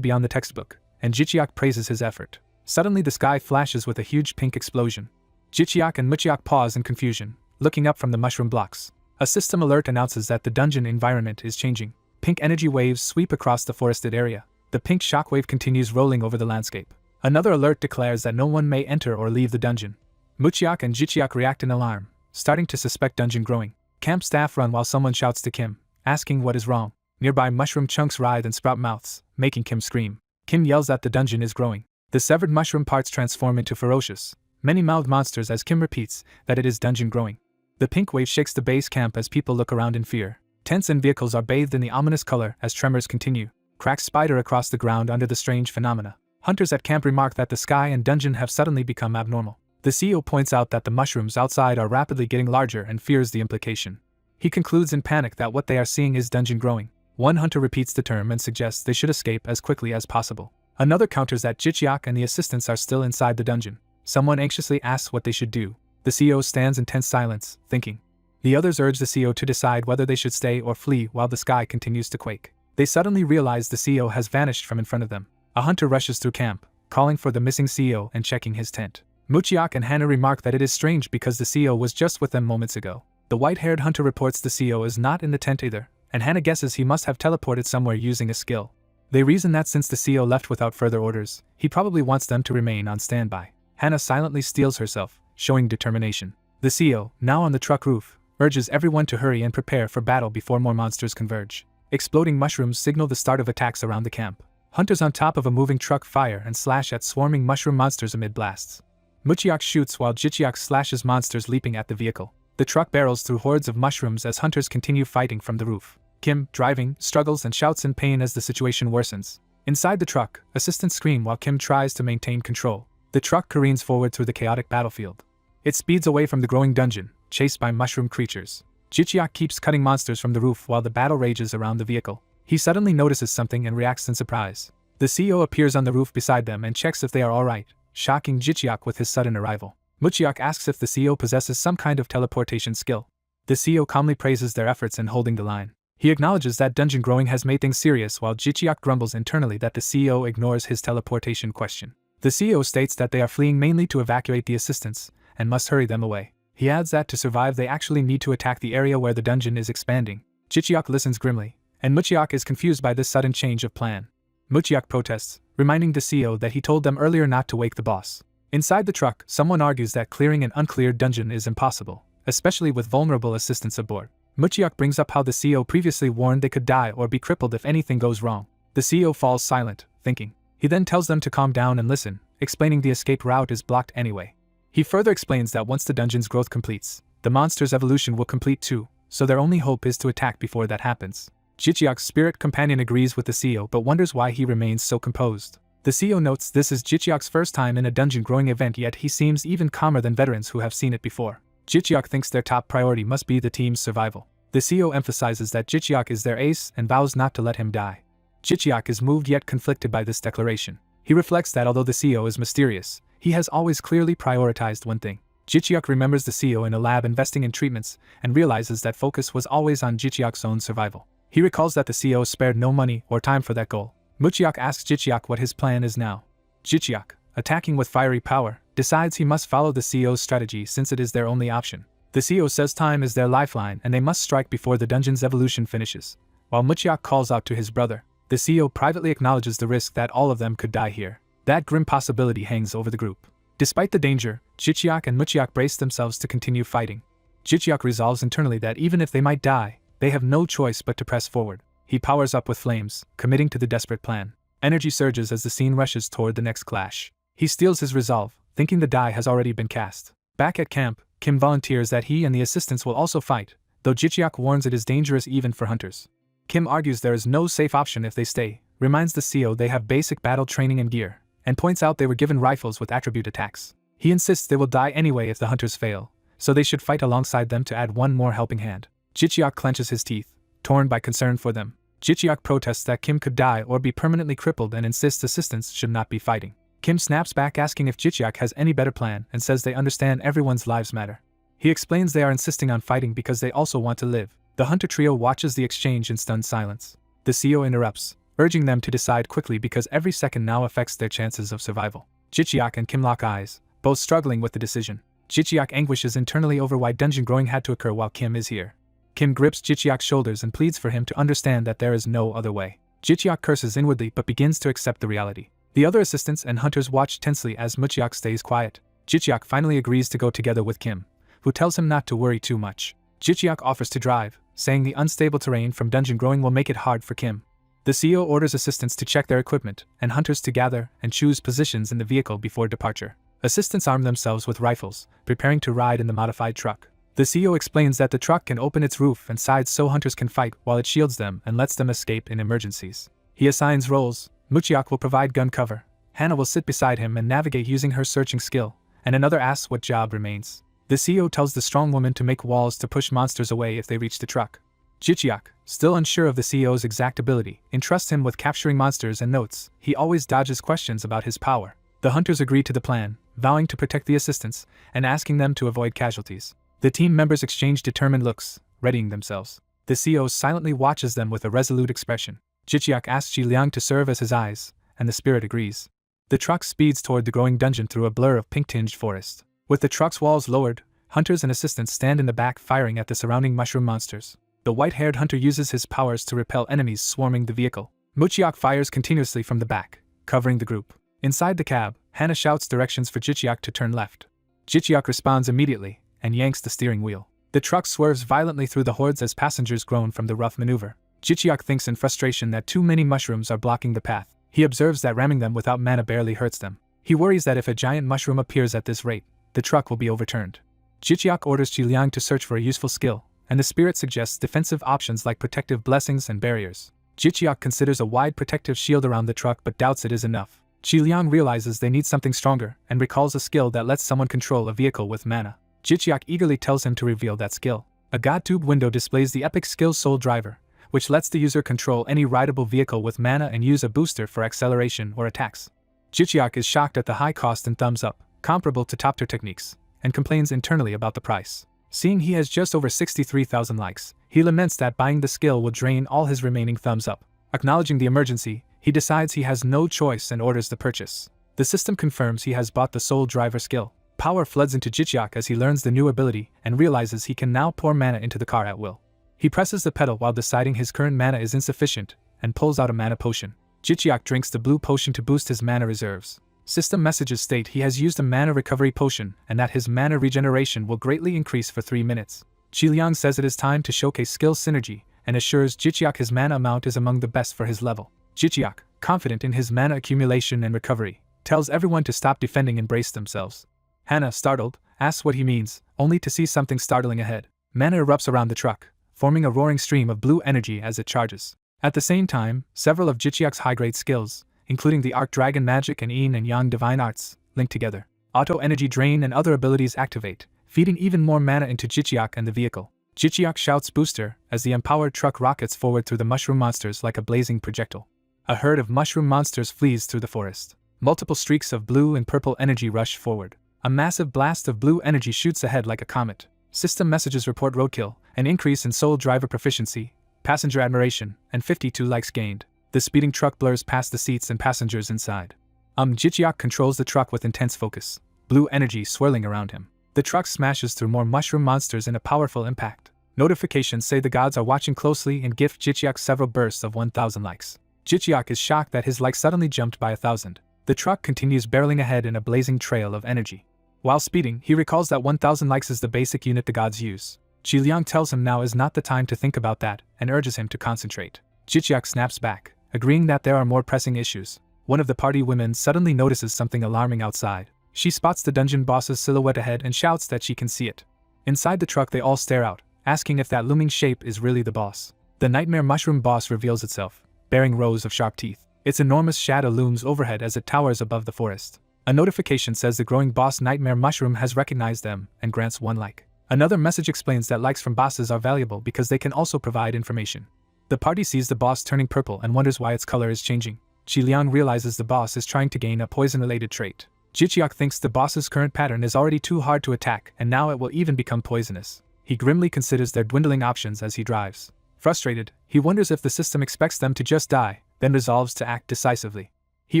beyond the textbook, and Jichiak praises his effort. Suddenly the sky flashes with a huge pink explosion. Jichiak and Muchiak pause in confusion, looking up from the mushroom blocks. A system alert announces that the dungeon environment is changing. Pink energy waves sweep across the forested area. The pink shockwave continues rolling over the landscape. Another alert declares that no one may enter or leave the dungeon. Muchiak and Jichiak react in alarm, starting to suspect dungeon growing. Camp staff run while someone shouts to Kim, asking what is wrong. Nearby mushroom chunks writhe and sprout mouths, making Kim scream. Kim yells that the dungeon is growing. The severed mushroom parts transform into ferocious, many-mouthed monsters as Kim repeats that it is dungeon growing. The pink wave shakes the base camp as people look around in fear. Tents and vehicles are bathed in the ominous color as tremors continue. Cracks spider across the ground under the strange phenomena. Hunters at camp remark that the sky and dungeon have suddenly become abnormal. The CEO points out that the mushrooms outside are rapidly getting larger and fears the implication. He concludes in panic that what they are seeing is dungeon growing. One hunter repeats the term and suggests they should escape as quickly as possible. Another counters that Jichiak and the assistants are still inside the dungeon. Someone anxiously asks what they should do. The CEO stands in tense silence, thinking. The others urge the CEO to decide whether they should stay or flee while the sky continues to quake. They suddenly realize the CEO has vanished from in front of them. A hunter rushes through camp, calling for the missing CEO and checking his tent. Muchiak and Hana remark that it is strange because the CEO was just with them moments ago. The white-haired hunter reports the CEO is not in the tent either, and Hana guesses he must have teleported somewhere using a skill. They reason that since the CEO left without further orders, he probably wants them to remain on standby. Hana silently steels herself, showing determination. The CEO, now on the truck roof, urges everyone to hurry and prepare for battle before more monsters converge. Exploding mushrooms signal the start of attacks around the camp. Hunters on top of a moving truck fire and slash at swarming mushroom monsters amid blasts. Muchiak shoots while Jichiak slashes monsters leaping at the vehicle. The truck barrels through hordes of mushrooms as hunters continue fighting from the roof. Kim, driving, struggles and shouts in pain as the situation worsens. Inside the truck, assistants scream while Kim tries to maintain control. The truck careens forward through the chaotic battlefield. It speeds away from the growing dungeon, chased by mushroom creatures. Jichiak keeps cutting monsters from the roof while the battle rages around the vehicle. He suddenly notices something and reacts in surprise. The CEO appears on the roof beside them and checks if they are alright, shocking Jichiak with his sudden arrival. Muchiak asks if the CEO possesses some kind of teleportation skill. The CEO calmly praises their efforts in holding the line. He acknowledges that dungeon growing has made things serious while Jichiak grumbles internally that the CEO ignores his teleportation question. The CEO states that they are fleeing mainly to evacuate the assistants, and must hurry them away. He adds that to survive they actually need to attack the area where the dungeon is expanding. Jichiak listens grimly, and Muchiak is confused by this sudden change of plan. Muchiak protests, reminding the CEO that he told them earlier not to wake the boss. Inside the truck, someone argues that clearing an uncleared dungeon is impossible, especially with vulnerable assistants aboard. Muchiak brings up how the CEO previously warned they could die or be crippled if anything goes wrong. The CEO falls silent, thinking. He then tells them to calm down and listen, explaining the escape route is blocked anyway. He further explains that once the dungeon's growth completes, the monster's evolution will complete too, so their only hope is to attack before that happens. Jichiak's spirit companion agrees with the CEO but wonders why he remains so composed. The CEO notes this is Jichiak's first time in a dungeon growing event, yet he seems even calmer than veterans who have seen it before. Jichiak thinks their top priority must be the team's survival. The CEO emphasizes that Jichiak is their ace and vows not to let him die. Jichiak is moved yet conflicted by this declaration. He reflects that although the CEO is mysterious, he has always clearly prioritized one thing. Jichiak remembers the CEO in a lab investing in treatments and realizes that focus was always on Jichiak's own survival. He recalls that the CEO spared no money or time for that goal. Muchiak asks Jichiak what his plan is now. Jichiak, attacking with fiery power, decides he must follow the CEO's strategy since it is their only option. The CEO says time is their lifeline and they must strike before the dungeon's evolution finishes. While Muchiak calls out to his brother, the CEO privately acknowledges the risk that all of them could die here. That grim possibility hangs over the group. Despite the danger, Jichiak and Muchiak brace themselves to continue fighting. Jichiak resolves internally that even if they might die, they have no choice but to press forward. He powers up with flames, committing to the desperate plan. Energy surges as the scene rushes toward the next clash. He steels his resolve, thinking the die has already been cast. Back at camp, Kim volunteers that he and the assistants will also fight, though Jichiak warns it is dangerous even for hunters. Kim argues there is no safe option if they stay, reminds the CEO they have basic battle training and gear, and points out they were given rifles with attribute attacks. He insists they will die anyway if the hunters fail, so they should fight alongside them to add one more helping hand. Jichiak clenches his teeth, torn by concern for them. Jichiak protests that Kim could die or be permanently crippled and insists assistants should not be fighting. Kim snaps back asking if Jichiak has any better plan and says they understand everyone's lives matter. He explains they are insisting on fighting because they also want to live. The hunter trio watches the exchange in stunned silence. The CEO interrupts, urging them to decide quickly because every second now affects their chances of survival. Jichiak and Kim lock eyes, both struggling with the decision. Jichiak anguishes internally over why dungeon growing had to occur while Kim is here. Kim grips Jichiak's shoulders and pleads for him to understand that there is no other way. Jichiak curses inwardly but begins to accept the reality. The other assistants and hunters watch tensely as Muchiak stays quiet. Jichiak finally agrees to go together with Kim, who tells him not to worry too much. Jichiak offers to drive, saying the unstable terrain from dungeon growing will make it hard for Kim. The CEO orders assistants to check their equipment and hunters to gather and choose positions in the vehicle before departure. Assistants arm themselves with rifles, preparing to ride in the modified truck. The CEO explains that the truck can open its roof and sides so hunters can fight while it shields them and lets them escape in emergencies. He assigns roles. Muchiak will provide gun cover. Hana will sit beside him and navigate using her searching skill, and another asks what job remains. The CEO tells the strong woman to make walls to push monsters away if they reach the truck. Jichiak, still unsure of the CEO's exact ability, entrusts him with capturing monsters and notes he always dodges questions about his power. The hunters agree to the plan, vowing to protect the assistants and asking them to avoid casualties. The team members exchange determined looks, readying themselves. The CEO silently watches them with a resolute expression. Jichiak asks Ji Liang to serve as his eyes, and the spirit agrees. The truck speeds toward the growing dungeon through a blur of pink-tinged forest. With the truck's walls lowered, hunters and assistants stand in the back firing at the surrounding mushroom monsters. The white-haired hunter uses his powers to repel enemies swarming the vehicle. Muchiak fires continuously from the back, covering the group. Inside the cab, Hannah shouts directions for Jichiak to turn left. Jichiak responds immediately and yanks the steering wheel. The truck swerves violently through the hordes as passengers groan from the rough maneuver. Jichiak thinks in frustration that too many mushrooms are blocking the path. He observes that ramming them without mana barely hurts them. He worries that if a giant mushroom appears at this rate, the truck will be overturned. Jichiak orders Ji Liang to search for a useful skill, and the spirit suggests defensive options like protective blessings and barriers. Jichiak considers a wide protective shield around the truck but doubts it is enough. Ji Liang realizes they need something stronger and recalls a skill that lets someone control a vehicle with mana. Jichiak eagerly tells him to reveal that skill. A god tube window displays the epic skill Soul Driver, which lets the user control any rideable vehicle with mana and use a booster for acceleration or attacks. Jichiak is shocked at the high cost and thumbs up, comparable to top tier techniques, and complains internally about the price. Seeing he has just over 63,000 likes, he laments that buying the skill will drain all his remaining thumbs up. Acknowledging the emergency, he decides he has no choice and orders the purchase. The system confirms he has bought the Soul Driver skill. Power floods into Jichiak as he learns the new ability and realizes he can now pour mana into the car at will. He presses the pedal while deciding his current mana is insufficient and pulls out a mana potion. Jichiak drinks the blue potion to boost his mana reserves. System messages state he has used a mana recovery potion and that his mana regeneration will greatly increase for 3 minutes. Ji Liang says it is time to showcase skill synergy and assures Jichiak his mana amount is among the best for his level. Jichiak, confident in his mana accumulation and recovery, tells everyone to stop defending and brace themselves. Hannah, startled, asks what he means, only to see something startling ahead. Mana erupts around the truck, forming a roaring stream of blue energy as it charges. At the same time, several of Jichiak's high-grade skills, including the Arc Dragon Magic and Yin and Yang Divine Arts, link together. Auto Energy Drain and other abilities activate, feeding even more mana into Jichiak and the vehicle. Jichiak shouts booster as the empowered truck rockets forward through the mushroom monsters like a blazing projectile. A herd of mushroom monsters flees through the forest. Multiple streaks of blue and purple energy rush forward. A massive blast of blue energy shoots ahead like a comet. System messages report roadkill, an increase in Soul Driver proficiency, passenger admiration, and 52 likes gained. The speeding truck blurs past the seats and passengers inside. Jichiak controls the truck with intense focus, blue energy swirling around him. The truck smashes through more mushroom monsters in a powerful impact. Notifications say the gods are watching closely and gift Jichiak several bursts of 1,000 likes. Jichiak is shocked that his likes suddenly jumped by 1,000. The truck continues barreling ahead in a blazing trail of energy. While speeding, he recalls that 1,000 likes is the basic unit the gods use. Ji Liang tells him now is not the time to think about that and urges him to concentrate. Jichiak snaps back, agreeing that there are more pressing issues. One of the party women suddenly notices something alarming outside. She spots the dungeon boss's silhouette ahead and shouts that she can see it. Inside the truck they all stare out, asking if that looming shape is really the boss. The nightmare mushroom boss reveals itself, bearing rows of sharp teeth. Its enormous shadow looms overhead as it towers above the forest. A notification says the growing boss Nightmare Mushroom has recognized them and grants 1 like. Another message explains that likes from bosses are valuable because they can also provide information. The party sees the boss turning purple and wonders why its color is changing. Ji Liang realizes the boss is trying to gain a poison-related trait. Jichiak thinks the boss's current pattern is already too hard to attack and now it will even become poisonous. He grimly considers their dwindling options as he drives. Frustrated, he wonders if the system expects them to just die, then resolves to act decisively. He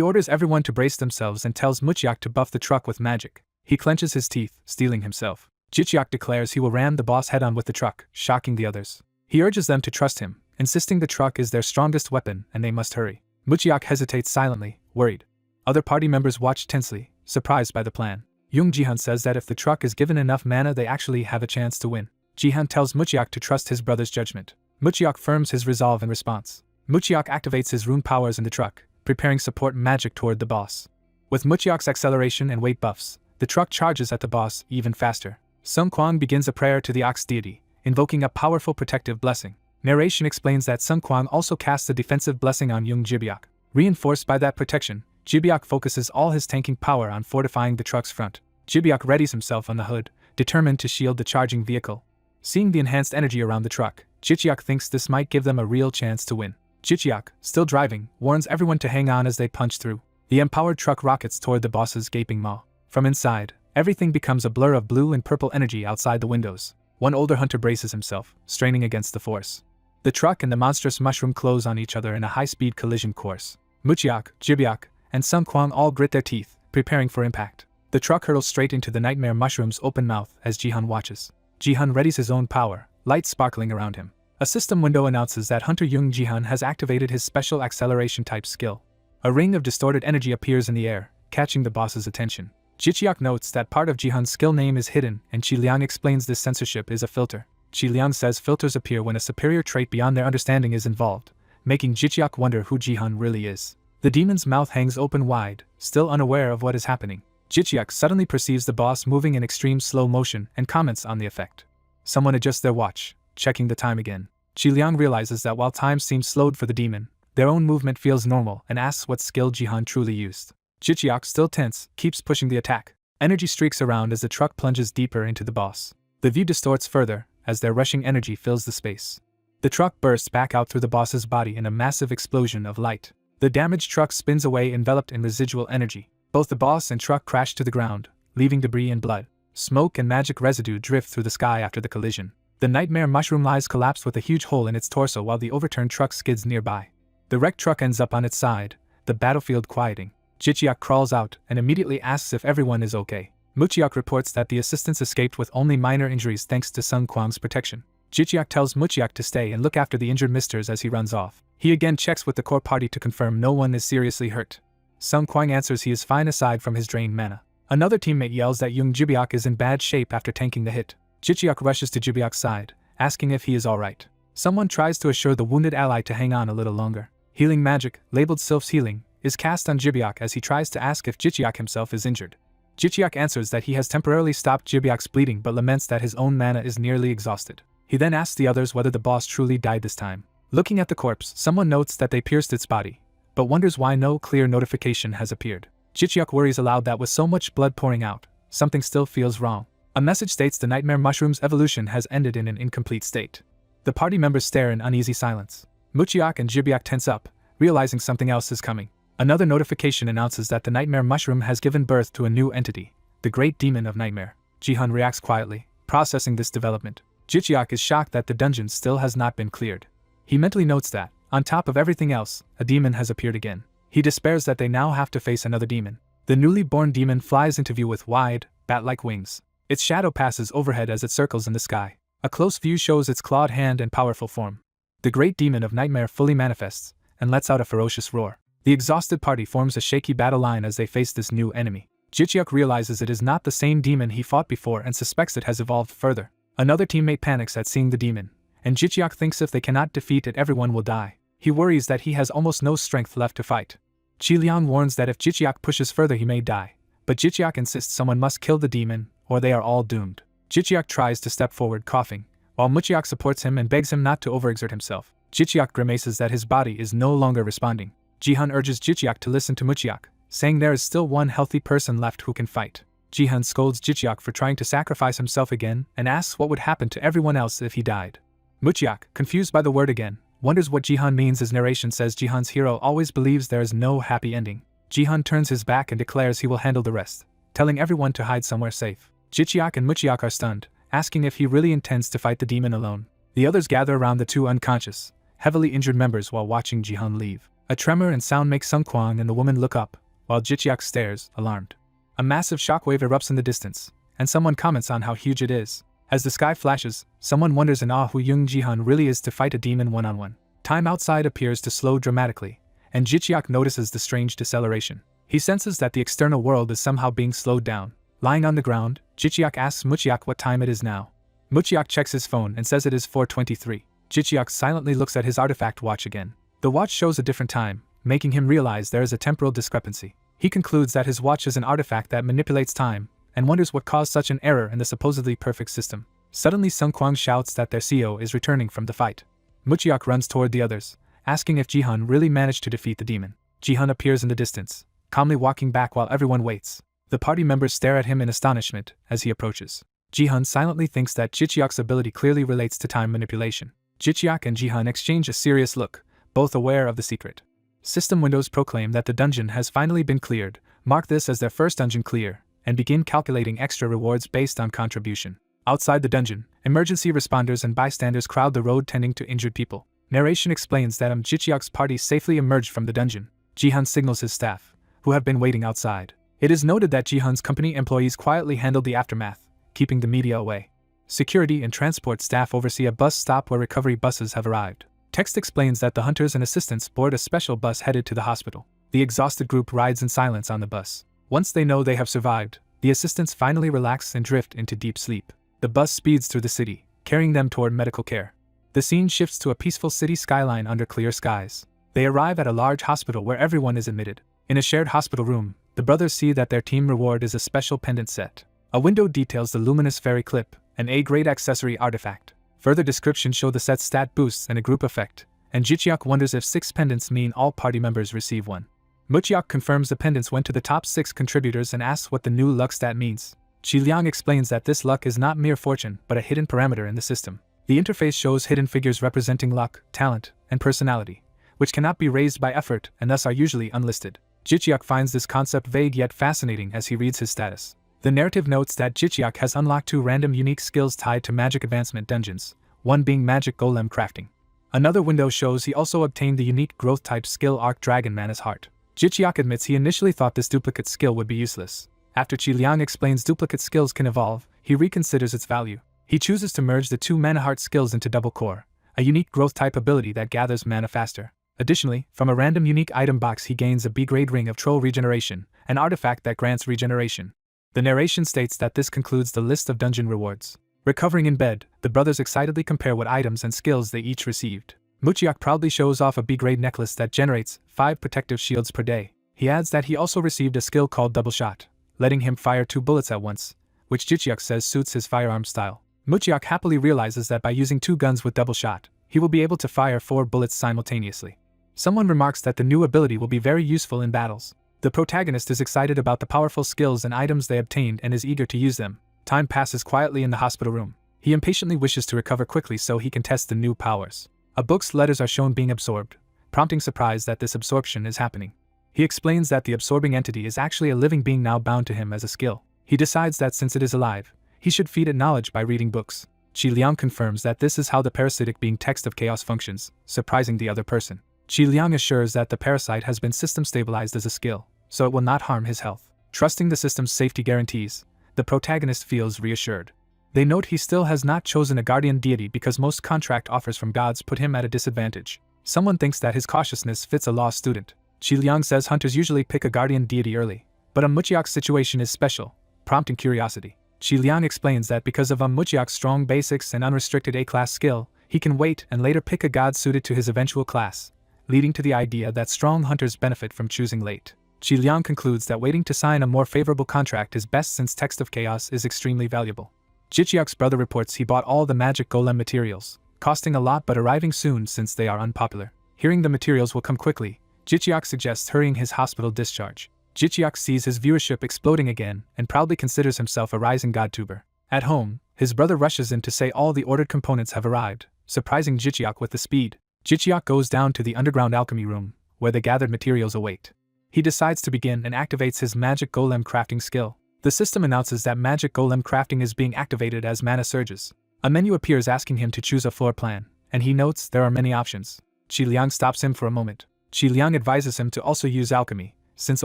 orders everyone to brace themselves and tells Muchiak to buff the truck with magic. He clenches his teeth, steeling himself. Jichiak declares he will ram the boss head-on with the truck, shocking the others. He urges them to trust him, insisting the truck is their strongest weapon and they must hurry. Muchiak hesitates silently, worried. Other party members watch tensely, surprised by the plan. Jung Jihan says that if the truck is given enough mana they actually have a chance to win. Jihan tells Muchiak to trust his brother's judgment. Muchiak firms his resolve in response. Muchiak activates his rune powers in the truck, preparing support magic toward the boss. With Muchiak's acceleration and weight buffs, the truck charges at the boss even faster. Sung Kwang begins a prayer to the ox deity, invoking a powerful protective blessing. Narration explains that Sung Kwang also casts a defensive blessing on Jung Jibiak. Reinforced by that protection, Jibiak focuses all his tanking power on fortifying the truck's front. Jibyok readies himself on the hood, determined to shield the charging vehicle. Seeing the enhanced energy around the truck, Jicheok thinks this might give them a real chance to win. Jicheok, still driving, warns everyone to hang on as they punch through. The empowered truck rockets toward the boss's gaping maw. From inside, everything becomes a blur of blue and purple energy outside the windows. One older hunter braces himself, straining against the force. The truck and the monstrous mushroom close on each other in a high-speed collision course. Mucheok, Jibyok, and Sung Kwang all grit their teeth, preparing for impact. The truck hurtles straight into the nightmare mushroom's open mouth as Jihan watches. Jihan readies his own power, light sparkling around him. A system window announces that Hunter Jung Jihan has activated his special acceleration type skill. A ring of distorted energy appears in the air, catching the boss's attention. Jicheok notes that part of Jihan's skill name is hidden, and Qi Liang explains this censorship is a filter. Qi Liang says filters appear when a superior trait beyond their understanding is involved, making Jicheok wonder who Jihan really is. The demon's mouth hangs open wide, still unaware of what is happening. Jicheok suddenly perceives the boss moving in extreme slow motion and comments on the effect. Someone adjusts their watch, checking the time again. Qi Liang realizes that while time seems slowed for the demon, their own movement feels normal and asks what skill Jihan truly used. Jicheok, still tense, keeps pushing the attack. Energy streaks around as the truck plunges deeper into the boss. The view distorts further, as their rushing energy fills the space. The truck bursts back out through the boss's body in a massive explosion of light. The damaged truck spins away enveloped in residual energy. Both the boss and truck crash to the ground, leaving debris and blood. Smoke and magic residue drift through the sky after the collision. The nightmare mushroom lies collapsed with a huge hole in its torso while the overturned truck skids nearby. The wrecked truck ends up on its side, the battlefield quieting. Jicheok crawls out and immediately asks if everyone is okay. Mucheok reports that the assistants escaped with only minor injuries thanks to Sung Kwang's protection. Jicheok tells Mucheok to stay and look after the injured misters as he runs off. He again checks with the core party to confirm no one is seriously hurt. Sung Kwang answers he is fine aside from his drained mana. Another teammate yells that young Jibyok is in bad shape after tanking the hit. Jicheok rushes to Jibyok's side, asking if he is alright. Someone tries to assure the wounded ally to hang on a little longer. Healing magic, labeled Sylph's Healing, is cast on Jibyok as he tries to ask if Jicheok himself is injured. Jicheok answers that he has temporarily stopped Jibyok's bleeding but laments that his own mana is nearly exhausted. He then asks the others whether the boss truly died this time. Looking at the corpse, someone notes that they pierced its body, but wonders why no clear notification has appeared. Jicheok worries aloud that with so much blood pouring out, something still feels wrong. A message states the nightmare mushroom's evolution has ended in an incomplete state. The party members stare in uneasy silence. Mucheok and Jibyok tense up, realizing something else is coming. Another notification announces that the nightmare mushroom has given birth to a new entity, the Great Demon of Nightmare. Jihan reacts quietly, processing this development. Jicheok is shocked that the dungeon still has not been cleared. He mentally notes that, on top of everything else, a demon has appeared again. He despairs that they now have to face another demon. The newly born demon flies into view with wide, bat-like wings. Its shadow passes overhead as it circles in the sky. A close view shows its clawed hand and powerful form. The Great Demon of Nightmare fully manifests, and lets out a ferocious roar. The exhausted party forms a shaky battle line as they face this new enemy. Jicheok realizes it is not the same demon he fought before and suspects it has evolved further. Another teammate panics at seeing the demon, and Jicheok thinks if they cannot defeat it everyone will die. He worries that he has almost no strength left to fight. Qi Liang warns that if Jicheok pushes further he may die, but Jicheok insists someone must kill the demon, or they are all doomed. Jicheok tries to step forward coughing, while Mucheok supports him and begs him not to overexert himself. Jicheok grimaces that his body is no longer responding. Jihan urges Jicheok to listen to Mucheok, saying there is still one healthy person left who can fight. Jihan scolds Jicheok for trying to sacrifice himself again and asks what would happen to everyone else if he died. Mucheok, confused by the word again, wonders what Jihan means as narration says Jihan's hero always believes there is no happy ending. Jihan turns his back and declares he will handle the rest, telling everyone to hide somewhere safe. Jicheok and Mucheok are stunned, asking if he really intends to fight the demon alone. The others gather around the two unconscious, heavily injured members while watching Jihan leave. A tremor and sound make Sung Kwang and the woman look up, while Jicheok stares, alarmed. A massive shockwave erupts in the distance, and someone comments on how huge it is. As the sky flashes, someone wonders in awe who young Jihan really is to fight a demon one-on-one. Time outside appears to slow dramatically, and Jicheok notices the strange deceleration. He senses that the external world is somehow being slowed down. Lying on the ground, Jicheok asks Mucheok what time it is now. Mucheok checks his phone and says it is 4:23. Jicheok silently looks at his artifact watch again. The watch shows a different time, making him realize there is a temporal discrepancy. He concludes that his watch is an artifact that manipulates time, and wonders what caused such an error in the supposedly perfect system. Suddenly Sung Kwang shouts that their CO is returning from the fight. Mucheok runs toward the others, asking if Jihan really managed to defeat the demon. Jihan appears in the distance, calmly walking back while everyone waits. The party members stare at him in astonishment as he approaches. Ji-hun silently thinks that Jicheok's ability clearly relates to time manipulation. Jicheok and Ji-hun exchange a serious look, both aware of the secret. System windows proclaim that the dungeon has finally been cleared, mark this as their first dungeon clear, and begin calculating extra rewards based on contribution. Outside the dungeon, emergency responders and bystanders crowd the road tending to injured people. Narration explains that Jicheok's party safely emerged from the dungeon. Ji-hun signals his staff, who have been waiting outside. It is noted that Ji-hun's company employees quietly handled the aftermath, keeping the media away. Security and transport staff oversee a bus stop where recovery buses have arrived. Text explains that the hunters and assistants board a special bus headed to the hospital. The exhausted group rides in silence on the bus. Once they know they have survived, the assistants finally relax and drift into deep sleep. The bus speeds through the city, carrying them toward medical care. The scene shifts to a peaceful city skyline under clear skies. They arrive at a large hospital where everyone is admitted. In a shared hospital room, the brothers see that their team reward is a special pendant set. A window details the luminous fairy clip, an A-grade accessory artifact. Further descriptions show the set's stat boosts and a group effect, and Jicheok wonders if 6 pendants mean all party members receive one. Mucheok confirms the pendants went to the top 6 contributors and asks what the new luck stat means. Chi-liang explains that this luck is not mere fortune but a hidden parameter in the system. The interface shows hidden figures representing luck, talent, and personality, which cannot be raised by effort and thus are usually unlisted. Jicheok finds this concept vague yet fascinating as he reads his status. The narrative notes that Jicheok has unlocked 2 random unique skills tied to magic advancement dungeons, one being magic golem crafting. Another window shows he also obtained the unique growth type skill Arc Dragon Mana's Heart. Jicheok admits he initially thought this duplicate skill would be useless. After Chi-liang explains duplicate skills can evolve, he reconsiders its value. He chooses to merge the 2 Mana Heart skills into Double Core, a unique growth type ability that gathers mana faster. Additionally, from a random unique item box he gains a B-grade Ring of Troll Regeneration, an artifact that grants regeneration. The narration states that this concludes the list of dungeon rewards. Recovering in bed, the brothers excitedly compare what items and skills they each received. Mucheok proudly shows off a B-grade necklace that generates 5 protective shields per day. He adds that he also received a skill called Double Shot, letting him fire 2 bullets at once, which Jicheok says suits his firearm style. Mucheok happily realizes that by using 2 guns with Double Shot, he will be able to fire 4 bullets simultaneously. Someone remarks that the new ability will be very useful in battles. The protagonist is excited about the powerful skills and items they obtained and is eager to use them. Time passes quietly in the hospital room. He impatiently wishes to recover quickly so he can test the new powers. A book's letters are shown being absorbed, prompting surprise that this absorption is happening. He explains that the absorbing entity is actually a living being now bound to him as a skill. He decides that since it is alive, he should feed it knowledge by reading books. Chi-liang confirms that this is how the parasitic being Text of Chaos functions, surprising the other person. Chi-liang assures that the parasite has been system stabilized as a skill, so it will not harm his health. Trusting the system's safety guarantees, the protagonist feels reassured. They note he still has not chosen a guardian deity because most contract offers from gods put him at a disadvantage. Someone thinks that his cautiousness fits a law student. Chi-liang says hunters usually pick a guardian deity early, but Mucheok's situation is special, prompting curiosity. Chi-liang explains that because of Mucheok's strong basics and unrestricted A-class skill, he can wait and later pick a god suited to his eventual class, leading to the idea that strong hunters benefit from choosing late. Chi-liang concludes that waiting to sign a more favorable contract is best since Text of Chaos is extremely valuable. Jicheok's brother reports he bought all the magic golem materials, costing a lot but arriving soon since they are unpopular. Hearing the materials will come quickly, Jicheok suggests hurrying his hospital discharge. Jicheok sees his viewership exploding again and proudly considers himself a rising godtuber. At home, his brother rushes in to say all the ordered components have arrived, surprising Jicheok with the speed. Jicheok goes down to the underground alchemy room, where the gathered materials await. He decides to begin and activates his magic golem crafting skill. The system announces that magic golem crafting is being activated as mana surges. A menu appears asking him to choose a floor plan, and he notes there are many options. Chi-liang stops him for a moment. Chi-liang advises him to also use alchemy, since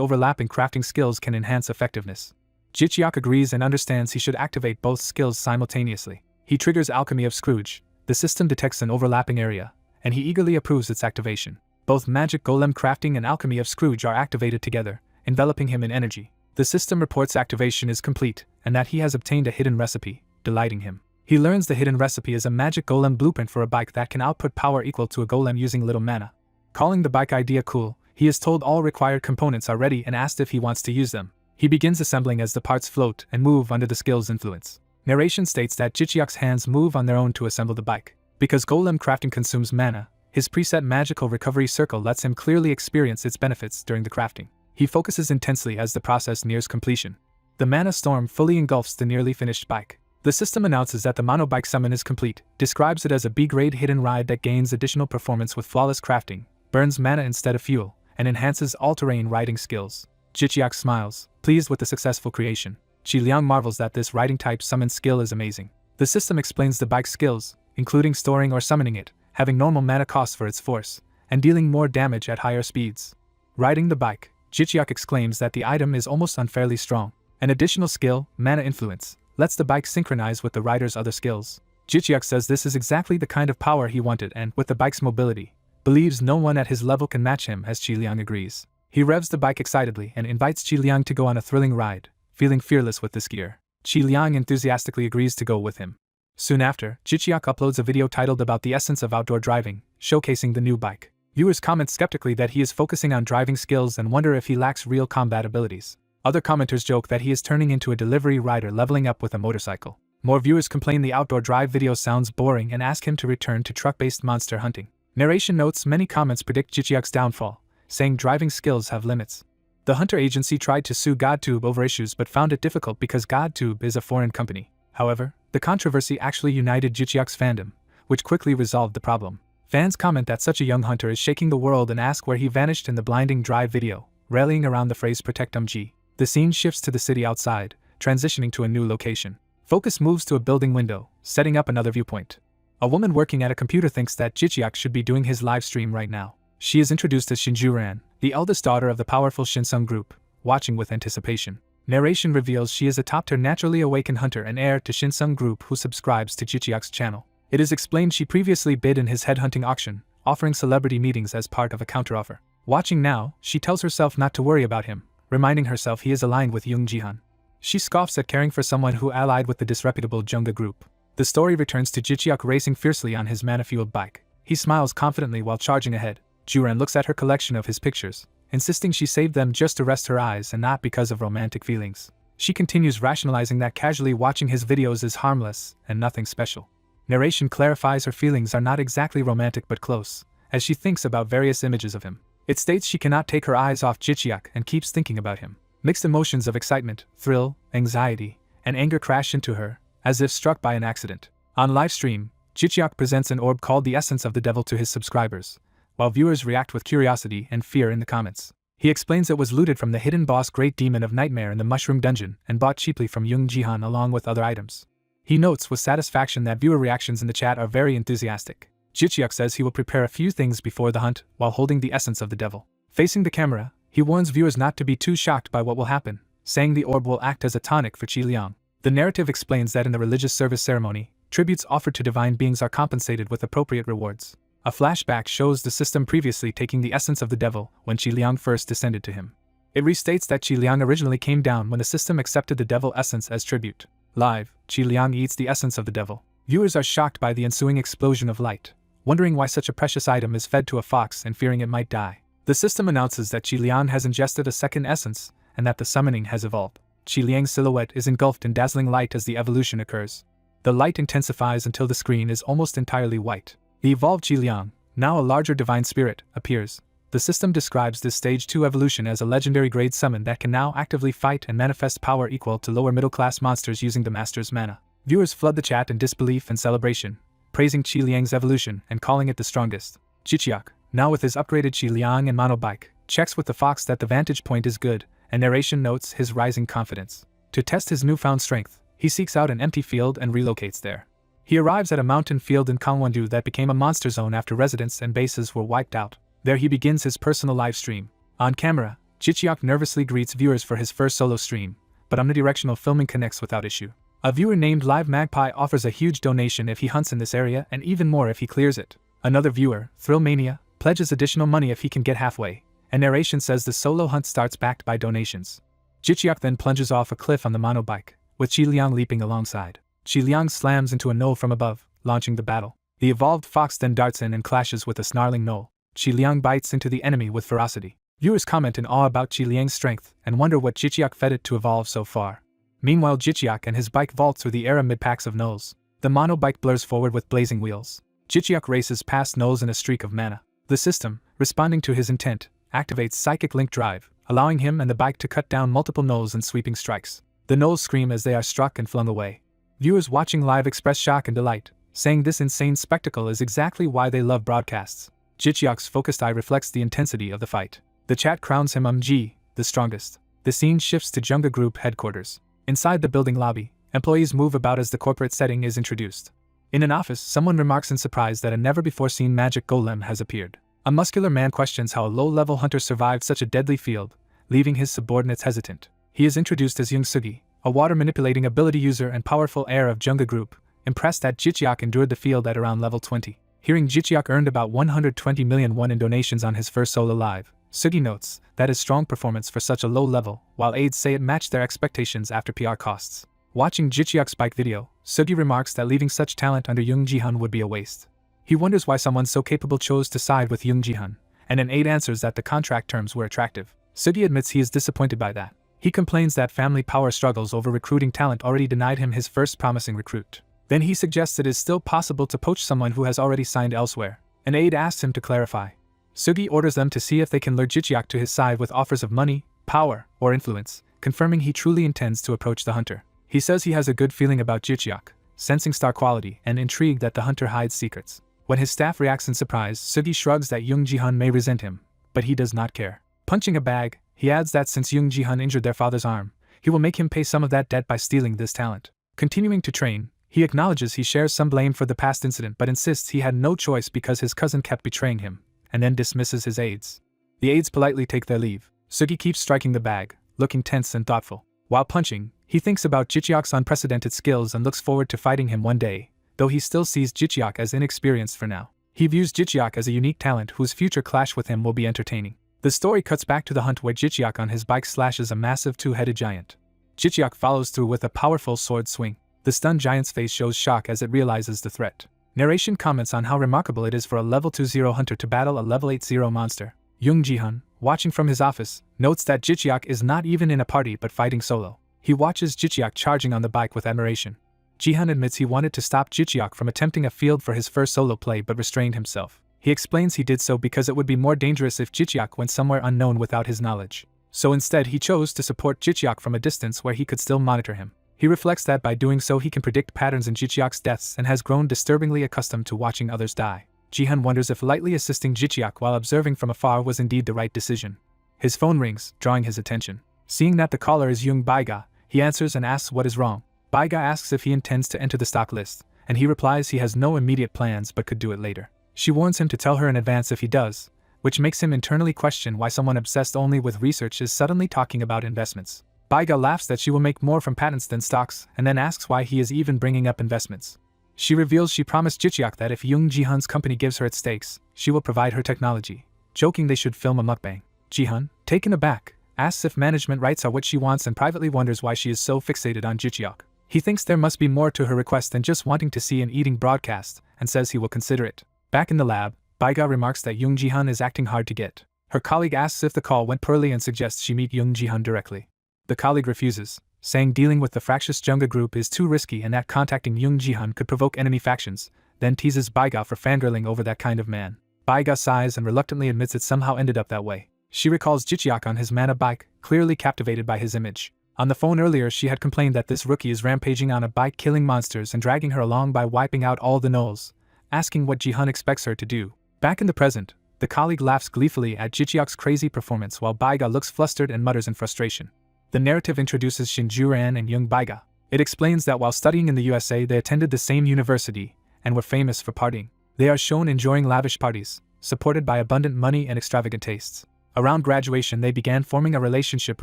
overlapping crafting skills can enhance effectiveness. Jicheok agrees and understands he should activate both skills simultaneously. He triggers Alchemy of Scrooge. The system detects an overlapping area, and he eagerly approves its activation. Both magic golem crafting and alchemy of Scrooge are activated together, enveloping him in energy. The system reports activation is complete, and that he has obtained a hidden recipe, delighting him. He learns the hidden recipe is a magic golem blueprint for a bike that can output power equal to a golem using little mana. Calling the bike idea cool, he is told all required components are ready and asked if he wants to use them. He begins assembling as the parts float and move under the skill's influence. Narration states that Jicheok's hands move on their own to assemble the bike. Because golem crafting consumes mana, his preset magical recovery circle lets him clearly experience its benefits during the crafting. He focuses intensely as the process nears completion. The mana storm fully engulfs the nearly finished bike. The system announces that the monobike summon is complete, describes it as a B-grade hidden ride that gains additional performance with flawless crafting, burns mana instead of fuel, and enhances all-terrain riding skills. Jichiak smiles, pleased with the successful creation. Qiliang marvels that this riding type summon skill is amazing. The system explains the bike's skills, including storing or summoning it, having normal mana costs for its force, and dealing more damage at higher speeds. Riding the bike, Jichiak exclaims that the item is almost unfairly strong. An additional skill, mana influence, lets the bike synchronize with the rider's other skills. Jichiak says this is exactly the kind of power he wanted and, with the bike's mobility, believes no one at his level can match him as Qiliang agrees. He revs the bike excitedly and invites Qiliang to go on a thrilling ride, feeling fearless with this gear. Qiliang enthusiastically agrees to go with him. Soon after, Jichiak uploads a video titled About the Essence of Outdoor Driving, showcasing the new bike. Viewers comment skeptically that he is focusing on driving skills and wonder if he lacks real combat abilities. Other commenters joke that he is turning into a delivery rider leveling up with a motorcycle. More viewers complain the outdoor drive video sounds boring and ask him to return to truck-based monster hunting. Narration notes many comments predict Jichiak's downfall, saying driving skills have limits. The Hunter Agency tried to sue GodTube over issues but found it difficult because GodTube is a foreign company. However, the controversy actually united Jichiak's fandom, which quickly resolved the problem. Fans comment that such a young hunter is shaking the world and ask where he vanished in the blinding drive video, rallying around the phrase Protect G. The scene shifts to the city outside, transitioning to a new location. Focus moves to a building window, setting up another viewpoint. A woman working at a computer thinks that Jichiak should be doing his live stream right now. She is introduced as Shinjuran, the eldest daughter of the powerful Shinsung group, watching with anticipation. Narration reveals she is a top-tier naturally awakened hunter and heir to Shinsung group who subscribes to Jichiak's channel. It is explained she previously bid in his headhunting auction, offering celebrity meetings as part of a counteroffer. Watching now, she tells herself not to worry about him, reminding herself he is aligned with Young Jihan. She scoffs at caring for someone who allied with the disreputable Junga group. The story returns to Jichiak racing fiercely on his mana-fueled bike. He smiles confidently while charging ahead. Juran looks at her collection of his pictures, insisting she saved them just to rest her eyes and not because of romantic feelings. She continues rationalizing that casually watching his videos is harmless and nothing special. Narration clarifies her feelings are not exactly romantic but close, as she thinks about various images of him. It states she cannot take her eyes off Jichiak and keeps thinking about him. Mixed emotions of excitement, thrill, anxiety, and anger crash into her, as if struck by an accident. On livestream, Jichiak presents an orb called the Essence of the Devil to his subscribers, while viewers react with curiosity and fear in the comments. He explains it was looted from the hidden boss Great Demon of Nightmare in the Mushroom Dungeon and bought cheaply from Young Jihan along with other items. He notes with satisfaction that viewer reactions in the chat are very enthusiastic. Jichiak says he will prepare a few things before the hunt while holding the Essence of the Devil. Facing the camera, he warns viewers not to be too shocked by what will happen, saying the orb will act as a tonic for Qiliang. The narrative explains that in the religious service ceremony, tributes offered to divine beings are compensated with appropriate rewards. A flashback shows the system previously taking the Essence of the Devil when Qiliang first descended to him. It restates that Qiliang originally came down when the system accepted the Devil Essence as tribute. Live, Qiliang eats the Essence of the Devil. Viewers are shocked by the ensuing explosion of light, wondering why such a precious item is fed to a fox and fearing it might die. The system announces that Qiliang has ingested a second essence and that the summoning has evolved. Qiliang's silhouette is engulfed in dazzling light as the evolution occurs. The light intensifies until the screen is almost entirely white. The evolved Qiliang, now a larger divine spirit, appears. The system describes this Stage 2 evolution as a legendary grade summon that can now actively fight and manifest power equal to lower middle-class monsters using the Master's mana. Viewers flood the chat in disbelief and celebration, praising Qiliang's evolution and calling it the strongest. Jichiak, now with his upgraded Qiliang and monobike, checks with the fox that the vantage point is good, and narration notes his rising confidence. To test his newfound strength, he seeks out an empty field and relocates there. He arrives at a mountain field in Gangwon-do that became a monster zone after residents and bases were wiped out. There he begins his personal live stream. On camera, Jichiak nervously greets viewers for his first solo stream, but omnidirectional filming connects without issue. A viewer named Live Magpie offers a huge donation if he hunts in this area and even more if he clears it. Another viewer, Thrillmania, pledges additional money if he can get halfway, and narration says the solo hunt starts backed by donations. Jichiak then plunges off a cliff on the monobike, with Qiliang leaping alongside. Qiliang slams into a knoll from above, launching the battle. The evolved fox then darts in and clashes with a snarling knoll. Qiliang bites into the enemy with ferocity. Viewers comment in awe about Qiliang's strength and wonder what Jichiak fed it to evolve so far. Meanwhile, Jichiak and his bike vault through the air amid packs of knolls. The monobike blurs forward with blazing wheels. Jichiak races past knolls in a streak of mana. The system, responding to his intent, activates Psychic Link Drive, allowing him and the bike to cut down multiple knolls in sweeping strikes. The gnolls scream as they are struck and flung away. Viewers watching live express shock and delight, saying this insane spectacle is exactly why they love broadcasts. Jicheok's focused eye reflects the intensity of the fight. The chat crowns him the strongest. The scene shifts to Junga Group headquarters. Inside the building lobby, employees move about as the corporate setting is introduced. In an office, someone remarks in surprise that a never-before-seen magic golem has appeared. A muscular man questions how a low-level hunter survived such a deadly field, leaving his subordinates hesitant. He is introduced as Young Sugi, a water-manipulating ability user and powerful heir of Junga Group, impressed that Jicheok endured the field at around level 20. Hearing Jicheok earned about 120 million won in donations on his first solo live, Sugi notes, that is strong performance for such a low level, while aides say it matched their expectations after PR costs. Watching Jicheok's bike video, Sugi remarks that leaving such talent under Young Ji-hun would be a waste. He wonders why someone so capable chose to side with Young Ji-hun, and an aide answers that the contract terms were attractive. Sugi admits he is disappointed by that. He complains that family power struggles over recruiting talent already denied him his first promising recruit. Then he suggests it is still possible to poach someone who has already signed elsewhere. An aide asks him to clarify. Sugi orders them to see if they can lure Jicheok to his side with offers of money, power, or influence, confirming he truly intends to approach the hunter. He says he has a good feeling about Jicheok, sensing star quality and intrigued that the hunter hides secrets. When his staff reacts in surprise, Sugi shrugs that Young Ji-hun may resent him, but he does not care. Punching a bag, he adds that since Young Ji-hun injured their father's arm, he will make him pay some of that debt by stealing this talent. Continuing to train, he acknowledges he shares some blame for the past incident but insists he had no choice because his cousin kept betraying him, and then dismisses his aides. The aides politely take their leave. Sugi keeps striking the bag, looking tense and thoughtful. While punching, he thinks about Jicheok's unprecedented skills and looks forward to fighting him one day, though he still sees Jicheok as inexperienced for now. He views Jicheok as a unique talent whose future clash with him will be entertaining. The story cuts back to the hunt where Jicheok on his bike slashes a massive two-headed giant. Jicheok follows through with a powerful sword swing. The stunned giant's face shows shock as it realizes the threat. Narration comments on how remarkable it is for a level 20 hunter to battle a level 80 monster. Young Ji-hun, watching from his office, notes that Jicheok is not even in a party but fighting solo. He watches Jicheok charging on the bike with admiration. Ji-hun admits he wanted to stop Jicheok from attempting a field for his first solo play but restrained himself. He explains he did so because it would be more dangerous if Jicheok went somewhere unknown without his knowledge. So instead he chose to support Jicheok from a distance where he could still monitor him. He reflects that by doing so he can predict patterns in Jicheok's deaths and has grown disturbingly accustomed to watching others die. Ji-hun wonders if lightly assisting Jicheok while observing from afar was indeed the right decision. His phone rings, drawing his attention. Seeing that the caller is Young Baiga, he answers and asks what is wrong. Baiga asks if he intends to enter the stock list, and he replies he has no immediate plans but could do it later. She warns him to tell her in advance if he does, which makes him internally question why someone obsessed only with research is suddenly talking about investments. Baiga laughs that she will make more from patents than stocks and then asks why he is even bringing up investments. She reveals she promised Jicheok that if Young Ji-hun's company gives her its stakes, she will provide her technology, joking they should film a mukbang. Ji-hun, taken aback, asks if management rights are what she wants and privately wonders why she is so fixated on Jicheok. He thinks there must be more to her request than just wanting to see an eating broadcast and says he will consider it. Back in the lab, Baiga remarks that Young Ji-hun is acting hard to get. Her colleague asks if the call went poorly and suggests she meet Young Ji-hun directly. The colleague refuses, saying dealing with the fractious Junga group is too risky and that contacting Young Ji-hun could provoke enemy factions, then teases Baiga for fangirling over that kind of man. Baiga sighs and reluctantly admits it somehow ended up that way. She recalls Jicheok on his mana bike, clearly captivated by his image. On the phone earlier she had complained that this rookie is rampaging on a bike killing monsters and dragging her along by wiping out all the gnolls, asking what Ji-hun expects her to do. Back in the present, the colleague laughs gleefully at Jicheok's crazy performance while Baiga looks flustered and mutters in frustration. The narrative introduces Shinju-ran and Young Baiga. It explains that while studying in the USA they attended the same university and were famous for partying. They are shown enjoying lavish parties, supported by abundant money and extravagant tastes. Around graduation they began forming a relationship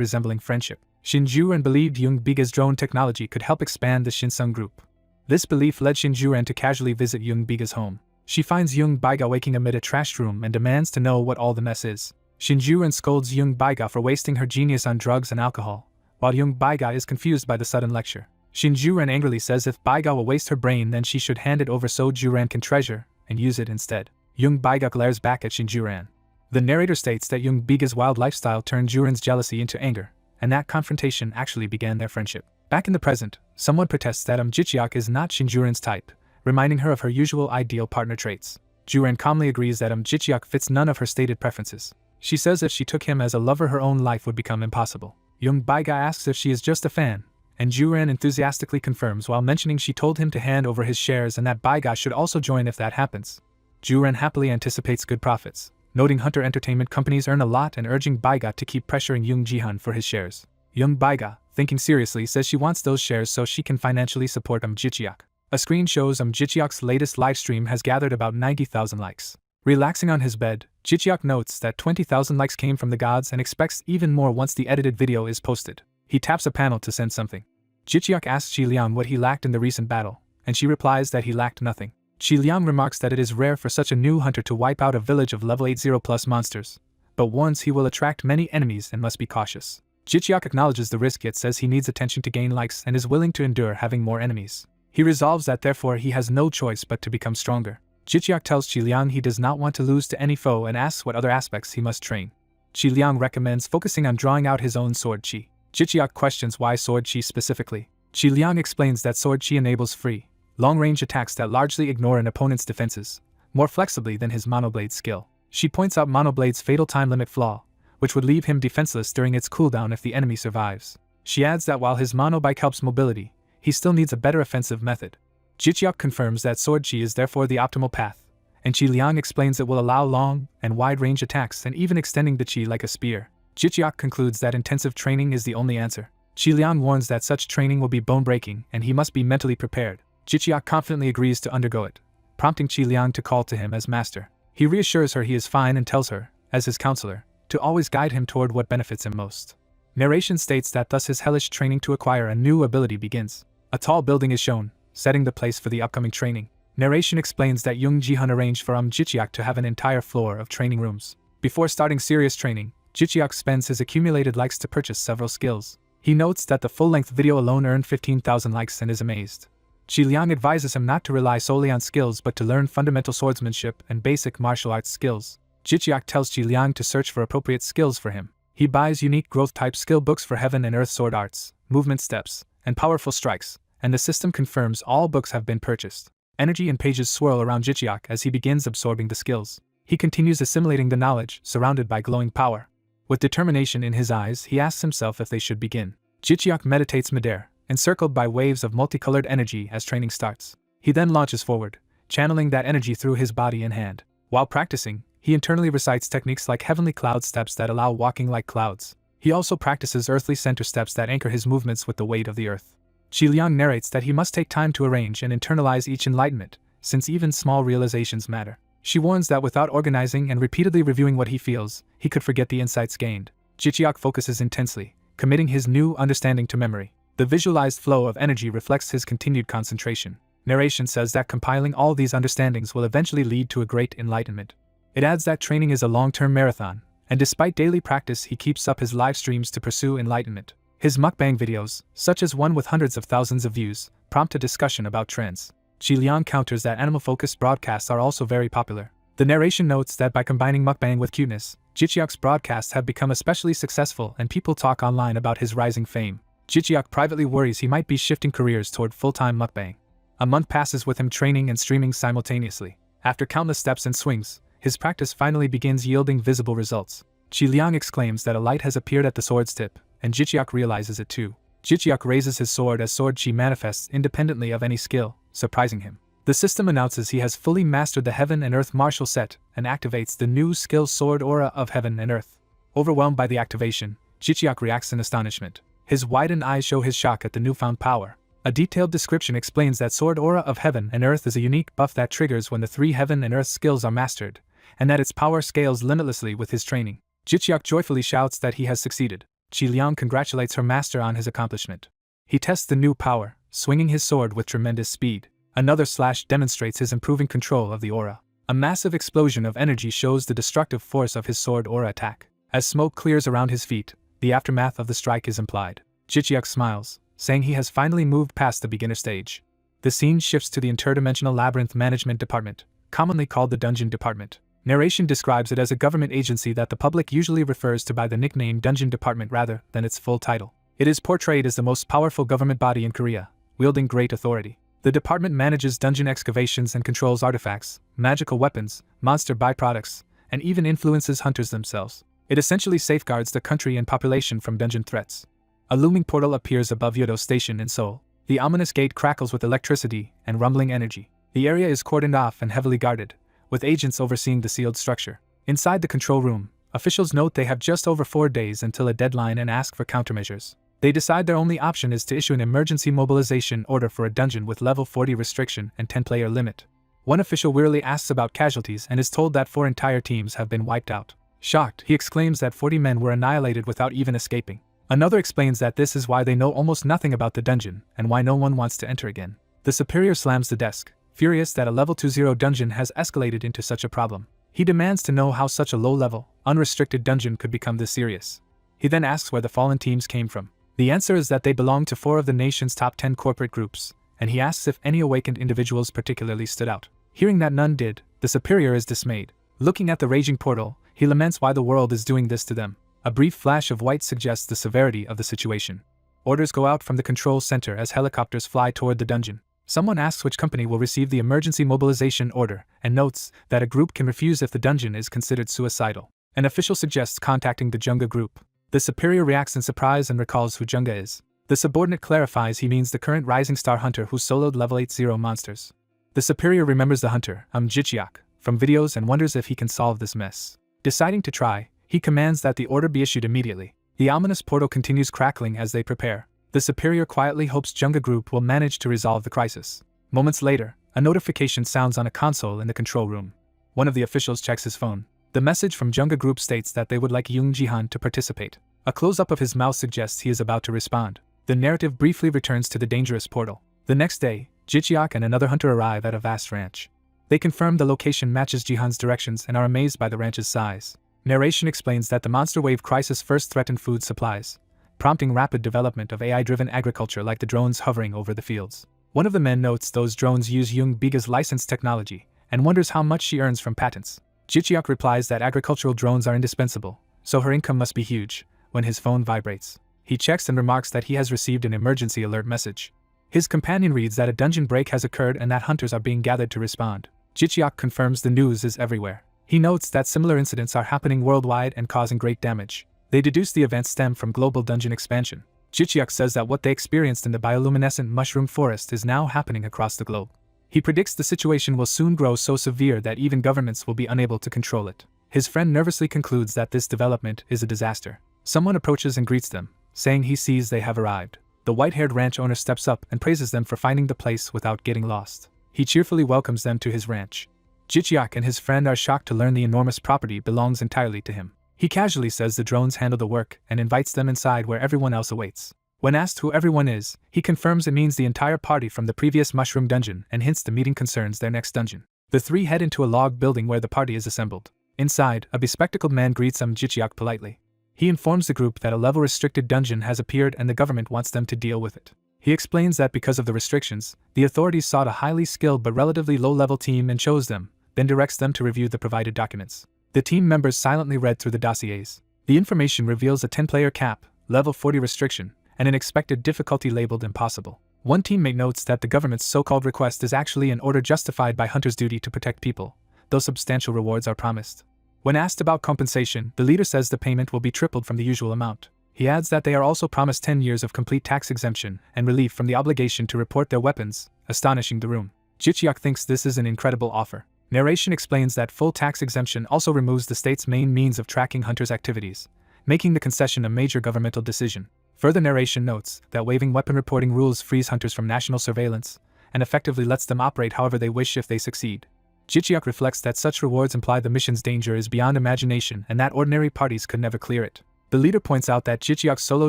resembling friendship. Shinju-ran believed Young Baiga's drone technology could help expand the Shinsung group. This belief led Shinju-ran to casually visit Young Baiga's home. She finds Young Baiga waking amid a trash room and demands to know what all the mess is. Shinju-ran scolds Young Baiga for wasting her genius on drugs and alcohol, while Young Baiga is confused by the sudden lecture. Shinju-ran angrily says if Baiga will waste her brain then she should hand it over so Ju-ran can treasure and use it instead. Young Baiga glares back at Shinju-ran. The narrator states that Young Baiga's wild lifestyle turned Ju-ran's jealousy into anger, and that confrontation actually began their friendship. Back in the present, someone protests that Jicheok is not Shinju-ran's type, reminding her of her usual ideal partner traits. Ju-ran calmly agrees that Jicheok fits none of her stated preferences. She says if she took him as a lover her own life would become impossible. Young Baiga asks if she is just a fan, and Ju-ren enthusiastically confirms while mentioning she told him to hand over his shares and that Baiga should also join if that happens. Ju-ren happily anticipates good profits, noting Hunter Entertainment companies earn a lot and urging Baiga to keep pressuring Young Ji-hun for his shares. Young Baiga, thinking seriously, says she wants those shares so she can financially support Ji-cheok. A screen shows Ji-cheok's latest livestream has gathered about 90,000 likes. Relaxing on his bed, Ji-cheok notes that 20,000 likes came from the gods and expects even more once the edited video is posted. He taps a panel to send something. Ji-cheok asks Chi Liang what he lacked in the recent battle, and she replies that he lacked nothing. Chi Liang remarks that it is rare for such a new hunter to wipe out a village of level 80 plus monsters, but warns he will attract many enemies and must be cautious. Ji-cheok acknowledges the risk yet says he needs attention to gain likes and is willing to endure having more enemies. He resolves that therefore he has no choice but to become stronger. Ji-cheok tells Chi Liang he does not want to lose to any foe and asks what other aspects he must train. Chi Liang recommends focusing on drawing out his own sword chi. Ji-cheok questions why sword chi specifically. Chi Liang explains that sword chi enables free, long-range attacks that largely ignore an opponent's defenses, more flexibly than his monoblade skill. She points out monoblade's fatal time limit flaw, which would leave him defenseless during its cooldown if the enemy survives. She adds that while his monobike helps mobility, he still needs a better offensive method. Ji-cheok confirms that sword chi is therefore the optimal path, and Chi Liang explains it will allow long and wide-range attacks and even extending the chi like a spear. Ji-cheok concludes that intensive training is the only answer. Chi Liang warns that such training will be bone-breaking and he must be mentally prepared. Ji-cheok confidently agrees to undergo it, prompting Chi Liang to call to him as master. He reassures her he is fine and tells her, as his counselor, to always guide him toward what benefits him most. Narration states that thus his hellish training to acquire a new ability begins. A tall building is shown, setting the place for the upcoming training. Narration explains that Young Ji-hun arranged for Ji-cheok to have an entire floor of training rooms. Before starting serious training, Ji-cheok spends his accumulated likes to purchase several skills. He notes that the full-length video alone earned 15,000 likes and is amazed. Chi Liang advises him not to rely solely on skills but to learn fundamental swordsmanship and basic martial arts skills. Ji-cheok tells Chi Liang to search for appropriate skills for him. He buys unique growth-type skill books for Heaven and Earth sword arts, movement steps, and powerful strikes, and the system confirms all books have been purchased. Energy and pages swirl around Ji-cheok as he begins absorbing the skills. He continues assimilating the knowledge, surrounded by glowing power. With determination in his eyes, he asks himself if they should begin. Ji-cheok meditates midair, encircled by waves of multicolored energy as training starts. He then launches forward, channeling that energy through his body and hand. While practicing, he internally recites techniques like heavenly cloud steps that allow walking like clouds. He also practices earthly center steps that anchor his movements with the weight of the earth. Chi Liang narrates that he must take time to arrange and internalize each enlightenment, since even small realizations matter. She warns that without organizing and repeatedly reviewing what he feels, he could forget the insights gained. Ji-cheok focuses intensely, committing his new understanding to memory. The visualized flow of energy reflects his continued concentration. Narration says that compiling all these understandings will eventually lead to a great enlightenment. It adds that training is a long-term marathon, and despite daily practice he keeps up his live streams to pursue enlightenment. His mukbang videos, such as one with hundreds of thousands of views, prompt a discussion about trends. Chi Liang counters that animal-focused broadcasts are also very popular. The narration notes that by combining mukbang with cuteness, Ji-cheok's broadcasts have become especially successful and people talk online about his rising fame. Ji-cheok privately worries he might be shifting careers toward full-time mukbang. A month passes with him training and streaming simultaneously. After countless steps and swings, his practice finally begins yielding visible results. Chi Liang exclaims that a light has appeared at the sword's tip, and Ji-cheok realizes it too. Ji-cheok raises his sword as sword chi manifests independently of any skill, surprising him. The system announces he has fully mastered the Heaven and Earth martial set and activates the new skill Sword Aura of Heaven and Earth. Overwhelmed by the activation, Ji-cheok reacts in astonishment. His widened eyes show his shock at the newfound power. A detailed description explains that Sword Aura of Heaven and Earth is a unique buff that triggers when the 3 Heaven and Earth skills are mastered, and that its power scales limitlessly with his training. Ji-cheok joyfully shouts that he has succeeded. Chi Liang congratulates her master on his accomplishment. He tests the new power, swinging his sword with tremendous speed. Another slash demonstrates his improving control of the aura. A massive explosion of energy shows the destructive force of his sword aura attack. As smoke clears around his feet, the aftermath of the strike is implied. Ji-cheok smiles, saying he has finally moved past the beginner stage. The scene shifts to the interdimensional labyrinth management department, commonly called the Dungeon Department. Narration describes it as a government agency that the public usually refers to by the nickname Dungeon Department rather than its full title. It is portrayed as the most powerful government body in Korea, wielding great authority. The department manages dungeon excavations and controls artifacts, magical weapons, monster byproducts, and even influences hunters themselves. It essentially safeguards the country and population from dungeon threats. A looming portal appears above Yodo Station in Seoul. The ominous gate crackles with electricity and rumbling energy. The area is cordoned off and heavily guarded, with agents overseeing the sealed structure. Inside the control room, officials note they have just over 4 days until a deadline and ask for countermeasures. They decide their only option is to issue an emergency mobilization order for a dungeon with level 40 restriction and 10-player limit. One official wearily asks about casualties and is told that 4 entire teams have been wiped out. Shocked, he exclaims that 40 men were annihilated without even escaping. Another explains that this is why they know almost nothing about the dungeon and why no one wants to enter again. The superior slams the desk, furious that a level 20 dungeon has escalated into such a problem. He demands to know how such a low-level, unrestricted dungeon could become this serious. He then asks where the fallen teams came from. The answer is that they belong to 4 of the nation's top 10 corporate groups, and he asks if any awakened individuals particularly stood out. Hearing that none did, the superior is dismayed. Looking at the raging portal, he laments why the world is doing this to them. A brief flash of white suggests the severity of the situation. Orders go out from the control center as helicopters fly toward the dungeon. Someone asks which company will receive the emergency mobilization order, and notes that a group can refuse if the dungeon is considered suicidal. An official suggests contacting the Junga group. The superior reacts in surprise and recalls who Junga is. The subordinate clarifies he means the current Rising Star hunter who soloed level 80 monsters. The superior remembers the hunter, Jichiak, from videos and wonders if he can solve this mess. Deciding to try, he commands that the order be issued immediately. The ominous portal continues crackling as they prepare. The superior quietly hopes Junga Group will manage to resolve the crisis. Moments later, a notification sounds on a console in the control room. One of the officials checks his phone. The message from Junga Group states that they would like Young Jihan to participate. A close-up of his mouth suggests he is about to respond. The narrative briefly returns to the dangerous portal. The next day, Jichiak and another hunter arrive at a vast ranch. They confirm the location matches Jihan's directions and are amazed by the ranch's size. Narration explains that the monster wave crisis first threatened food supplies, prompting rapid development of AI-driven agriculture like the drones hovering over the fields. One of the men notes those drones use Young Biga's licensed technology and wonders how much she earns from patents. Jichiak replies that agricultural drones are indispensable, so her income must be huge, when his phone vibrates. He checks and remarks that he has received an emergency alert message. His companion reads that a dungeon break has occurred and that hunters are being gathered to respond. Jichiak confirms the news is everywhere. He notes that similar incidents are happening worldwide and causing great damage. They deduce the events stem from global dungeon expansion. Jichiak says that what they experienced in the bioluminescent mushroom forest is now happening across the globe. He predicts the situation will soon grow so severe that even governments will be unable to control it. His friend nervously concludes that this development is a disaster. Someone approaches and greets them, saying he sees they have arrived. The white-haired ranch owner steps up and praises them for finding the place without getting lost. He cheerfully welcomes them to his ranch. Jichiak and his friend are shocked to learn the enormous property belongs entirely to him. He casually says the drones handle the work and invites them inside where everyone else awaits. When asked who everyone is, he confirms it means the entire party from the previous mushroom dungeon and hints the meeting concerns their next dungeon. The 3 head into a log building where the party is assembled. Inside, a bespectacled man greets Jichiak politely. He informs the group that a level-restricted dungeon has appeared and the government wants them to deal with it. He explains that because of the restrictions, the authorities sought a highly skilled but relatively low-level team and chose them, then directs them to review the provided documents. The team members silently read through the dossiers. The information reveals a 10-player cap, level 40 restriction, and an expected difficulty labeled impossible. One teammate notes that the government's so-called request is actually an order justified by hunters' duty to protect people, though substantial rewards are promised. When asked about compensation, the leader says the payment will be tripled from the usual amount. He adds that they are also promised 10 years of complete tax exemption and relief from the obligation to report their weapons, astonishing the room. Jichiak thinks this is an incredible offer. Narration explains that full tax exemption also removes the state's main means of tracking hunters' activities, making the concession a major governmental decision. Further narration notes that waiving weapon reporting rules frees hunters from national surveillance and effectively lets them operate however they wish if they succeed. Jichiak reflects that such rewards imply the mission's danger is beyond imagination and that ordinary parties could never clear it. The leader points out that Jichiak's solo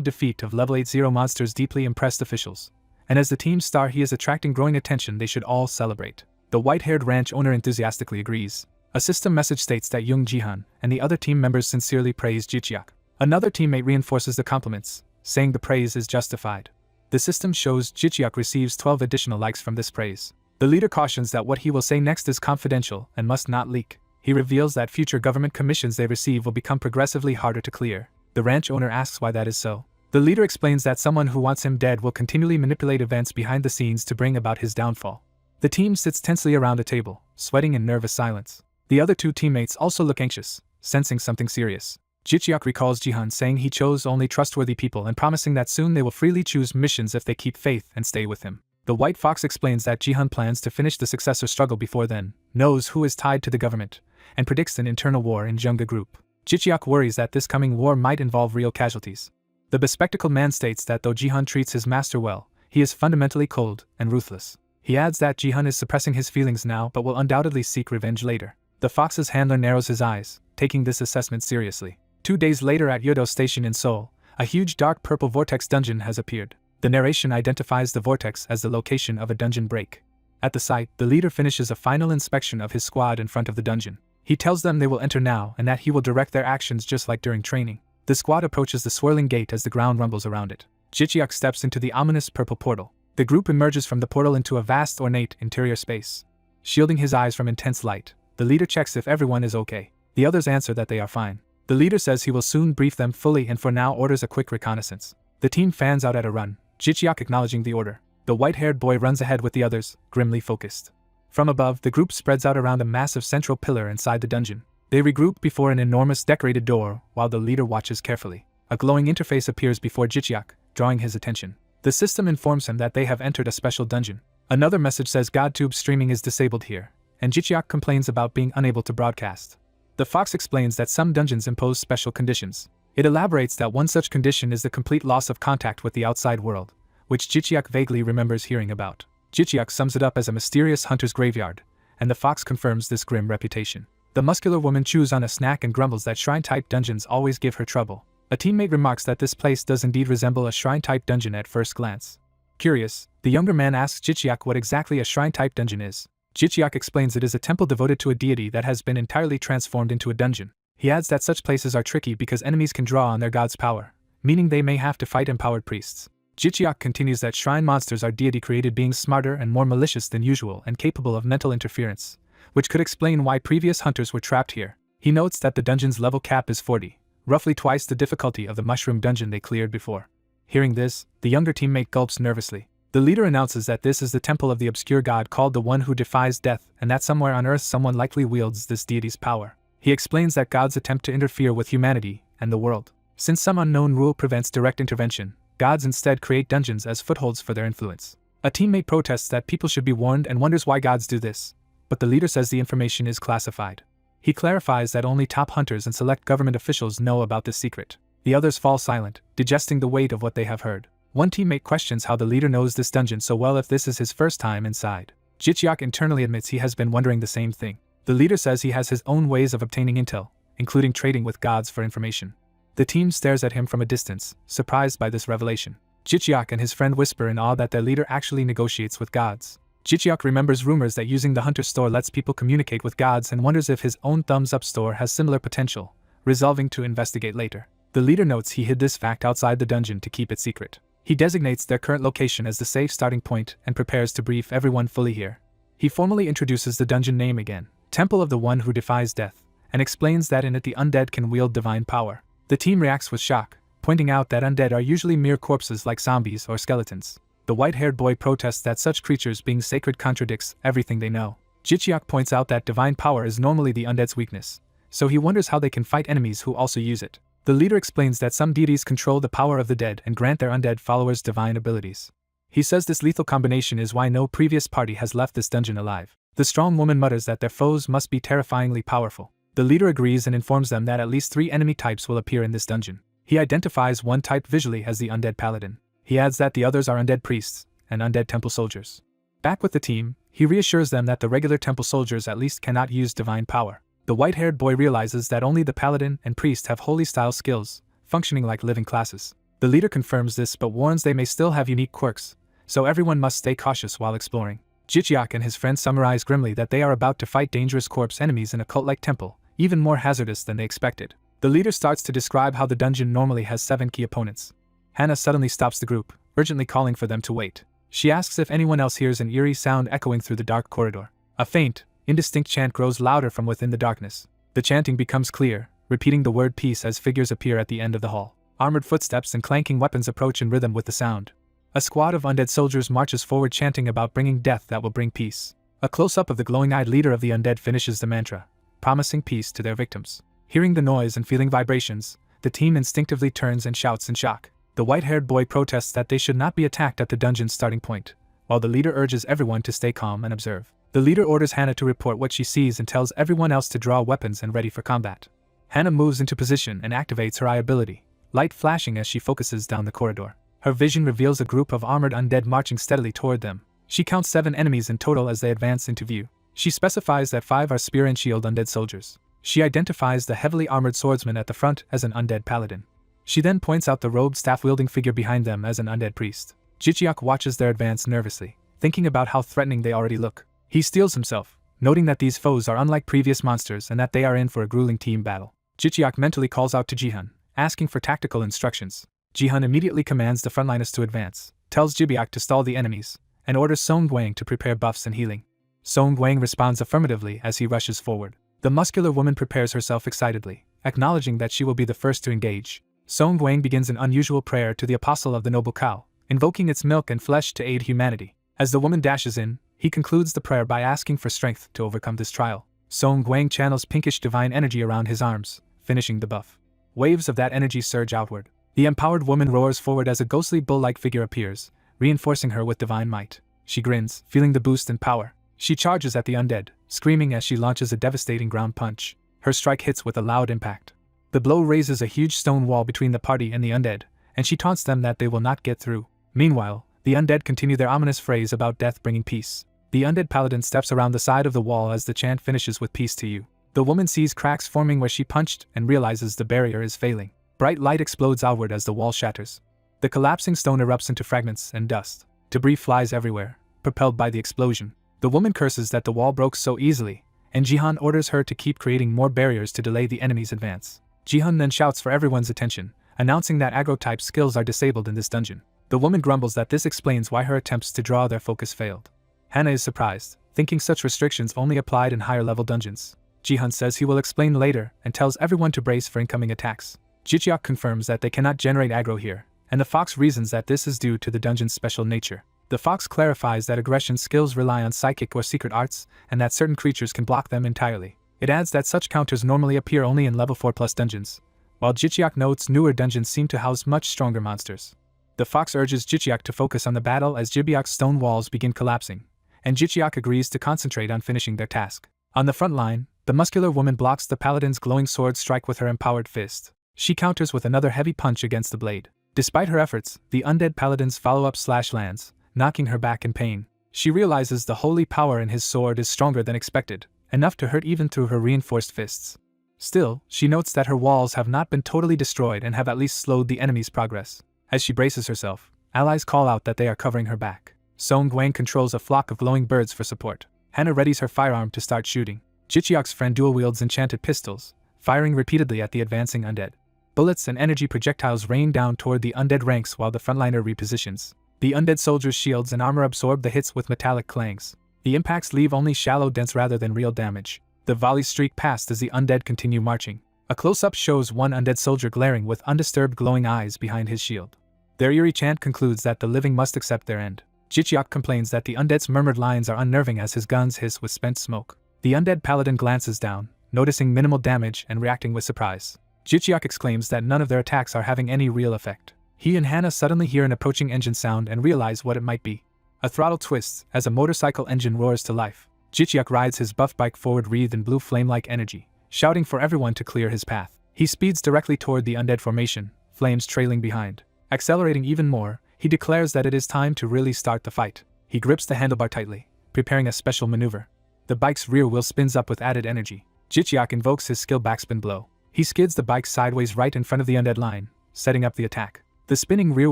defeat of level 80 monsters deeply impressed officials, and as the team's star he is attracting growing attention they should all celebrate. The white-haired ranch owner enthusiastically agrees. A system message states that Young Jihan and the other team members sincerely praise Jichiak. Another teammate reinforces the compliments, saying the praise is justified. The system shows Jichiak receives 12 additional likes from this praise. The leader cautions that what he will say next is confidential and must not leak. He reveals that future government commissions they receive will become progressively harder to clear. The ranch owner asks why that is so. The leader explains that someone who wants him dead will continually manipulate events behind the scenes to bring about his downfall. The team sits tensely around a table, sweating in nervous silence. The other 2 teammates also look anxious, sensing something serious. Jicheok recalls Jihan saying he chose only trustworthy people and promising that soon they will freely choose missions if they keep faith and stay with him. The White Fox explains that Jihan plans to finish the successor struggle before then, knows who is tied to the government, and predicts an internal war in Junga group. Jicheok worries that this coming war might involve real casualties. The bespectacled man states that though Jihan treats his master well, he is fundamentally cold and ruthless. He adds that Jihan is suppressing his feelings now but will undoubtedly seek revenge later. The Fox's handler narrows his eyes, taking this assessment seriously. 2 days later at Yodo Station in Seoul, a huge dark purple vortex dungeon has appeared. The narration identifies the vortex as the location of a dungeon break. At the site, the leader finishes a final inspection of his squad in front of the dungeon. He tells them they will enter now and that he will direct their actions just like during training. The squad approaches the swirling gate as the ground rumbles around it. Jicheok steps into the ominous purple portal. The group emerges from the portal into a vast ornate interior space. Shielding his eyes from intense light, the leader checks if everyone is okay. The others answer that they are fine. The leader says he will soon brief them fully and for now orders a quick reconnaissance. The team fans out at a run, Jicheok acknowledging the order. The white-haired boy runs ahead with the others, grimly focused. From above, the group spreads out around a massive central pillar inside the dungeon. They regroup before an enormous decorated door while the leader watches carefully. A glowing interface appears before Jicheok, drawing his attention. The system informs him that they have entered a special dungeon. Another message says GodTube streaming is disabled here, and Jicheok complains about being unable to broadcast. The Fox explains that some dungeons impose special conditions. It elaborates that one such condition is the complete loss of contact with the outside world, which Jicheok vaguely remembers hearing about. Jicheok sums it up as a mysterious hunter's graveyard, and the Fox confirms this grim reputation. The muscular woman chews on a snack and grumbles that shrine-type dungeons always give her trouble. A teammate remarks that this place does indeed resemble a shrine-type dungeon at first glance. Curious, the younger man asks Jicheok what exactly a shrine-type dungeon is. Jicheok explains it is a temple devoted to a deity that has been entirely transformed into a dungeon. He adds that such places are tricky because enemies can draw on their god's power, meaning they may have to fight empowered priests. Jicheok continues that shrine monsters are deity-created beings smarter and more malicious than usual and capable of mental interference, which could explain why previous hunters were trapped here. He notes that the dungeon's level cap is 40, roughly twice the difficulty of the mushroom dungeon they cleared before. Hearing this, the younger teammate gulps nervously. The leader announces that this is the temple of the obscure god called the One Who Defies Death and that somewhere on Earth someone likely wields this deity's power. He explains that gods attempt to interfere with humanity and the world. Since some unknown rule prevents direct intervention, gods instead create dungeons as footholds for their influence. A teammate protests that people should be warned and wonders why gods do this, but the leader says the information is classified. He clarifies that only top hunters and select government officials know about this secret. The others fall silent, digesting the weight of what they have heard. One teammate questions how the leader knows this dungeon so well if this is his first time inside. Jicheok internally admits he has been wondering the same thing. The leader says he has his own ways of obtaining intel, including trading with gods for information. The team stares at him from a distance, surprised by this revelation. Jicheok and his friend whisper in awe that their leader actually negotiates with gods. Jicheok remembers rumors that using the Hunter store lets people communicate with gods and wonders if his own Thumbs Up store has similar potential, resolving to investigate later. The leader notes he hid this fact outside the dungeon to keep it secret. He designates their current location as the safe starting point and prepares to brief everyone fully here. He formally introduces the dungeon name again, Temple of the One Who Defies Death, and explains that in it the undead can wield divine power. The team reacts with shock, pointing out that undead are usually mere corpses like zombies or skeletons. The white-haired boy protests that such creatures being sacred contradicts everything they know. Jicheok points out that divine power is normally the undead's weakness, so he wonders how they can fight enemies who also use it. The leader explains that some deities control the power of the dead and grant their undead followers divine abilities. He says this lethal combination is why no previous party has left this dungeon alive. The strong woman mutters that their foes must be terrifyingly powerful. The leader agrees and informs them that at least 3 enemy types will appear in this dungeon. He identifies one type visually as the undead paladin. He adds that the others are undead priests and undead temple soldiers. Back with the team, he reassures them that the regular temple soldiers at least cannot use divine power. The white-haired boy realizes that only the paladin and priest have holy-style skills, functioning like living classes. The leader confirms this but warns they may still have unique quirks, so everyone must stay cautious while exploring. Jicheok and his friends summarize grimly that they are about to fight dangerous corpse enemies in a cult-like temple, even more hazardous than they expected. The leader starts to describe how the dungeon normally has 7 key opponents. Hannah suddenly stops the group, urgently calling for them to wait. She asks if anyone else hears an eerie sound echoing through the dark corridor. A faint, indistinct chant grows louder from within the darkness. The chanting becomes clear, repeating the word peace as figures appear at the end of the hall. Armored footsteps and clanking weapons approach in rhythm with the sound. A squad of undead soldiers marches forward chanting about bringing death that will bring peace. A close-up of the glowing-eyed leader of the undead finishes the mantra, promising peace to their victims. Hearing the noise and feeling vibrations, the team instinctively turns and shouts in shock. The white-haired boy protests that they should not be attacked at the dungeon's starting point, while the leader urges everyone to stay calm and observe. The leader orders Hannah to report what she sees and tells everyone else to draw weapons and ready for combat. Hannah moves into position and activates her eye ability, light flashing as she focuses down the corridor. Her vision reveals a group of armored undead marching steadily toward them. She counts 7 enemies in total as they advance into view. She specifies that 5 are spear and shield undead soldiers. She identifies the heavily armored swordsman at the front as an undead paladin. She then points out the robed staff-wielding figure behind them as an undead priest. Jichiak watches their advance nervously, thinking about how threatening they already look. He steels himself, noting that these foes are unlike previous monsters and that they are in for a grueling team battle. Jichiak mentally calls out to Jihan, asking for tactical instructions. Jihan immediately commands the frontliners to advance, tells Jibiak to stall the enemies, and orders Song Guang to prepare buffs and healing. Song Guang responds affirmatively as he rushes forward. The muscular woman prepares herself excitedly, acknowledging that she will be the first to engage. Song Guang begins an unusual prayer to the apostle of the noble cow, invoking its milk and flesh to aid humanity. As the woman dashes in, he concludes the prayer by asking for strength to overcome this trial. Song Guang channels pinkish divine energy around his arms, finishing the buff. Waves of that energy surge outward. The empowered woman roars forward as a ghostly bull-like figure appears, reinforcing her with divine might. She grins, feeling the boost in power. She charges at the undead, screaming as she launches a devastating ground punch. Her strike hits with a loud impact. The blow raises a huge stone wall between the party and the undead, and she taunts them that they will not get through. Meanwhile, the undead continue their ominous phrase about death bringing peace. The undead paladin steps around the side of the wall as the chant finishes with peace to you. The woman sees cracks forming where she punched and realizes the barrier is failing. Bright light explodes outward as the wall shatters. The collapsing stone erupts into fragments and dust. Debris flies everywhere, propelled by the explosion. The woman curses that the wall broke so easily, and Jihan orders her to keep creating more barriers to delay the enemy's advance. Jihan then shouts for everyone's attention, announcing that aggro-type skills are disabled in this dungeon. The woman grumbles that this explains why her attempts to draw their focus failed. Hannah is surprised, thinking such restrictions only applied in higher-level dungeons. Jihan says he will explain later and tells everyone to brace for incoming attacks. Jichiak confirms that they cannot generate aggro here, and the fox reasons that this is due to the dungeon's special nature. The fox clarifies that aggression skills rely on psychic or secret arts, and that certain creatures can block them entirely. It adds that such counters normally appear only in level 4+ dungeons, while Jichiak notes newer dungeons seem to house much stronger monsters. The fox urges Jichiak to focus on the battle as Jibiak's stone walls begin collapsing, and Jichiak agrees to concentrate on finishing their task. On the front line, the muscular woman blocks the paladin's glowing sword strike with her empowered fist. She counters with another heavy punch against the blade. Despite her efforts, the undead paladin's follow-up slash lands, knocking her back in pain. She realizes the holy power in his sword is stronger than expected, enough to hurt even through her reinforced fists. Still, she notes that her walls have not been totally destroyed and have at least slowed the enemy's progress. As she braces herself, allies call out that they are covering her back. Song Guang controls a flock of glowing birds for support. Hannah readies her firearm to start shooting. Jichiak's friend dual-wields enchanted pistols, firing repeatedly at the advancing undead. Bullets and energy projectiles rain down toward the undead ranks while the frontliner repositions. The undead soldiers' shields and armor absorb the hits with metallic clangs. The impacts leave only shallow dents rather than real damage. The volleys streak past as the undead continue marching. A close-up shows one undead soldier glaring with undisturbed glowing eyes behind his shield. Their eerie chant concludes that the living must accept their end. Jichiak complains that the undead's murmured lines are unnerving as his guns hiss with spent smoke. The undead paladin glances down, noticing minimal damage and reacting with surprise. Jichiak exclaims that none of their attacks are having any real effect. He and Hannah suddenly hear an approaching engine sound and realize what it might be. A throttle twists as a motorcycle engine roars to life. Jichiak rides his buff bike forward wreathed in blue flame-like energy, shouting for everyone to clear his path. He speeds directly toward the undead formation, flames trailing behind. Accelerating even more, he declares that it is time to really start the fight. He grips the handlebar tightly, preparing a special maneuver. The bike's rear wheel spins up with added energy. Jichiak invokes his skill backspin blow. He skids the bike sideways right in front of the undead line, setting up the attack. The spinning rear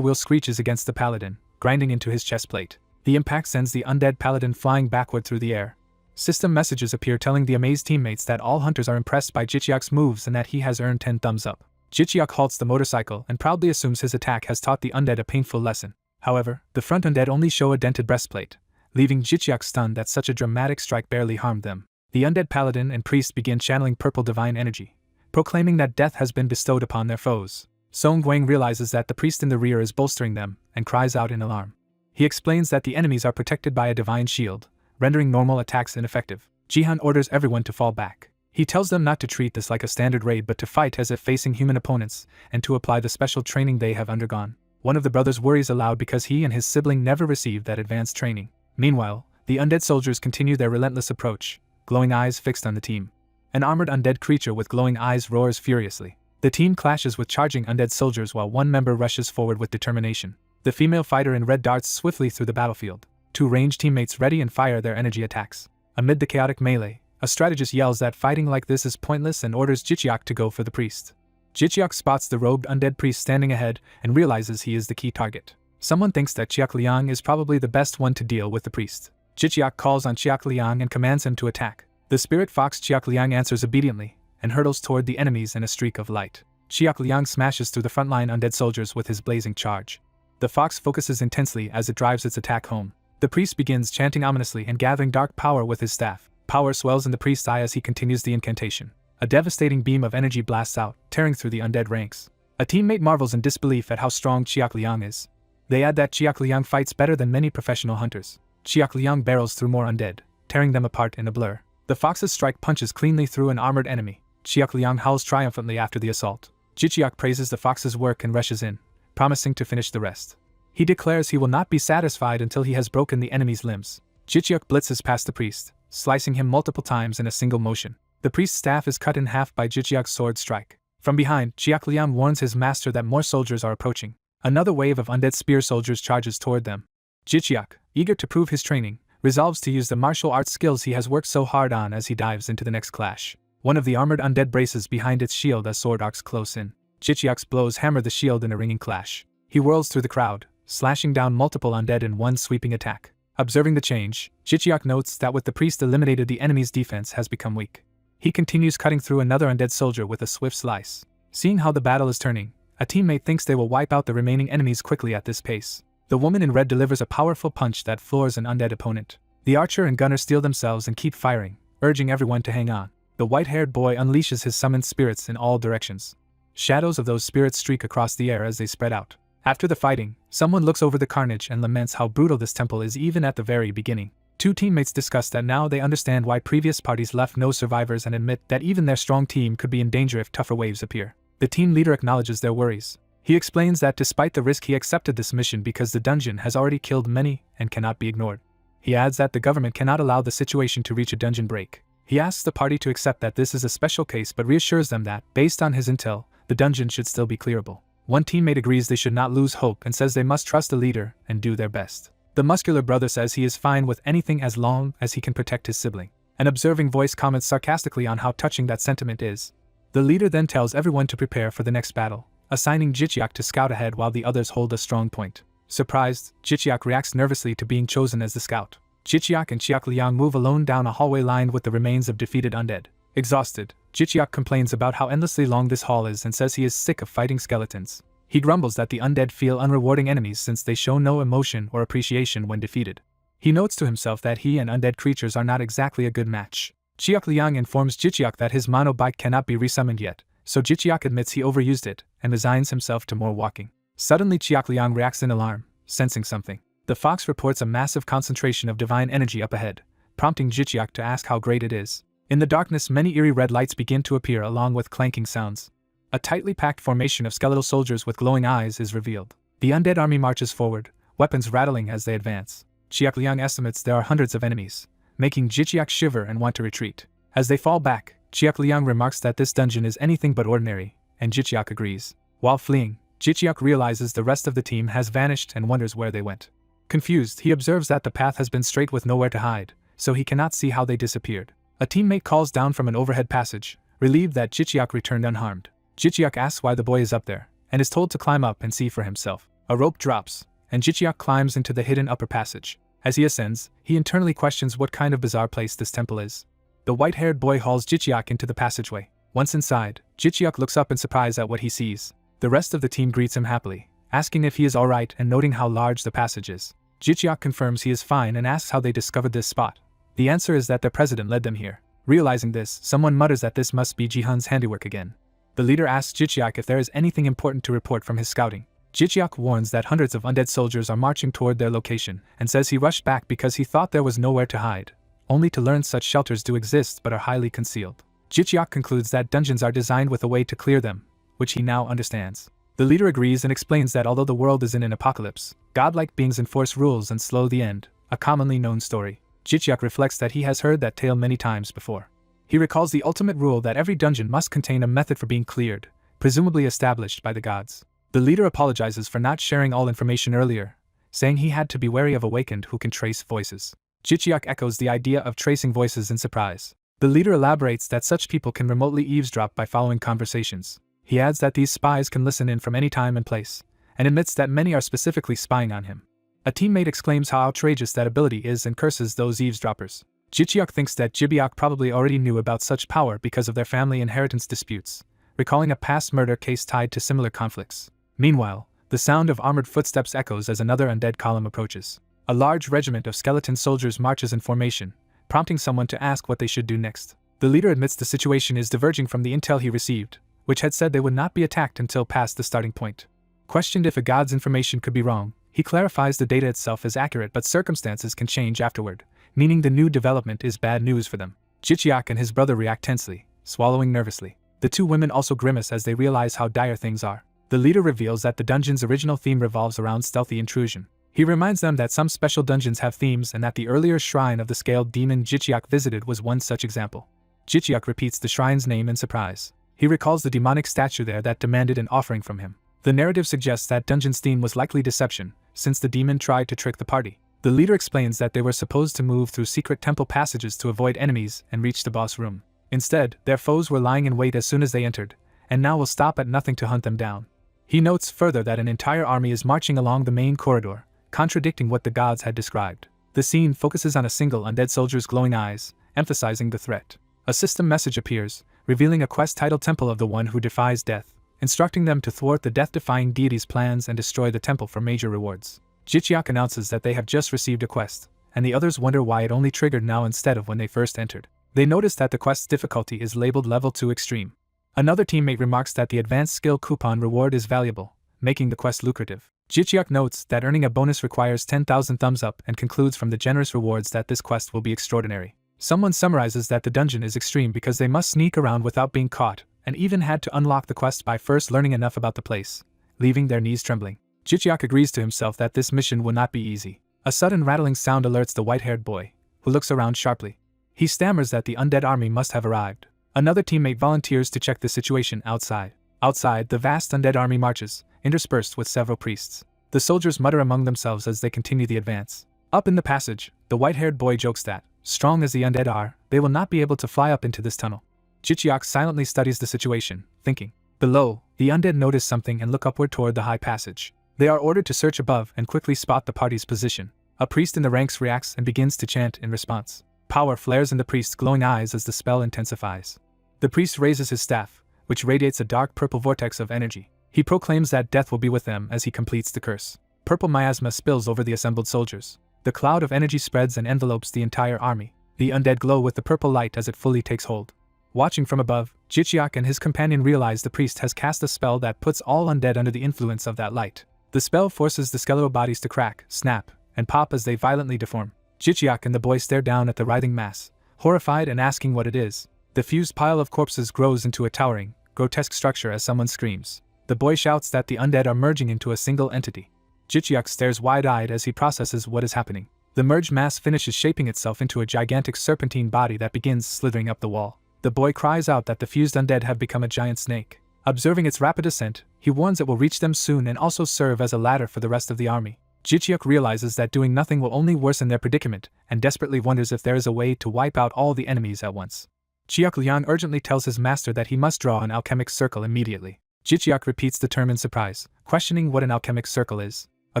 wheel screeches against the paladin, grinding into his chest plate. The impact sends the undead paladin flying backward through the air. System messages appear telling the amazed teammates that all hunters are impressed by Jichiak's moves and that he has earned 10 thumbs up. Jichiak halts the motorcycle and proudly assumes his attack has taught the undead a painful lesson. However, the front undead only show a dented breastplate, leaving Jichiak stunned that such a dramatic strike barely harmed them. The undead paladin and priest begin channeling purple divine energy, proclaiming that death has been bestowed upon their foes. Song Guang realizes that the priest in the rear is bolstering them and cries out in alarm. He explains that the enemies are protected by a divine shield, rendering normal attacks ineffective. Jihan orders everyone to fall back. He tells them not to treat this like a standard raid but to fight as if facing human opponents, and to apply the special training they have undergone. One of the brothers worries aloud because he and his sibling never received that advanced training. Meanwhile, the undead soldiers continue their relentless approach, glowing eyes fixed on the team. An armored undead creature with glowing eyes roars furiously. The team clashes with charging undead soldiers while one member rushes forward with determination. The female fighter in red darts swiftly through the battlefield. Two ranged teammates ready and fire their energy attacks. Amid the chaotic melee, a strategist yells that fighting like this is pointless and orders Jichiak to go for the priest. Jichiak spots the robed undead priest standing ahead and realizes he is the key target. Someone thinks that Chiak Liang is probably the best one to deal with the priest. Jichiak calls on Chiak Liang and commands him to attack. The spirit fox Chiak Liang answers obediently and hurtles toward the enemies in a streak of light. Chiak Liang smashes through the frontline undead soldiers with his blazing charge. The fox focuses intensely as it drives its attack home. The priest begins chanting ominously and gathering dark power with his staff. Power swells in the priest's eye as he continues the incantation. A devastating beam of energy blasts out, tearing through the undead ranks. A teammate marvels in disbelief at how strong Chiak Liang is. They add that Chiak Liang fights better than many professional hunters. Chiak Liang barrels through more undead, tearing them apart in a blur. The fox's strike punches cleanly through an armored enemy. Chiak Liang howls triumphantly after the assault. Jichiak praises the fox's work and rushes in, promising to finish the rest. He declares he will not be satisfied until he has broken the enemy's limbs. Jichiak blitzes past the priest, slicing him multiple times in a single motion. The priest's staff is cut in half by Jichiak's sword strike. From behind, Chiak Liang warns his master that more soldiers are approaching. Another wave of undead spear soldiers charges toward them. Jichiak, eager to prove his training, resolves to use the martial arts skills he has worked so hard on as he dives into the next clash. One of the armored undead braces behind its shield as sword arcs close in. Jichiak's blows hammer the shield in a ringing clash. He whirls through the crowd, slashing down multiple undead in one sweeping attack. Observing the change, Jichiak notes that with the priest eliminated, the enemy's defense has become weak. He continues cutting through another undead soldier with a swift slice. Seeing how the battle is turning, a teammate thinks they will wipe out the remaining enemies quickly at this pace. The woman in red delivers a powerful punch that floors an undead opponent. The archer and gunner steel themselves and keep firing, urging everyone to hang on. The white-haired boy unleashes his summoned spirits in all directions. Shadows of those spirits streak across the air as they spread out. After the fighting, someone looks over the carnage and laments how brutal this temple is even at the very beginning. Two teammates discuss that now they understand why previous parties left no survivors and admit that even their strong team could be in danger if tougher waves appear. The team leader acknowledges their worries. He explains that despite the risk, he accepted this mission because the dungeon has already killed many and cannot be ignored. He adds that the government cannot allow the situation to reach a dungeon break. He asks the party to accept that this is a special case but reassures them that, based on his intel, the dungeon should still be clearable. One teammate agrees they should not lose hope and says they must trust the leader and do their best. The muscular brother says he is fine with anything as long as he can protect his sibling. An observing voice comments sarcastically on how touching that sentiment is. The leader then tells everyone to prepare for the next battle, assigning Jichiak to scout ahead while the others hold a strong point. Surprised, Jichiak reacts nervously to being chosen as the scout. Jichiak and Chiak Liang move alone down a hallway lined with the remains of defeated undead. Exhausted, Jichiak complains about how endlessly long this hall is and says he is sick of fighting skeletons. He grumbles that the undead feel unrewarding enemies since they show no emotion or appreciation when defeated. He notes to himself that he and undead creatures are not exactly a good match. Chiak Liang informs Jichiak that his mono bike cannot be resummoned yet, so Jichiak admits he overused it and resigns himself to more walking. Suddenly Chiak Liang reacts in alarm, sensing something. The fox reports a massive concentration of divine energy up ahead, prompting Jichiak to ask how great it is. In the darkness, many eerie red lights begin to appear along with clanking sounds. A tightly packed formation of skeletal soldiers with glowing eyes is revealed. The undead army marches forward, weapons rattling as they advance. Chiak Liang estimates there are hundreds of enemies, making Jichiak shiver and want to retreat. As they fall back, Chiak Liang remarks that this dungeon is anything but ordinary, and Jichiak agrees. While fleeing, Jichiak realizes the rest of the team has vanished and wonders where they went. Confused, he observes that the path has been straight with nowhere to hide, so he cannot see how they disappeared. A teammate calls down from an overhead passage, relieved that Jichiak returned unharmed. Jichiak asks why the boy is up there, and is told to climb up and see for himself. A rope drops, and Jichiak climbs into the hidden upper passage. As he ascends, he internally questions what kind of bizarre place this temple is. The white-haired boy hauls Jichiak into the passageway. Once inside, Jichiak looks up in surprise at what he sees. The rest of the team greets him happily, asking if he is alright and noting how large the passage is. Jichiak confirms he is fine and asks how they discovered this spot. The answer is that their president led them here. Realizing this, someone mutters that this must be Jihan's handiwork again. The leader asks Jichiak if there is anything important to report from his scouting. Jichiak warns that hundreds of undead soldiers are marching toward their location, and says he rushed back because he thought there was nowhere to hide, only to learn such shelters do exist but are highly concealed. Jichiak concludes that dungeons are designed with a way to clear them, which he now understands. The leader agrees and explains that although the world is in an apocalypse, godlike beings enforce rules and slow the end, a commonly known story. Jichiak reflects that he has heard that tale many times before. He recalls the ultimate rule that every dungeon must contain a method for being cleared, presumably established by the gods. The leader apologizes for not sharing all information earlier, saying he had to be wary of awakened who can trace voices. Jichiak echoes the idea of tracing voices in surprise. The leader elaborates that such people can remotely eavesdrop by following conversations. He adds that these spies can listen in from any time and place, and admits that many are specifically spying on him. A teammate exclaims how outrageous that ability is and curses those eavesdroppers. Jichiak thinks that Jibiak probably already knew about such power because of their family inheritance disputes, recalling a past murder case tied to similar conflicts. Meanwhile, the sound of armored footsteps echoes as another undead column approaches. A large regiment of skeleton soldiers marches in formation, prompting someone to ask what they should do next. The leader admits the situation is diverging from the intel he received, which had said they would not be attacked until past the starting point. Questioned if a god's information could be wrong, he clarifies the data itself is accurate but circumstances can change afterward, meaning the new development is bad news for them. Jichiak and his brother react tensely, swallowing nervously. The two women also grimace as they realize how dire things are. The leader reveals that the dungeon's original theme revolves around stealthy intrusion. He reminds them that some special dungeons have themes and that the earlier shrine of the scaled demon Jichiak visited was one such example. Jichiak repeats the shrine's name in surprise. He recalls the demonic statue there that demanded an offering from him. The narrative suggests that dungeon's theme was likely deception, since the demon tried to trick the party. The leader explains that they were supposed to move through secret temple passages to avoid enemies and reach the boss room. Instead, their foes were lying in wait as soon as they entered, and now will stop at nothing to hunt them down. He notes further that an entire army is marching along the main corridor, contradicting what the gods had described. The scene focuses on a single undead soldier's glowing eyes, emphasizing the threat. A system message appears, revealing a quest titled Temple of the One Who Defies Death, instructing them to thwart the death-defying deity's plans and destroy the temple for major rewards. Jichiak announces that they have just received a quest, and the others wonder why it only triggered now instead of when they first entered. They notice that the quest's difficulty is labeled Level 2 Extreme. Another teammate remarks that the advanced skill coupon reward is valuable, making the quest lucrative. Jichiak notes that earning a bonus requires 10,000 thumbs up and concludes from the generous rewards that this quest will be extraordinary. Someone summarizes that the dungeon is extreme because they must sneak around without being caught, and even had to unlock the quest by first learning enough about the place, leaving their knees trembling. Jichiak agrees to himself that this mission will not be easy. A sudden rattling sound alerts the white-haired boy, who looks around sharply. He stammers that the undead army must have arrived. Another teammate volunteers to check the situation outside. Outside, the vast undead army marches, interspersed with several priests. The soldiers mutter among themselves as they continue the advance. Up in the passage, the white-haired boy jokes that, strong as the undead are, they will not be able to fly up into this tunnel. Jichiak silently studies the situation, thinking. Below, the undead notice something and look upward toward the high passage. They are ordered to search above and quickly spot the party's position. A priest in the ranks reacts and begins to chant in response. Power flares in the priest's glowing eyes as the spell intensifies. The priest raises his staff, which radiates a dark purple vortex of energy. He proclaims that death will be with them as he completes the curse. Purple miasma spills over the assembled soldiers. The cloud of energy spreads and envelopes the entire army. The undead glow with the purple light as it fully takes hold. Watching from above, Jichiak and his companion realize the priest has cast a spell that puts all undead under the influence of that light. The spell forces the skeletal bodies to crack, snap, and pop as they violently deform. Jichiak and the boy stare down at the writhing mass, horrified and asking what it is. The fused pile of corpses grows into a towering, grotesque structure as someone screams. The boy shouts that the undead are merging into a single entity. Jichiak stares wide-eyed as he processes what is happening. The merged mass finishes shaping itself into a gigantic serpentine body that begins slithering up the wall. The boy cries out that the fused undead have become a giant snake. Observing its rapid ascent, he warns it will reach them soon and also serve as a ladder for the rest of the army. Jichiak realizes that doing nothing will only worsen their predicament, and desperately wonders if there is a way to wipe out all the enemies at once. Jiak Liang urgently tells his master that he must draw an alchemic circle immediately. Jichiak repeats the term in surprise, questioning what an alchemic circle is. A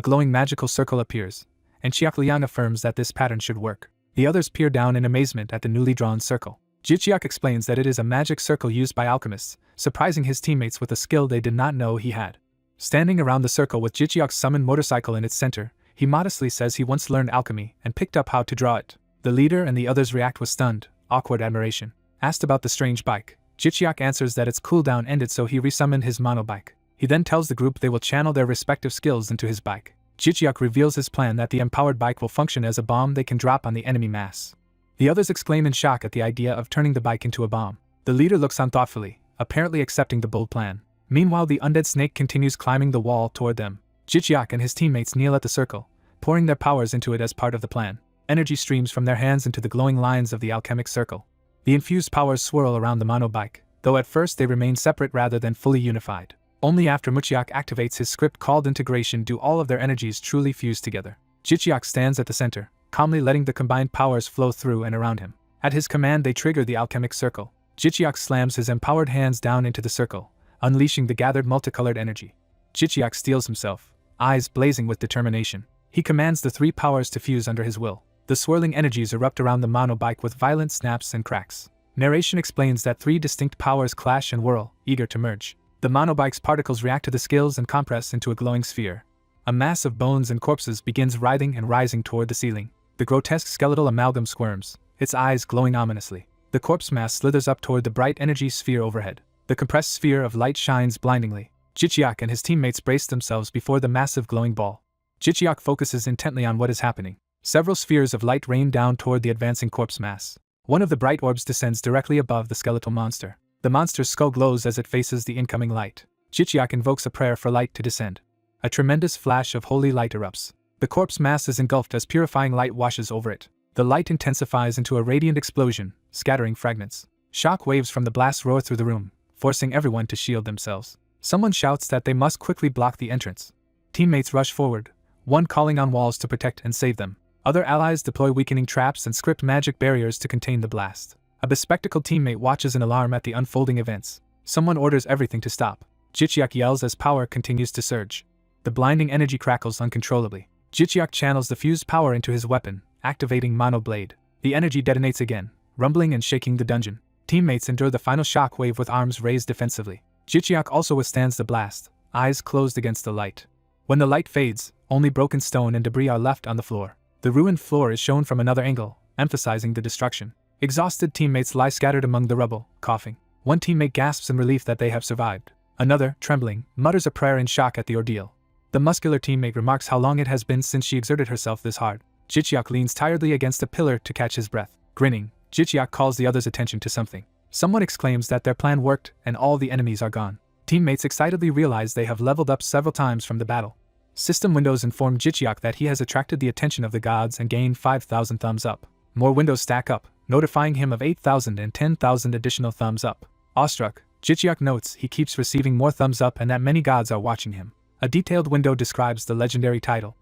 glowing magical circle appears, and Jiak Liang affirms that this pattern should work. The others peer down in amazement at the newly drawn circle. Jichiak explains that it is a magic circle used by alchemists, surprising his teammates with a skill they did not know he had. Standing around the circle with Jichiak's summoned motorcycle in its center, he modestly says he once learned alchemy and picked up how to draw it. The leader and the others react with stunned, awkward admiration. Asked about the strange bike, Jichiak answers that its cooldown ended so he resummoned his monobike. He then tells the group they will channel their respective skills into his bike. Jichiak reveals his plan that the empowered bike will function as a bomb they can drop on the enemy mass. The others exclaim in shock at the idea of turning the bike into a bomb. The leader looks on thoughtfully, apparently accepting the bold plan. Meanwhile, the undead snake continues climbing the wall toward them. Jichiak and his teammates kneel at the circle, pouring their powers into it as part of the plan. Energy streams from their hands into the glowing lines of the alchemic circle. The infused powers swirl around the monobike, though at first they remain separate rather than fully unified. Only after Muchiak activates his script called integration do all of their energies truly fuse together. Jichiak stands at the center, calmly letting the combined powers flow through and around him. At his command they trigger the alchemic circle. Jichiak slams his empowered hands down into the circle, unleashing the gathered multicolored energy. Jichiak steels himself, eyes blazing with determination. He commands the three powers to fuse under his will. The swirling energies erupt around the monobike with violent snaps and cracks. Narration explains that three distinct powers clash and whirl, eager to merge. The monobike's particles react to the skills and compress into a glowing sphere. A mass of bones and corpses begins writhing and rising toward the ceiling. The grotesque skeletal amalgam squirms, its eyes glowing ominously. The corpse mass slithers up toward the bright energy sphere overhead. The compressed sphere of light shines blindingly. Jichiak and his teammates brace themselves before the massive glowing ball. Jichiak focuses intently on what is happening. Several spheres of light rain down toward the advancing corpse mass. One of the bright orbs descends directly above the skeletal monster. The monster's skull glows as it faces the incoming light. Jichiak invokes a prayer for light to descend. A tremendous flash of holy light erupts. The corpse mass is engulfed as purifying light washes over it. The light intensifies into a radiant explosion, scattering fragments. Shock waves from the blast roar through the room, forcing everyone to shield themselves. Someone shouts that they must quickly block the entrance. Teammates rush forward, one calling on walls to protect and save them. Other allies deploy weakening traps and script magic barriers to contain the blast. A bespectacled teammate watches in alarm at the unfolding events. Someone orders everything to stop. Jichiak yells as power continues to surge. The blinding energy crackles uncontrollably. Jichiak channels the fused power into his weapon, activating Mono Blade. The energy detonates again, rumbling and shaking the dungeon. Teammates endure the final shock wave with arms raised defensively. Jichiak also withstands the blast, eyes closed against the light. When the light fades, only broken stone and debris are left on the floor. The ruined floor is shown from another angle, emphasizing the destruction. Exhausted teammates lie scattered among the rubble, coughing. One teammate gasps in relief that they have survived. Another, trembling, mutters a prayer in shock at the ordeal. The muscular teammate remarks how long it has been since she exerted herself this hard. Jichiak leans tiredly against a pillar to catch his breath. Grinning, Jichiak calls the others' attention to something. Someone exclaims that their plan worked and all the enemies are gone. Teammates excitedly realize they have leveled up several times from the battle. System windows inform Jichiak that he has attracted the attention of the gods and gained 5,000 thumbs up. More windows stack up, notifying him of 8,000 and 10,000 additional thumbs up. Awestruck, Jichiak notes he keeps receiving more thumbs up and that many gods are watching him. A detailed window describes the legendary title,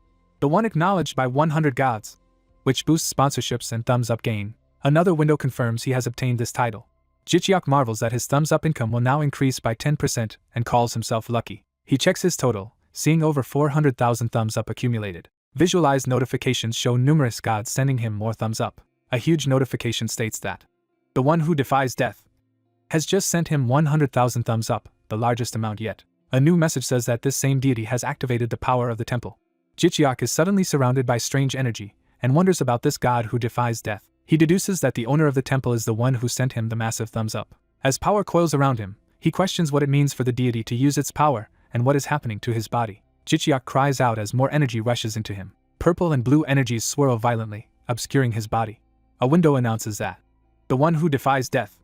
the one acknowledged by 100 gods, which boosts sponsorships and thumbs up gain. Another window confirms he has obtained this title. Jichiak marvels that his thumbs up income will now increase by 10% and calls himself lucky. He checks his total, seeing over 400,000 thumbs up accumulated. Visualized notifications show numerous gods sending him more thumbs up. A huge notification states that the one who defies death has just sent him 100,000 thumbs up, the largest amount yet. A new message says that this same deity has activated the power of the temple. Jichiak is suddenly surrounded by strange energy and wonders about this god who defies death. He deduces that the owner of the temple is the one who sent him the massive thumbs up. As power coils around him, he questions what it means for the deity to use its power and what is happening to his body. Jichiak cries out as more energy rushes into him. Purple and blue energies swirl violently, obscuring his body. A window announces that the one who defies death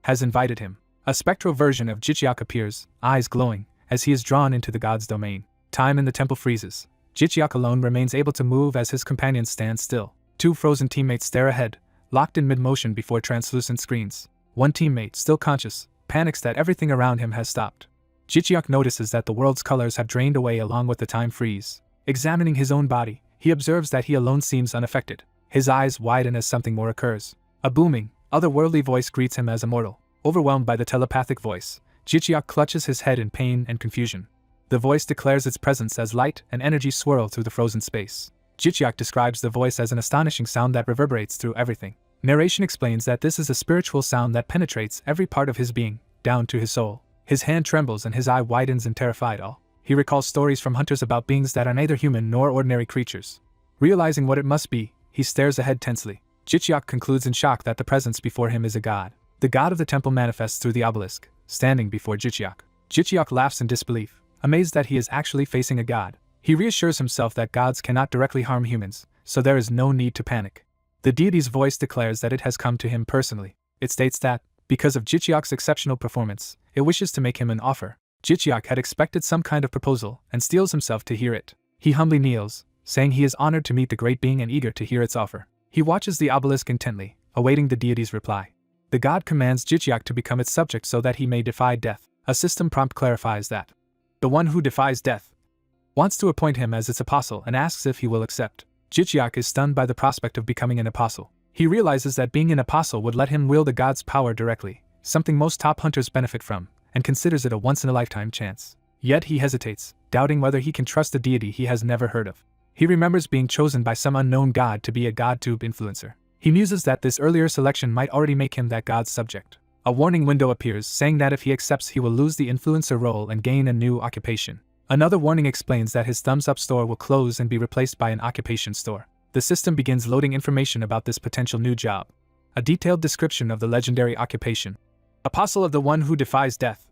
has invited him. A spectral version of Jichiak appears, eyes glowing, as he is drawn into the god's domain. Time in the temple freezes. Jichiak alone remains able to move as his companions stand still. Two frozen teammates stare ahead, locked in mid-motion before translucent screens. One teammate, still conscious, panics that everything around him has stopped. Jichiak notices that the world's colors have drained away along with the time freeze. Examining his own body, he observes that he alone seems unaffected. His eyes widen as something more occurs. A booming, otherworldly voice greets him as immortal. Overwhelmed by the telepathic voice, Jichiak clutches his head in pain and confusion. The voice declares its presence as light and energy swirl through the frozen space. Jichiak describes the voice as an astonishing sound that reverberates through everything. Narration explains that this is a spiritual sound that penetrates every part of his being, down to his soul. His hand trembles and his eye widens in terrified awe. He recalls stories from hunters about beings that are neither human nor ordinary creatures. Realizing what it must be, he stares ahead tensely. Jichiak concludes in shock that the presence before him is a god. The god of the temple manifests through the obelisk, standing before Jichiak. Jichiak laughs in disbelief, amazed that he is actually facing a god. He reassures himself that gods cannot directly harm humans, so there is no need to panic. The deity's voice declares that it has come to him personally. It states that Because of Jichiak's exceptional performance, it wishes to make him an offer. Jichiak had expected some kind of proposal and steels himself to hear it. He humbly kneels, saying he is honored to meet the great being and eager to hear its offer. He watches the obelisk intently, awaiting the deity's reply. The god commands Jichiak to become its subject so that he may defy death. A system prompt clarifies that the one who defies death wants to appoint him as its apostle and asks if he will accept. Jichiak is stunned by the prospect of becoming an apostle. He realizes that being an apostle would let him wield the god's power directly, something most top hunters benefit from, and considers it a once-in-a-lifetime chance. Yet he hesitates, doubting whether he can trust a deity he has never heard of. He remembers being chosen by some unknown god to be a GodTube influencer. He muses that this earlier selection might already make him that god's subject. A warning window appears saying that if he accepts he will lose the influencer role and gain a new occupation. Another warning explains that his thumbs up store will close and be replaced by an occupation store. The system begins loading information about this potential new job. A detailed description of the legendary occupation, Apostle of the One Who Defies Death,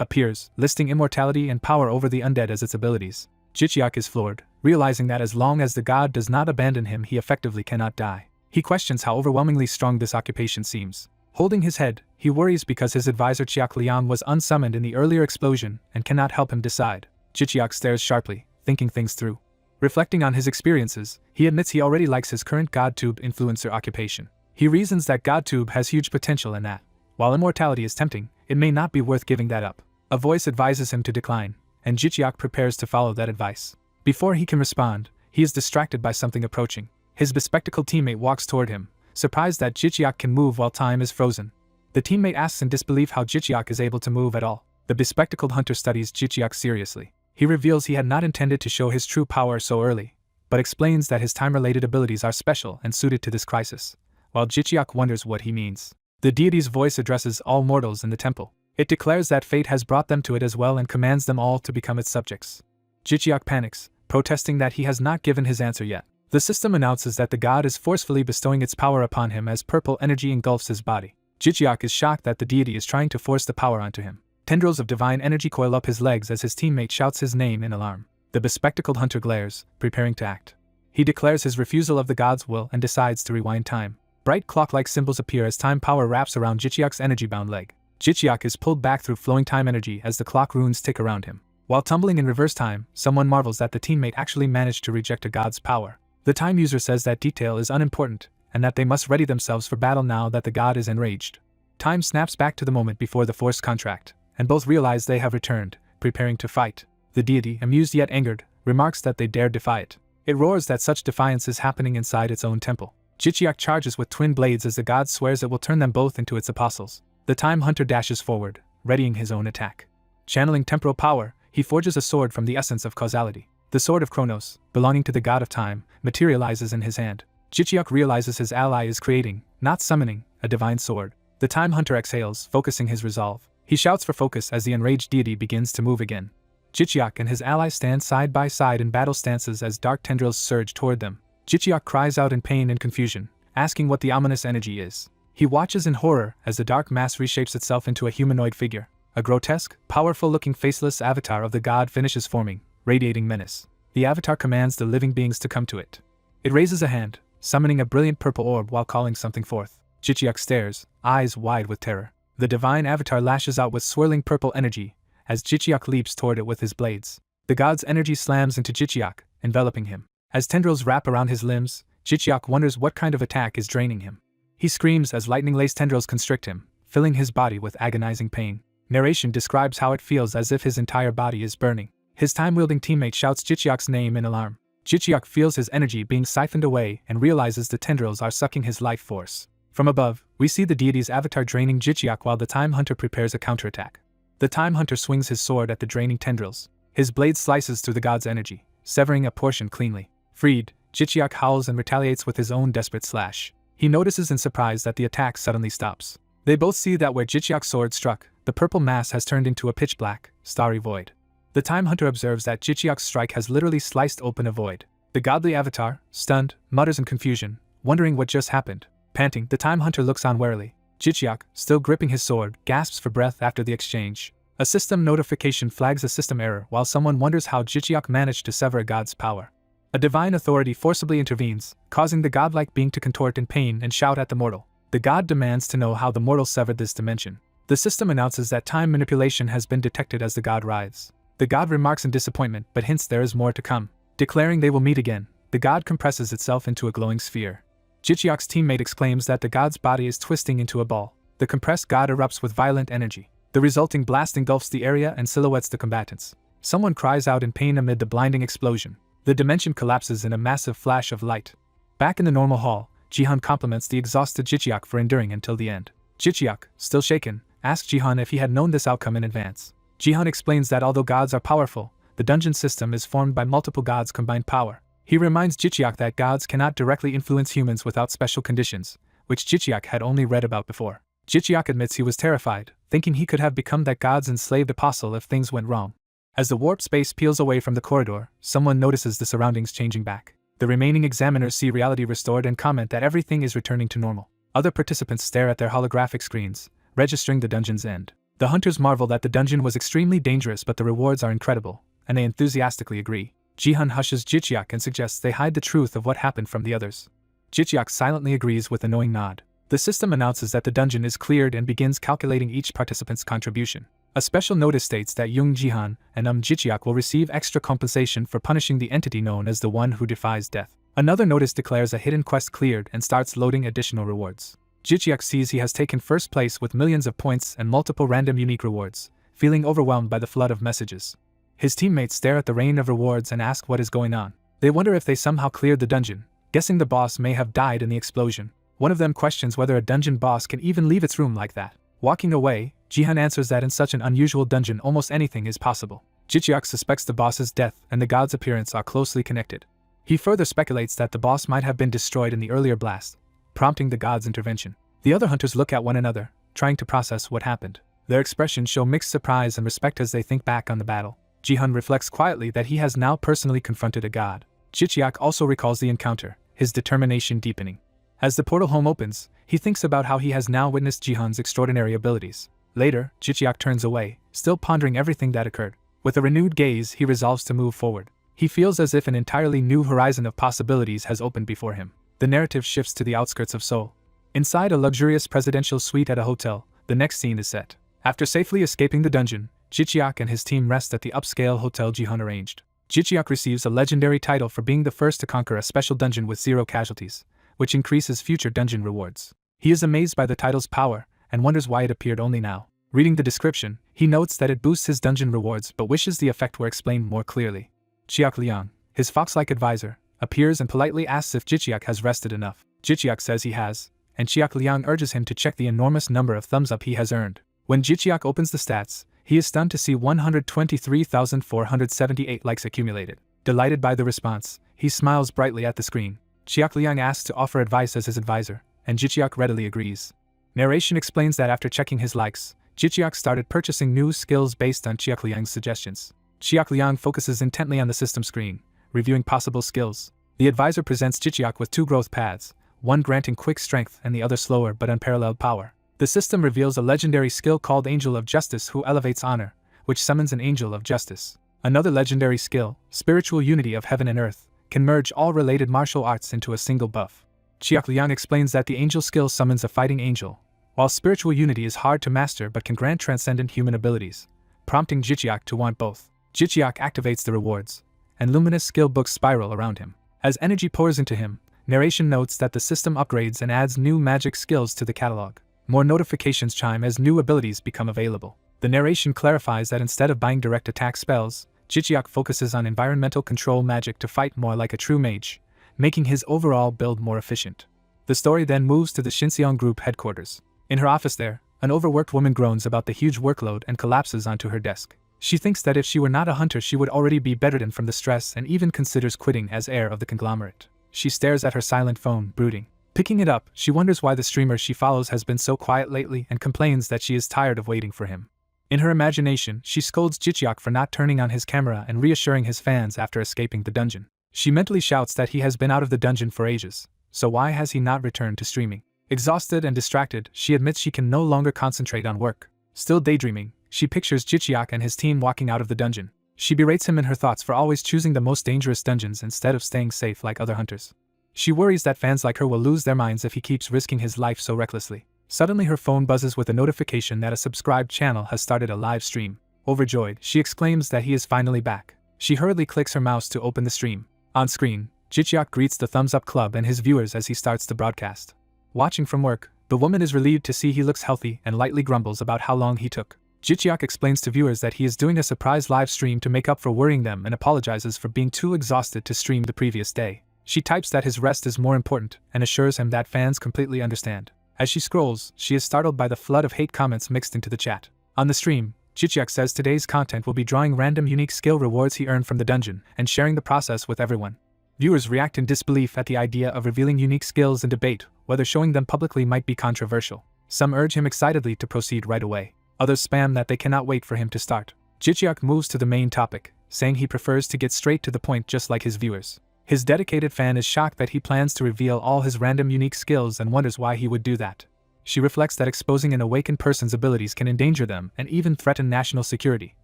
appears, listing immortality and power over the undead as its abilities. Jichiak is floored, realizing that as long as the god does not abandon him he effectively cannot die. He questions how overwhelmingly strong this occupation seems. Holding his head, he worries because his advisor Chiak Liang was unsummoned in the earlier explosion and cannot help him decide. Jichiak stares sharply, thinking things through. Reflecting on his experiences, he admits he already likes his current GodTube influencer occupation. He reasons that GodTube has huge potential and that, while immortality is tempting, it may not be worth giving that up. A voice advises him to decline, and Jichiak prepares to follow that advice. Before he can respond, he is distracted by something approaching. His bespectacled teammate walks toward him, surprised that Jichiak can move while time is frozen. The teammate asks in disbelief how Jichiak is able to move at all. The bespectacled hunter studies Jichiak seriously. He reveals he had not intended to show his true power so early, but explains that his time-related abilities are special and suited to this crisis, while Jichiak wonders what he means. The deity's voice addresses all mortals in the temple. It declares that fate has brought them to it as well and commands them all to become its subjects. Jichiak panics, protesting that he has not given his answer yet. The system announces that the god is forcefully bestowing its power upon him as purple energy engulfs his body. Jichiak is shocked that the deity is trying to force the power onto him. Tendrils of divine energy coil up his legs as his teammate shouts his name in alarm. The bespectacled hunter glares, preparing to act. He declares his refusal of the god's will and decides to rewind time. Bright clock-like symbols appear as time power wraps around Jichiak's energy-bound leg. Jichiak is pulled back through flowing time energy as the clock runes tick around him. While tumbling in reverse time, someone marvels that the teammate actually managed to reject a god's power. The time user says that detail is unimportant, and that they must ready themselves for battle now that the god is enraged. Time snaps back to the moment before the forced contract, and both realize they have returned, preparing to fight. The deity, amused yet angered, remarks that they dare defy it. It roars that such defiance is happening inside its own temple. Jichiak charges with twin blades as the god swears it will turn them both into its apostles. The time hunter dashes forward, readying his own attack. Channeling temporal power, he forges a sword from the essence of causality. The sword of Kronos, belonging to the god of time, materializes in his hand. Jichiak realizes his ally is creating, not summoning, a divine sword. The time hunter exhales, focusing his resolve. He shouts for focus as the enraged deity begins to move again. Jichiak and his ally stand side by side in battle stances as dark tendrils surge toward them. Jichiak cries out in pain and confusion, asking what the ominous energy is. He watches in horror as the dark mass reshapes itself into a humanoid figure. A grotesque, powerful-looking faceless avatar of the god finishes forming, radiating menace. The avatar commands the living beings to come to it. It raises a hand, summoning a brilliant purple orb while calling something forth. Jichiak stares, eyes wide with terror. The divine avatar lashes out with swirling purple energy, as Jichiak leaps toward it with his blades. The god's energy slams into Jichiak, enveloping him. As tendrils wrap around his limbs, Jichiak wonders what kind of attack is draining him. He screams as lightning-laced tendrils constrict him, filling his body with agonizing pain. Narration describes how it feels as if his entire body is burning. His time-wielding teammate shouts Jichiak's name in alarm. Jichiak feels his energy being siphoned away and realizes the tendrils are sucking his life force. From above, we see the deity's avatar draining Jichiak while the time hunter prepares a counterattack. The time hunter swings his sword at the draining tendrils. His blade slices through the god's energy, severing a portion cleanly. Freed, Jichiak howls and retaliates with his own desperate slash. He notices in surprise that the attack suddenly stops. They both see that where Jichiak's sword struck, the purple mass has turned into a pitch-black, starry void. The time hunter observes that Jichiak's strike has literally sliced open a void. The godly avatar, stunned, mutters in confusion, wondering what just happened. Panting, the time hunter looks on warily. Jichiak, still gripping his sword, gasps for breath after the exchange. A system notification flags a system error while someone wonders how Jichiak managed to sever a god's power. A divine authority forcibly intervenes, causing the godlike being to contort in pain and shout at the mortal. The god demands to know how the mortal severed this dimension. The system announces that time manipulation has been detected as the god writhes. The god remarks in disappointment but hints there is more to come. Declaring they will meet again, the god compresses itself into a glowing sphere. Jichiak's teammate exclaims that the god's body is twisting into a ball. The compressed god erupts with violent energy. The resulting blast engulfs the area and silhouettes the combatants. Someone cries out in pain amid the blinding explosion. The dimension collapses in a massive flash of light. Back in the normal hall, Jihan compliments the exhausted Jichiak for enduring until the end. Jichiak, still shaken, asks Jihan if he had known this outcome in advance. Jihan explains that although gods are powerful, the dungeon system is formed by multiple gods' combined power. He reminds Jichiak that gods cannot directly influence humans without special conditions, which Jichiak had only read about before. Jichiak admits he was terrified, thinking he could have become that god's enslaved apostle if things went wrong. As the warp space peels away from the corridor, someone notices the surroundings changing back. The remaining examiners see reality restored and comment that everything is returning to normal. Other participants stare at their holographic screens, registering the dungeon's end. The hunters marvel that the dungeon was extremely dangerous but the rewards are incredible, and they enthusiastically agree. Jihan hushes Jichiak and suggests they hide the truth of what happened from the others. Jichiak silently agrees with a knowing nod. The system announces that the dungeon is cleared and begins calculating each participant's contribution. A special notice states that Jung Jihan and Jichiak will receive extra compensation for punishing the entity known as the one who defies death. Another notice declares a hidden quest cleared and starts loading additional rewards. Jichiak sees he has taken first place with millions of points and multiple random unique rewards, feeling overwhelmed by the flood of messages. His teammates stare at the rain of rewards and ask what is going on. They wonder if they somehow cleared the dungeon, guessing the boss may have died in the explosion. One of them questions whether a dungeon boss can even leave its room like that. Walking away, Jihan answers that in such an unusual dungeon almost anything is possible. Jichiak suspects the boss's death and the god's appearance are closely connected. He further speculates that the boss might have been destroyed in the earlier blast, prompting the god's intervention. The other hunters look at one another, trying to process what happened. Their expressions show mixed surprise and respect as they think back on the battle. Jihan reflects quietly that he has now personally confronted a god. Jichiak also recalls the encounter, his determination deepening. As the portal home opens, he thinks about how he has now witnessed Jihan's extraordinary abilities. Later, Jichiak turns away, still pondering everything that occurred. With a renewed gaze, he resolves to move forward. He feels as if an entirely new horizon of possibilities has opened before him. The narrative shifts to the outskirts of Seoul. Inside a luxurious presidential suite at a hotel, the next scene is set. After safely escaping the dungeon, Jichiak and his team rest at the upscale hotel Jihan arranged. Jichiak receives a legendary title for being the first to conquer a special dungeon with 0 casualties, which increases future dungeon rewards. He is amazed by the title's power and wonders why it appeared only now. Reading the description, he notes that it boosts his dungeon rewards but wishes the effect were explained more clearly. Chiak Liang, his fox-like advisor, appears and politely asks if Jichiak has rested enough. Jichiak says he has, and Chiak Liang urges him to check the enormous number of thumbs up he has earned. When Jichiak opens the stats, he is stunned to see 123,478 likes accumulated. Delighted by the response, he smiles brightly at the screen. Chiak Liang asks to offer advice as his advisor, and Jichiak readily agrees. Narration explains that after checking his likes, Jichiak started purchasing new skills based on Chiak Liang's suggestions. Chiak Liang focuses intently on the system screen, reviewing possible skills. The advisor presents Jichiak with 2 growth paths, one granting quick strength and the other slower but unparalleled power. The system reveals a legendary skill called Angel of Justice who elevates honor, which summons an Angel of Justice. Another legendary skill, Spiritual Unity of Heaven and Earth, can merge all related martial arts into a single buff. Chiak Liang explains that the Angel skill summons a fighting angel, while Spiritual Unity is hard to master but can grant transcendent human abilities, prompting Jichiak to want both. Jichiak activates the rewards, and luminous skill books spiral around him. As energy pours into him, narration notes that the system upgrades and adds new magic skills to the catalog. More notifications chime as new abilities become available. The narration clarifies that instead of buying direct attack spells, Jichiak focuses on environmental control magic to fight more like a true mage, making his overall build more efficient. The story then moves to the Shinseong Group headquarters. In her office there, an overworked woman groans about the huge workload and collapses onto her desk. She thinks that if she were not a hunter she would already be bedridden from the stress and even considers quitting as heir of the conglomerate. She stares at her silent phone, brooding. Picking it up, she wonders why the streamer she follows has been so quiet lately and complains that she is tired of waiting for him. In her imagination, she scolds Jichiak for not turning on his camera and reassuring his fans after escaping the dungeon. She mentally shouts that he has been out of the dungeon for ages, so why has he not returned to streaming? Exhausted and distracted, she admits she can no longer concentrate on work. Still daydreaming, she pictures Jichiak and his team walking out of the dungeon. She berates him in her thoughts for always choosing the most dangerous dungeons instead of staying safe like other hunters. She worries that fans like her will lose their minds if he keeps risking his life so recklessly. Suddenly her phone buzzes with a notification that a subscribed channel has started a live stream. Overjoyed, she exclaims that he is finally back. She hurriedly clicks her mouse to open the stream. On screen, Jicheok greets the Thumbs Up Club and his viewers as he starts the broadcast. Watching from work, the woman is relieved to see he looks healthy and lightly grumbles about how long he took. Jicheok explains to viewers that he is doing a surprise live stream to make up for worrying them and apologizes for being too exhausted to stream the previous day. She types that his rest is more important and assures him that fans completely understand. As she scrolls, she is startled by the flood of hate comments mixed into the chat. On the stream, Jicheok says today's content will be drawing random unique skill rewards he earned from the dungeon and sharing the process with everyone. Viewers react in disbelief at the idea of revealing unique skills and debate whether showing them publicly might be controversial. Some urge him excitedly to proceed right away. Others spam that they cannot wait for him to start. Jicheok moves to the main topic, saying he prefers to get straight to the point just like his viewers. His dedicated fan is shocked that he plans to reveal all his random unique skills and wonders why he would do that. She reflects that exposing an awakened person's abilities can endanger them and even threaten national security,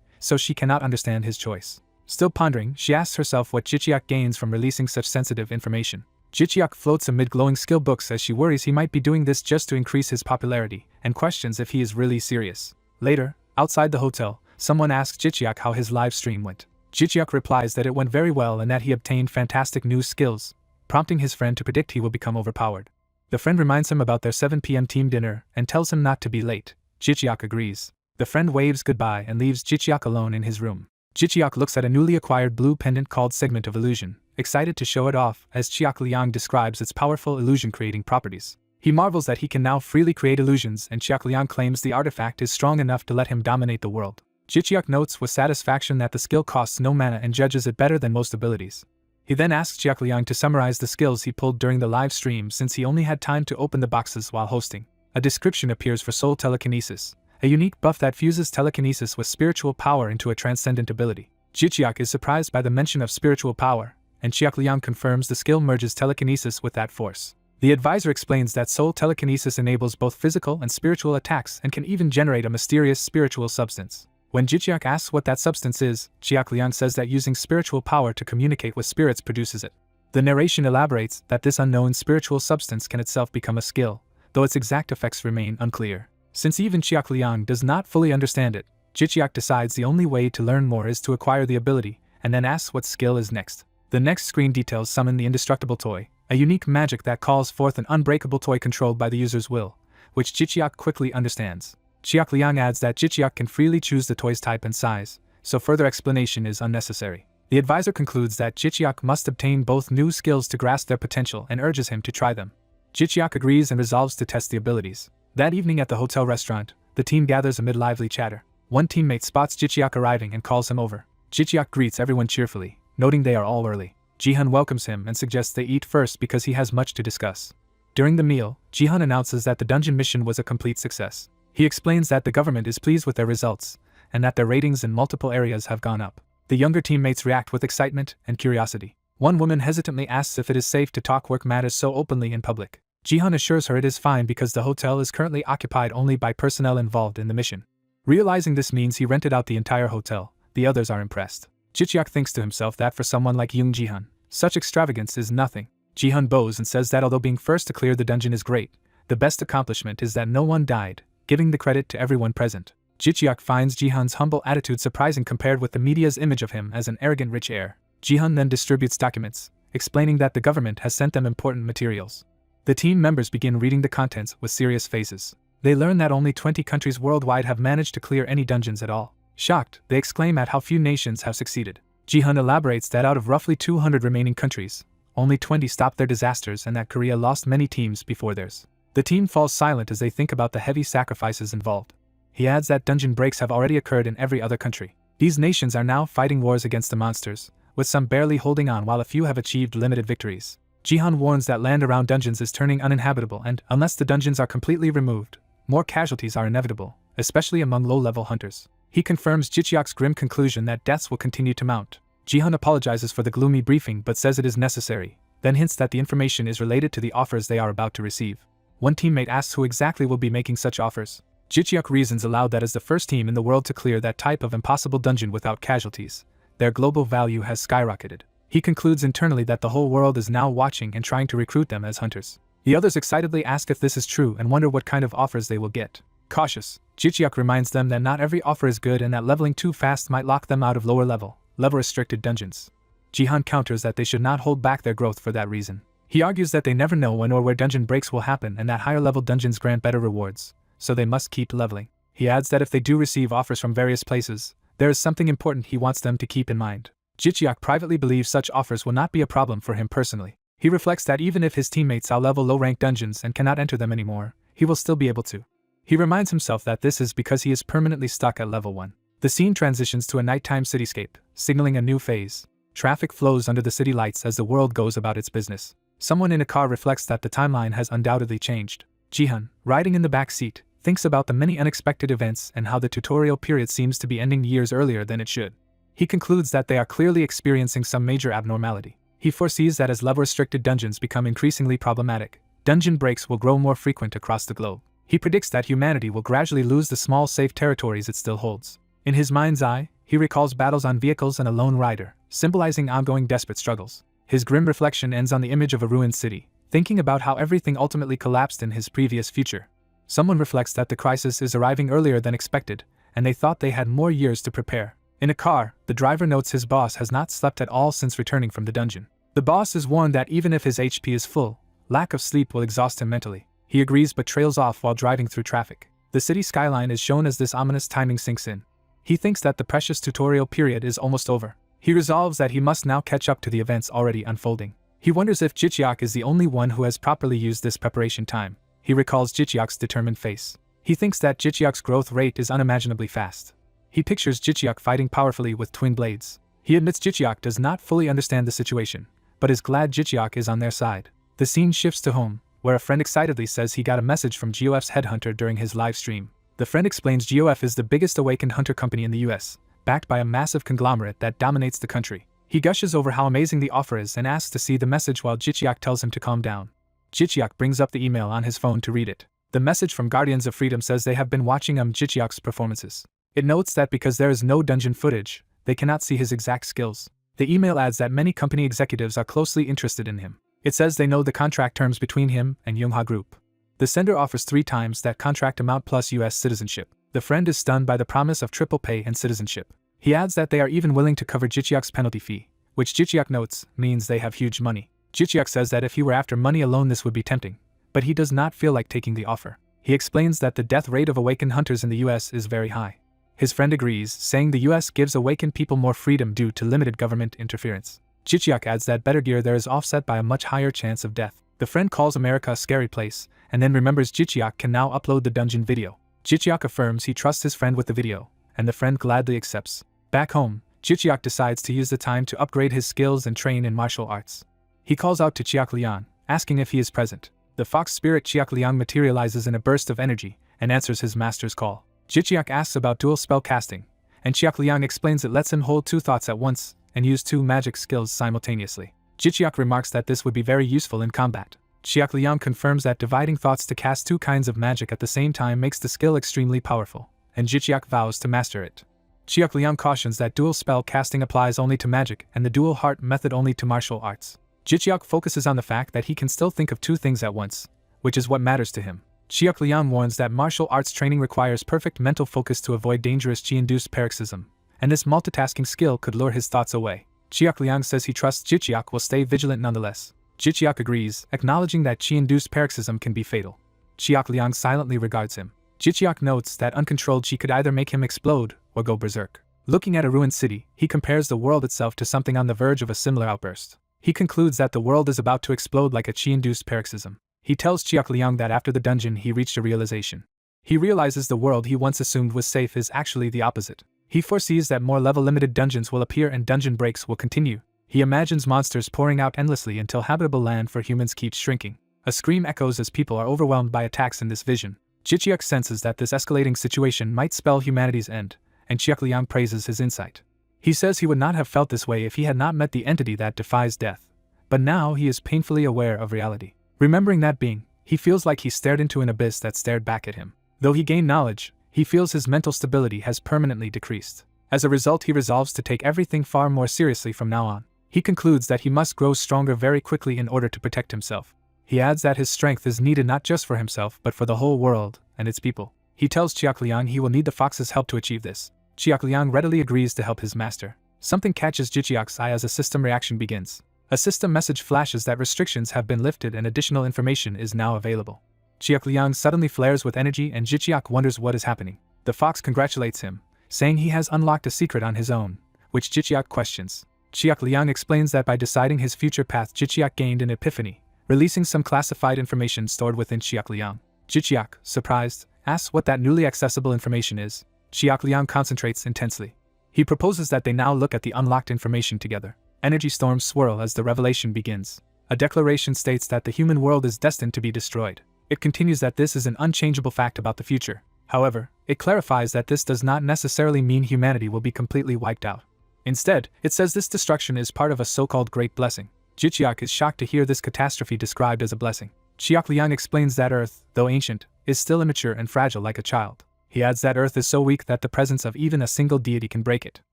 so she cannot understand his choice. Still pondering, she asks herself what Jicheok gains from releasing such sensitive information. Jicheok floats amid glowing skill books as she worries he might be doing this just to increase his popularity, and questions if he is really serious. Later, outside the hotel, someone asks Jicheok how his live stream went. Jicheok replies that it went very well and that he obtained fantastic new skills, prompting his friend to predict he will become overpowered. The friend reminds him about their 7 p.m. team dinner and tells him not to be late. Jicheok agrees. The friend waves goodbye and leaves Jicheok alone in his room. Jicheok looks at a newly acquired blue pendant called Segment of Illusion, excited to show it off as Cheok Liang describes its powerful illusion-creating properties. He marvels that he can now freely create illusions, and Cheok Liang claims the artifact is strong enough to let him dominate the world. Jicheok notes with satisfaction that the skill costs no mana and judges it better than most abilities. He then asks Cheok Liang to summarize the skills he pulled during the live stream since he only had time to open the boxes while hosting. A description appears for Soul Telekinesis, a unique buff that fuses telekinesis with spiritual power into a transcendent ability. Jicheok is surprised by the mention of spiritual power, and Cheok Liang confirms the skill merges telekinesis with that force. The advisor explains that soul telekinesis enables both physical and spiritual attacks and can even generate a mysterious spiritual substance. When Jicheok asks what that substance is, Cheok Liang says that using spiritual power to communicate with spirits produces it. The narration elaborates that this unknown spiritual substance can itself become a skill, though its exact effects remain unclear. Since even Cheok Liang does not fully understand it, Jicheok decides the only way to learn more is to acquire the ability, and then asks what skill is next. The next screen details summon the indestructible toy, a unique magic that calls forth an unbreakable toy controlled by the user's will, which Jicheok quickly understands. Cheok Liang adds that Jicheok can freely choose the toy's type and size, so further explanation is unnecessary. The advisor concludes that Jicheok must obtain both new skills to grasp their potential and urges him to try them. Jicheok agrees and resolves to test the abilities. That evening at the hotel restaurant, the team gathers amid lively chatter. One teammate spots Jicheok arriving and calls him over. Jicheok greets everyone cheerfully, noting they are all early. Jihan welcomes him and suggests they eat first because he has much to discuss. During the meal, Jihan announces that the dungeon mission was a complete success. He explains that the government is pleased with their results, and that their ratings in multiple areas have gone up. The younger teammates react with excitement and curiosity. One woman hesitantly asks if it is safe to talk work matters so openly in public. Jihan assures her it is fine because the hotel is currently occupied only by personnel involved in the mission. Realizing this means he rented out the entire hotel, the others are impressed. Jicheok thinks to himself that for someone like young Jihan, such extravagance is nothing. Jihan bows and says that although being first to clear the dungeon is great, the best accomplishment is that no one died, giving the credit to everyone present. Jicheok finds Jihan's humble attitude surprising compared with the media's image of him as an arrogant rich heir. Jihan then distributes documents, explaining that the government has sent them important materials. The team members begin reading the contents with serious faces. They learn that only 20 countries worldwide have managed to clear any dungeons at all. Shocked, they exclaim at how few nations have succeeded. Jihan elaborates that out of roughly 200 remaining countries, only 20 stopped their disasters and that Korea lost many teams before theirs. The team falls silent as they think about the heavy sacrifices involved. He adds that dungeon breaks have already occurred in every other country. These nations are now fighting wars against the monsters, with some barely holding on while a few have achieved limited victories. Jihan warns that land around dungeons is turning uninhabitable and, unless the dungeons are completely removed, more casualties are inevitable, especially among low-level hunters. He confirms Jicheok's grim conclusion that deaths will continue to mount. Jihan apologizes for the gloomy briefing but says it is necessary, then hints that the information is related to the offers they are about to receive. One teammate asks who exactly will be making such offers. Jicheok reasons aloud that as the first team in the world to clear that type of impossible dungeon without casualties, their global value has skyrocketed. He concludes internally that the whole world is now watching and trying to recruit them as hunters. The others excitedly ask if this is true and wonder what kind of offers they will get. Cautious, Jichiak reminds them that not every offer is good and that leveling too fast might lock them out of level-restricted dungeons. Jihan counters that they should not hold back their growth for that reason. He argues that they never know when or where dungeon breaks will happen and that higher-level dungeons grant better rewards, so they must keep leveling. He adds that if they do receive offers from various places, there is something important he wants them to keep in mind. Jichiak privately believes such offers will not be a problem for him personally. He reflects that even if his teammates out-level low-ranked dungeons and cannot enter them anymore, he will still be able to. He reminds himself that this is because he is permanently stuck at level 1. The scene transitions to a nighttime cityscape, signaling a new phase. Traffic flows under the city lights as the world goes about its business. Someone in a car reflects that the timeline has undoubtedly changed. Jihan, riding in the back seat, thinks about the many unexpected events and how the tutorial period seems to be ending years earlier than it should. He concludes that they are clearly experiencing some major abnormality. He foresees that as level-restricted dungeons become increasingly problematic, dungeon breaks will grow more frequent across the globe. He predicts that humanity will gradually lose the small safe territories it still holds. In his mind's eye, he recalls battles on vehicles and a lone rider, symbolizing ongoing desperate struggles. His grim reflection ends on the image of a ruined city, thinking about how everything ultimately collapsed in his previous future. Someone reflects that the crisis is arriving earlier than expected, and they thought they had more years to prepare. In a car, the driver notes his boss has not slept at all since returning from the dungeon. The boss is warned that even if his HP is full, lack of sleep will exhaust him mentally. He agrees but trails off while driving through traffic. The city skyline is shown as this ominous timing sinks in. He thinks that the precious tutorial period is almost over. He resolves that he must now catch up to the events already unfolding. He wonders if Jichiak is the only one who has properly used this preparation time. He recalls Jichiak's determined face. He thinks that Jichiak's growth rate is unimaginably fast. He pictures Jichiak fighting powerfully with twin blades. He admits Jichiak does not fully understand the situation, but is glad Jichiak is on their side. The scene shifts to home, where a friend excitedly says he got a message from GOF's headhunter during his live stream. The friend explains GOF is the biggest awakened hunter company in the US, backed by a massive conglomerate that dominates the country. He gushes over how amazing the offer is and asks to see the message while Jichiak tells him to calm down. Jichiak brings up the email on his phone to read it. The message from Guardians of Freedom says they have been watching Jichiak's performances. It notes that because there is no dungeon footage, they cannot see his exact skills. The email adds that many company executives are closely interested in him. It says they know the contract terms between him and Yonghwa Group. The sender offers 3 times that contract amount plus US citizenship. The friend is stunned by the promise of triple pay and citizenship. He adds that they are even willing to cover Jichiak's penalty fee, which Jichiak notes means they have huge money. Jichiak says that if he were after money alone this would be tempting, but he does not feel like taking the offer. He explains that the death rate of awakened hunters in the US is very high. His friend agrees, saying the US gives awakened people more freedom due to limited government interference. Jichiak adds that better gear there is offset by a much higher chance of death. The friend calls America a scary place, and then remembers Jichiak can now upload the dungeon video. Jichiak affirms he trusts his friend with the video, and the friend gladly accepts. Back home, Jichiak decides to use the time to upgrade his skills and train in martial arts. He calls out to Chiak Liang, asking if he is present. The fox spirit Chiak Liang materializes in a burst of energy, and answers his master's call. Jichiak asks about dual spell casting, and Chiak Liang explains it lets him hold 2 thoughts at once, and use 2 magic skills simultaneously. Jichiak remarks that this would be very useful in combat. Chiak Liang confirms that dividing thoughts to cast 2 kinds of magic at the same time makes the skill extremely powerful, and Jichiak vows to master it. Chiak Liang cautions that dual spell casting applies only to magic and the dual heart method only to martial arts. Jichiak focuses on the fact that he can still think of 2 things at once, which is what matters to him. Chiak Liang warns that martial arts training requires perfect mental focus to avoid dangerous chi-induced paroxysm, and this multitasking skill could lure his thoughts away. Chiak Liang says he trusts Jichiak will stay vigilant nonetheless. Jichiak agrees, acknowledging that chi-induced paroxysm can be fatal. Chiak Liang silently regards him. Jichiak notes that uncontrolled chi could either make him explode or go berserk. Looking at a ruined city, he compares the world itself to something on the verge of a similar outburst. He concludes that the world is about to explode like a chi-induced paroxysm. He tells Chiak Liang that after the dungeon he reached a realization. He realizes the world he once assumed was safe is actually the opposite. He foresees that more level-limited dungeons will appear and dungeon breaks will continue. He imagines monsters pouring out endlessly until habitable land for humans keeps shrinking. A scream echoes as people are overwhelmed by attacks in this vision. Jichiak senses that this escalating situation might spell humanity's end, and Chiak Liang praises his insight. He says he would not have felt this way if he had not met the entity that defies death. But now he is painfully aware of reality. Remembering that being, he feels like he stared into an abyss that stared back at him. Though he gained knowledge, he feels his mental stability has permanently decreased. As a result, he resolves to take everything far more seriously from now on. He concludes that he must grow stronger very quickly in order to protect himself. He adds that his strength is needed not just for himself but for the whole world and its people. He tells Jiaqiang he will need the fox's help to achieve this. Jiaqiang readily agrees to help his master. Something catches Jijiak's eye as a system reaction begins. A system message flashes that restrictions have been lifted and additional information is now available. Jiaqiang suddenly flares with energy and Jijiak wonders what is happening. The fox congratulates him, saying he has unlocked a secret on his own, which Jijiak questions. Jiaqiang explains that by deciding his future path, Jijiak gained an epiphany, releasing some classified information stored within Jiaqiang. Jijiak, surprised, asks what that newly accessible information is. Jiaqiang concentrates intensely. He proposes that they now look at the unlocked information together. Energy storms swirl as the revelation begins. A declaration states that the human world is destined to be destroyed. It continues that this is an unchangeable fact about the future. However, it clarifies that this does not necessarily mean humanity will be completely wiped out. Instead, it says this destruction is part of a so-called great blessing. Jijiak is shocked to hear this catastrophe described as a blessing. Jiaqiang explains that Earth, though ancient, is still immature and fragile like a child. He adds that Earth is so weak that the presence of even a single deity can break it.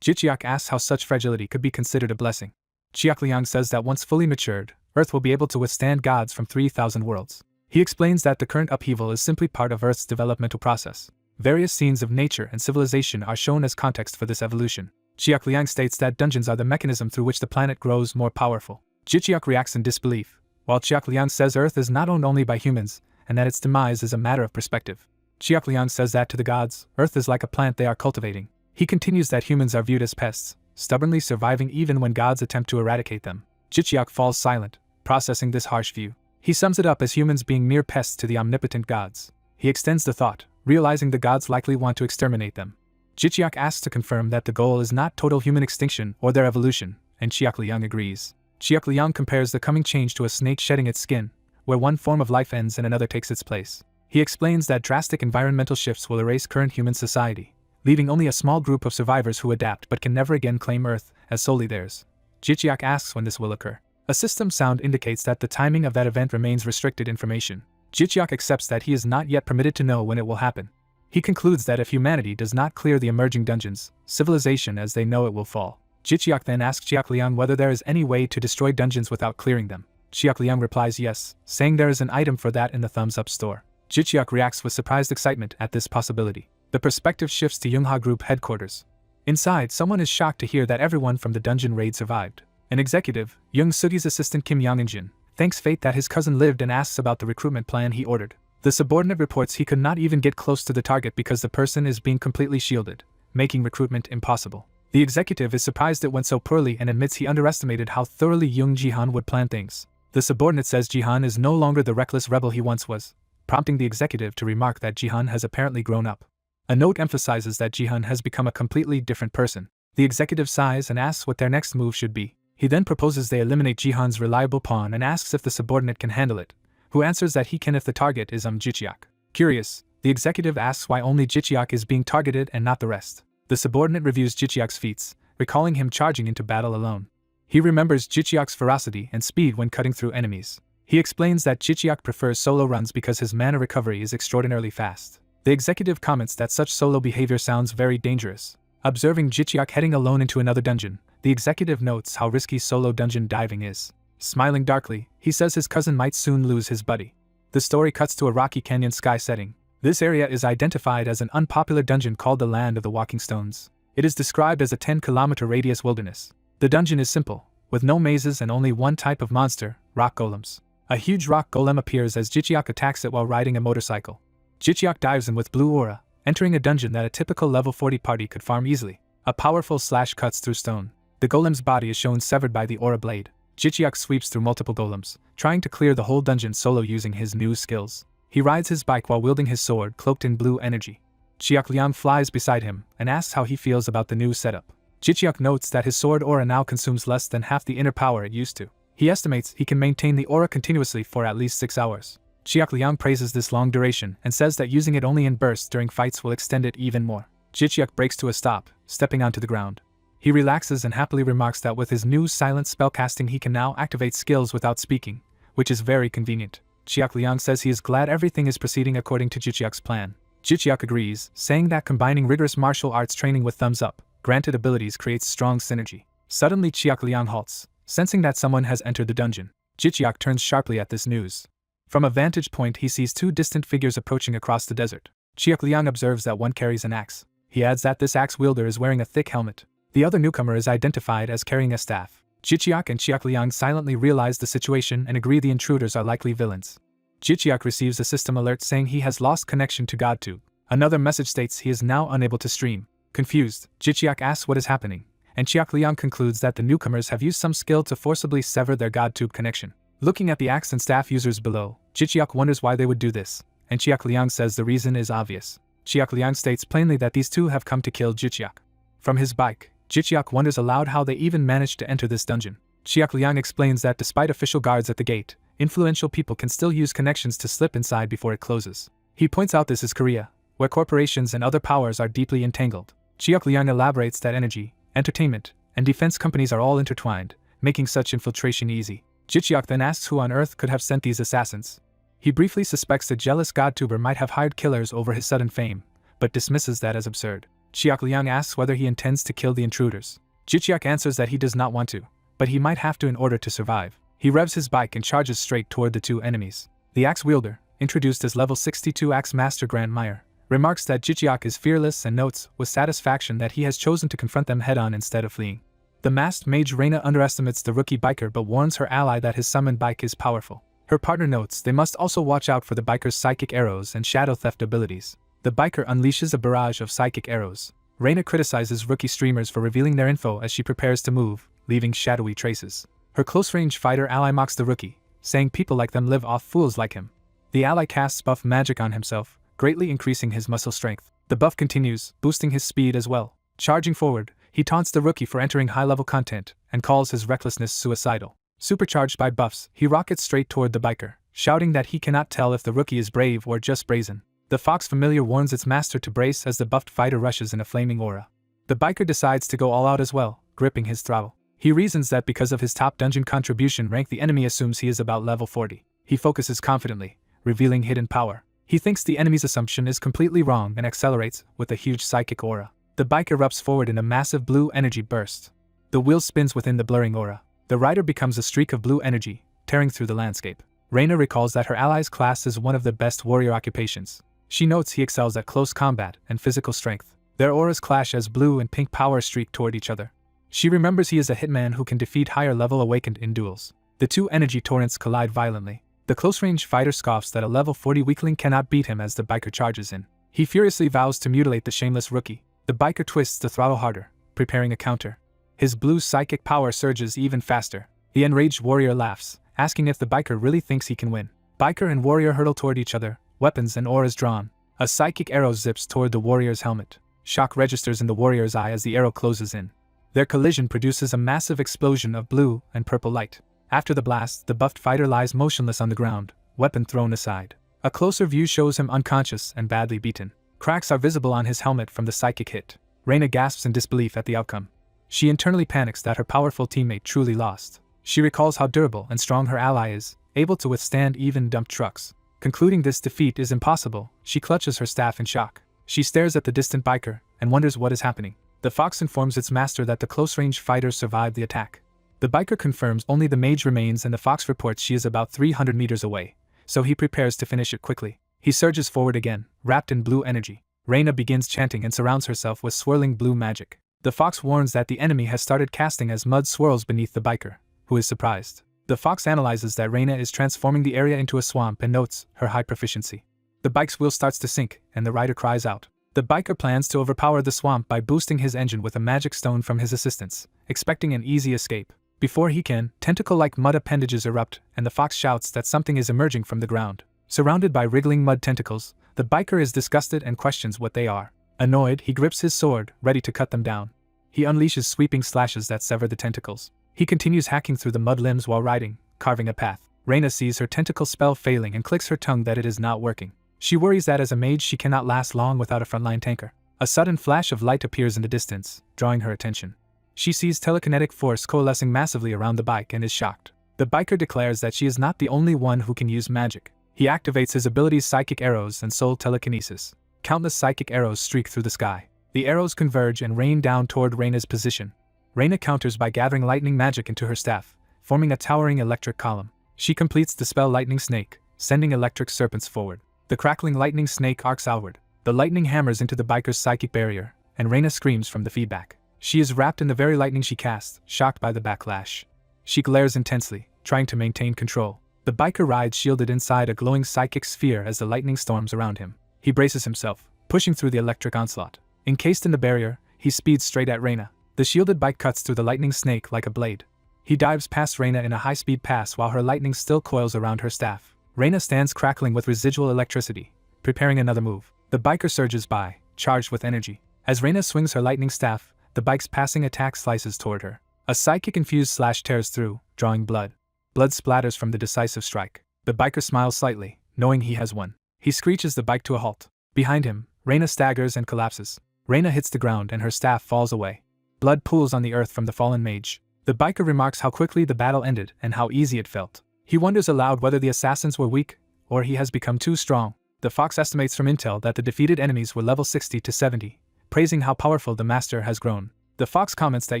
Jijiak asks how such fragility could be considered a blessing. Jiaqiang says that once fully matured, Earth will be able to withstand gods from 3,000 worlds. He explains that the current upheaval is simply part of Earth's developmental process. Various scenes of nature and civilization are shown as context for this evolution. Jiaqiang states that dungeons are the mechanism through which the planet grows more powerful. Jijiak reacts in disbelief, while Jiaqiang says Earth is not owned only by humans, and that its demise is a matter of perspective. Jiaqiang says that to the gods, Earth is like a plant they are cultivating. He continues that humans are viewed as pests, stubbornly surviving even when gods attempt to eradicate them. Jijiak falls silent, processing this harsh view. He sums it up as humans being mere pests to the omnipotent gods. He extends the thought, realizing the gods likely want to exterminate them. Jijiak asks to confirm that the goal is not total human extinction or their evolution, and Jiaqiang agrees. Jiaqiang compares the coming change to a snake shedding its skin, where one form of life ends and another takes its place. He explains that drastic environmental shifts will erase current human society, leaving only a small group of survivors who adapt but can never again claim Earth as solely theirs. Jijiak asks when this will occur. A system sound indicates that the timing of that event remains restricted information. Jijiak accepts that he is not yet permitted to know when it will happen. He concludes that if humanity does not clear the emerging dungeons, civilization as they know it will fall. Jijiak then asks Jiaqiang whether there is any way to destroy dungeons without clearing them. Jiaqiang replies yes, saying there is an item for that in the thumbs-up store. Jijiak reacts with surprised excitement at this possibility. The perspective shifts to Yunghua Group headquarters. Inside, someone is shocked to hear that everyone from the dungeon raid survived. An executive, Young Sugi's assistant Kim Yang-injin, thanks fate that his cousin lived and asks about the recruitment plan he ordered. The subordinate reports he could not even get close to the target because the person is being completely shielded, making recruitment impossible. The executive is surprised it went so poorly and admits he underestimated how thoroughly Young Jihan would plan things. The subordinate says Jihan is no longer the reckless rebel he once was, prompting the executive to remark that Jihan has apparently grown up. A note emphasizes that Jihan has become a completely different person. The executive sighs and asks what their next move should be. He then proposes they eliminate Jihan's reliable pawn and asks if the subordinate can handle it, who answers that he can if the target is Jijiak. Curious, the executive asks why only Jijiak is being targeted and not the rest. The subordinate reviews Jijiak's feats, recalling him charging into battle alone. He remembers Jijiak's ferocity and speed when cutting through enemies. He explains that Jijiak prefers solo runs because his mana recovery is extraordinarily fast. The executive comments that such solo behavior sounds very dangerous. Observing Jijiak heading alone into another dungeon, the executive notes how risky solo dungeon diving is. Smiling darkly, he says his cousin might soon lose his buddy. The story cuts to a rocky canyon sky setting. This area is identified as an unpopular dungeon called the Land of the Walking Stones. It is described as a 10-kilometer radius wilderness. The dungeon is simple, with no mazes and only one type of monster, rock golems. A huge rock golem appears as Jijiak attacks it while riding a motorcycle. Jijiak dives in with blue aura, entering a dungeon that a typical level 40 party could farm easily. A powerful slash cuts through stone. The golem's body is shown severed by the aura blade. Jijiak sweeps through multiple golems, trying to clear the whole dungeon solo using his new skills. He rides his bike while wielding his sword cloaked in blue energy. Jiaqiang flies beside him and asks how he feels about the new setup. Jijiak notes that his sword aura now consumes less than half the inner power it used to. He estimates he can maintain the aura continuously for at least 6 hours. Jiaqiang praises this long duration and says that using it only in bursts during fights will extend it even more. Jijiak breaks to a stop, stepping onto the ground. He relaxes and happily remarks that with his new silent spellcasting he can now activate skills without speaking, which is very convenient. Jiaqiang says he is glad everything is proceeding according to Jijiak's plan. Jijiak agrees, saying that combining rigorous martial arts training with thumbs up, granted abilities creates strong synergy. Suddenly Jiaqiang halts, Sensing that someone has entered the dungeon, Jichiak turns sharply at this news. From a vantage point, he sees two distant figures approaching across the desert. Chiak Liang observes that one carries an axe. He adds that this axe wielder is wearing a thick helmet. The other newcomer is identified as carrying a staff. Jichiak and Chiak Liang silently realize the situation and agree the intruders are likely villains. Jichiak receives a system alert saying he has lost connection to GodTube. Another message states he is now unable to stream. Confused, Jichiak asks what is happening, and Chiak Liang concludes that the newcomers have used some skill to forcibly sever their GodTube connection. Looking at the axe and staff users below, Jichiak wonders why they would do this, and Chiak Liang says the reason is obvious. Chiak Liang states plainly that these two have come to kill Jichiak. From his bike, Jichiak wonders aloud how they even managed to enter this dungeon. Chiak Liang explains that despite official guards at the gate, influential people can still use connections to slip inside before it closes. He points out this is Korea, where corporations and other powers are deeply entangled. Chiak Liang elaborates that energy, entertainment, and defense companies are all intertwined, making such infiltration easy. Jichiak then asks who on earth could have sent these assassins. He briefly suspects a jealous GodTuber might have hired killers over his sudden fame, but dismisses that as absurd. Chiak Liang asks whether he intends to kill the intruders. Jichiak answers that he does not want to, but he might have to in order to survive. He revs his bike and charges straight toward the two enemies. The axe wielder, introduced as level 62 Axe Master Grand Meyer, remarks that Jichiak is fearless and notes with satisfaction that he has chosen to confront them head-on instead of fleeing. The masked mage Reina underestimates the rookie biker but warns her ally that his summoned bike is powerful. Her partner notes they must also watch out for the biker's psychic arrows and shadow theft abilities. The biker unleashes a barrage of psychic arrows. Reina criticizes rookie streamers for revealing their info as she prepares to move, leaving shadowy traces. Her close-range fighter ally mocks the rookie, saying people like them live off fools like him. The ally casts buff magic on himself, greatly increasing his muscle strength. The buff continues, boosting his speed as well. Charging forward, he taunts the rookie for entering high-level content and calls his recklessness suicidal. Supercharged by buffs, he rockets straight toward the biker, shouting that he cannot tell if the rookie is brave or just brazen. The fox familiar warns its master to brace as the buffed fighter rushes in a flaming aura. The biker decides to go all out as well, gripping his throttle. He reasons that because of his top dungeon contribution rank the enemy assumes he is about level 40. He focuses confidently, revealing hidden power. He thinks the enemy's assumption is completely wrong and accelerates with a huge psychic aura. The bike erupts forward in a massive blue energy burst. The wheel spins within the blurring aura. The rider becomes a streak of blue energy, tearing through the landscape. Reina recalls that her ally's class is one of the best warrior occupations. She notes he excels at close combat and physical strength. Their auras clash as blue and pink power streak toward each other. She remembers he is a hitman who can defeat higher-level awakened in duels. The two energy torrents collide violently. The close-range fighter scoffs that a level 40 weakling cannot beat him as the biker charges in. He furiously vows to mutilate the shameless rookie. The biker twists the throttle harder, preparing a counter. His blue psychic power surges even faster. The enraged warrior laughs, asking if the biker really thinks he can win. Biker and warrior hurtle toward each other, weapons and auras drawn. A psychic arrow zips toward the warrior's helmet. Shock registers in the warrior's eye as the arrow closes in. Their collision produces a massive explosion of blue and purple light. After the blast, the buffed fighter lies motionless on the ground, weapon thrown aside. A closer view shows him unconscious and badly beaten. Cracks are visible on his helmet from the psychic hit. Reina gasps in disbelief at the outcome. She internally panics that her powerful teammate truly lost. She recalls how durable and strong her ally is, able to withstand even dumped trucks. Concluding this defeat is impossible, she clutches her staff in shock. She stares at the distant biker and wonders what is happening. The fox informs its master that the close-range fighters survived the attack. The biker confirms only the mage remains and the fox reports she is about 300 meters away, so he prepares to finish it quickly. He surges forward again, wrapped in blue energy. Reina begins chanting and surrounds herself with swirling blue magic. The fox warns that the enemy has started casting as mud swirls beneath the biker, who is surprised. The fox analyzes that Reina is transforming the area into a swamp and notes her high proficiency. The bike's wheel starts to sink, and the rider cries out. The biker plans to overpower the swamp by boosting his engine with a magic stone from his assistants, expecting an easy escape. Before he can, tentacle-like mud appendages erupt, and the fox shouts that something is emerging from the ground. Surrounded by wriggling mud tentacles, the biker is disgusted and questions what they are. Annoyed, he grips his sword, ready to cut them down. He unleashes sweeping slashes that sever the tentacles. He continues hacking through the mud limbs while riding, carving a path. Reina sees her tentacle spell failing and clicks her tongue that it is not working. She worries that as a mage she cannot last long without a frontline tanker. A sudden flash of light appears in the distance, drawing her attention. She sees telekinetic force coalescing massively around the bike and is shocked. The biker declares that she is not the only one who can use magic. He activates his abilities psychic arrows and soul telekinesis. Countless psychic arrows streak through the sky. The arrows converge and rain down toward Reina's position. Reina counters by gathering lightning magic into her staff, forming a towering electric column. She completes the spell Lightning Snake, sending electric serpents forward. The crackling lightning snake arcs outward. The lightning hammers into the biker's psychic barrier, and Reina screams from the feedback. She is wrapped in the very lightning she casts, shocked by the backlash. She glares intensely, trying to maintain control. The biker rides shielded inside a glowing psychic sphere as the lightning storms around him. He braces himself, pushing through the electric onslaught. Encased in the barrier, he speeds straight at Reina. The shielded bike cuts through the lightning snake like a blade. He dives past Reina in a high-speed pass while her lightning still coils around her staff. Reina stands crackling with residual electricity, preparing another move. The biker surges by, charged with energy. As Reina swings her lightning staff, the bike's passing attack slices toward her. A psychic-infused slash tears through, drawing blood. Blood splatters from the decisive strike. The biker smiles slightly, knowing he has won. He screeches the bike to a halt. Behind him, Reina staggers and collapses. Reina hits the ground and her staff falls away. Blood pools on the earth from the fallen mage. The biker remarks how quickly the battle ended and how easy it felt. He wonders aloud whether the assassins were weak, or he has become too strong. The fox estimates from intel that the defeated enemies were level 60 to 70, praising how powerful the master has grown. The fox comments that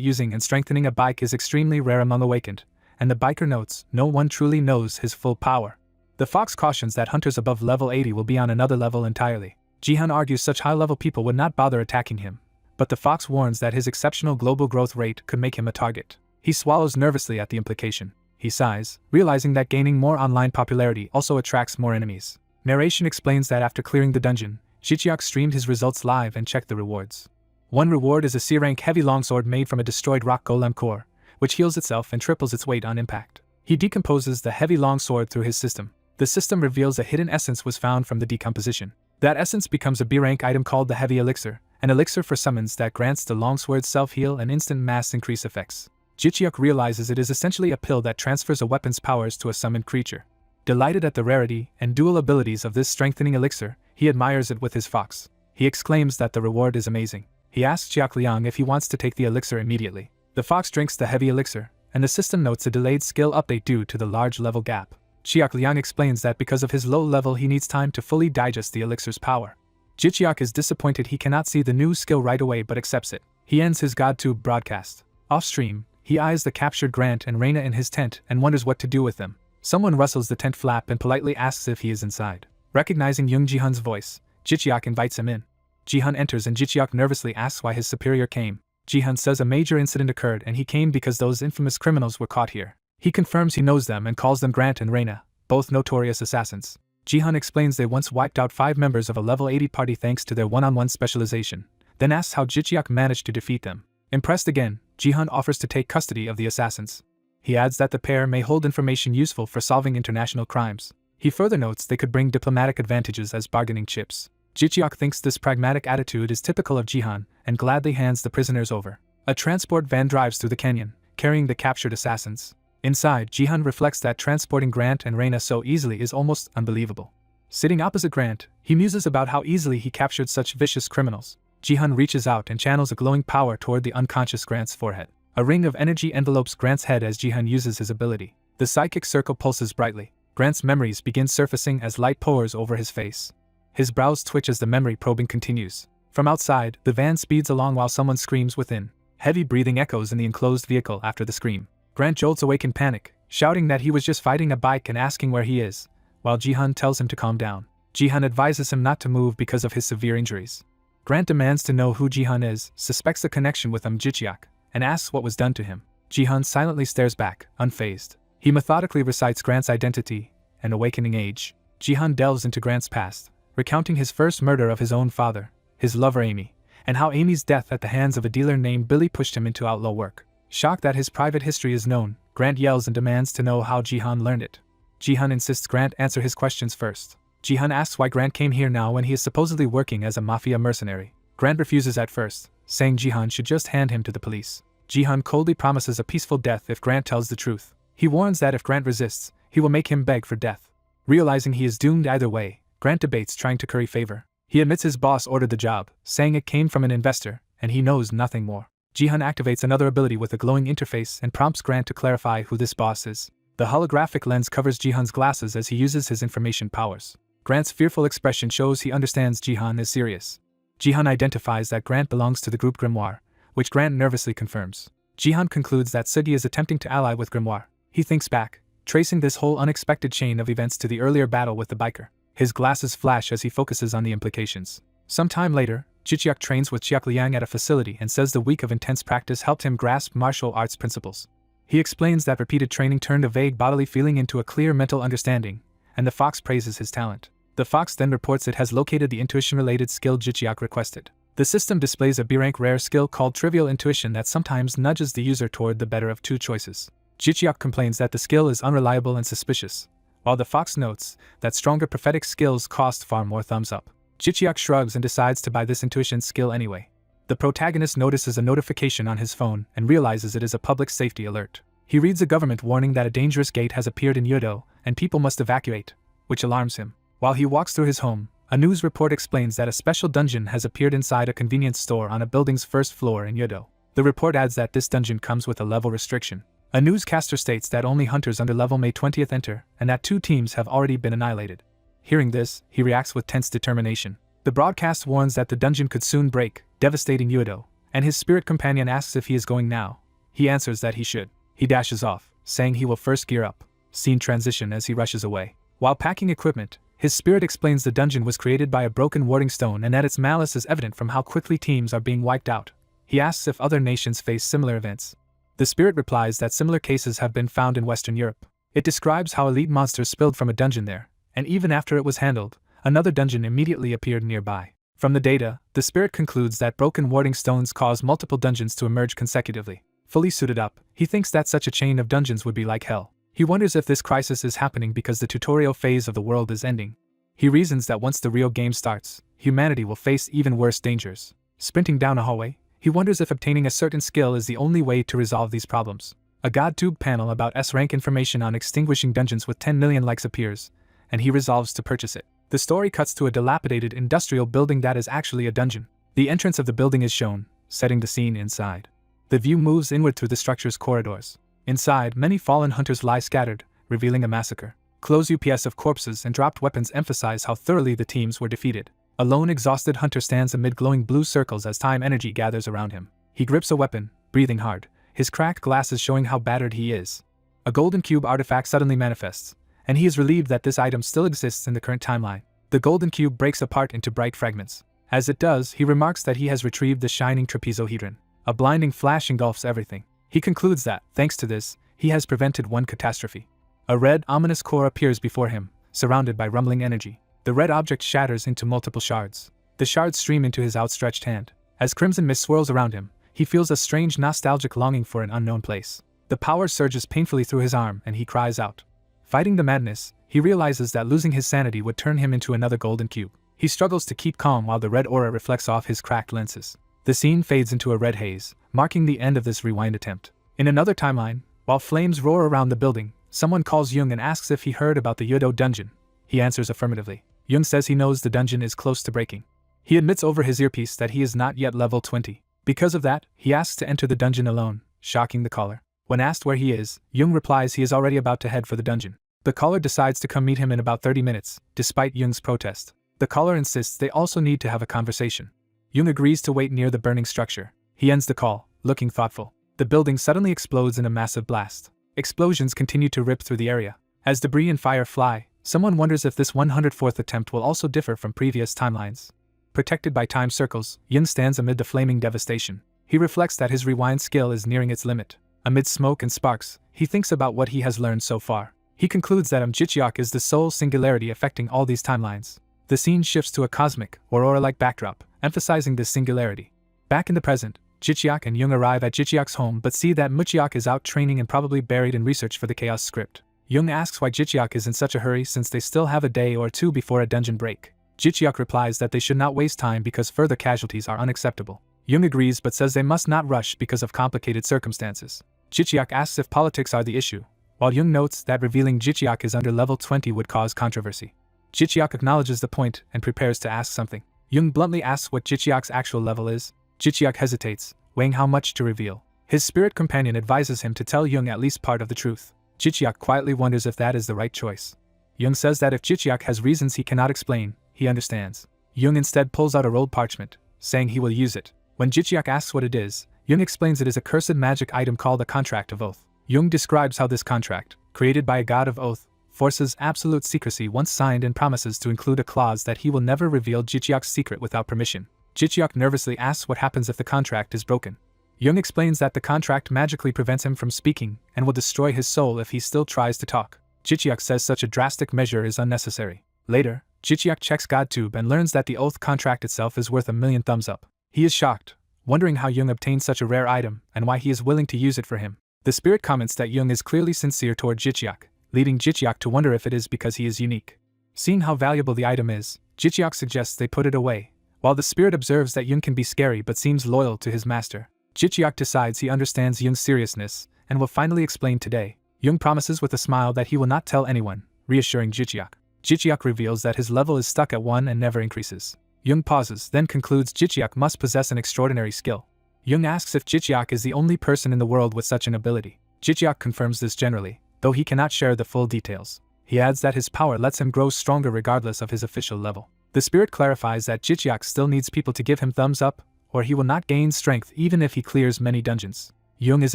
using and strengthening a bike is extremely rare among awakened, and the biker notes no one truly knows his full power. The fox cautions that hunters above level 80 will be on another level entirely. Jihan argues such high-level people would not bother attacking him, but the fox warns that his exceptional global growth rate could make him a target. He swallows nervously at the implication. He sighs, realizing that gaining more online popularity also attracts more enemies. Narration explains that after clearing the dungeon, Jichiak streamed his results live and checked the rewards. One reward is a C-rank heavy longsword made from a destroyed rock golem core, which heals itself and triples its weight on impact. He decomposes the heavy longsword through his system. The system reveals a hidden essence was found from the decomposition. That essence becomes a B-rank item called the Heavy Elixir, an elixir for summons that grants the longsword self-heal and instant mass increase effects. Jichiak realizes it is essentially a pill that transfers a weapon's powers to a summoned creature. Delighted at the rarity and dual abilities of this strengthening elixir, he admires it with his fox. He exclaims that the reward is amazing. He asks Jiakliang if he wants to take the elixir immediately. The fox drinks the heavy elixir, and the system notes a delayed skill update due to the large level gap. Jiakliang explains that because of his low level he needs time to fully digest the elixir's power. Jichiak is disappointed he cannot see the new skill right away but accepts it. He ends his GodTube broadcast. Off-stream, he eyes the captured Grant and Reina in his tent and wonders what to do with them. Someone rustles the tent flap and politely asks if he is inside. Recognizing Young Jihan's voice, Jichiak invites him in. Jihan enters and Jichiak nervously asks why his superior came. Jihan says a major incident occurred and he came because those infamous criminals were caught here. He confirms he knows them and calls them Grant and Reina, both notorious assassins. Jihan explains they once wiped out 5 members of a level 80 party thanks to their one-on-one specialization, then asks how Jichiak managed to defeat them. Impressed again, Jihan offers to take custody of the assassins. He adds that the pair may hold information useful for solving international crimes. He further notes they could bring diplomatic advantages as bargaining chips. Jichiak thinks this pragmatic attitude is typical of Jihan and gladly hands the prisoners over. A transport van drives through the canyon, carrying the captured assassins. Inside, Jihan reflects that transporting Grant and Reina so easily is almost unbelievable. Sitting opposite Grant, he muses about how easily he captured such vicious criminals. Jihan reaches out and channels a glowing power toward the unconscious Grant's forehead. A ring of energy envelopes Grant's head as Jihan uses his ability. The psychic circle pulses brightly. Grant's memories begin surfacing as light pours over his face. His brows twitch as the memory probing continues. From outside, the van speeds along while someone screams within. Heavy breathing echoes in the enclosed vehicle after the scream. Grant jolts awake in panic, shouting that he was just fighting a bike and asking where he is, while Jihan tells him to calm down. Jihan advises him not to move because of his severe injuries. Grant demands to know who Jihan is, suspects a connection with Jichiak, and asks what was done to him. Jihan silently stares back, unfazed. He methodically recites Grant's identity and awakening age. Jihan delves into Grant's past, recounting his first murder of his own father, his lover Amy, and how Amy's death at the hands of a dealer named Billy pushed him into outlaw work. Shocked that his private history is known, Grant yells and demands to know how Jihan learned it. Jihan insists Grant answer his questions first. Jihan asks why Grant came here now when he is supposedly working as a mafia mercenary. Grant refuses at first, saying Jihan should just hand him to the police. Jihan coldly promises a peaceful death if Grant tells the truth. He warns that if Grant resists, he will make him beg for death. Realizing he is doomed either way, Grant debates trying to curry favor. He admits his boss ordered the job, saying it came from an investor, and he knows nothing more. Jihan activates another ability with a glowing interface and prompts Grant to clarify who this boss is. The holographic lens covers Jihan's glasses as he uses his information powers. Grant's fearful expression shows he understands Jihan is serious. Jihan identifies that Grant belongs to the group Grimoire, which Grant nervously confirms. Jihan concludes that Sugi is attempting to ally with Grimoire. He thinks back, tracing this whole unexpected chain of events to the earlier battle with the biker. His glasses flash as he focuses on the implications. Some time later, Jichiak trains with Chiak Liang at a facility and says the week of intense practice helped him grasp martial arts principles. He explains that repeated training turned a vague bodily feeling into a clear mental understanding, and the fox praises his talent. The fox then reports it has located the intuition-related skill Jichiak requested. The system displays a B-rank rare skill called Trivial Intuition that sometimes nudges the user toward the better of two choices. Jichiak complains that the skill is unreliable and suspicious, while the fox notes that stronger prophetic skills cost far more thumbs up. Jichiak shrugs and decides to buy this intuition skill anyway. The protagonist notices a notification on his phone and realizes it is a public safety alert. He reads a government warning that a dangerous gate has appeared in Yodo and people must evacuate, which alarms him. While he walks through his home, a news report explains that a special dungeon has appeared inside a convenience store on a building's first floor in Yodo. The report adds that this dungeon comes with a level restriction. A newscaster states that only hunters under level May 20th enter, and that 2 teams have already been annihilated. Hearing this, he reacts with tense determination. The broadcast warns that the dungeon could soon break, devastating Yudo, and his spirit companion asks if he is going now. He answers that he should. He dashes off, saying he will first gear up. Scene transition as he rushes away. While packing equipment, his spirit explains the dungeon was created by a broken warding stone and that its malice is evident from how quickly teams are being wiped out. He asks if other nations face similar events. The spirit replies that similar cases have been found in Western Europe. It describes how elite monsters spilled from a dungeon there, and even after it was handled, another dungeon immediately appeared nearby. From the data, the spirit concludes that broken warding stones cause multiple dungeons to emerge consecutively. Fully suited up, he thinks that such a chain of dungeons would be like hell. He wonders if this crisis is happening because the tutorial phase of the world is ending. He reasons that once the real game starts, humanity will face even worse dangers. Sprinting down a hallway, he wonders if obtaining a certain skill is the only way to resolve these problems. A GodTube panel about S-rank information on extinguishing dungeons with 10 million likes appears, and he resolves to purchase it. The story cuts to a dilapidated industrial building that is actually a dungeon. The entrance of the building is shown, setting the scene inside. The view moves inward through the structure's corridors. Inside, many fallen hunters lie scattered, revealing a massacre. Close UPS of corpses and dropped weapons emphasize how thoroughly the teams were defeated. A lone exhausted hunter stands amid glowing blue circles as time energy gathers around him. He grips a weapon, breathing hard, his cracked glasses showing how battered he is. A golden cube artifact suddenly manifests, and he is relieved that this item still exists in the current timeline. The golden cube breaks apart into bright fragments. As it does, he remarks that he has retrieved the shining trapezohedron. A blinding flash engulfs everything. He concludes that, thanks to this, he has prevented one catastrophe. A red, ominous core appears before him, surrounded by rumbling energy. The red object shatters into multiple shards. The shards stream into his outstretched hand. As crimson mist swirls around him, he feels a strange nostalgic longing for an unknown place. The power surges painfully through his arm and he cries out. Fighting the madness, he realizes that losing his sanity would turn him into another golden cube. He struggles to keep calm while the red aura reflects off his cracked lenses. The scene fades into a red haze, marking the end of this rewind attempt. In another timeline, while flames roar around the building, someone calls Jung and asks if he heard about the Yodo dungeon. He answers affirmatively. Jung says he knows the dungeon is close to breaking. He admits over his earpiece that he is not yet level 20. Because of that, he asks to enter the dungeon alone, shocking the caller. When asked where he is, Jung replies he is already about to head for the dungeon. The caller decides to come meet him in about 30 minutes, despite Jung's protest. The caller insists they also need to have a conversation. Jung agrees to wait near the burning structure. He ends the call, looking thoughtful. The building suddenly explodes in a massive blast. Explosions continue to rip through the area. As debris and fire fly, someone wonders if this 104th attempt will also differ from previous timelines. Protected by time circles, Jung stands amid the flaming devastation. He reflects that his rewind skill is nearing its limit. Amid smoke and sparks, he thinks about what he has learned so far. He concludes that Jichiak is the sole singularity affecting all these timelines. The scene shifts to a cosmic, aurora-like backdrop, emphasizing this singularity. Back in the present, Jichiak and Jung arrive at Jichiak's home but see that Muchiak is out training and probably buried in research for the Chaos script. Jung asks why Jichiak is in such a hurry since they still have a day or two before a dungeon break. Jichiak replies that they should not waste time because further casualties are unacceptable. Jung agrees but says they must not rush because of complicated circumstances. Jichiak asks if politics are the issue, while Jung notes that revealing Jichiak is under level 20 would cause controversy. Jichiak acknowledges the point and prepares to ask something. Jung bluntly asks what Jichiak's actual level is. Jichiak hesitates, weighing how much to reveal. His spirit companion advises him to tell Jung at least part of the truth. Jichiak quietly wonders if that is the right choice. Jung says that if Jichiak has reasons he cannot explain, he understands. Jung instead pulls out a rolled parchment, saying he will use it. When Jichiak asks what it is, Jung explains it is a cursed magic item called a contract of oath. Jung describes how this contract, created by a god of oath, forces absolute secrecy once signed and promises to include a clause that he will never reveal Jicheok's secret without permission. Jicheok nervously asks what happens if the contract is broken. Jung explains that the contract magically prevents him from speaking and will destroy his soul if he still tries to talk. Jicheok says such a drastic measure is unnecessary. Later, Jicheok checks GodTube and learns that the oath contract itself is worth 1,000,000 thumbs up. He is shocked, wondering how Jung obtained such a rare item and why he is willing to use it for him. The spirit comments that Jung is clearly sincere toward Jicheok, leading Jicheok to wonder if it is because he is unique. Seeing how valuable the item is, Jicheok suggests they put it away, while the spirit observes that Jung can be scary but seems loyal to his master. Jicheok decides he understands Jung's seriousness and will finally explain today. Jung promises with a smile that he will not tell anyone, reassuring Jicheok. Jicheok reveals that his level is stuck at 1 and never increases. Jung pauses, then concludes Jicheok must possess an extraordinary skill. Jung asks if Jicheok is the only person in the world with such an ability. Jicheok confirms this generally, though he cannot share the full details. He adds that his power lets him grow stronger regardless of his official level. The spirit clarifies that Jicheok still needs people to give him thumbs up, or he will not gain strength even if he clears many dungeons. Jung is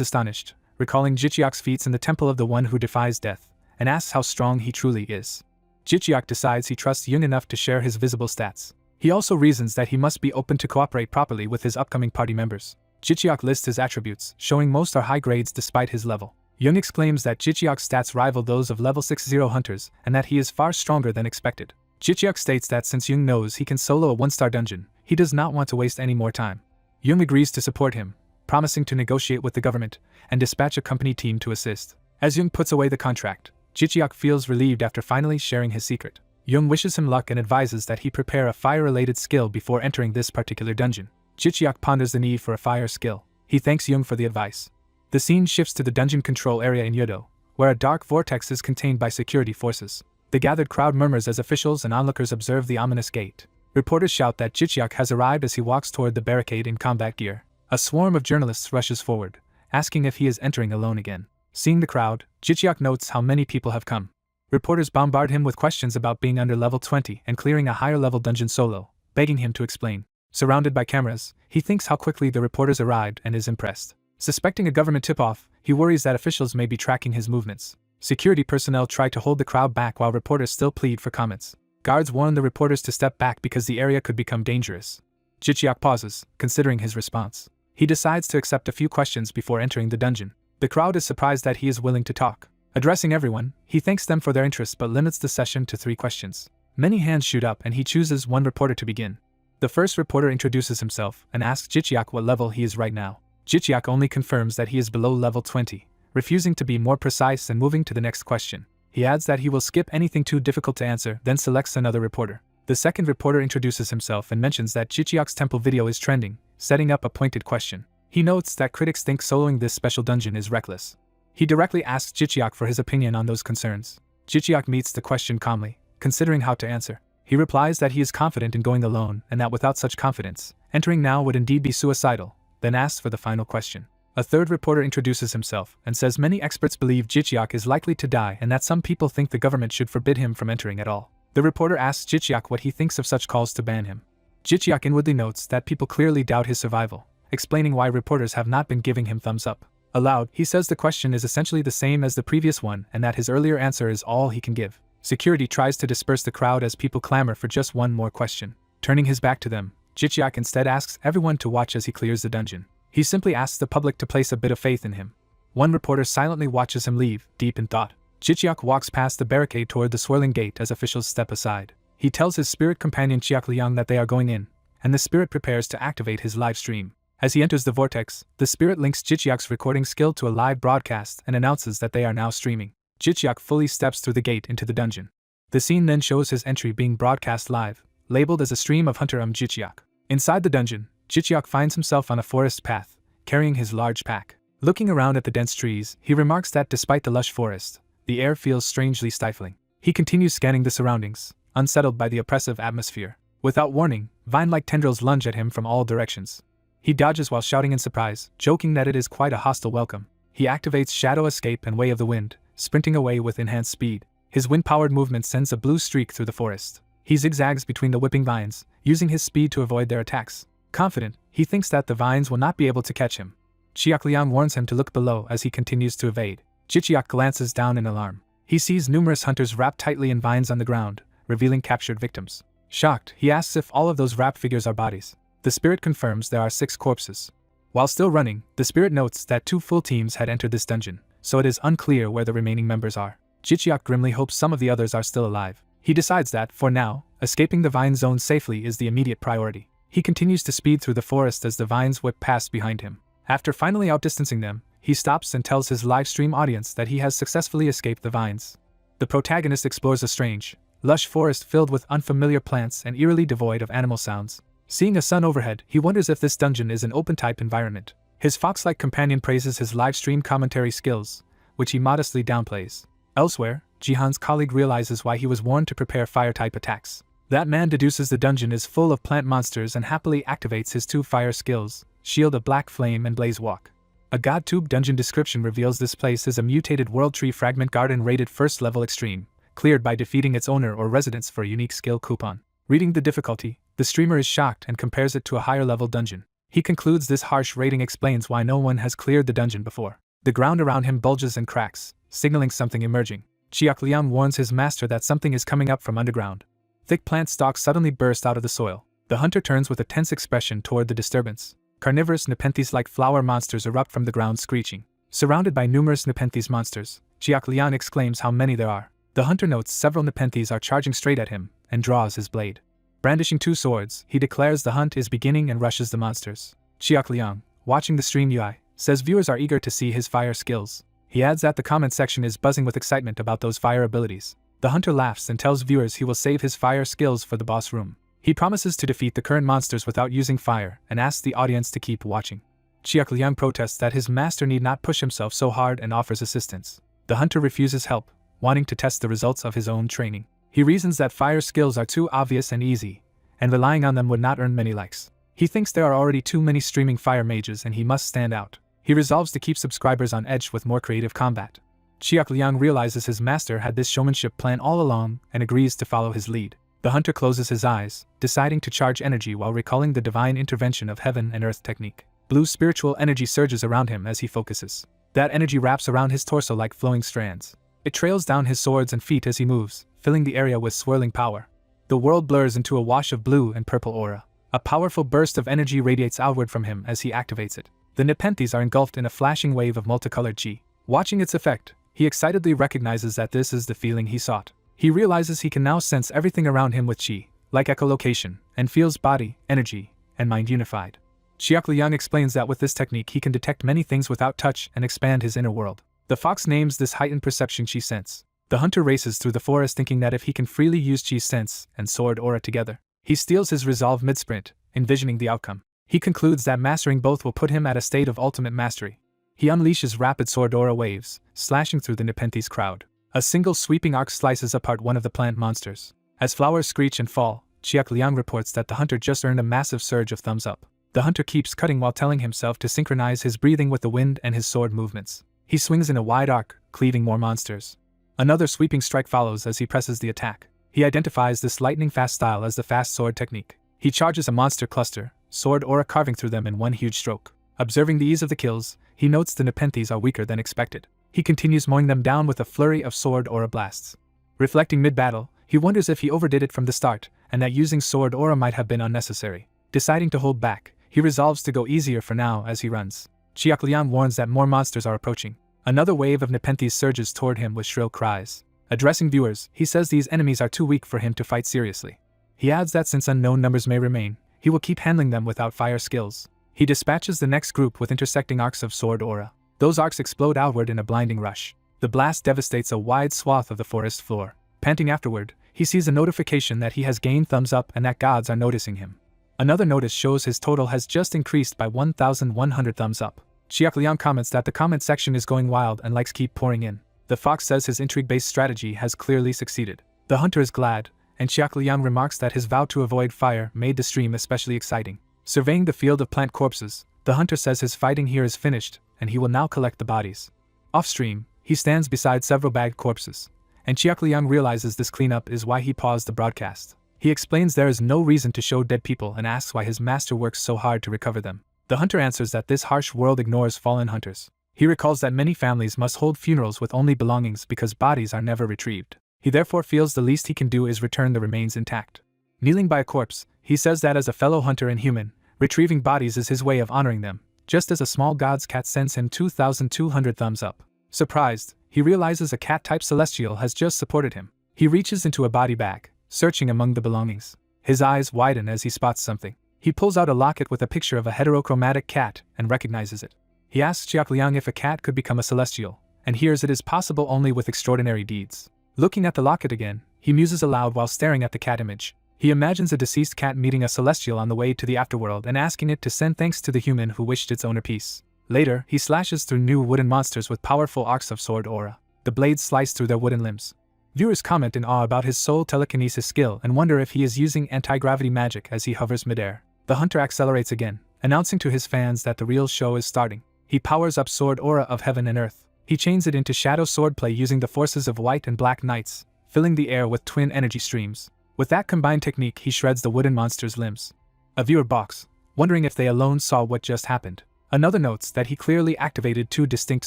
astonished, recalling Jicheok's feats in the temple of the one who defies death, and asks how strong he truly is. Jicheok decides he trusts Jung enough to share his visible stats. He also reasons that he must be open to cooperate properly with his upcoming party members. Jicheok lists his attributes, showing most are high grades despite his level. Jung exclaims that Jicheok's stats rival those of level 60 hunters and that he is far stronger than expected. Jicheok states that since Jung knows he can solo a 1-star dungeon, he does not want to waste any more time. Jung agrees to support him, promising to negotiate with the government and dispatch a company team to assist. As Jung puts away the contract, Jicheok feels relieved after finally sharing his secret. Jung wishes him luck and advises that he prepare a fire-related skill before entering this particular dungeon. Jicheok ponders the need for a fire skill. He thanks Jung for the advice. The scene shifts to the dungeon control area in Yodo, where a dark vortex is contained by security forces. The gathered crowd murmurs as officials and onlookers observe the ominous gate. Reporters shout that Jicheok has arrived as he walks toward the barricade in combat gear. A swarm of journalists rushes forward, asking if he is entering alone again. Seeing the crowd, Jicheok notes how many people have come. Reporters bombard him with questions about being under level 20 and clearing a higher-level dungeon solo, begging him to explain. Surrounded by cameras, he thinks how quickly the reporters arrived and is impressed. Suspecting a government tip-off, he worries that officials may be tracking his movements. Security personnel try to hold the crowd back while reporters still plead for comments. Guards warn the reporters to step back because the area could become dangerous. Jicheok pauses, considering his response. He decides to accept a few questions before entering the dungeon. The crowd is surprised that he is willing to talk. Addressing everyone, he thanks them for their interest but limits the session to 3 questions. Many hands shoot up and he chooses one reporter to begin. The first reporter introduces himself and asks Jicheok what level he is right now. Jicheok only confirms that he is below level 20, refusing to be more precise and moving to the next question. He adds that he will skip anything too difficult to answer, then selects another reporter. The second reporter introduces himself and mentions that Jicheok's temple video is trending, setting up a pointed question. He notes that critics think soloing this special dungeon is reckless. He directly asks Jicheok for his opinion on those concerns. Jicheok meets the question calmly, considering how to answer. He replies that he is confident in going alone and that without such confidence, entering now would indeed be suicidal, then asks for the final question. A third reporter introduces himself and says many experts believe Jicheok is likely to die and that some people think the government should forbid him from entering at all. The reporter asks Jicheok what he thinks of such calls to ban him. Jicheok inwardly notes that people clearly doubt his survival, explaining why reporters have not been giving him thumbs up. Aloud, he says the question is essentially the same as the previous one and that his earlier answer is all he can give. Security tries to disperse the crowd as people clamor for just one more question. Turning his back to them, Jicheok instead asks everyone to watch as he clears the dungeon. He simply asks the public to place a bit of faith in him. One reporter silently watches him leave, deep in thought. Jicheok walks past the barricade toward the swirling gate as officials step aside. He tells his spirit companion Chiak that they are going in, and the spirit prepares to activate his live stream. As he enters the vortex, the spirit links Jicheok's recording skill to a live broadcast and announces that they are now streaming. Jicheok fully steps through the gate into the dungeon. The scene then shows his entry being broadcast live, labeled as a stream of Hunter Jicheok. Inside the dungeon, Jicheok finds himself on a forest path, carrying his large pack. Looking around at the dense trees, he remarks that despite the lush forest, the air feels strangely stifling. He continues scanning the surroundings, unsettled by the oppressive atmosphere. Without warning, vine-like tendrils lunge at him from all directions. He dodges while shouting in surprise, joking that it is quite a hostile welcome. He activates Shadow Escape and Way of the Wind, sprinting away with enhanced speed. His wind-powered movement sends a blue streak through the forest. He zigzags between the whipping vines, using his speed to avoid their attacks. Confident, he thinks that the vines will not be able to catch him. Chiak Liang warns him to look below as he continues to evade. Jichiak glances down in alarm. He sees numerous hunters wrapped tightly in vines on the ground, revealing captured victims. Shocked, he asks if all of those wrapped figures are bodies. The spirit confirms there are 6 corpses. While still running, the spirit notes that 2 full teams had entered this dungeon, so it is unclear where the remaining members are. Jichiak grimly hopes some of the others are still alive. He decides that, for now, escaping the vine zone safely is the immediate priority. He continues to speed through the forest as the vines whip past behind him. After finally outdistancing them, he stops and tells his live stream audience that he has successfully escaped the vines. The protagonist explores a strange, lush forest filled with unfamiliar plants and eerily devoid of animal sounds. Seeing a sun overhead, he wonders if this dungeon is an open-type environment. His fox-like companion praises his live stream commentary skills, which he modestly downplays. Elsewhere, Jihan's colleague realizes why he was warned to prepare fire-type attacks. That man deduces the dungeon is full of plant monsters and happily activates his 2 fire skills, Shield of Black Flame and Blaze Walk. A GodTube dungeon description reveals this place is a mutated World Tree Fragment Garden rated 1st level extreme, cleared by defeating its owner or residents for a unique skill coupon. Reading the difficulty, the streamer is shocked and compares it to a higher level dungeon. He concludes this harsh rating explains why no one has cleared the dungeon before. The ground around him bulges and cracks, signaling something emerging. Chiak Liang warns his master that something is coming up from underground. Thick plant stalks suddenly burst out of the soil. The hunter turns with a tense expression toward the disturbance. Carnivorous Nepenthes-like flower monsters erupt from the ground screeching. Surrounded by numerous Nepenthes monsters, Chiak Liang exclaims how many there are. The hunter notes several Nepenthes are charging straight at him, and draws his blade. Brandishing 2 swords, he declares the hunt is beginning and rushes the monsters. Chiak Liang, watching the stream UI, says viewers are eager to see his fire skills. He adds that the comment section is buzzing with excitement about those fire abilities. The hunter laughs and tells viewers he will save his fire skills for the boss room. He promises to defeat the current monsters without using fire and asks the audience to keep watching. Chiak Liang protests that his master need not push himself so hard and offers assistance. The hunter refuses help, wanting to test the results of his own training. He reasons that fire skills are too obvious and easy, and relying on them would not earn many likes. He thinks there are already too many streaming fire mages and he must stand out. He resolves to keep subscribers on edge with more creative combat. Chiak Liang realizes his master had this showmanship plan all along and agrees to follow his lead. The hunter closes his eyes, deciding to charge energy while recalling the divine intervention of heaven and earth technique. Blue spiritual energy surges around him as he focuses. That energy wraps around his torso like flowing strands. It trails down his swords and feet as he moves, filling the area with swirling power. The world blurs into a wash of blue and purple aura. A powerful burst of energy radiates outward from him as he activates it. The Nepenthes are engulfed in a flashing wave of multicolored chi. Watching its effect, he excitedly recognizes that this is the feeling he sought. He realizes he can now sense everything around him with chi, like echolocation, and feels body, energy, and mind unified. Chiak Liang explains that with this technique he can detect many things without touch and expand his inner world. The fox names this heightened perception chi sense. The hunter races through the forest thinking that if he can freely use chi sense and sword aura together, he steals his resolve mid-sprint, envisioning the outcome. He concludes that mastering both will put him at a state of ultimate mastery. He unleashes rapid sword aura waves, slashing through the Nepenthes crowd. A single sweeping arc slices apart one of the plant monsters. As flowers screech and fall, Chiak Liang reports that the hunter just earned a massive surge of thumbs up. The hunter keeps cutting while telling himself to synchronize his breathing with the wind and his sword movements. He swings in a wide arc, cleaving more monsters. Another sweeping strike follows as he presses the attack. He identifies this lightning-fast style as the fast sword technique. He charges a monster cluster, sword aura carving through them in one huge stroke. Observing the ease of the kills, he notes the Nepenthes are weaker than expected. He continues mowing them down with a flurry of sword aura blasts. Reflecting mid-battle, he wonders if he overdid it from the start, and that using sword aura might have been unnecessary. Deciding to hold back, he resolves to go easier for now as he runs. Chiak Liang warns that more monsters are approaching. Another wave of Nepenthes surges toward him with shrill cries. Addressing viewers, he says these enemies are too weak for him to fight seriously. He adds that since unknown numbers may remain, he will keep handling them without fire skills. He dispatches the next group with intersecting arcs of sword aura. Those arcs explode outward in a blinding rush. The blast devastates a wide swath of the forest floor. Panting afterward, he sees a notification that he has gained thumbs up and that gods are noticing him. Another notice shows his total has just increased by 1,100 thumbs up. Chiak Liang comments that the comment section is going wild and likes keep pouring in. The fox says his intrigue-based strategy has clearly succeeded. The hunter is glad, and Chiak Liang remarks that his vow to avoid fire made the stream especially exciting. Surveying the field of plant corpses, the hunter says his fighting here is finished, and he will now collect the bodies. Off-stream, he stands beside several bagged corpses, and Chiak Liang realizes this cleanup is why he paused the broadcast. He explains there is no reason to show dead people and asks why his master works so hard to recover them. The hunter answers that this harsh world ignores fallen hunters. He recalls that many families must hold funerals with only belongings because bodies are never retrieved. He therefore feels the least he can do is return the remains intact. Kneeling by a corpse, he says that as a fellow hunter and human, retrieving bodies is his way of honoring them, just as a small god's cat sends him 2,200 thumbs up. Surprised, he realizes a cat-type celestial has just supported him. He reaches into a body bag, searching among the belongings. His eyes widen as he spots something. He pulls out a locket with a picture of a heterochromatic cat and recognizes it. He asks Jiaoliang if a cat could become a celestial, and hears it is possible only with extraordinary deeds. Looking at the locket again, he muses aloud while staring at the cat image. He imagines a deceased cat meeting a celestial on the way to the afterworld and asking it to send thanks to the human who wished its owner peace. Later, he slashes through new wooden monsters with powerful arcs of sword aura. The blades slice through their wooden limbs. Viewers comment in awe about his soul telekinesis skill and wonder if he is using anti-gravity magic as he hovers midair. The hunter accelerates again, announcing to his fans that the real show is starting. He powers up sword aura of heaven and earth. He chains it into shadow swordplay using the forces of white and black knights, filling the air with twin energy streams. With that combined technique, he shreds the wooden monster's limbs. A viewer balks, wondering if they alone saw what just happened. Another notes that he clearly activated two distinct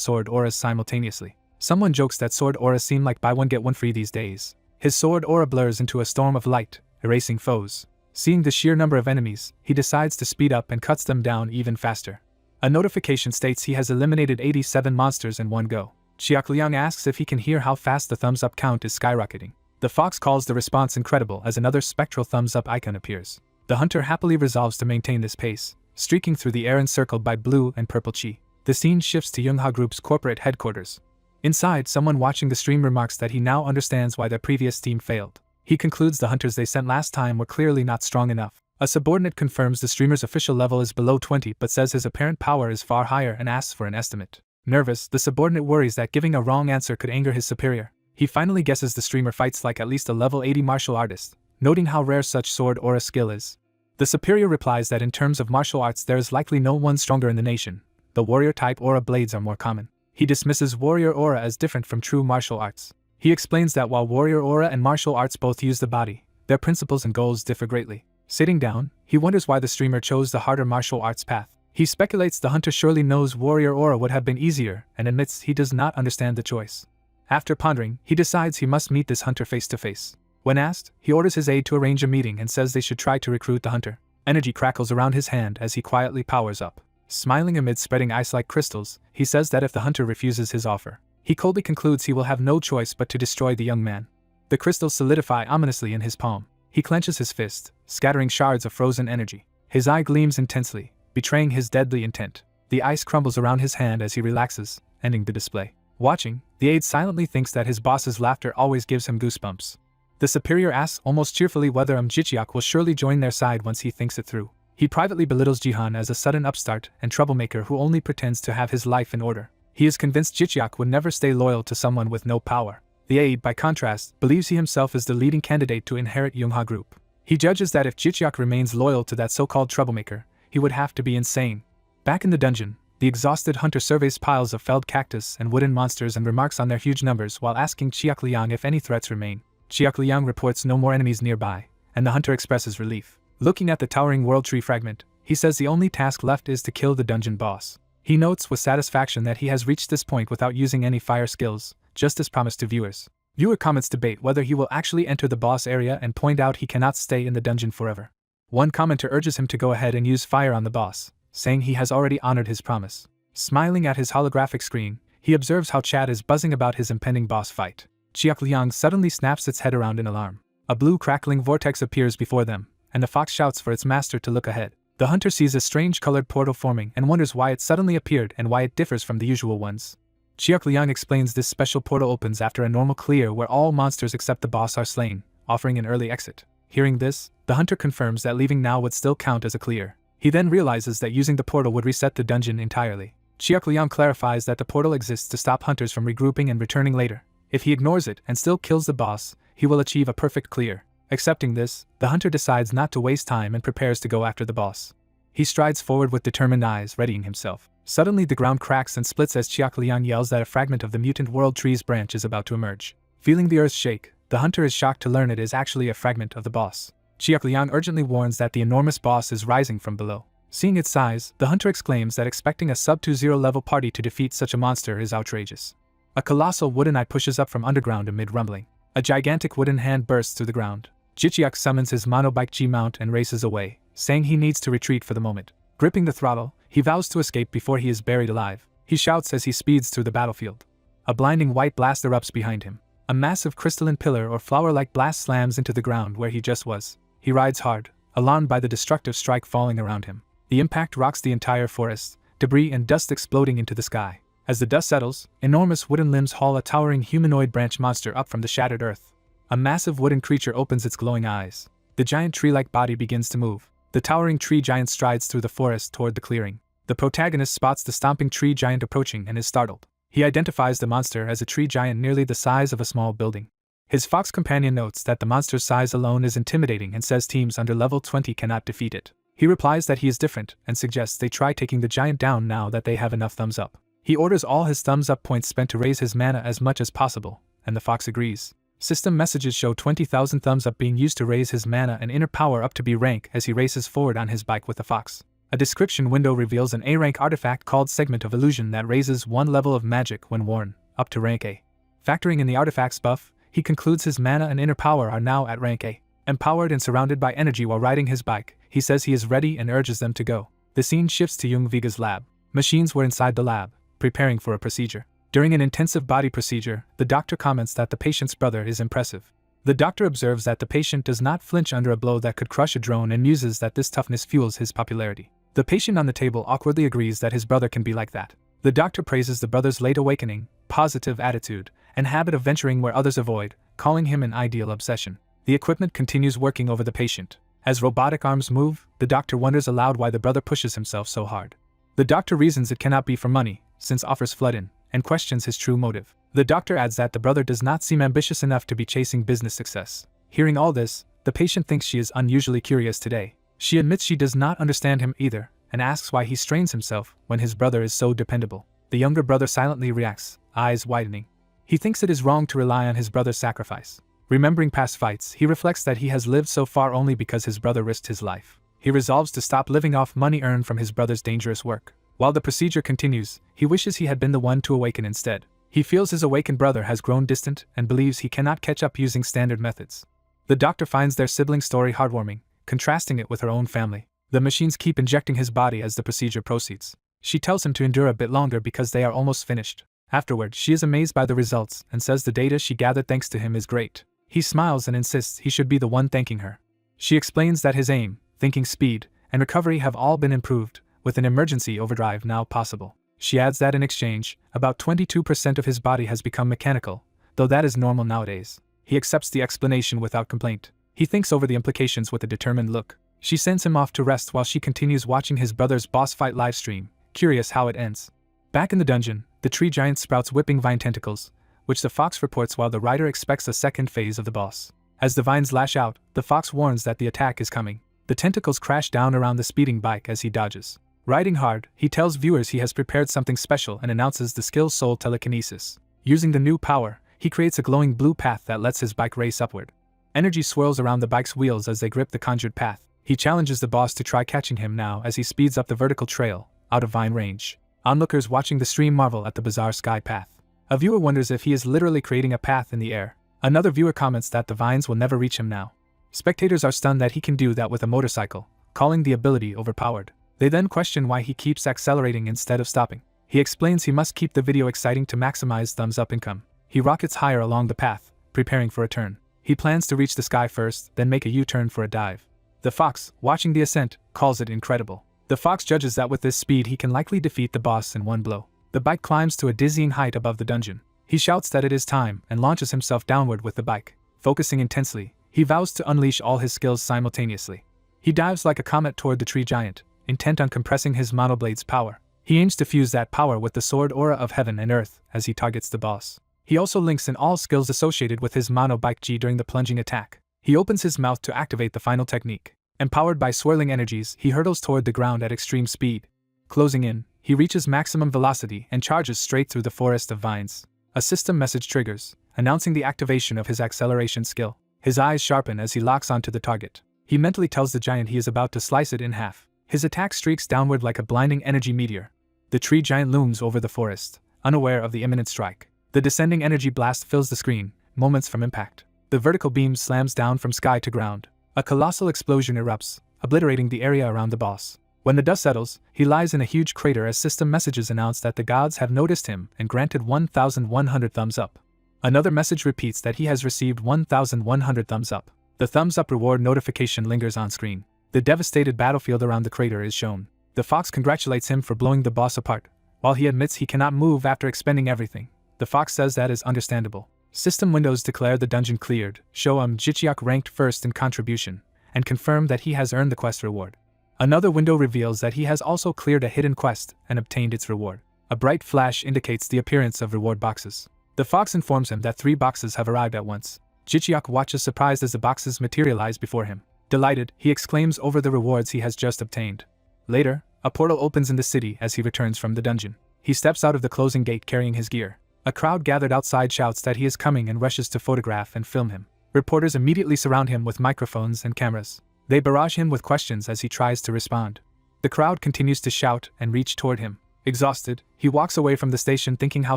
sword auras simultaneously. Someone jokes that sword auras seem like buy one get one free these days. His sword aura blurs into a storm of light, erasing foes. Seeing the sheer number of enemies, he decides to speed up and cuts them down even faster. A notification states he has eliminated 87 monsters in one go. Jiaoliang asks if he can hear how fast the thumbs up count is skyrocketing. The fox calls the response incredible as another spectral thumbs up icon appears. The hunter happily resolves to maintain this pace, streaking through the air encircled by blue and purple chi. The scene shifts to Yoonghwa Group's corporate headquarters. Inside, someone watching the stream remarks that he now understands why their previous team failed. He concludes the hunters they sent last time were clearly not strong enough. A subordinate confirms the streamer's official level is below 20 but says his apparent power is far higher and asks for an estimate. Nervous, the subordinate worries that giving a wrong answer could anger his superior. He finally guesses the streamer fights like at least a level 80 martial artist, noting how rare such sword aura skill is. The superior replies that in terms of martial arts there is likely no one stronger in the nation. The warrior-type aura blades are more common. He dismisses warrior aura as different from true martial arts. He explains that while warrior aura and martial arts both use the body, their principles and goals differ greatly. Sitting down, he wonders why the streamer chose the harder martial arts path. He speculates the hunter surely knows warrior aura would have been easier and admits he does not understand the choice. After pondering, he decides he must meet this hunter face to face. When asked, he orders his aide to arrange a meeting and says they should try to recruit the hunter. Energy crackles around his hand as he quietly powers up. Smiling amid spreading ice like crystals, he says that if the hunter refuses his offer, he coldly concludes he will have no choice but to destroy the young man. The crystals solidify ominously in his palm. He clenches his fist, scattering shards of frozen energy. His eye gleams intensely, betraying his deadly intent. The ice crumbles around his hand as he relaxes, ending the display. Watching, the aide silently thinks that his boss's laughter always gives him goosebumps. The superior asks almost cheerfully whether Jichiak will surely join their side once he thinks it through. He privately belittles Jihan as a sudden upstart and troublemaker who only pretends to have his life in order. He is convinced Jichiak would never stay loyal to someone with no power. The aide, by contrast, believes he himself is the leading candidate to inherit Yoonghwa Group. He judges that if Jichiak remains loyal to that so-called troublemaker, he would have to be insane. Back in the dungeon, the exhausted hunter surveys piles of felled cactus and wooden monsters and remarks on their huge numbers while asking Jiaoliang if any threats remain. Jiaoliang reports no more enemies nearby, and the hunter expresses relief. Looking at the towering world tree fragment, he says the only task left is to kill the dungeon boss. He notes with satisfaction that he has reached this point without using any fire skills, just as promised to viewers. Viewer comments debate whether he will actually enter the boss area and point out he cannot stay in the dungeon forever. One commenter urges him to go ahead and use fire on the boss, saying he has already honored his promise. Smiling at his holographic screen, he observes how chat is buzzing about his impending boss fight. Jiaoliang suddenly snaps its head around in alarm. A blue crackling vortex appears before them, and the fox shouts for its master to look ahead. The hunter sees a strange colored portal forming and wonders why it suddenly appeared and why it differs from the usual ones. Jiaoliang explains this special portal opens after a normal clear where all monsters except the boss are slain, offering an early exit. Hearing this, the hunter confirms that leaving now would still count as a clear. He then realizes that using the portal would reset the dungeon entirely. Jiaoliang clarifies that the portal exists to stop hunters from regrouping and returning later. If he ignores it and still kills the boss, he will achieve a perfect clear. Accepting this, the hunter decides not to waste time and prepares to go after the boss. He strides forward with determined eyes, readying himself. Suddenly the ground cracks and splits as Jiaoliang yells that a fragment of the mutant world tree's branch is about to emerge. Feeling the earth shake, the hunter is shocked to learn it is actually a fragment of the boss. Jiaoliang urgently warns that the enormous boss is rising from below. Seeing its size, the hunter exclaims that expecting a sub-2-0 level party to defeat such a monster is outrageous. A colossal wooden eye pushes up from underground amid rumbling. A gigantic wooden hand bursts through the ground. Jichiak summons his monobike G-mount and races away, saying he needs to retreat for the moment. Gripping the throttle, he vows to escape before he is buried alive. He shouts as he speeds through the battlefield. A blinding white blast erupts behind him. A massive crystalline pillar or flower-like blast slams into the ground where he just was. He rides hard, alarmed by the destructive strike falling around him. The impact rocks the entire forest, debris and dust exploding into the sky. As the dust settles, enormous wooden limbs haul a towering humanoid branch monster up from the shattered earth. A massive wooden creature opens its glowing eyes. The giant tree-like body begins to move. The towering tree giant strides through the forest toward the clearing. The protagonist spots the stomping tree giant approaching and is startled. He identifies the monster as a tree giant nearly the size of a small building. His fox companion notes that the monster's size alone is intimidating and says teams under level 20 cannot defeat it. He replies that he is different and suggests they try taking the giant down now that they have enough thumbs up. He orders all his thumbs up points spent to raise his mana as much as possible, and the fox agrees. System messages show 20,000 thumbs up being used to raise his mana and inner power up to B rank as he races forward on his bike with the fox. A description window reveals an A rank artifact called Segment of Illusion that raises one level of magic when worn, up to rank A. Factoring in the artifact's buff, he concludes his mana and inner power are now at rank A. Empowered and surrounded by energy while riding his bike, he says he is ready and urges them to go. The scene shifts to Jung Viga's lab. Machines were inside the lab, preparing for a procedure. During an intensive body procedure, the doctor comments that the patient's brother is impressive. The doctor observes that the patient does not flinch under a blow that could crush a drone and muses that this toughness fuels his popularity. The patient on the table awkwardly agrees that his brother can be like that. The doctor praises the brother's late awakening, positive attitude, and habit of venturing where others avoid, calling him an ideal obsession. The equipment continues working over the patient. As robotic arms move, the doctor wonders aloud why the brother pushes himself so hard. The doctor reasons it cannot be for money, since offers flood in, and questions his true motive. The doctor adds that the brother does not seem ambitious enough to be chasing business success. Hearing all this, the patient thinks she is unusually curious today. She admits she does not understand him either, and asks why he strains himself when his brother is so dependable. The younger brother silently reacts, eyes widening. He thinks it is wrong to rely on his brother's sacrifice. Remembering past fights, he reflects that he has lived so far only because his brother risked his life. He resolves to stop living off money earned from his brother's dangerous work. While the procedure continues, he wishes he had been the one to awaken instead. He feels his awakened brother has grown distant and believes he cannot catch up using standard methods. The doctor finds their sibling story heartwarming, contrasting it with her own family. The machines keep injecting his body as the procedure proceeds. She tells him to endure a bit longer because they are almost finished. Afterward, she is amazed by the results and says the data she gathered thanks to him is great. He smiles and insists he should be the one thanking her. She explains that his aim, thinking speed, and recovery have all been improved, with an emergency overdrive now possible. She adds that in exchange, about 22% of his body has become mechanical, though that is normal nowadays. He accepts the explanation without complaint. He thinks over the implications with a determined look. She sends him off to rest while she continues watching his brother's boss fight livestream, curious how it ends. Back in the dungeon, the tree giant sprouts whipping vine tentacles, which the fox reports while the rider expects a second phase of the boss. As the vines lash out, the fox warns that the attack is coming. The tentacles crash down around the speeding bike as he dodges. Riding hard, he tells viewers he has prepared something special and announces the skill soul telekinesis. Using the new power, he creates a glowing blue path that lets his bike race upward. Energy swirls around the bike's wheels as they grip the conjured path. He challenges the boss to try catching him now as he speeds up the vertical trail, out of vine range. Onlookers watching the stream marvel at the bizarre sky path. A viewer wonders if he is literally creating a path in the air. Another viewer comments that the vines will never reach him now. Spectators are stunned that he can do that with a motorcycle, calling the ability overpowered. They then question why he keeps accelerating instead of stopping. He explains he must keep the video exciting to maximize thumbs up income. He rockets higher along the path, preparing for a turn. He plans to reach the sky first, then make a U-turn for a dive. The fox, watching the ascent, calls it incredible. The fox judges that with this speed he can likely defeat the boss in one blow. The bike climbs to a dizzying height above the dungeon. He shouts that it is time and launches himself downward with the bike. Focusing intensely, he vows to unleash all his skills simultaneously. He dives like a comet toward the tree giant, intent on compressing his monoblade's power. He aims to fuse that power with the sword aura of heaven and earth as he targets the boss. He also links in all skills associated with his mono bike G during the plunging attack. He opens his mouth to activate the final technique. Empowered by swirling energies, he hurtles toward the ground at extreme speed. Closing in, he reaches maximum velocity and charges straight through the forest of vines. A system message triggers, announcing the activation of his acceleration skill. His eyes sharpen as he locks onto the target. He mentally tells the giant he is about to slice it in half. His attack streaks downward like a blinding energy meteor. The tree giant looms over the forest, unaware of the imminent strike. The descending energy blast fills the screen, moments from impact. The vertical beam slams down from sky to ground. A colossal explosion erupts, obliterating the area around the boss. When the dust settles, he lies in a huge crater as system messages announce that the gods have noticed him and granted 1,100 thumbs up. Another message repeats that he has received 1,100 thumbs up. The thumbs up reward notification lingers on screen. The devastated battlefield around the crater is shown. The fox congratulates him for blowing the boss apart. While he admits he cannot move after expending everything, the fox says that is understandable. System windows declare the dungeon cleared, show Jichiak ranked first in contribution, and confirm that he has earned the quest reward. Another window reveals that he has also cleared a hidden quest and obtained its reward. A bright flash indicates the appearance of reward boxes. The fox informs him that 3 boxes have arrived at once. Jichiak watches surprised as the boxes materialize before him. Delighted, he exclaims over the rewards he has just obtained. Later, a portal opens in the city as he returns from the dungeon. He steps out of the closing gate carrying his gear. A crowd gathered outside shouts that he is coming and rushes to photograph and film him. Reporters immediately surround him with microphones and cameras. They barrage him with questions as he tries to respond. The crowd continues to shout and reach toward him. Exhausted, he walks away from the station thinking how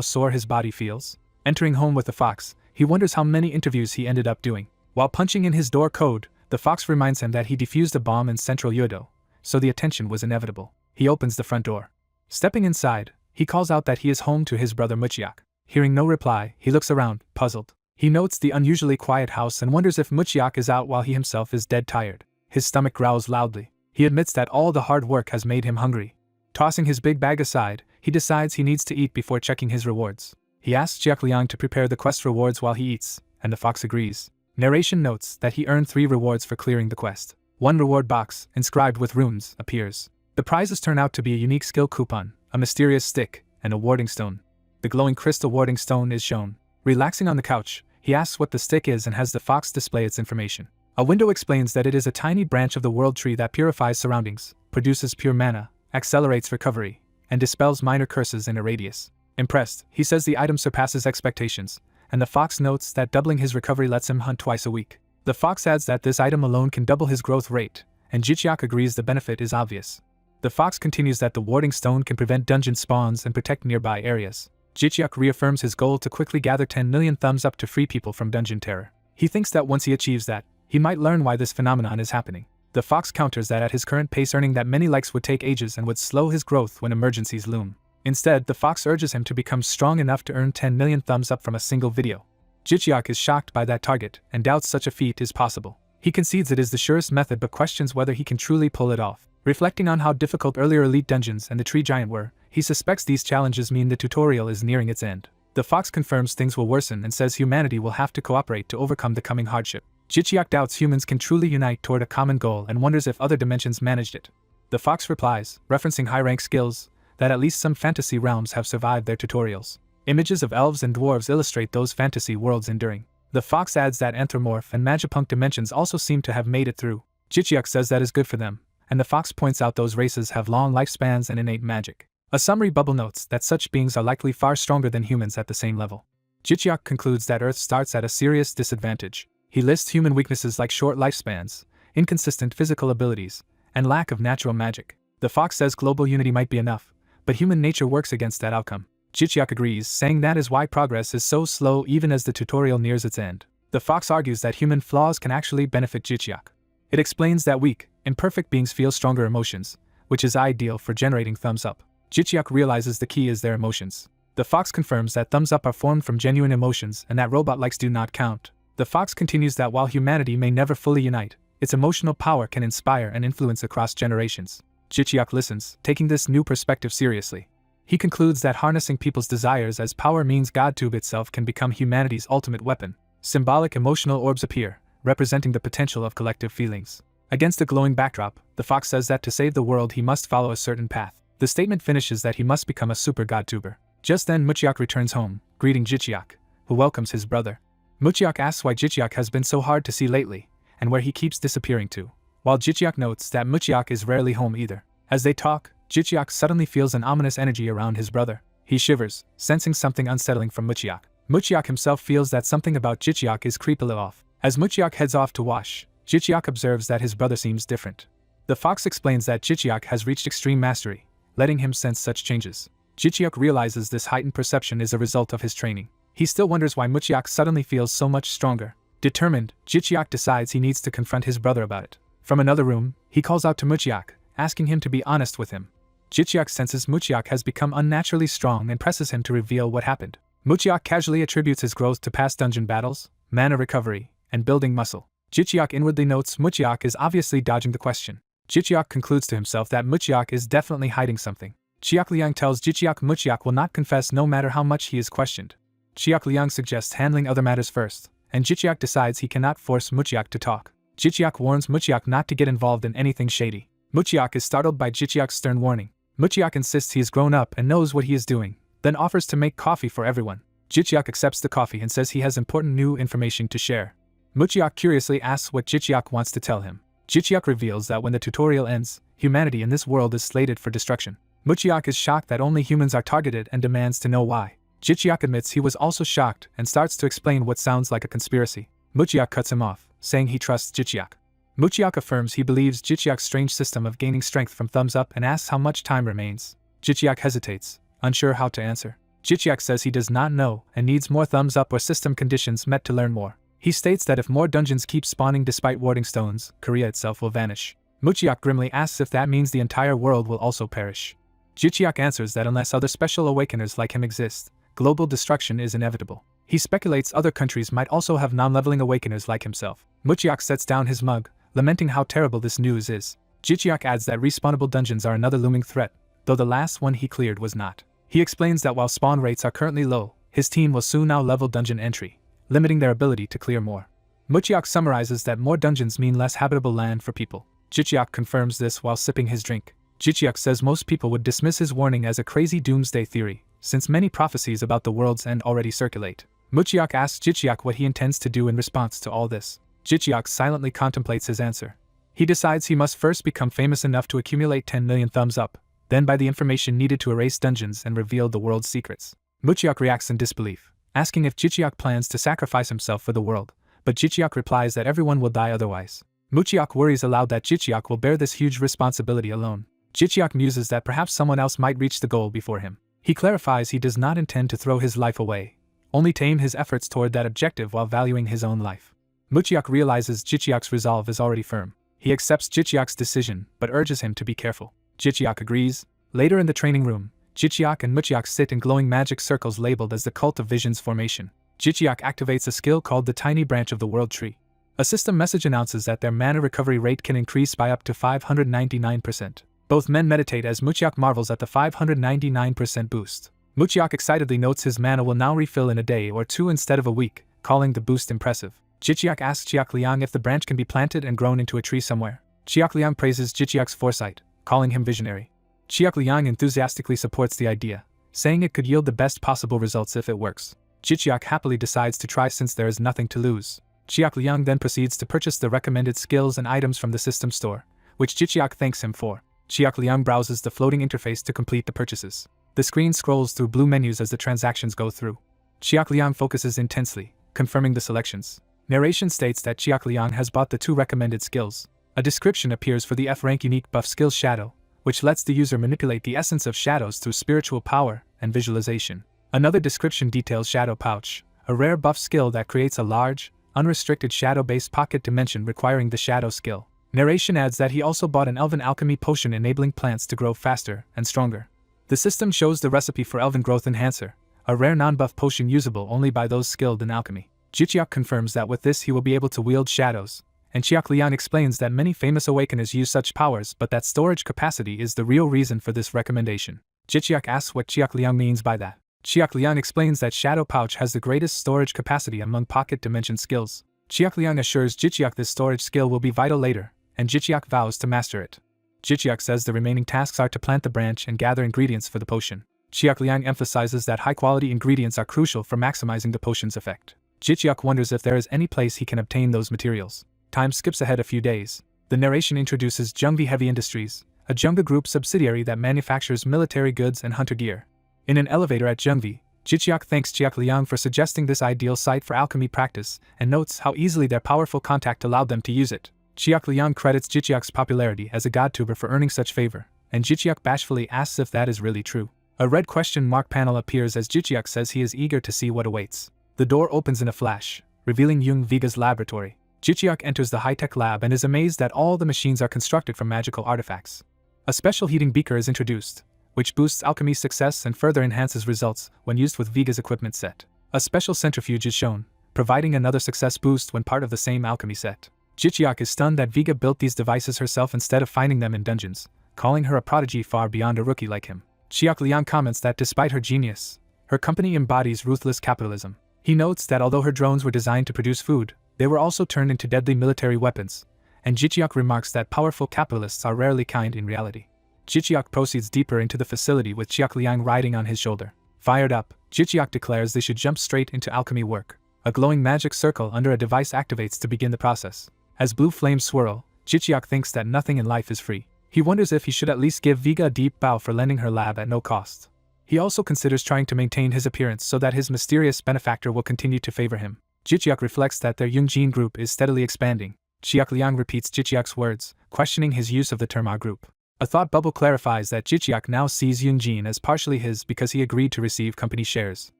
sore his body feels. Entering home with the fox, he wonders how many interviews he ended up doing. While punching in his door code, the fox reminds him that he defused a bomb in central Yodo, so the attention was inevitable. He opens the front door. Stepping inside, he calls out that he is home to his brother Muchiak. Hearing no reply, he looks around, puzzled. He notes the unusually quiet house and wonders if Muchiak is out while he himself is dead tired. His stomach growls loudly. He admits that all the hard work has made him hungry. Tossing his big bag aside, he decides he needs to eat before checking his rewards. He asks Jiakliang to prepare the quest rewards while he eats, and the fox agrees. Narration notes that he earned 3 rewards for clearing the quest. One reward box, inscribed with runes, appears. The prizes turn out to be a unique skill coupon, a mysterious stick, and a warding stone. The glowing crystal warding stone is shown. Relaxing on the couch, he asks what the stick is and has the fox display its information. A window explains that it is a tiny branch of the world tree that purifies surroundings, produces pure mana, accelerates recovery, and dispels minor curses in a radius. Impressed, he says the item surpasses expectations, and the fox notes that doubling his recovery lets him hunt twice a week. The fox adds that this item alone can double his growth rate, and Jichiak agrees the benefit is obvious. The fox continues that the warding stone can prevent dungeon spawns and protect nearby areas. Jichiak reaffirms his goal to quickly gather 10 million thumbs up to free people from dungeon terror. He thinks that once he achieves that, he might learn why this phenomenon is happening. The fox counters that at his current pace earning that many likes would take ages and would slow his growth when emergencies loom. Instead, the fox urges him to become strong enough to earn 10 million thumbs up from a single video. Jichiak is shocked by that target and doubts such a feat is possible. He concedes it is the surest method but questions whether he can truly pull it off. Reflecting on how difficult earlier elite dungeons and the tree giant were, he suspects these challenges mean the tutorial is nearing its end. The fox confirms things will worsen and says humanity will have to cooperate to overcome the coming hardship. Jichiak doubts humans can truly unite toward a common goal and wonders if other dimensions managed it. The fox replies, referencing high-rank skills, that at least some fantasy realms have survived their tutorials. Images of elves and dwarves illustrate those fantasy worlds enduring. The fox adds that anthropomorph and magipunk dimensions also seem to have made it through. Jichiak says that is good for them, and the fox points out those races have long lifespans and innate magic. A summary bubble notes that such beings are likely far stronger than humans at the same level. Jichiak concludes that Earth starts at a serious disadvantage. He lists human weaknesses like short lifespans, inconsistent physical abilities, and lack of natural magic. The fox says global unity might be enough, but human nature works against that outcome. Jichiak agrees, saying that is why progress is so slow even as the tutorial nears its end. The fox argues that human flaws can actually benefit Jichiak. It explains that weak, imperfect beings feel stronger emotions, which is ideal for generating thumbs up. Jichiak realizes the key is their emotions. The fox confirms that thumbs up are formed from genuine emotions and that robot likes do not count. The fox continues that while humanity may never fully unite, its emotional power can inspire and influence across generations. Jichiak listens, taking this new perspective seriously. He concludes that harnessing people's desires as power means GodTube itself can become humanity's ultimate weapon. Symbolic emotional orbs appear, representing the potential of collective feelings. Against a glowing backdrop, the fox says that to save the world he must follow a certain path. The statement finishes that he must become a super GodTuber. Just then Muchiak returns home, greeting Jichiak, who welcomes his brother. Muchiak asks why Jichiak has been so hard to see lately, and where he keeps disappearing to, while Jichiak notes that Muchiak is rarely home either. As they talk, Jichiak suddenly feels an ominous energy around his brother. He shivers, sensing something unsettling from Muchiak. Muchiak himself feels that something about Jichiak is creepily off. As Muchiak heads off to wash, Jichiak observes that his brother seems different. The fox explains that Jichiak has reached extreme mastery, letting him sense such changes. Jichiak realizes this heightened perception is a result of his training. He still wonders why Muchiak suddenly feels so much stronger. Determined, Jichiak decides he needs to confront his brother about it. From another room, he calls out to Muchiak, asking him to be honest with him. Jichiak senses Muchiak has become unnaturally strong and presses him to reveal what happened. Muchiak casually attributes his growth to past dungeon battles, mana recovery, and building muscle. Jichiak inwardly notes Muchiak is obviously dodging the question. Jichiak concludes to himself that Muchiak is definitely hiding something. Chiak-liang tells Jichiak Muchiak will not confess no matter how much he is questioned. Chiak-liang suggests handling other matters first, and Jichiak decides he cannot force Muchiak to talk. Jichiak warns Muchiak not to get involved in anything shady. Muchiak is startled by Jichiak's stern warning. Muchiak insists he is grown up and knows what he is doing, then offers to make coffee for everyone. Jichiak accepts the coffee and says he has important new information to share. Muchiak curiously asks what Jichiak wants to tell him. Jichiak reveals that when the tutorial ends, humanity in this world is slated for destruction. Muchiak is shocked that only humans are targeted and demands to know why. Jichiak admits he was also shocked and starts to explain what sounds like a conspiracy. Muchiak cuts him off, saying he trusts Jichiak. Muchiak affirms he believes Jichiak's strange system of gaining strength from thumbs up and asks how much time remains. Jichiak hesitates, unsure how to answer. Jichiak says he does not know and needs more thumbs up or system conditions met to learn more. He states that if more dungeons keep spawning despite warding stones, Korea itself will vanish. Muchiak grimly asks if that means the entire world will also perish. Jichiak answers that unless other special awakeners like him exist, global destruction is inevitable. He speculates other countries might also have non-leveling awakeners like himself. Muchiak sets down his mug, lamenting how terrible this news is. Jichiak adds that respawnable dungeons are another looming threat, though the last one he cleared was not. He explains that while spawn rates are currently low, his team will soon out-level dungeon entry, limiting their ability to clear more. Muchiak summarizes that more dungeons mean less habitable land for people. Jichiak confirms this while sipping his drink. Jichiak says most people would dismiss his warning as a crazy doomsday theory, since many prophecies about the world's end already circulate. Muchiak asks Jichiak what he intends to do in response to all this. Jichiak silently contemplates his answer. He decides he must first become famous enough to accumulate 10 million thumbs up, then buy the information needed to erase dungeons and reveal the world's secrets. Muchiak reacts in disbelief, asking if Jichiak plans to sacrifice himself for the world, but Jichiak replies that everyone will die otherwise. Muchiak worries aloud that Jichiak will bear this huge responsibility alone. Jichiak muses that perhaps someone else might reach the goal before him. He clarifies he does not intend to throw his life away, only to aim his efforts toward that objective while valuing his own life. Muchiak realizes Jichiak's resolve is already firm. He accepts Jichiak's decision, but urges him to be careful. Jichiak agrees. Later in the training room, Jichiak and Muchiak sit in glowing magic circles labeled as the Cult of Vision's formation. Jichiak activates a skill called the Tiny Branch of the World Tree. A system message announces that their mana recovery rate can increase by up to 599%. Both men meditate as Muchiak marvels at the 599% boost. Muchiak excitedly notes his mana will now refill in a day or two instead of a week, calling the boost impressive. Jichiak asks Chiak-liang if the branch can be planted and grown into a tree somewhere. Chiak-liang praises Jichiak's foresight, calling him visionary. Chiak-liang enthusiastically supports the idea, saying it could yield the best possible results if it works. Jichiak happily decides to try since there is nothing to lose. Chiak-liang then proceeds to purchase the recommended skills and items from the system store, which Jichiak thanks him for. Chiak-liang browses the floating interface to complete the purchases. The screen scrolls through blue menus as the transactions go through. Chiak-liang focuses intensely, confirming the selections. Narration states that Chiak-liang has bought the 2 recommended skills. A description appears for the F-rank unique buff skill Shadow, which lets the user manipulate the essence of shadows through spiritual power and visualization. Another description details Shadow Pouch, a rare buff skill that creates a large, unrestricted shadow-based pocket dimension requiring the Shadow skill. Narration adds that he also bought an Elven Alchemy potion enabling plants to grow faster and stronger. The system shows the recipe for Elven Growth Enhancer, a rare non-buff potion usable only by those skilled in alchemy. Jichiak confirms that with this he will be able to wield shadows, and Chiak-liang explains that many famous awakeners use such powers but that storage capacity is the real reason for this recommendation. Jichiak asks what Chiak-liang means by that. Chiak-liang explains that Shadow Pouch has the greatest storage capacity among pocket dimension skills. Chiak-liang assures Jichiak this storage skill will be vital later, and Jichiak vows to master it. Jichiak says the remaining tasks are to plant the branch and gather ingredients for the potion. Chiak-liang emphasizes that high-quality ingredients are crucial for maximizing the potion's effect. Jichiak wonders if there is any place he can obtain those materials. Time skips ahead a few days. The narration introduces Jungvi Heavy Industries, a Junga Group subsidiary that manufactures military goods and hunter gear. In an elevator at Jungvi, Jichiak thanks Chiak-liang for suggesting this ideal site for alchemy practice and notes how easily their powerful contact allowed them to use it. Chiak Liang credits Jichiak's popularity as a godtuber for earning such favor, and Jichiak bashfully asks if that is really true. A red question mark panel appears as Jichiak says he is eager to see what awaits. The door opens in a flash, revealing Jung Viga's laboratory. Jichiak enters the high-tech lab and is amazed that all the machines are constructed from magical artifacts. A special heating beaker is introduced, which boosts alchemy's success and further enhances results when used with Viga's equipment set. A special centrifuge is shown, providing another success boost when part of the same alchemy set. Jichiak is stunned that Viga built these devices herself instead of finding them in dungeons, calling her a prodigy far beyond a rookie like him. Chiak Liang comments that despite her genius, her company embodies ruthless capitalism. He notes that although her drones were designed to produce food, they were also turned into deadly military weapons, and Jichiak remarks that powerful capitalists are rarely kind in reality. Jichiak proceeds deeper into the facility with Chiak Liang riding on his shoulder. Fired up, Jichiak declares they should jump straight into alchemy work. A glowing magic circle under a device activates to begin the process. As blue flames swirl, Jichiak thinks that nothing in life is free. He wonders if he should at least give Viga a deep bow for lending her lab at no cost. He also considers trying to maintain his appearance so that his mysterious benefactor will continue to favor him. Jichiak reflects that their Yungjin group is steadily expanding. Chiak Liang repeats Jichiak's words, questioning his use of the term our group. A thought bubble clarifies that Jichiak now sees Yungjin as partially his because he agreed to receive company shares.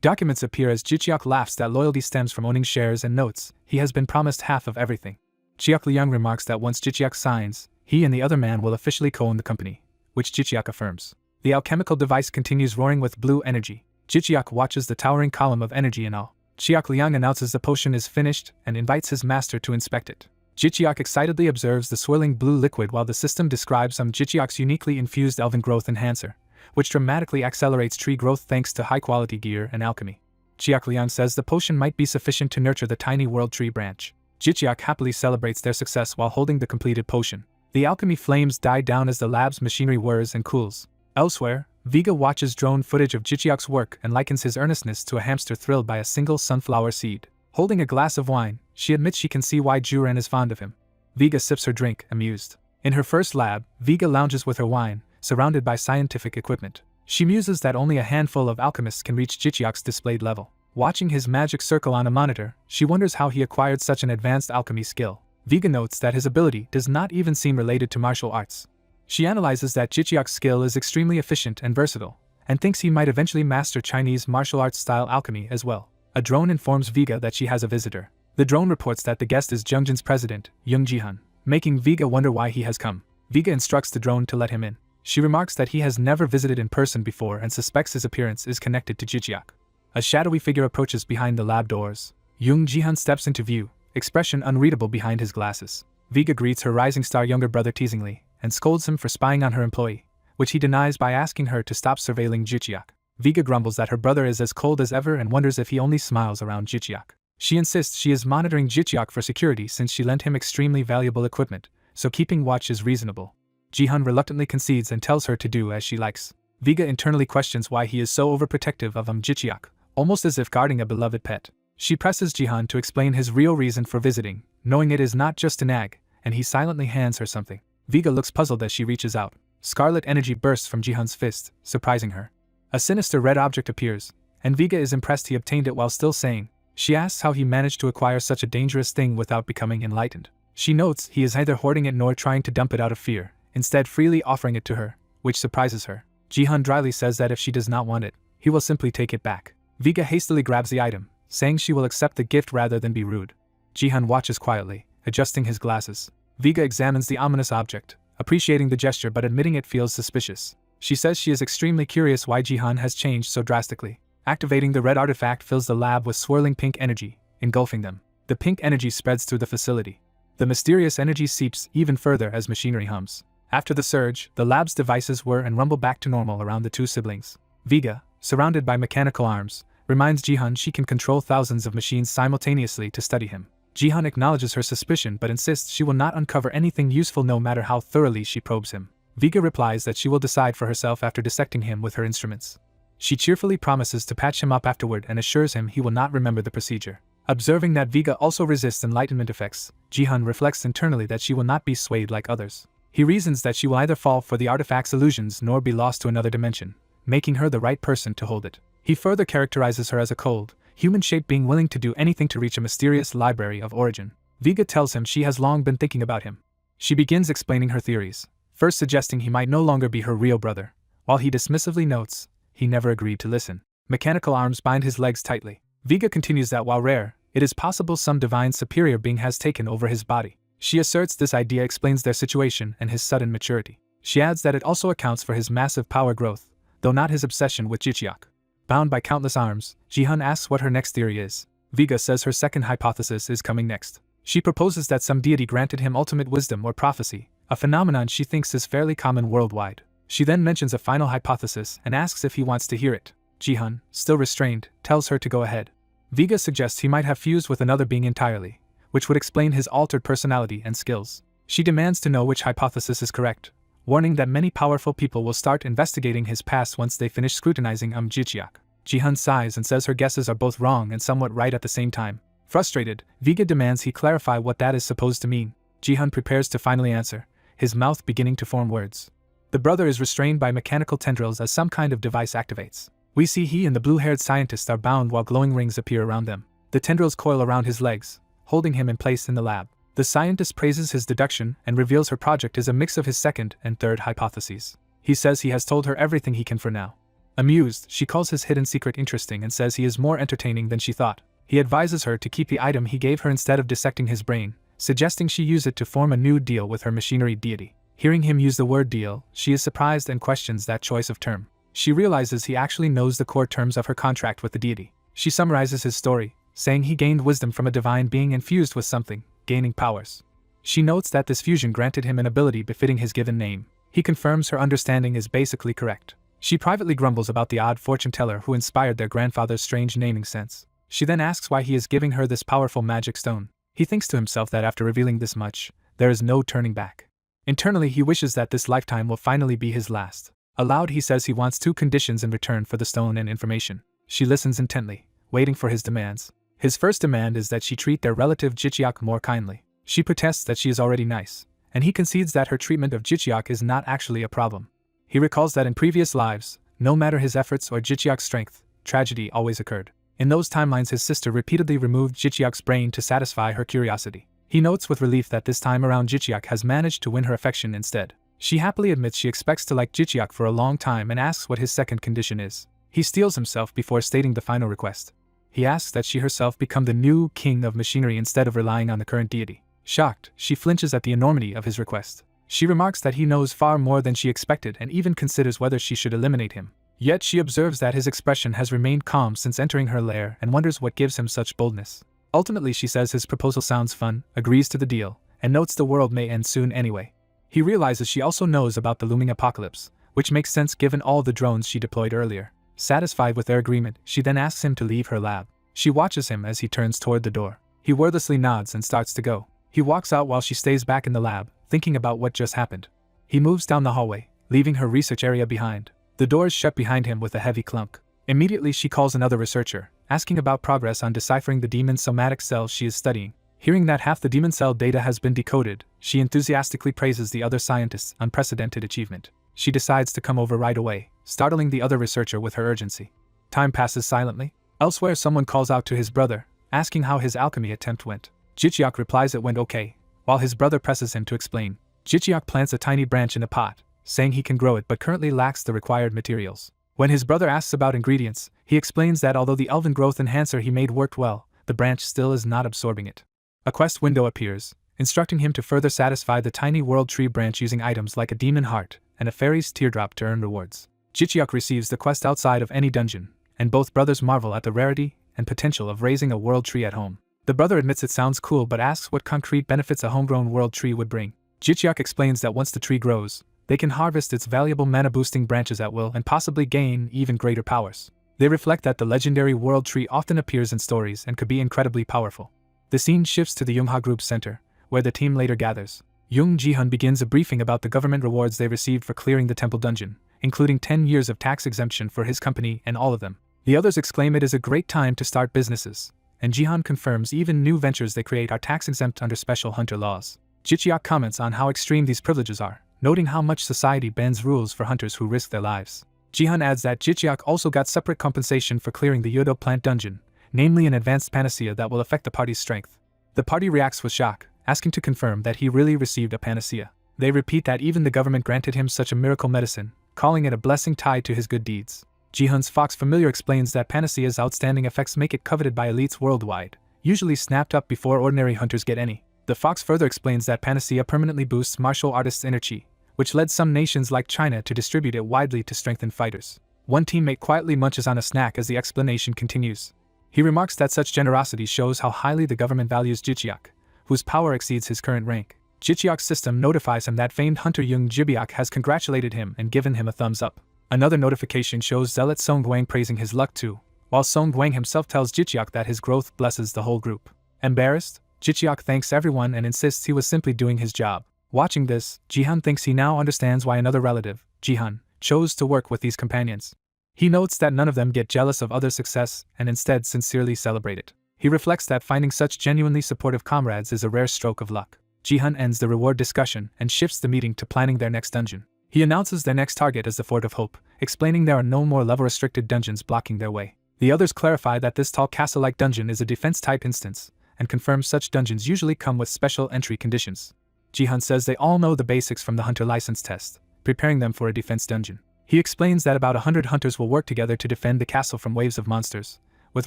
Documents appear as Jichiak laughs that loyalty stems from owning shares and notes he has been promised half of everything. Chiak Liang remarks that once Jichiak signs, he and the other man will officially co-own the company, which Jichiak affirms. The alchemical device continues roaring with blue energy. Jichiak watches the towering column of energy in awe. Chiak Liang announces the potion is finished and invites his master to inspect it. Jichiak excitedly observes the swirling blue liquid while the system describes some Jichiak's uniquely infused elven growth enhancer, which dramatically accelerates tree growth thanks to high-quality gear and alchemy. Chiak Liang says the potion might be sufficient to nurture the tiny world tree branch. Jichiak happily celebrates their success while holding the completed potion. The alchemy flames die down as the lab's machinery whirs and cools. Elsewhere, Viga watches drone footage of Jichiak's work and likens his earnestness to a hamster thrilled by a single sunflower seed. Holding a glass of wine, she admits she can see why Juren is fond of him. Viga sips her drink, amused. In her first lab, Viga lounges with her wine, surrounded by scientific equipment. She muses that only a handful of alchemists can reach Jichiak's displayed level. Watching his magic circle on a monitor, she wonders how he acquired such an advanced alchemy skill. Viga notes that his ability does not even seem related to martial arts. She analyzes that Jichiak's skill is extremely efficient and versatile, and thinks he might eventually master Chinese martial arts style alchemy as well. A drone informs Viga that she has a visitor. The drone reports that the guest is Zhongjin's president, Jung Jihan, making Viga wonder why he has come. Viga instructs the drone to let him in. She remarks that he has never visited in person before and suspects his appearance is connected to Jichiak. A shadowy figure approaches behind the lab doors. Jung Jihan steps into view, expression unreadable behind his glasses. Viga greets her rising star younger brother teasingly, and scolds him for spying on her employee, which he denies by asking her to stop surveilling Jichiak. Viga grumbles that her brother is as cold as ever and wonders if he only smiles around Jichiak. She insists she is monitoring Jichiak for security since she lent him extremely valuable equipment, so keeping watch is reasonable. Jihan reluctantly concedes and tells her to do as she likes. Viga internally questions why he is so overprotective of Jichiak, almost as if guarding a beloved pet. She presses Jihan to explain his real reason for visiting, knowing it is not just a nag, and he silently hands her something. Viga looks puzzled as she reaches out. Scarlet energy bursts from Jihan's fist, surprising her. A sinister red object appears, and Viga is impressed he obtained it while still saying. She asks how he managed to acquire such a dangerous thing without becoming enlightened. She notes he is neither hoarding it nor trying to dump it out of fear, instead freely offering it to her, which surprises her. Jihan dryly says that if she does not want it, he will simply take it back. Viga hastily grabs the item, saying she will accept the gift rather than be rude. Jihan watches quietly, adjusting his glasses. Viga examines the ominous object, appreciating the gesture but admitting it feels suspicious. She says she is extremely curious why Jihan has changed so drastically. Activating the red artifact fills the lab with swirling pink energy, engulfing them. The pink energy spreads through the facility. The mysterious energy seeps even further as machinery hums. After the surge, the lab's devices whir and rumble back to normal around the two siblings. Viga, surrounded by mechanical arms, reminds Jihan she can control thousands of machines simultaneously to study him. Jihan acknowledges her suspicion but insists she will not uncover anything useful no matter how thoroughly she probes him. Viga replies that she will decide for herself after dissecting him with her instruments. She cheerfully promises to patch him up afterward and assures him he will not remember the procedure. Observing that Viga also resists enlightenment effects, Jihan reflects internally that she will not be swayed like others. He reasons that she will either fall for the artifact's illusions nor be lost to another dimension, making her the right person to hold it. He further characterizes her as a cold, human-shaped being willing to do anything to reach a mysterious library of origin. Vega tells him she has long been thinking about him. She begins explaining her theories, first suggesting he might no longer be her real brother, while he dismissively notes he never agreed to listen. Mechanical arms bind his legs tightly. Vega continues that while rare, it is possible some divine superior being has taken over his body. She asserts this idea explains their situation and his sudden maturity. She adds that it also accounts for his massive power growth, though not his obsession with Jicheok. Bound by countless arms, Jihan asks what her next theory is. Vega says her second hypothesis is coming next. She proposes that some deity granted him ultimate wisdom or prophecy, a phenomenon she thinks is fairly common worldwide. She then mentions a final hypothesis and asks if he wants to hear it. Jihan, still restrained, tells her to go ahead. Vega suggests he might have fused with another being entirely, which would explain his altered personality and skills. She demands to know which hypothesis is correct, warning that many powerful people will start investigating his past once they finish scrutinizing Jicheok. Jihan sighs and says her guesses are both wrong and somewhat right at the same time. Frustrated, Vega demands he clarify what that is supposed to mean. Jihan prepares to finally answer, his mouth beginning to form words. The brother is restrained by mechanical tendrils as some kind of device activates. We see he and the blue-haired scientist are bound while glowing rings appear around them. The tendrils coil around his legs, holding him in place in the lab. The scientist praises his deduction and reveals her project is a mix of his second and third hypotheses. He says he has told her everything he can for now. Amused, she calls his hidden secret interesting and says he is more entertaining than she thought. He advises her to keep the item he gave her instead of dissecting his brain, suggesting she use it to form a new deal with her machinery deity. Hearing him use the word deal, she is surprised and questions that choice of term. She realizes he actually knows the core terms of her contract with the deity. She summarizes his story, saying he gained wisdom from a divine being infused with something, gaining powers. She notes that this fusion granted him an ability befitting his given name. He confirms her understanding is basically correct. She privately grumbles about the odd fortune teller who inspired their grandfather's strange naming sense. She then asks why he is giving her this powerful magic stone. He thinks to himself that after revealing this much, there is no turning back. Internally he wishes that this lifetime will finally be his last. Aloud he says he wants 2 conditions in return for the stone and information. She listens intently, waiting for his demands. His first demand is that she treat their relative Jicheok more kindly. She protests that she is already nice, and he concedes that her treatment of Jicheok is not actually a problem. He recalls that in previous lives, no matter his efforts or Jicheok's strength, tragedy always occurred. In those timelines his sister repeatedly removed Jicheok's brain to satisfy her curiosity. He notes with relief that this time around Jicheok has managed to win her affection instead. She happily admits she expects to like Jicheok for a long time and asks what his second condition is. He steels himself before stating the final request. He asks that she herself become the new king of machinery instead of relying on the current deity. Shocked, she flinches at the enormity of his request. She remarks that he knows far more than she expected and even considers whether she should eliminate him. Yet she observes that his expression has remained calm since entering her lair and wonders what gives him such boldness. Ultimately she says his proposal sounds fun, agrees to the deal, and notes the world may end soon anyway. He realizes she also knows about the looming apocalypse, which makes sense given all the drones she deployed earlier. Satisfied with their agreement, she then asks him to leave her lab. She watches him as he turns toward the door. He wordlessly nods and starts to go. He walks out while she stays back in the lab, thinking about what just happened. He moves down the hallway, leaving her research area behind. The doors shut behind him with a heavy clunk. Immediately she calls another researcher, asking about progress on deciphering the demon somatic cells she is studying. Hearing that half the demon cell data has been decoded, she enthusiastically praises the other scientist's unprecedented achievement. She decides to come over right away, startling the other researcher with her urgency. Time passes silently. Elsewhere someone calls out to his brother, asking how his alchemy attempt went. Jicheok replies it went okay, while his brother presses him to explain. Jicheok plants a tiny branch in a pot, saying he can grow it but currently lacks the required materials. When his brother asks about ingredients, he explains that although the elven growth enhancer he made worked well, the branch still is not absorbing it. A quest window appears, instructing him to further satisfy the tiny world tree branch using items like a demon heart and a fairy's teardrop to earn rewards. Jicheok receives the quest outside of any dungeon, and both brothers marvel at the rarity and potential of raising a world tree at home. The brother admits it sounds cool but asks what concrete benefits a homegrown world tree would bring. Jicheok explains that once the tree grows, they can harvest its valuable mana-boosting branches at will and possibly gain even greater powers. They reflect that the legendary world tree often appears in stories and could be incredibly powerful. The scene shifts to the Youngha Group's center, where the team later gathers. Young Jihan begins a briefing about the government rewards they received for clearing the temple dungeon, including 10 years of tax exemption for his company and all of them. The others exclaim it is a great time to start businesses, and Jihan confirms even new ventures they create are tax-exempt under special hunter laws. Jicheok comments on how extreme these privileges are, noting how much society bends rules for hunters who risk their lives. Jihan adds that Jicheok also got separate compensation for clearing the Yodo plant dungeon, namely an advanced panacea that will affect the party's strength. The party reacts with shock, asking to confirm that he really received a panacea. They repeat that even the government granted him such a miracle medicine, calling it a blessing tied to his good deeds. Jihan's Fox familiar explains that panacea's outstanding effects make it coveted by elites worldwide, usually snapped up before ordinary hunters get any. The Fox further explains that panacea permanently boosts martial artists' energy, which led some nations like China to distribute it widely to strengthen fighters. One teammate quietly munches on a snack as the explanation continues. He remarks that such generosity shows how highly the government values Jichiak, whose power exceeds his current rank. Jichiak's system notifies him that famed hunter Young Jibiak has congratulated him and given him a thumbs up. Another notification shows zealot Song Guang praising his luck too, while Song Guang himself tells Jichiak that his growth blesses the whole group. Embarrassed, Jichiak thanks everyone and insists he was simply doing his job. Watching this, Jihan thinks he now understands why another relative, Jihan, chose to work with these companions. He notes that none of them get jealous of others' success and instead sincerely celebrate it. He reflects that finding such genuinely supportive comrades is a rare stroke of luck. Jihan ends the reward discussion and shifts the meeting to planning their next dungeon. He announces their next target as the Fort of Hope, explaining there are no more level-restricted dungeons blocking their way. The others clarify that this tall castle-like dungeon is a defense-type instance, and confirm such dungeons usually come with special entry conditions. Jihan says they all know the basics from the hunter license test, preparing them for a defense dungeon. He explains that about 100 hunters will work together to defend the castle from waves of monsters, with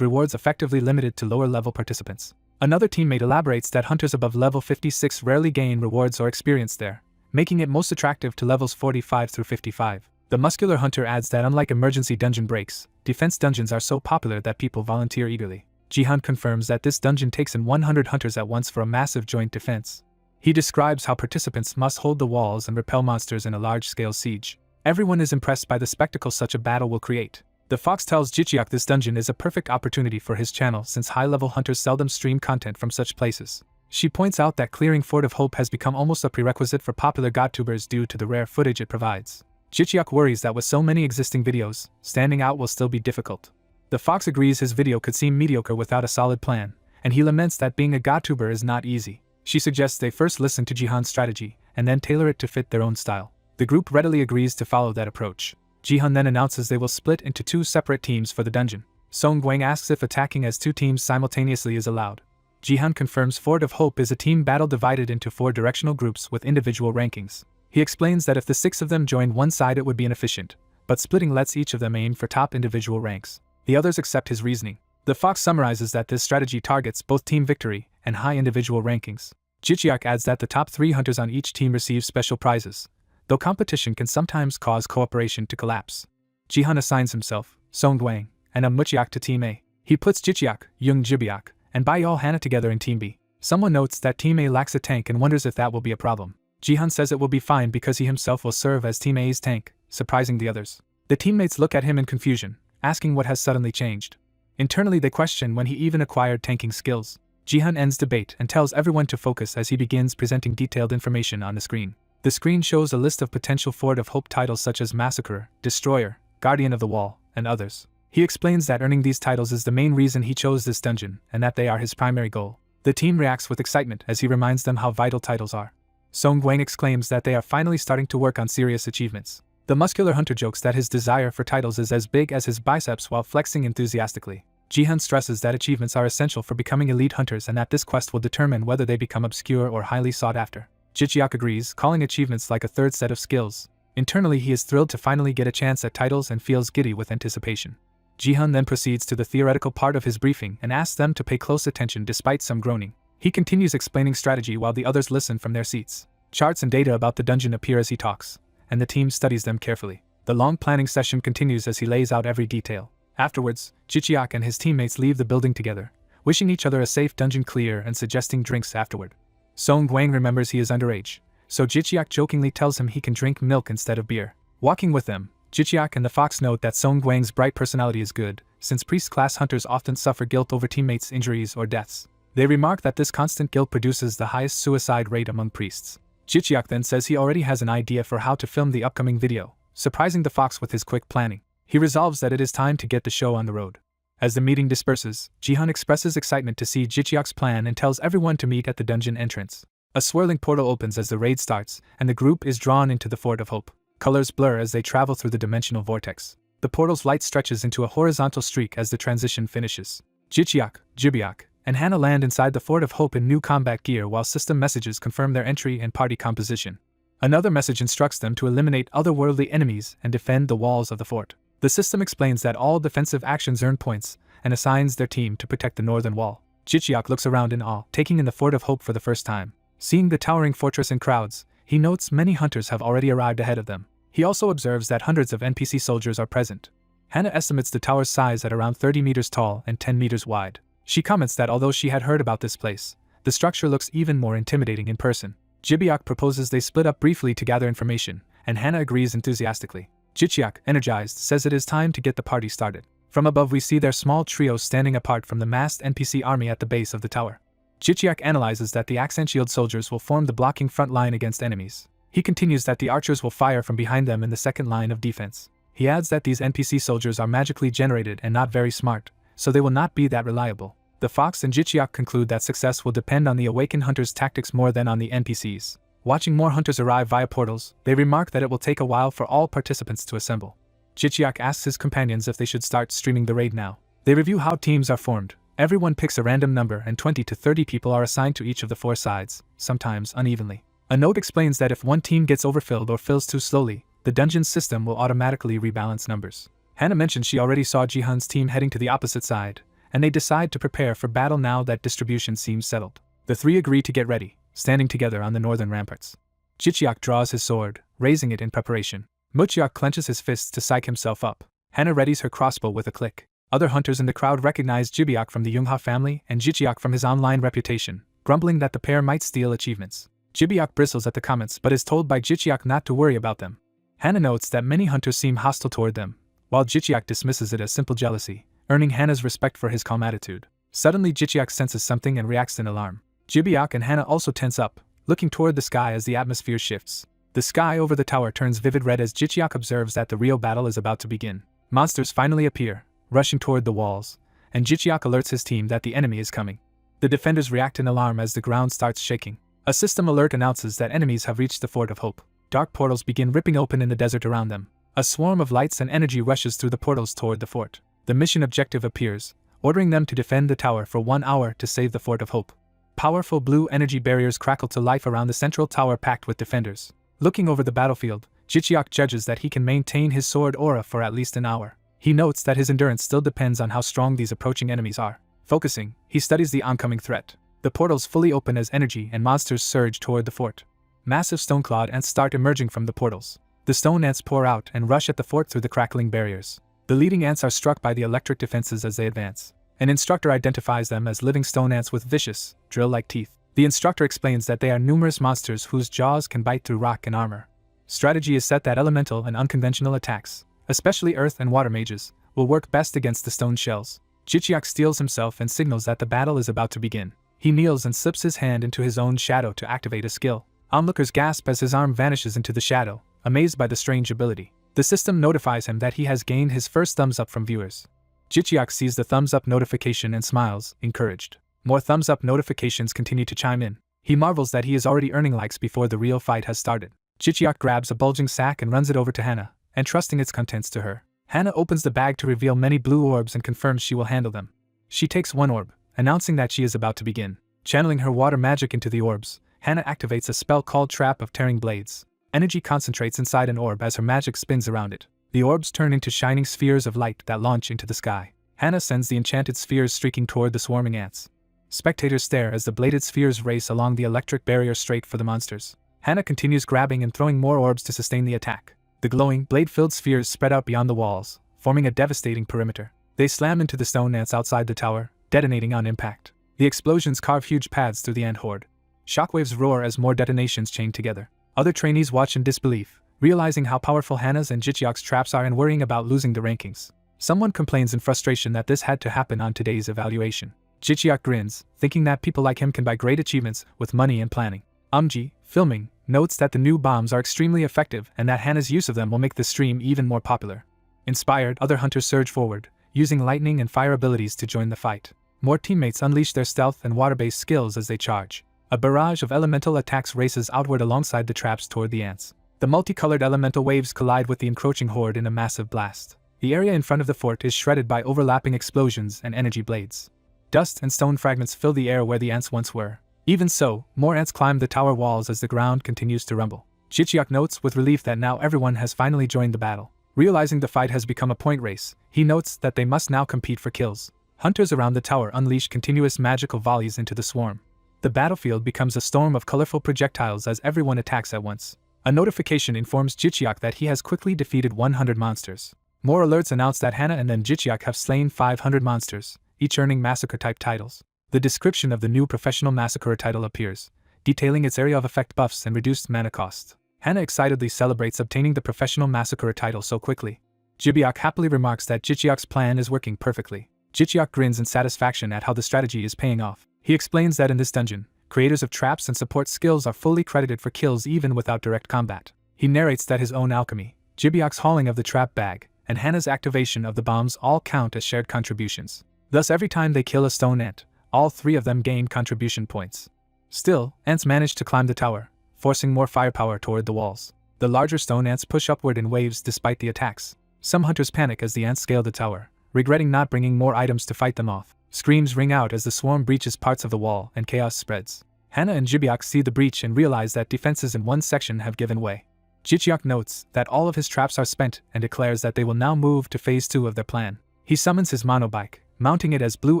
rewards effectively limited to lower-level participants. Another teammate elaborates that hunters above level 56 rarely gain rewards or experience there, making it most attractive to levels 45 through 55. The muscular hunter adds that unlike emergency dungeon breaks, defense dungeons are so popular that people volunteer eagerly. Jihan confirms that this dungeon takes in 100 hunters at once for a massive joint defense. He describes how participants must hold the walls and repel monsters in a large-scale siege. Everyone is impressed by the spectacle such a battle will create. The Fox tells Jichiak this dungeon is a perfect opportunity for his channel since high-level hunters seldom stream content from such places. She points out that clearing Fort of Hope has become almost a prerequisite for popular GodTubers due to the rare footage it provides. Jichiak worries that with so many existing videos, standing out will still be difficult. The Fox agrees his video could seem mediocre without a solid plan, and he laments that being a GodTuber is not easy. She suggests they first listen to Jihan's strategy, and then tailor it to fit their own style. The group readily agrees to follow that approach. Jihan then announces they will split into 2 separate teams for the dungeon. Song Guang asks if attacking as 2 teams simultaneously is allowed. Jihan confirms Fort of Hope is a team battle divided into 4 directional groups with individual rankings. He explains that if the 6 of them joined one side it would be inefficient, but splitting lets each of them aim for top individual ranks. The others accept his reasoning. The Fox summarizes that this strategy targets both team victory and high individual rankings. Jichiak adds that the top 3 hunters on each team receive special prizes, though competition can sometimes cause cooperation to collapse. Jihan assigns himself, Song Guang, and Muchiak to Team A. He puts Jichiak, Young Jibiak, and Bayal Hana together in Team B. Someone notes that Team A lacks a tank and wonders if that will be a problem. Jihan says it will be fine because he himself will serve as Team A's tank, surprising the others. The teammates look at him in confusion, asking what has suddenly changed. Internally they question when he even acquired tanking skills. Jihan ends debate and tells everyone to focus as he begins presenting detailed information on the screen. The screen shows a list of potential Fort of Hope titles such as Massacrer, Destroyer, Guardian of the Wall, and others. He explains that earning these titles is the main reason he chose this dungeon, and that they are his primary goal. The team reacts with excitement as he reminds them how vital titles are. Song Guang exclaims that they are finally starting to work on serious achievements. The muscular hunter jokes that his desire for titles is as big as his biceps while flexing enthusiastically. Jihan stresses that achievements are essential for becoming elite hunters and that this quest will determine whether they become obscure or highly sought after. Jichiak agrees, calling achievements like a third set of skills. Internally he is thrilled to finally get a chance at titles and feels giddy with anticipation. Jihan then proceeds to the theoretical part of his briefing and asks them to pay close attention despite some groaning. He continues explaining strategy while the others listen from their seats. Charts and data about the dungeon appear as he talks, and the team studies them carefully. The long planning session continues as he lays out every detail. Afterwards, Jichiak and his teammates leave the building together, wishing each other a safe dungeon clear and suggesting drinks afterward. Song Guang remembers he is underage, so Jichiak jokingly tells him he can drink milk instead of beer. Walking with them, Jichiak and the Fox note that Song Guang's bright personality is good, since priest-class hunters often suffer guilt over teammates' injuries or deaths. They remark that this constant guilt produces the highest suicide rate among priests. Jichiak then says he already has an idea for how to film the upcoming video, surprising the Fox with his quick planning. He resolves that it is time to get the show on the road. As the meeting disperses, Jihan expresses excitement to see Jichiak's plan and tells everyone to meet at the dungeon entrance. A swirling portal opens as the raid starts, and the group is drawn into the Fort of Hope. Colors blur as they travel through the dimensional vortex. The portal's light stretches into a horizontal streak as the transition finishes. Jichiak, Jibiak, and Hannah land inside the Fort of Hope in new combat gear while system messages confirm their entry and party composition. Another message instructs them to eliminate otherworldly enemies and defend the walls of the fort. The system explains that all defensive actions earn points and assigns their team to protect the northern wall. Jichiak looks around in awe, taking in the Fort of Hope for the first time. Seeing the towering fortress in crowds, he notes many hunters have already arrived ahead of them. He also observes that hundreds of NPC soldiers are present. Hannah estimates the tower's size at around 30 meters tall and 10 meters wide. She comments that although she had heard about this place, the structure looks even more intimidating in person. Jibiak proposes they split up briefly to gather information, and Hannah agrees enthusiastically. Jichiak, energized, says it is time to get the party started. From above we see their small trio standing apart from the massed NPC army at the base of the tower. Jichiak analyzes that the accent shield soldiers will form the blocking front line against enemies. He continues that the archers will fire from behind them in the second line of defense. He adds that these NPC soldiers are magically generated and not very smart, so they will not be that reliable. The Fox and Jichiak conclude that success will depend on the awakened hunters' tactics more than on the NPCs. Watching more hunters arrive via portals, they remark that it will take a while for all participants to assemble. Jichiak asks his companions if they should start streaming the raid now. They review how teams are formed. Everyone picks a random number and 20 to 30 people are assigned to each of the four sides, sometimes unevenly. A note explains that if one team gets overfilled or fills too slowly, the dungeon system will automatically rebalance numbers. Hannah mentions she already saw Jihan's team heading to the opposite side, and they decide to prepare for battle now that distribution seems settled. The three agree to get ready, standing together on the northern ramparts. Jichiak draws his sword, raising it in preparation. Muchiak clenches his fists to psych himself up. Hannah readies her crossbow with a click. Other hunters in the crowd recognize Jibiak from the Yungha family and Jichiak from his online reputation, grumbling that the pair might steal achievements. Jibiak bristles at the comments but is told by Jichiak not to worry about them. Hannah notes that many hunters seem hostile toward them, while Jichiak dismisses it as simple jealousy, earning Hannah's respect for his calm attitude. Suddenly Jichiak senses something and reacts in alarm. Jibiak and Hannah also tense up, looking toward the sky as the atmosphere shifts. The sky over the tower turns vivid red as Jichiak observes that the real battle is about to begin. Monsters finally appear, rushing toward the walls, and Jichiak alerts his team that the enemy is coming. The defenders react in alarm as the ground starts shaking. A system alert announces that enemies have reached the Fort of Hope. Dark portals begin ripping open in the desert around them. A swarm of lights and energy rushes through the portals toward the fort. The mission objective appears, ordering them to defend the tower for 1 hour to save the Fort of Hope. Powerful blue energy barriers crackle to life around the central tower packed with defenders. Looking over the battlefield, Jichiak judges that he can maintain his sword aura for at least an hour. He notes that his endurance still depends on how strong these approaching enemies are. Focusing, he studies the oncoming threat. The portals fully open as energy and monsters surge toward the fort. Massive stone-clawed ants start emerging from the portals. The stone ants pour out and rush at the fort through the crackling barriers. The leading ants are struck by the electric defenses as they advance. An instructor identifies them as living stone ants with vicious, drill-like teeth. The instructor explains that they are numerous monsters whose jaws can bite through rock and armor. Strategy is set that elemental and unconventional attacks, especially earth and water mages, will work best against the stone shells. Jichiak steels himself and signals that the battle is about to begin. He kneels and slips his hand into his own shadow to activate a skill. Onlookers gasp as his arm vanishes into the shadow, amazed by the strange ability. The system notifies him that he has gained his first thumbs up from viewers. Jichiak sees the thumbs up notification and smiles, encouraged. More thumbs up notifications continue to chime in. He marvels that he is already earning likes before the real fight has started. Jichiak grabs a bulging sack and runs it over to Hannah, entrusting its contents to her. Hannah opens the bag to reveal many blue orbs and confirms she will handle them. She takes one orb, announcing that she is about to begin. Channeling her water magic into the orbs, Hannah activates a spell called Trap of Tearing Blades. Energy concentrates inside an orb as her magic spins around it. The orbs turn into shining spheres of light that launch into the sky. Hannah sends the enchanted spheres streaking toward the swarming ants. Spectators stare as the bladed spheres race along the electric barrier straight for the monsters. Hannah continues grabbing and throwing more orbs to sustain the attack. The glowing, blade-filled spheres spread out beyond the walls, forming a devastating perimeter. They slam into the stone ants outside the tower, detonating on impact. The explosions carve huge paths through the ant horde. Shockwaves roar as more detonations chain together. Other trainees watch in disbelief, realizing how powerful Hannah's and Jichiak's traps are and worrying about losing the rankings. Someone complains in frustration that this had to happen on today's evaluation. Jichiak grins, thinking that people like him can buy great achievements with money and planning. Umji, filming, notes that the new bombs are extremely effective and that Hannah's use of them will make the stream even more popular. Inspired, other hunters surge forward, using lightning and fire abilities to join the fight. More teammates unleash their stealth and water-based skills as they charge. A barrage of elemental attacks races outward alongside the traps toward the ants. The multicolored elemental waves collide with the encroaching horde in a massive blast. The area in front of the fort is shredded by overlapping explosions and energy blades. Dust and stone fragments fill the air where the ants once were. Even so, more ants climb the tower walls as the ground continues to rumble. Jichiak notes with relief that now everyone has finally joined the battle. Realizing the fight has become a point race, he notes that they must now compete for kills. Hunters around the tower unleash continuous magical volleys into the swarm. The battlefield becomes a storm of colorful projectiles as everyone attacks at once. A notification informs Jichiak that he has quickly defeated 100 monsters. More alerts announce that Hana and then Jichiak have slain 500 monsters, each earning massacre-type titles. The description of the new professional massacre title appears, detailing its area of effect buffs and reduced mana cost. Hana excitedly celebrates obtaining the professional massacre title so quickly. Jibiak happily remarks that Jichiak's plan is working perfectly. Jichiak grins in satisfaction at how the strategy is paying off. He explains that in this dungeon, creators of traps and support skills are fully credited for kills even without direct combat. He narrates that his own alchemy, Jibiak's hauling of the trap bag, and Hana's activation of the bombs all count as shared contributions. Thus every time they kill a stone ant, all three of them gain contribution points. Still, ants manage to climb the tower, forcing more firepower toward the walls. The larger stone ants push upward in waves despite the attacks. Some hunters panic as the ants scale the tower, regretting not bringing more items to fight them off. Screams ring out as the swarm breaches parts of the wall and chaos spreads. Hana and Jibiak see the breach and realize that defenses in one section have given way. Jichiak notes that all of his traps are spent and declares that they will now move to phase 2 of their plan. He summons his monobike, mounting it as blue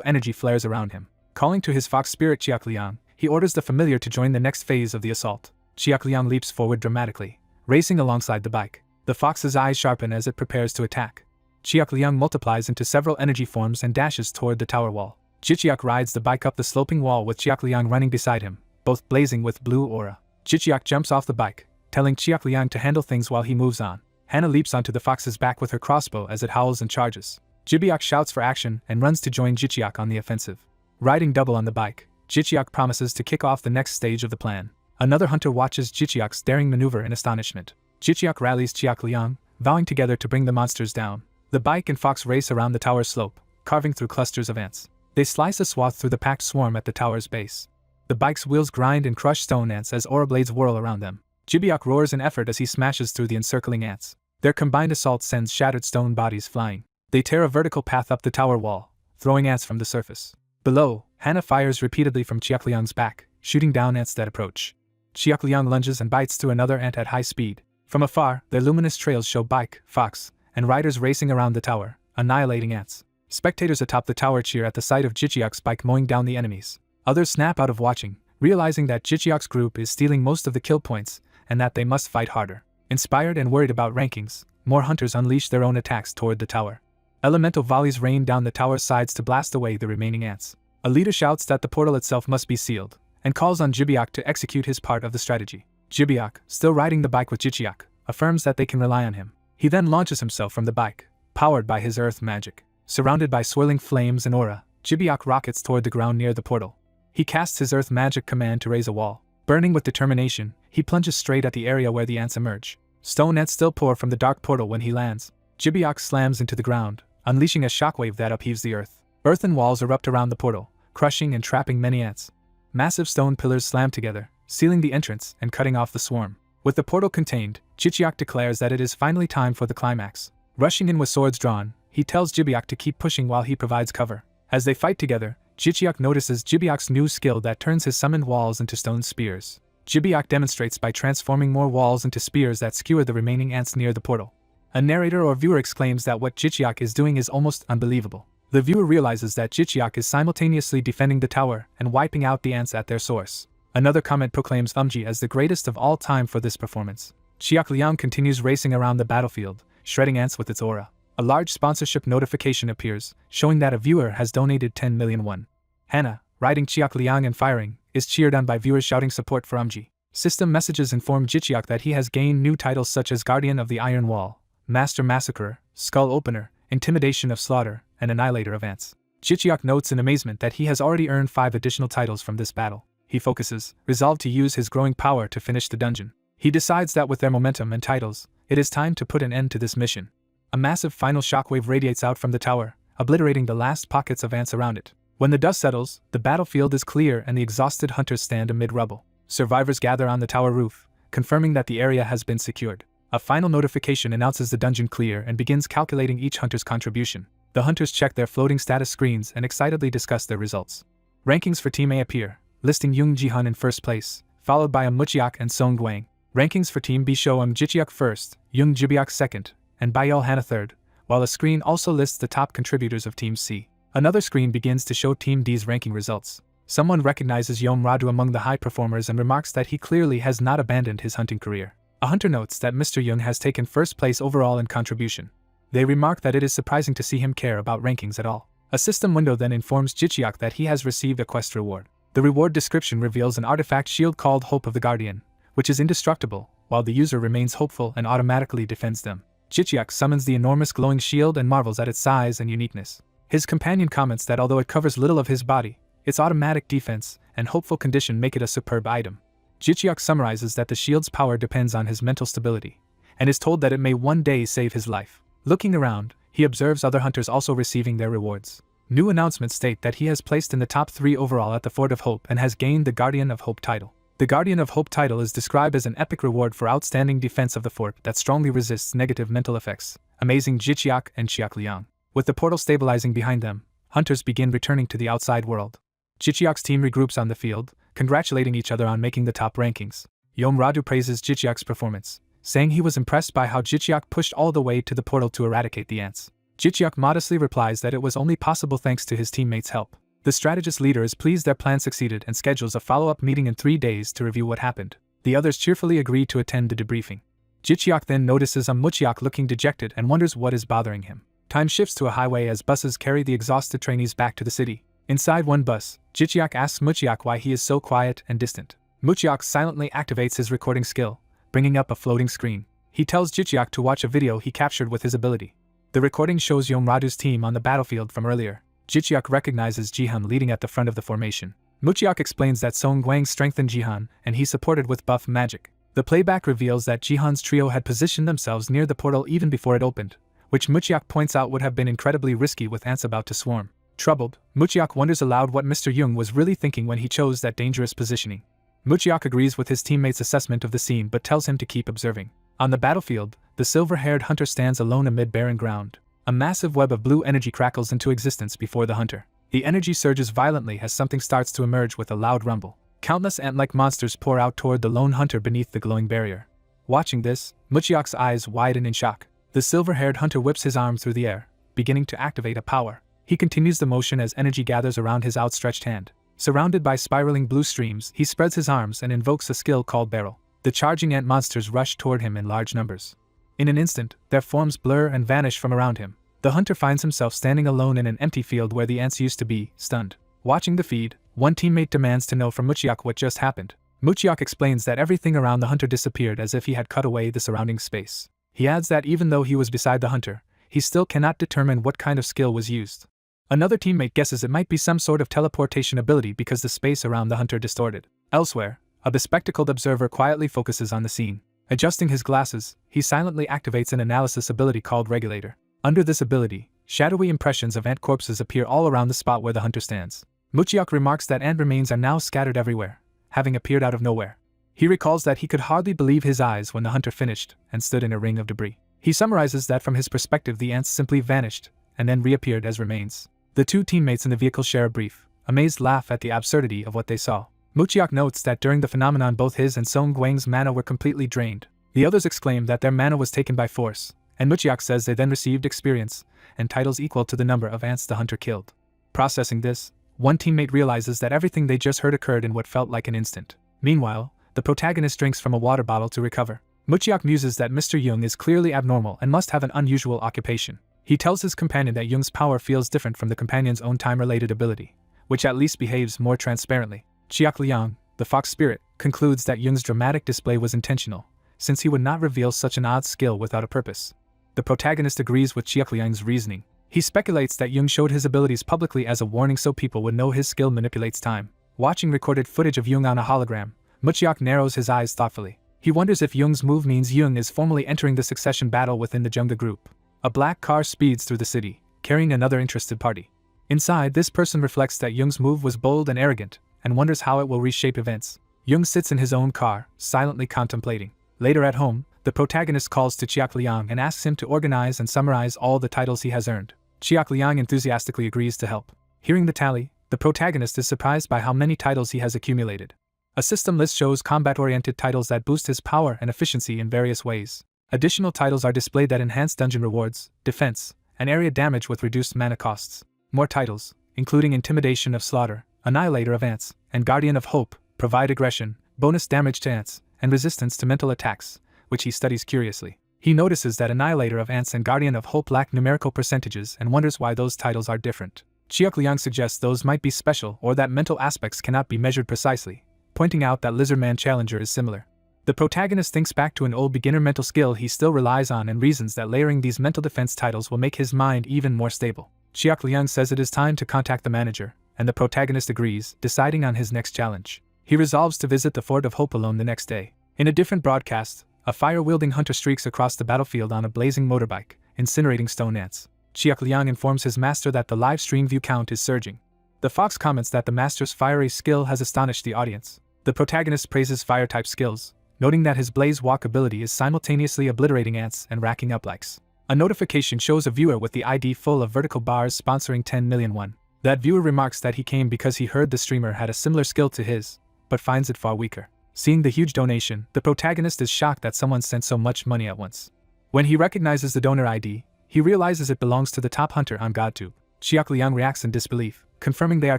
energy flares around him. Calling to his fox spirit Chiakliang, he orders the familiar to join the next phase of the assault. Chiakliang leaps forward dramatically, racing alongside the bike. The fox's eyes sharpen as it prepares to attack. Chiakliang multiplies into several energy forms and dashes toward the tower wall. Jichiak rides the bike up the sloping wall with Chiakliang running beside him, both blazing with blue aura. Jichiak jumps off the bike, telling Chiakliang to handle things while he moves on. Hana leaps onto the fox's back with her crossbow as it howls and charges. Jibiak shouts for action and runs to join Jichiak on the offensive. Riding double on the bike, Jichiak promises to kick off the next stage of the plan. Another hunter watches Jichiak's daring maneuver in astonishment. Jichiak rallies Chiakliang, vowing together to bring the monsters down. The bike and fox race around the tower slope, carving through clusters of ants. They slice a swath through the packed swarm at the tower's base. The bike's wheels grind and crush stone ants as aura blades whirl around them. Jibiak roars in effort as he smashes through the encircling ants. Their combined assault sends shattered stone bodies flying. They tear a vertical path up the tower wall, throwing ants from the surface. Below, Hana fires repeatedly from Chiakliang's back, shooting down ants that approach. Chiakliang lunges and bites through another ant at high speed. From afar, their luminous trails show bike, fox, and riders racing around the tower, annihilating ants. Spectators atop the tower cheer at the sight of Jichiak's bike mowing down the enemies. Others snap out of watching, realizing that Jichiak's group is stealing most of the kill points, and that they must fight harder. Inspired and worried about rankings, more hunters unleash their own attacks toward the tower. Elemental volleys rain down the tower's sides to blast away the remaining ants. A leader shouts that the portal itself must be sealed, and calls on Jibiak to execute his part of the strategy. Jibiak, still riding the bike with Jichiak, affirms that they can rely on him. He then launches himself from the bike, powered by his earth magic. Surrounded by swirling flames and aura, Jibiak rockets toward the ground near the portal. He casts his earth magic command to raise a wall. Burning with determination, he plunges straight at the area where the ants emerge. Stone ants still pour from the dark portal when he lands. Jibiak slams into the ground, unleashing a shockwave that upheaves the earth. Earthen walls erupt around the portal, crushing and trapping many ants. Massive stone pillars slam together, sealing the entrance and cutting off the swarm. With the portal contained, Jichiak declares that it is finally time for the climax. Rushing in with swords drawn, he tells Jibiak to keep pushing while he provides cover. As they fight together, Jichiak notices Jibiak's new skill that turns his summoned walls into stone spears. Jibiak demonstrates by transforming more walls into spears that skewer the remaining ants near the portal. A narrator or viewer exclaims that what Jichiak is doing is almost unbelievable. The viewer realizes that Jichiak is simultaneously defending the tower and wiping out the ants at their source. Another comment proclaims Umji as the greatest of all time for this performance. Chiakliang continues racing around the battlefield, shredding ants with its aura. A large sponsorship notification appears, showing that a viewer has donated 10 million won. Hana, riding Chiakliang and firing, is cheered on by viewers shouting support for Umji. System messages inform Jichiak that he has gained new titles such as Guardian of the Iron Wall, Master Massacrer, Skull Opener, Intimidation of Slaughter, and Annihilator of Ants. Jichiak notes in amazement that he has already earned 5 additional titles from this battle. He focuses, resolved to use his growing power to finish the dungeon. He decides that with their momentum and titles, it is time to put an end to this mission. A massive final shockwave radiates out from the tower, obliterating the last pockets of ants around it. When the dust settles, the battlefield is clear and the exhausted hunters stand amid rubble. Survivors gather on the tower roof, confirming that the area has been secured. A final notification announces the dungeon clear and begins calculating each hunter's contribution. The hunters check their floating status screens and excitedly discuss their results. Rankings for Team A appear, listing Jung Ji-hun in first place, followed by Muchiak and Song Guang. Rankings for Team B show Jicheok first, Jung Jibyok second, and Bayol Hana third, while a screen also lists the top contributors of Team C. Another screen begins to show Team D's ranking results. Someone recognizes Yom Radu among the high performers and remarks that he clearly has not abandoned his hunting career. A hunter notes that Mr. Jung has taken first place overall in contribution. They remark that it is surprising to see him care about rankings at all. A system window then informs Jicheok that he has received a quest reward. The reward description reveals an artifact shield called Hope of the Guardian, which is indestructible, while the user remains hopeful and automatically defends them. Jicheok summons the enormous glowing shield and marvels at its size and uniqueness. His companion comments that although it covers little of his body, its automatic defense and hopeful condition make it a superb item. Jicheok summarizes that the shield's power depends on his mental stability, and is told that it may one day save his life. Looking around, he observes other hunters also receiving their rewards. New announcements state that he has placed in the top 3 overall at the Fort of Hope and has gained the Guardian of Hope title. The Guardian of Hope title is described as an epic reward for outstanding defense of the fort that strongly resists negative mental effects, amazing Jicheok and Chiak Liang. With the portal stabilizing behind them, hunters begin returning to the outside world. Jicheok's team regroups on the field, congratulating each other on making the top rankings. Yom Radu praises Jicheok's performance, saying he was impressed by how Jicheok pushed all the way to the portal to eradicate the ants. Jicheok modestly replies that it was only possible thanks to his teammates' help. The strategist leader is pleased their plan succeeded and schedules a follow-up meeting in 3 days to review what happened. The others cheerfully agree to attend the debriefing. Jicheok then notices Muchiak looking dejected and wonders what is bothering him. Time shifts to a highway as buses carry the exhausted trainees back to the city. Inside one bus, Jicheok asks Muchiak why he is so quiet and distant. Muchiak silently activates his recording skill, bringing up a floating screen. He tells Jicheok to watch a video he captured with his ability. The recording shows Yom Radu's team on the battlefield from earlier. Jicheok recognizes Jihan leading at the front of the formation. Muchiak explains that Song Guang strengthened Jihan and he supported with buff magic. The playback reveals that Jihan's trio had positioned themselves near the portal even before it opened, which Muchiak points out would have been incredibly risky with ants about to swarm. Troubled, Muchiak wonders aloud what Mr. Jung was really thinking when he chose that dangerous positioning. Muchiak agrees with his teammate's assessment of the scene but tells him to keep observing. On the battlefield, the silver-haired hunter stands alone amid barren ground. A massive web of blue energy crackles into existence before the hunter. The energy surges violently as something starts to emerge with a loud rumble. Countless ant-like monsters pour out toward the lone hunter beneath the glowing barrier. Watching this, Muchiak's eyes widen in shock. The silver-haired hunter whips his arm through the air, beginning to activate a power. He continues the motion as energy gathers around his outstretched hand. Surrounded by spiraling blue streams, he spreads his arms and invokes a skill called Barrel. The charging ant monsters rush toward him in large numbers. In an instant, their forms blur and vanish from around him. The hunter finds himself standing alone in an empty field where the ants used to be, stunned. Watching the feed, one teammate demands to know from Muchiak what just happened. Muchiak explains that everything around the hunter disappeared as if he had cut away the surrounding space. He adds that even though he was beside the hunter, he still cannot determine what kind of skill was used. Another teammate guesses it might be some sort of teleportation ability because the space around the hunter distorted. Elsewhere, a bespectacled observer quietly focuses on the scene. Adjusting his glasses, he silently activates an analysis ability called Regulator. Under this ability, shadowy impressions of ant corpses appear all around the spot where the hunter stands. Muchiak remarks that ant remains are now scattered everywhere, having appeared out of nowhere. He recalls that he could hardly believe his eyes when the hunter finished and stood in a ring of debris. He summarizes that from his perspective the ants simply vanished and then reappeared as remains. The two teammates in the vehicle share a brief, amazed laugh at the absurdity of what they saw. Muchiak notes that during the phenomenon both his and Song Guang's mana were completely drained. The others exclaim that their mana was taken by force, and Muchiak says they then received experience and titles equal to the number of ants the hunter killed. Processing this, one teammate realizes that everything they just heard occurred in what felt like an instant. Meanwhile, the protagonist drinks from a water bottle to recover. Muchiak muses that Mr. Jung is clearly abnormal and must have an unusual occupation. He tells his companion that Jung's power feels different from the companion's own time-related ability, which at least behaves more transparently. Chiak Liang, the fox spirit, concludes that Jung's dramatic display was intentional, since he would not reveal such an odd skill without a purpose. The protagonist agrees with Chiak Liang's reasoning. He speculates that Jung showed his abilities publicly as a warning so people would know his skill manipulates time. Watching recorded footage of Jung on a hologram, Muchiak narrows his eyes thoughtfully. He wonders if Jung's move means Jung is formally entering the succession battle within the Junga group. A black car speeds through the city, carrying another interested party. Inside, this person reflects that Jung's move was bold and arrogant, and wonders how it will reshape events. Jung sits in his own car, silently contemplating. Later at home, the protagonist calls to Chiak Liang and asks him to organize and summarize all the titles he has earned. Chiak Liang enthusiastically agrees to help. Hearing the tally, the protagonist is surprised by how many titles he has accumulated. A system list shows combat-oriented titles that boost his power and efficiency in various ways. Additional titles are displayed that enhance dungeon rewards, defense, and area damage with reduced mana costs. More titles, including Intimidation of Slaughter, Annihilator of Ants, and Guardian of Hope, provide aggression, bonus damage to ants, and resistance to mental attacks, which he studies curiously. He notices that Annihilator of Ants and Guardian of Hope lack numerical percentages and wonders why those titles are different. Chiak Liang suggests those might be special or that mental aspects cannot be measured precisely, pointing out that Lizardman Challenger is similar. The protagonist thinks back to an old beginner mental skill he still relies on and reasons that layering these mental defense titles will make his mind even more stable. Chiak Liang says it is time to contact the manager, and the protagonist agrees, deciding on his next challenge. He resolves to visit the Fort of Hope alone the next day. In a different broadcast, a fire-wielding hunter streaks across the battlefield on a blazing motorbike, incinerating stone ants. Chiak Liang informs his master that the live stream view count is surging. The fox comments that the master's fiery skill has astonished the audience. The protagonist praises fire-type skills, noting that his blaze walk ability is simultaneously obliterating ants and racking up likes. A notification shows a viewer with the ID full of vertical bars sponsoring 10 million won. That viewer remarks that he came because he heard the streamer had a similar skill to his, but finds it far weaker. Seeing the huge donation, the protagonist is shocked that someone sent so much money at once. When he recognizes the donor ID, he realizes it belongs to the top hunter on GodTube. Chiak Liang reacts in disbelief, confirming they are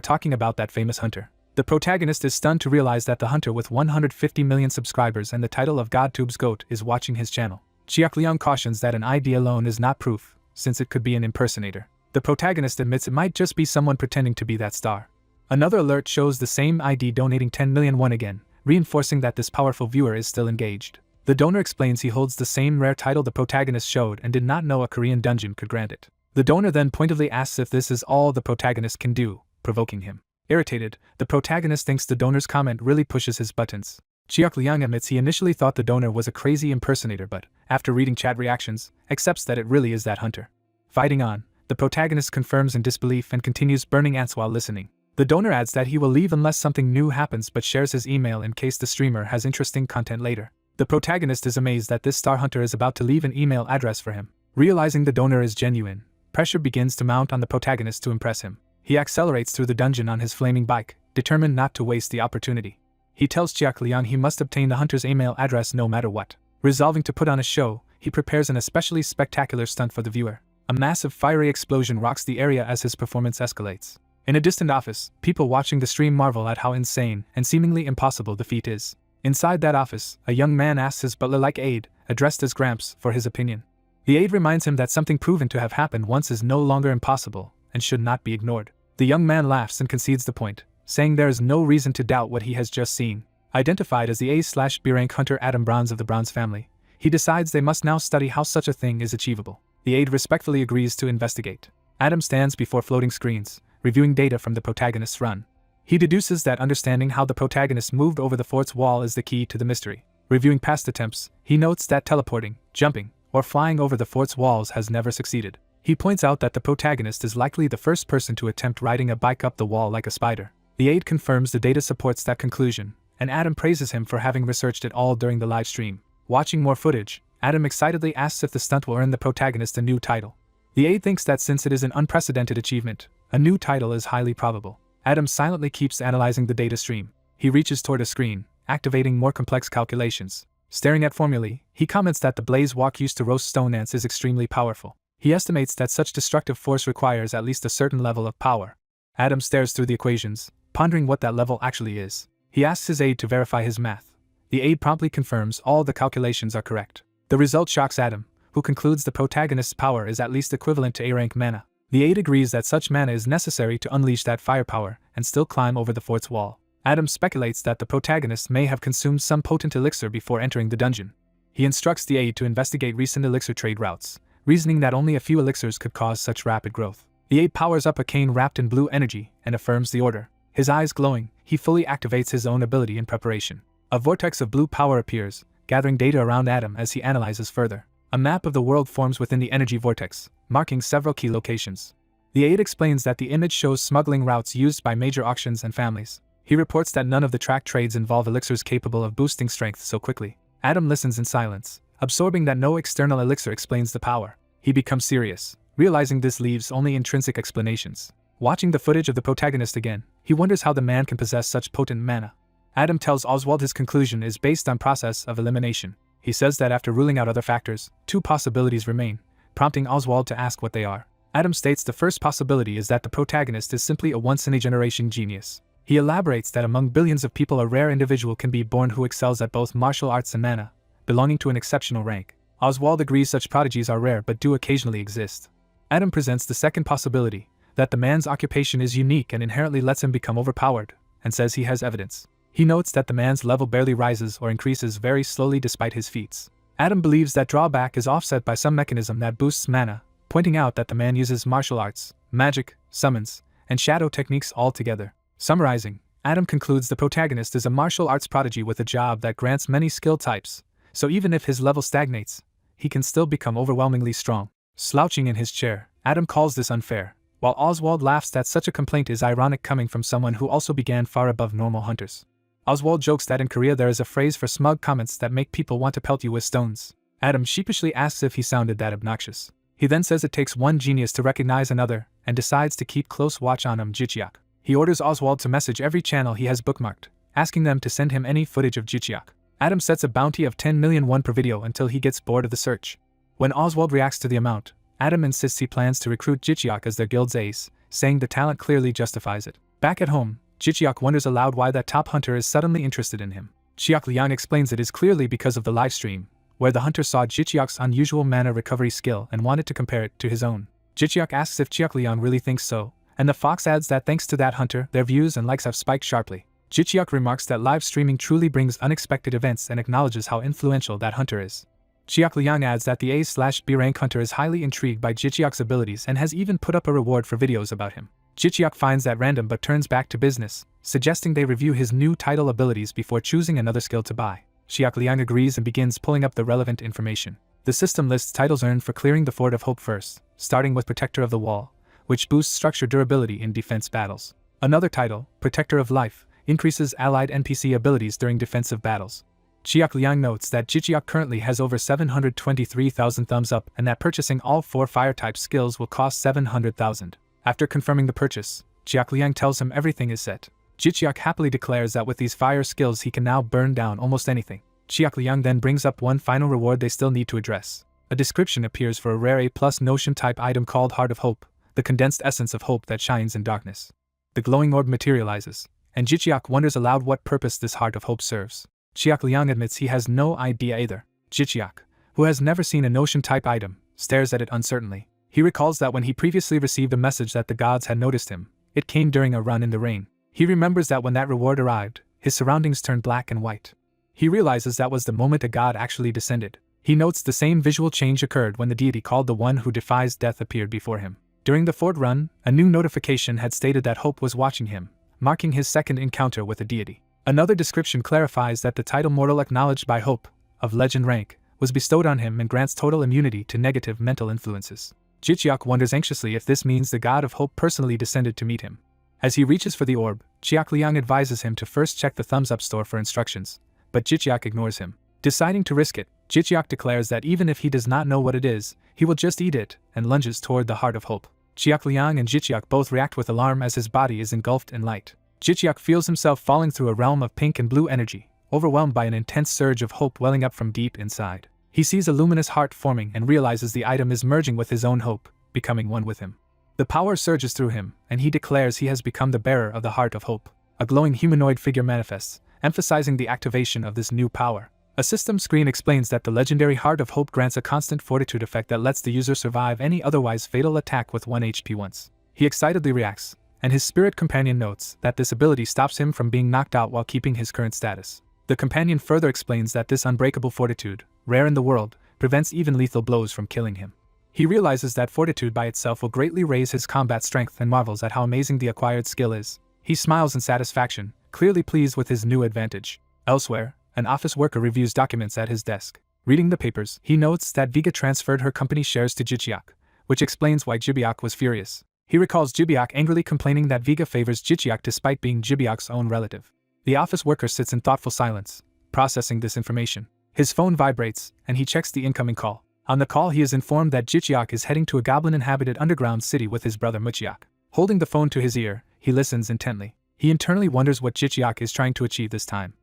talking about that famous hunter. The protagonist is stunned to realize that the hunter with 150 million subscribers and the title of GodTube's GOAT is watching his channel. Chiak Liang cautions that an ID alone is not proof, since it could be an impersonator. The protagonist admits it might just be someone pretending to be that star. Another alert shows the same ID donating 10 million won again, reinforcing that this powerful viewer is still engaged. The donor explains he holds the same rare title the protagonist showed and did not know a Korean dungeon could grant it. The donor then pointedly asks if this is all the protagonist can do, provoking him. Irritated, the protagonist thinks the donor's comment really pushes his buttons. Chiak Liang admits he initially thought the donor was a crazy impersonator but, after reading chat reactions, accepts that it really is that hunter. Fighting on, the protagonist confirms in disbelief and continues burning ants while listening. The donor adds that he will leave unless something new happens but shares his email in case the streamer has interesting content later. The protagonist is amazed that this star hunter is about to leave an email address for him. Realizing the donor is genuine, pressure begins to mount on the protagonist to impress him. He accelerates through the dungeon on his flaming bike, determined not to waste the opportunity. He tells Chiak Liang he must obtain the hunter's email address no matter what. Resolving to put on a show, he prepares an especially spectacular stunt for the viewer. A massive fiery explosion rocks the area as his performance escalates. In a distant office, people watching the stream marvel at how insane and seemingly impossible the feat is. Inside that office, a young man asks his butler-like aide, addressed as Gramps, for his opinion. The aide reminds him that something proven to have happened once is no longer impossible and should not be ignored. The young man laughs and concedes the point, saying there is no reason to doubt what he has just seen. Identified as the A/B rank hunter Adam Bronze of the Bronze family, he decides they must now study how such a thing is achievable. The aide respectfully agrees to investigate. Adam stands before floating screens, reviewing data from the protagonist's run. He deduces that understanding how the protagonist moved over the fort's wall is the key to the mystery. Reviewing past attempts, he notes that teleporting, jumping, or flying over the fort's walls has never succeeded. He points out that the protagonist is likely the first person to attempt riding a bike up the wall like a spider. The aide confirms the data supports that conclusion, and Adam praises him for having researched it all during the live stream. Watching more footage, Adam excitedly asks if the stunt will earn the protagonist a new title. The aide thinks that since it is an unprecedented achievement, a new title is highly probable. Adam silently keeps analyzing the data stream. He reaches toward a screen, activating more complex calculations. Staring at formulae, he comments that the blaze walk used to roast stone ants is extremely powerful. He estimates that such destructive force requires at least a certain level of power. Adam stares through the equations, pondering what that level actually is. He asks his aide to verify his math. The aide promptly confirms all the calculations are correct. The result shocks Adam, who concludes the protagonist's power is at least equivalent to A-rank mana. The aide agrees that such mana is necessary to unleash that firepower and still climb over the fort's wall. Adam speculates that the protagonist may have consumed some potent elixir before entering the dungeon. He instructs the aide to investigate recent elixir trade routes, reasoning that only a few elixirs could cause such rapid growth. The aide powers up a cane wrapped in blue energy and affirms the order. His eyes glowing, he fully activates his own ability in preparation. A vortex of blue power appears, gathering data around Adam as he analyzes further. A map of the world forms within the energy vortex, marking several key locations. The aide explains that the image shows smuggling routes used by major auctions and families. He reports that none of the track trades involve elixirs capable of boosting strength so quickly. Adam listens in silence, absorbing that no external elixir explains the power. He becomes serious, Realizing this leaves only intrinsic explanations. Watching the footage of the protagonist again, he wonders how the man can possess such potent mana. Adam tells Oswald his conclusion is based on process of elimination. He says that after ruling out other factors, 2 possibilities remain, prompting Oswald to ask what they are. Adam states the first possibility is that the protagonist is simply a once-in-a-generation genius. He elaborates that among billions of people a rare individual can be born who excels at both martial arts and mana, belonging to an exceptional rank. Oswald agrees such prodigies are rare but do occasionally exist. Adam presents the second possibility, that the man's occupation is unique and inherently lets him become overpowered, and says he has evidence. He notes that the man's level barely rises or increases very slowly despite his feats. Adam believes that drawback is offset by some mechanism that boosts mana, pointing out that the man uses martial arts, magic, summons, and shadow techniques all together. Summarizing, Adam concludes the protagonist is a martial arts prodigy with a job that grants many skill types, so even if his level stagnates, he can still become overwhelmingly strong. Slouching in his chair, Adam calls this unfair, while Oswald laughs that such a complaint is ironic coming from someone who also began far above normal hunters. Oswald jokes that in Korea there is a phrase for smug comments that make people want to pelt you with stones. Adam sheepishly asks if he sounded that obnoxious. He then says it takes one genius to recognize another, and decides to keep close watch on him. Jichiak. He orders Oswald to message every channel he has bookmarked, asking them to send him any footage of Jichiak. Adam sets a bounty of 10 million won per video until he gets bored of the search. When Oswald reacts to the amount, Adam insists he plans to recruit Jichiak as their guild's ace, saying the talent clearly justifies it. Back at home, Jichiak wonders aloud why that top hunter is suddenly interested in him. Chiak Liang explains it is clearly because of the livestream, where the hunter saw Jichiak's unusual mana recovery skill and wanted to compare it to his own. Jichiak asks if Chiak Liang really thinks so, and the fox adds that thanks to that hunter, their views and likes have spiked sharply. Jichiak remarks that live streaming truly brings unexpected events and acknowledges how influential that hunter is. Chiak Liang adds that the A/B rank hunter is highly intrigued by Jichiak's abilities and has even put up a reward for videos about him. Jichiak finds that random but turns back to business, suggesting they review his new title abilities before choosing another skill to buy. Chiak Liang agrees and begins pulling up the relevant information. The system lists titles earned for clearing the Fort of Hope first, starting with Protector of the Wall, which boosts structure durability in defense battles. Another title, Protector of Life, increases allied NPC abilities during defensive battles. Chiak Liang notes that Jichiak currently has over 723,000 thumbs up and that purchasing all 4 fire-type skills will cost 700,000. After confirming the purchase, Chiak Liang tells him everything is set. Jichiak happily declares that with these fire skills he can now burn down almost anything. Chiak Liang then brings up one final reward they still need to address. A description appears for a rare A+ notion type item called Heart of Hope, the condensed essence of hope that shines in darkness. The glowing orb materializes, and Jichiak wonders aloud what purpose this Heart of Hope serves. Chiak Liang admits he has no idea either. Jichiak, who has never seen a notion type item, stares at it uncertainly. He recalls that when he previously received a message that the gods had noticed him, it came during a run in the rain. He remembers that when that reward arrived, his surroundings turned black and white. He realizes that was the moment a god actually descended. He notes the same visual change occurred when the deity called the one who defies death appeared before him. During the fort run, a new notification had stated that Hope was watching him, marking his second encounter with a deity. Another description clarifies that the title Mortal acknowledged by Hope, of legend rank, was bestowed on him and grants total immunity to negative mental influences. Jichiak wonders anxiously if this means the god of Hope personally descended to meet him. As he reaches for the orb, Chiak Liang advises him to first check the thumbs up store for instructions, but Jichiak ignores him. Deciding to risk it, Jichiak declares that even if he does not know what it is, he will just eat it, and lunges toward the Heart of Hope. Chiak Liang and Jichiak both react with alarm as his body is engulfed in light. Jichiak feels himself falling through a realm of pink and blue energy, overwhelmed by an intense surge of hope welling up from deep inside. He sees a luminous heart forming and realizes the item is merging with his own hope, becoming one with him. The power surges through him, and he declares he has become the bearer of the Heart of Hope. A glowing humanoid figure manifests, emphasizing the activation of this new power. A system screen explains that the legendary Heart of Hope grants a constant fortitude effect that lets the user survive any otherwise fatal attack with 1 HP once. He excitedly reacts, and his spirit companion notes that this ability stops him from being knocked out while keeping his current status. The companion further explains that this unbreakable fortitude, rare in the world, prevents even lethal blows from killing him. He realizes that fortitude by itself will greatly raise his combat strength and marvels at how amazing the acquired skill is. He smiles in satisfaction, clearly pleased with his new advantage. Elsewhere, an office worker reviews documents at his desk. Reading the papers, he notes that Viga transferred her company shares to Jichiak, which explains why Jibiak was furious. He recalls Jibiak angrily complaining that Viga favors Jichiak despite being Jibiak's own relative. The office worker sits in thoughtful silence, processing this information. His phone vibrates, and he checks the incoming call. On the call, he is informed that Jichiak is heading to a goblin-inhabited underground city with his brother Muchiak. Holding the phone to his ear, he listens intently. He internally wonders what Jichiak is trying to achieve this time.